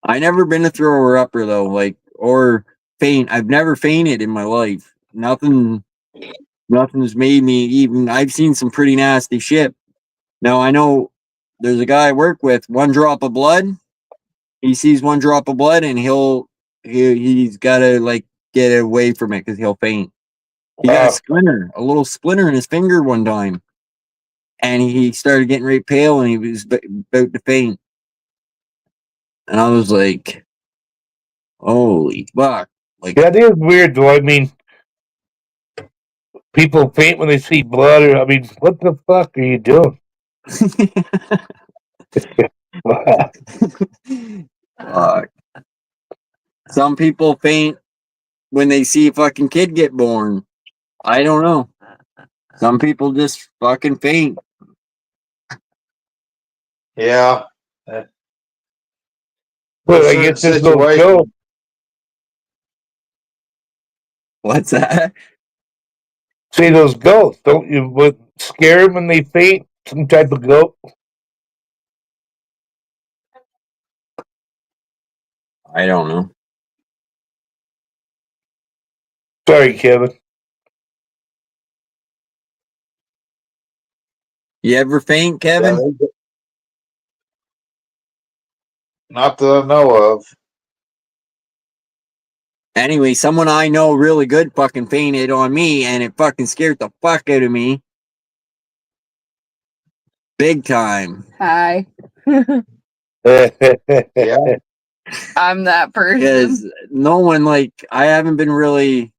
I never been a thrower upper though, like or faint. I've never fainted in my life. Nothing's made me even. I've seen some pretty nasty shit. Now I know there's a guy I work with. One drop of blood. He sees one drop of blood and he's got to like get away from it because he'll faint. He got a splinter, a little splinter in his finger one time, and he started getting right pale and he was about to faint. And I was like, holy fuck. Like, that is weird, though. I mean, people faint when they see blood. Or, I mean, what the fuck are you doing? Fuck. Some people faint when they see a fucking kid get born. I don't know. Some people just fucking faint. Yeah. But I guess there's no ghost. What's that? Say those ghosts, don't you scare them when they faint? Some type of ghost? I don't know. Sorry, Kevin. You ever faint, Kevin? Yeah, not that I know of. Anyway, someone I know really good fucking fainted on me, and it fucking scared the fuck out of me. Big time. Hi. Yeah. I'm that person. Because no one, like, I haven't been really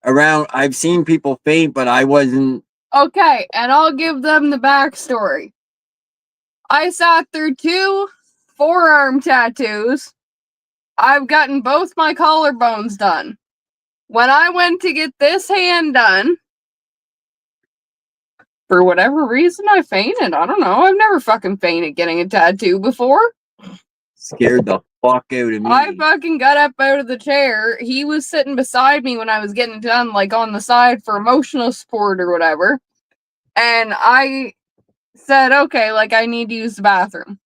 around. I've seen people faint, but I wasn't. Okay, and I'll give them the backstory. I sat through 2 forearm tattoos. I've gotten both my collarbones done. When I went to get this hand done, for whatever reason, I fainted. I don't know. I've never fucking fainted getting a tattoo before. Scared the fuck out of me. I fucking got up out of the chair. He was sitting beside me when I was getting done, like on the side for emotional support or whatever. And I said, okay, like I need to use the bathroom.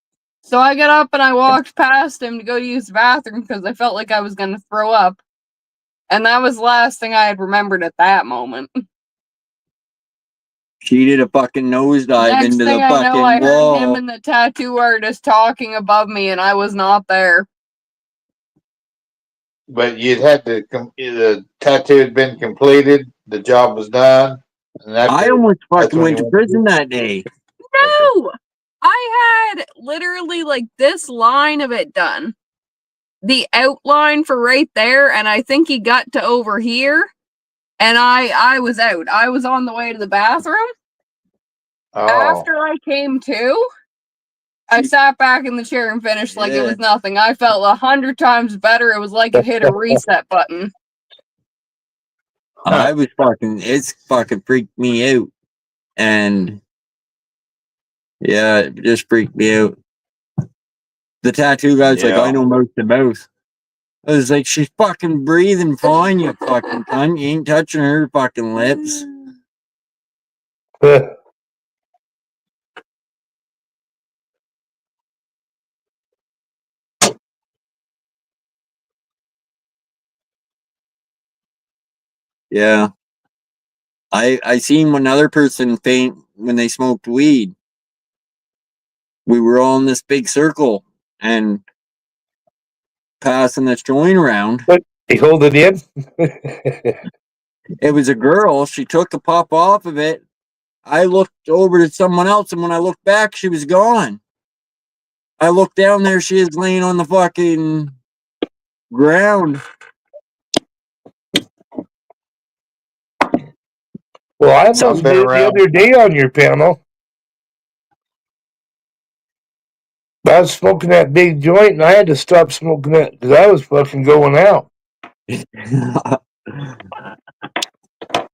So I got up and I walked past him to go to use the bathroom because I felt like I was going to throw up. And that was the last thing I had remembered at that moment. She did a fucking nosedive Next into the thing I fucking know, I wall. heard him and the tattoo artist talking above me, and I was not there. But you'd had to, the tattoo had been completed, the job was done. And I almost fucking went to prison that day. No! I had literally like this line of it done. The outline for right there, and I think he got to over here. And I was out. I was on the way to the bathroom. Oh. After I came to, I sat back in the chair and finished like it was nothing. I felt 100 times better. It was like it hit a reset button. I was fucking, it's fucking freaked me out. And yeah, it just freaked me out. The tattoo guy's like, I know most of both. I was like, she's fucking breathing fine, you fucking cunt. You ain't touching her fucking lips. Yeah. I seen another person faint when they smoked weed. We were all in this big circle and passing this joint around. But they hold it in? It was a girl. She took the pop off of it. I looked over to someone else, and when I looked back, she was gone. I looked down there, she is laying on the fucking ground. Well, I almost did it the other day on your panel. I was smoking that big joint, and I had to stop smoking it because I was fucking going out.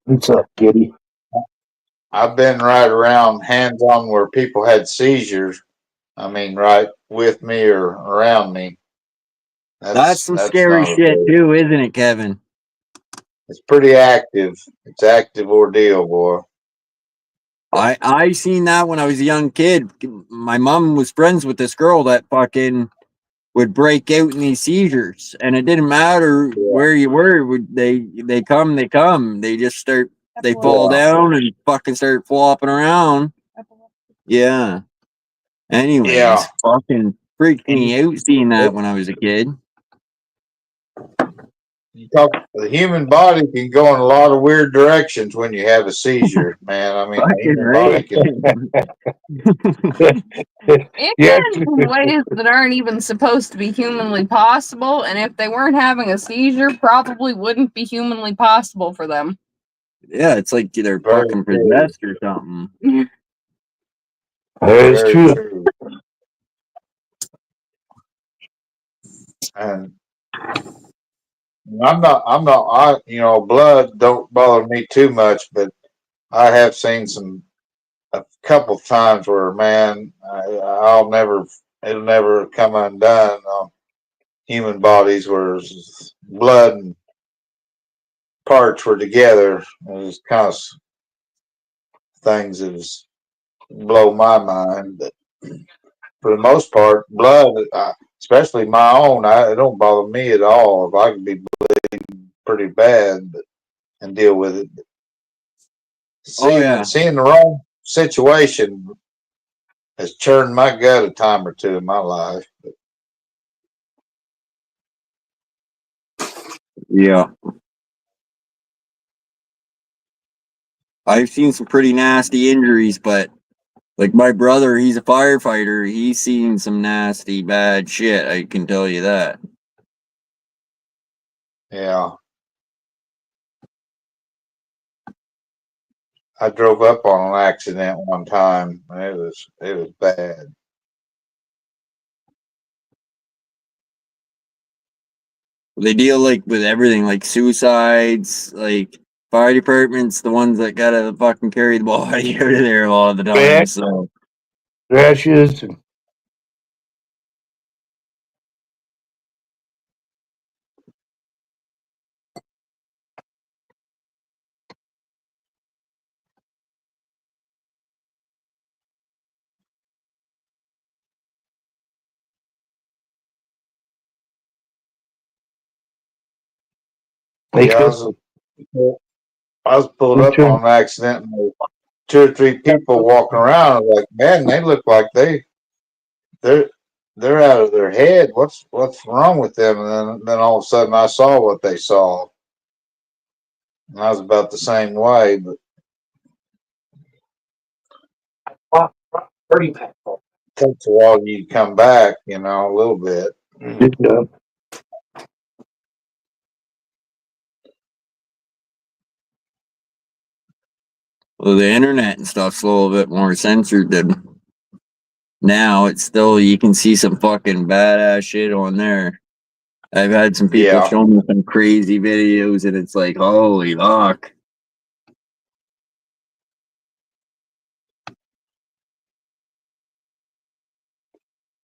What's up, Kitty? I've been right around hands-on where people had seizures. I mean, right with me or around me. That's some That's scary not a shit good. too, isn't it, Kevin? It's pretty active. It's active ordeal, boy. I seen that when I was a young kid. My mom was friends with this girl that fucking would break out in these seizures, and it didn't matter where you were. They come. They just start. They fall down and fucking start flopping around. Yeah. Anyways, Yeah. fucking freaked me out seeing that when I was a kid. You talk, the human body can go in a lot of weird directions when you have a seizure, man. I mean, the human body can. It can in ways that aren't even supposed to be humanly possible, and if they weren't having a seizure, probably wouldn't be humanly possible for them. Yeah, it's like they're fucking possessed or something. That is Very true. And blood don't bother me too much, but I have seen a couple times where, man, it'll never come undone on human bodies where blood and parts were together. It was kind of things that was blow my mind. But for the most part, blood, especially my own, it don't bother me at all. If I can be bleeding pretty bad and deal with it. Seeing the wrong situation has churned my gut a time or two in my life. Yeah. I've seen some pretty nasty injuries, but like my brother, he's a firefighter. He's seen some nasty, bad shit. I can tell you that. Yeah. I drove up on an accident one time, and it was bad. They deal like with everything, like suicides, like fire departments, the ones that gotta fucking carry the body out of there a lot of the time. So Crashes and Yeah, I was pulled up on an accident, and there were 2 or 3 people walking around. I was like, man, they look like they're out of their head. What's wrong with them? And then all of a sudden, I saw what they saw, and I was about the same way. But pretty painful. It takes a while for you to come back, a little bit. Yeah. well, the internet and stuff's a little bit more censored than now. It's still, you can see some fucking badass shit on there. I've had some people show me some crazy videos, and it's like, holy fuck.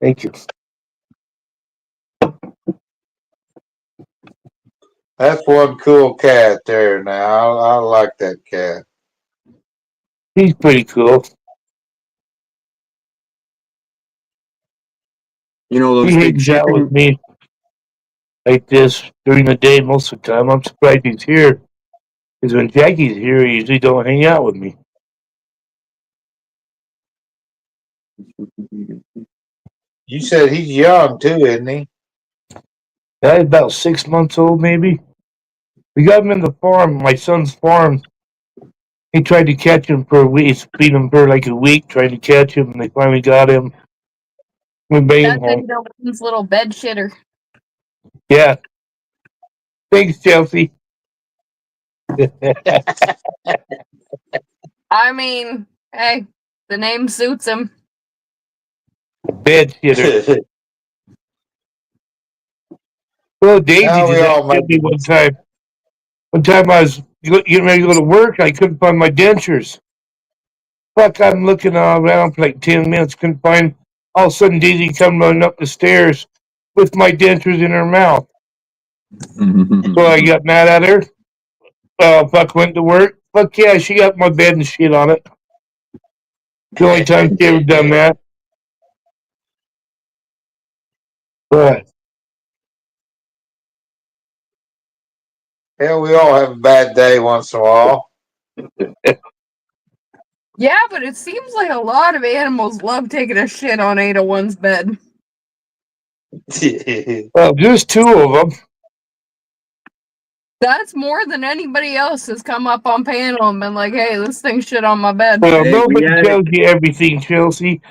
Thank you. That's one cool cat there. Now I like that cat. He's pretty cool. You know those he big hangs out shipping with me like this during the day most of the time. I'm surprised he's here. Because when Jackie's here, he usually don't hang out with me. You said he's young too, isn't he? Yeah, he's about 6 months old, maybe. We got him in the farm, my son's farm. He tried to catch him for a week, feed him for like a week, trying to catch him, and they finally got him. We made him That's home. his little bed shitter. Yeah. Thanks, Chelsea. I mean, hey, the name suits him. Bed shitter. Well, Daisy Now we did all that to make me one time. One time I was getting ready to go to work. I couldn't find my dentures. Fuck, I'm looking all around for like 10 minutes. Couldn't find. All of a sudden, Daisy come running up the stairs with my dentures in her mouth. So I got mad at her. Fuck, went to work. Fuck yeah, she got my bed and shit on it. The only time she ever done that. But Hell, we all have a bad day once in a while. Yeah, but it seems like a lot of animals love taking a shit on 801's bed. well, just 2 of them. That's more than anybody else has come up on panel and been like, hey, this thing shit on my bed. Well, nobody tells you everything, Chelsea.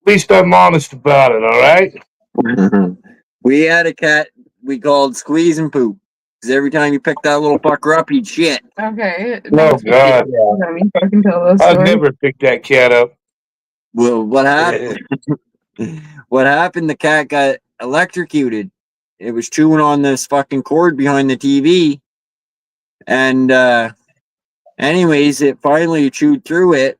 At least I'm honest about it, all right? We had a cat we called Squeeze and Poop. Because every time you pick that little fucker up, he'd shit. Okay. Oh, God. I mean, fucking tell us. I'd never pick that cat up. Well, what happened? What happened? The cat got electrocuted. It was chewing on this fucking cord behind the TV. And, anyways, it finally chewed through it,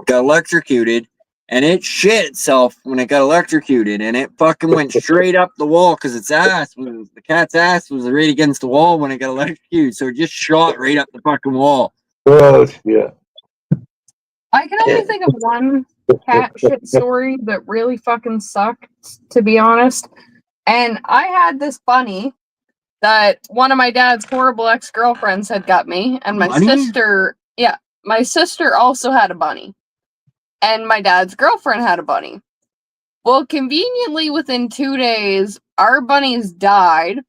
got electrocuted, and it shit itself when it got electrocuted, and it fucking went straight up the wall because the cat's ass was right against the wall when it got electrocuted, so it just shot right up the fucking wall. Oh, yeah. I can only think of one cat shit story that really fucking sucked, to be honest. And I had this bunny that one of my dad's horrible ex-girlfriends had got me, and my sister also had a bunny. And my dad's girlfriend had a bunny. Well, conveniently, within 2 days, our bunnies died,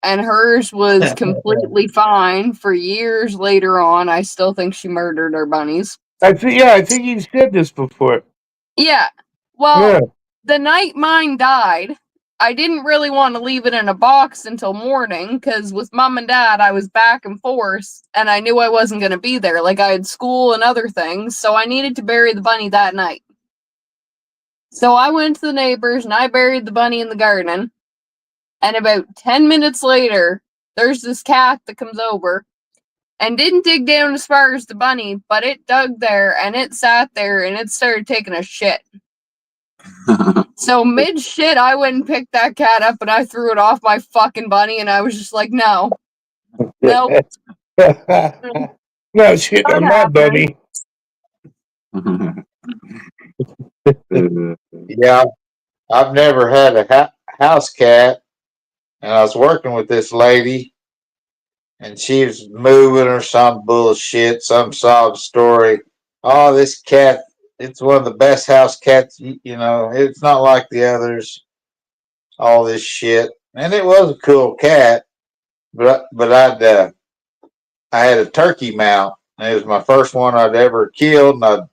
and hers was completely fine for years later on. I still think she murdered our bunnies. I think you said this before. Yeah. Well, the night mine died, I didn't really want to leave it in a box until morning, because with mom and dad, I was back and forth, and I knew I wasn't going to be there. Like, I had school and other things, so I needed to bury the bunny that night. So I went to the neighbors, and I buried the bunny in the garden. And about 10 minutes later, there's this cat that comes over, and didn't dig down as far as the bunny, but it dug there, and it sat there, and it started taking a shit. So mid-shit, I went and picked that cat up, and I threw it off my fucking bunny, and I was just like, no. Nope. No shit on my bunny. Yeah, I've never had a house cat, and I was working with this lady, and she was moving or some bullshit, some sob story. Oh, this cat, it's one of the best house cats, you know, it's not like the others, all this shit. And it was a cool cat, but I had a turkey mount, and it was my first one I'd ever killed, and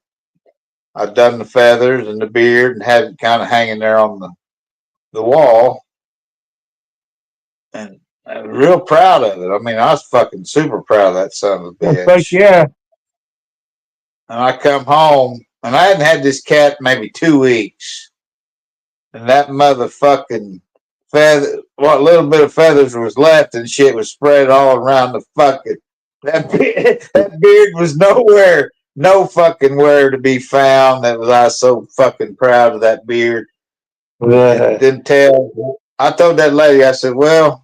I'd done the feathers and the beard and had it kind of hanging there on the wall. And I was real proud of it. I mean, I was fucking super proud of that son of a bitch. Like, yeah. And I come home, and I hadn't had this cat maybe 2 weeks. And that motherfucking feather, what little bit of feathers was left and shit was spread all around the fucking, that beard was nowhere, no fucking where to be found. That was, I was so fucking proud of that beard. Didn't tell. I told that lady, I said, well,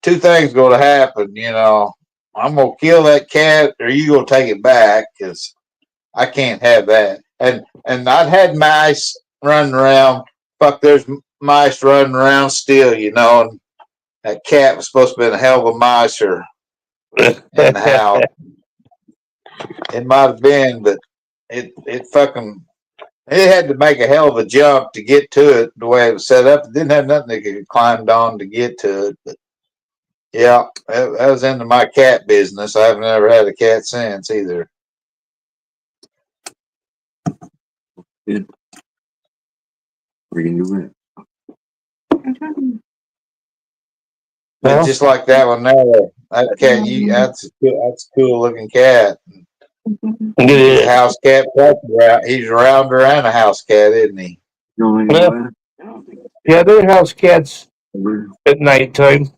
2 things going to happen, you know. I'm going to kill that cat, or you going to take it back, because I can't have that. And I'd had mice running around. Fuck, there's mice running around still, you know. And that cat was supposed to be a hell of a micer in the house. It might have been, but it had to make a hell of a jump to get to it the way it was set up. It didn't have nothing it could climb on to get to it. But yeah, that was into my cat business. I haven't ever had a cat since either. Good. We can do it. But just like that one there, that cat, that's a cool looking cat. He's a house cat. He's a rounder and a house cat, isn't he? Yeah, they're house cats at nighttime.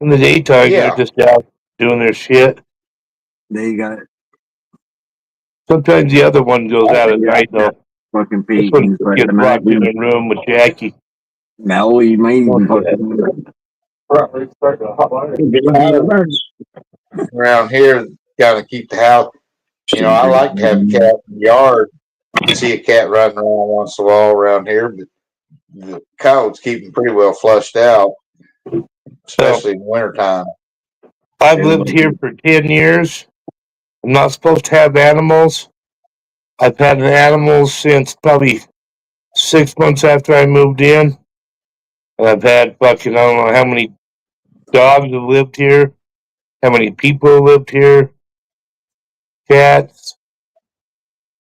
In the daytime, Yeah. they're just out doing their shit. They got Sometimes the other one goes out at night, though. fucking This one pagans, but gets locked in a room with Jackie. now you might even fucking Around here, gotta keep the house. You know, I like to have a cat in the yard. See a cat running around once in a while around here, but the codes keep them pretty well flushed out, especially in wintertime. I've lived here for 10 years. I'm not supposed to have animals. I've had an animal since probably 6 months after I moved in. And I've had fucking, I don't know how many dogs have lived here, how many people have lived here, cats.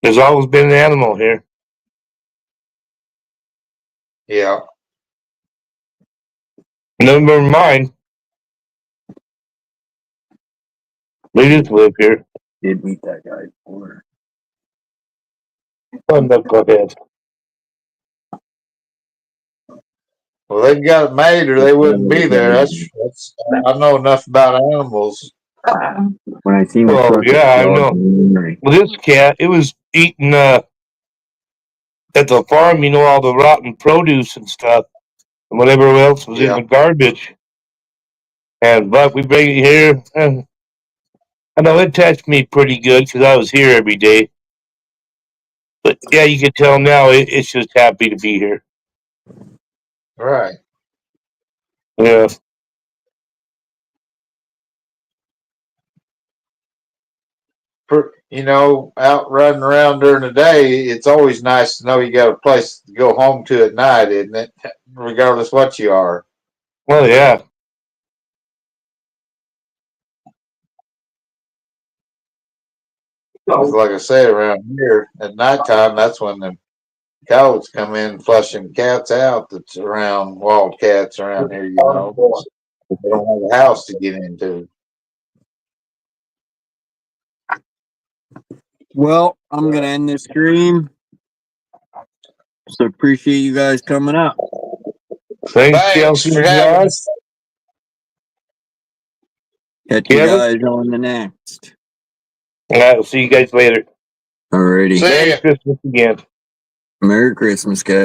There's always been an animal here. Yeah. Never mind. They just live here. Did meet that guy before. Go ahead. Well, they've got it made, or they wouldn't be there. That's. I know enough about animals. When I seen the Well, truck, yeah, I it was know. all memory. Well, this cat, it was eating at the farm, you know, all the rotten produce and stuff, and whatever else was in the garbage. And but we bring it here, and I know it touched me pretty good because I was here every day. But yeah, you can tell now it's just happy to be here. Right. Yeah. You know, out running around during the day, it's always nice to know you got a place to go home to at night, isn't it? Regardless what you are. Well, yeah. Because like I say, around here at nighttime, that's when the coyotes come in flushing cats out that's around, wild cats around here, you know. They don't have a house to get into. Well, I'm gonna end this stream. So appreciate you guys coming up. Thanks, Chelsea for and having Josh. Catch you Kevin? guys on the next. All right, we'll see you guys later. Alrighty. Merry Christmas again. Merry Christmas, guys.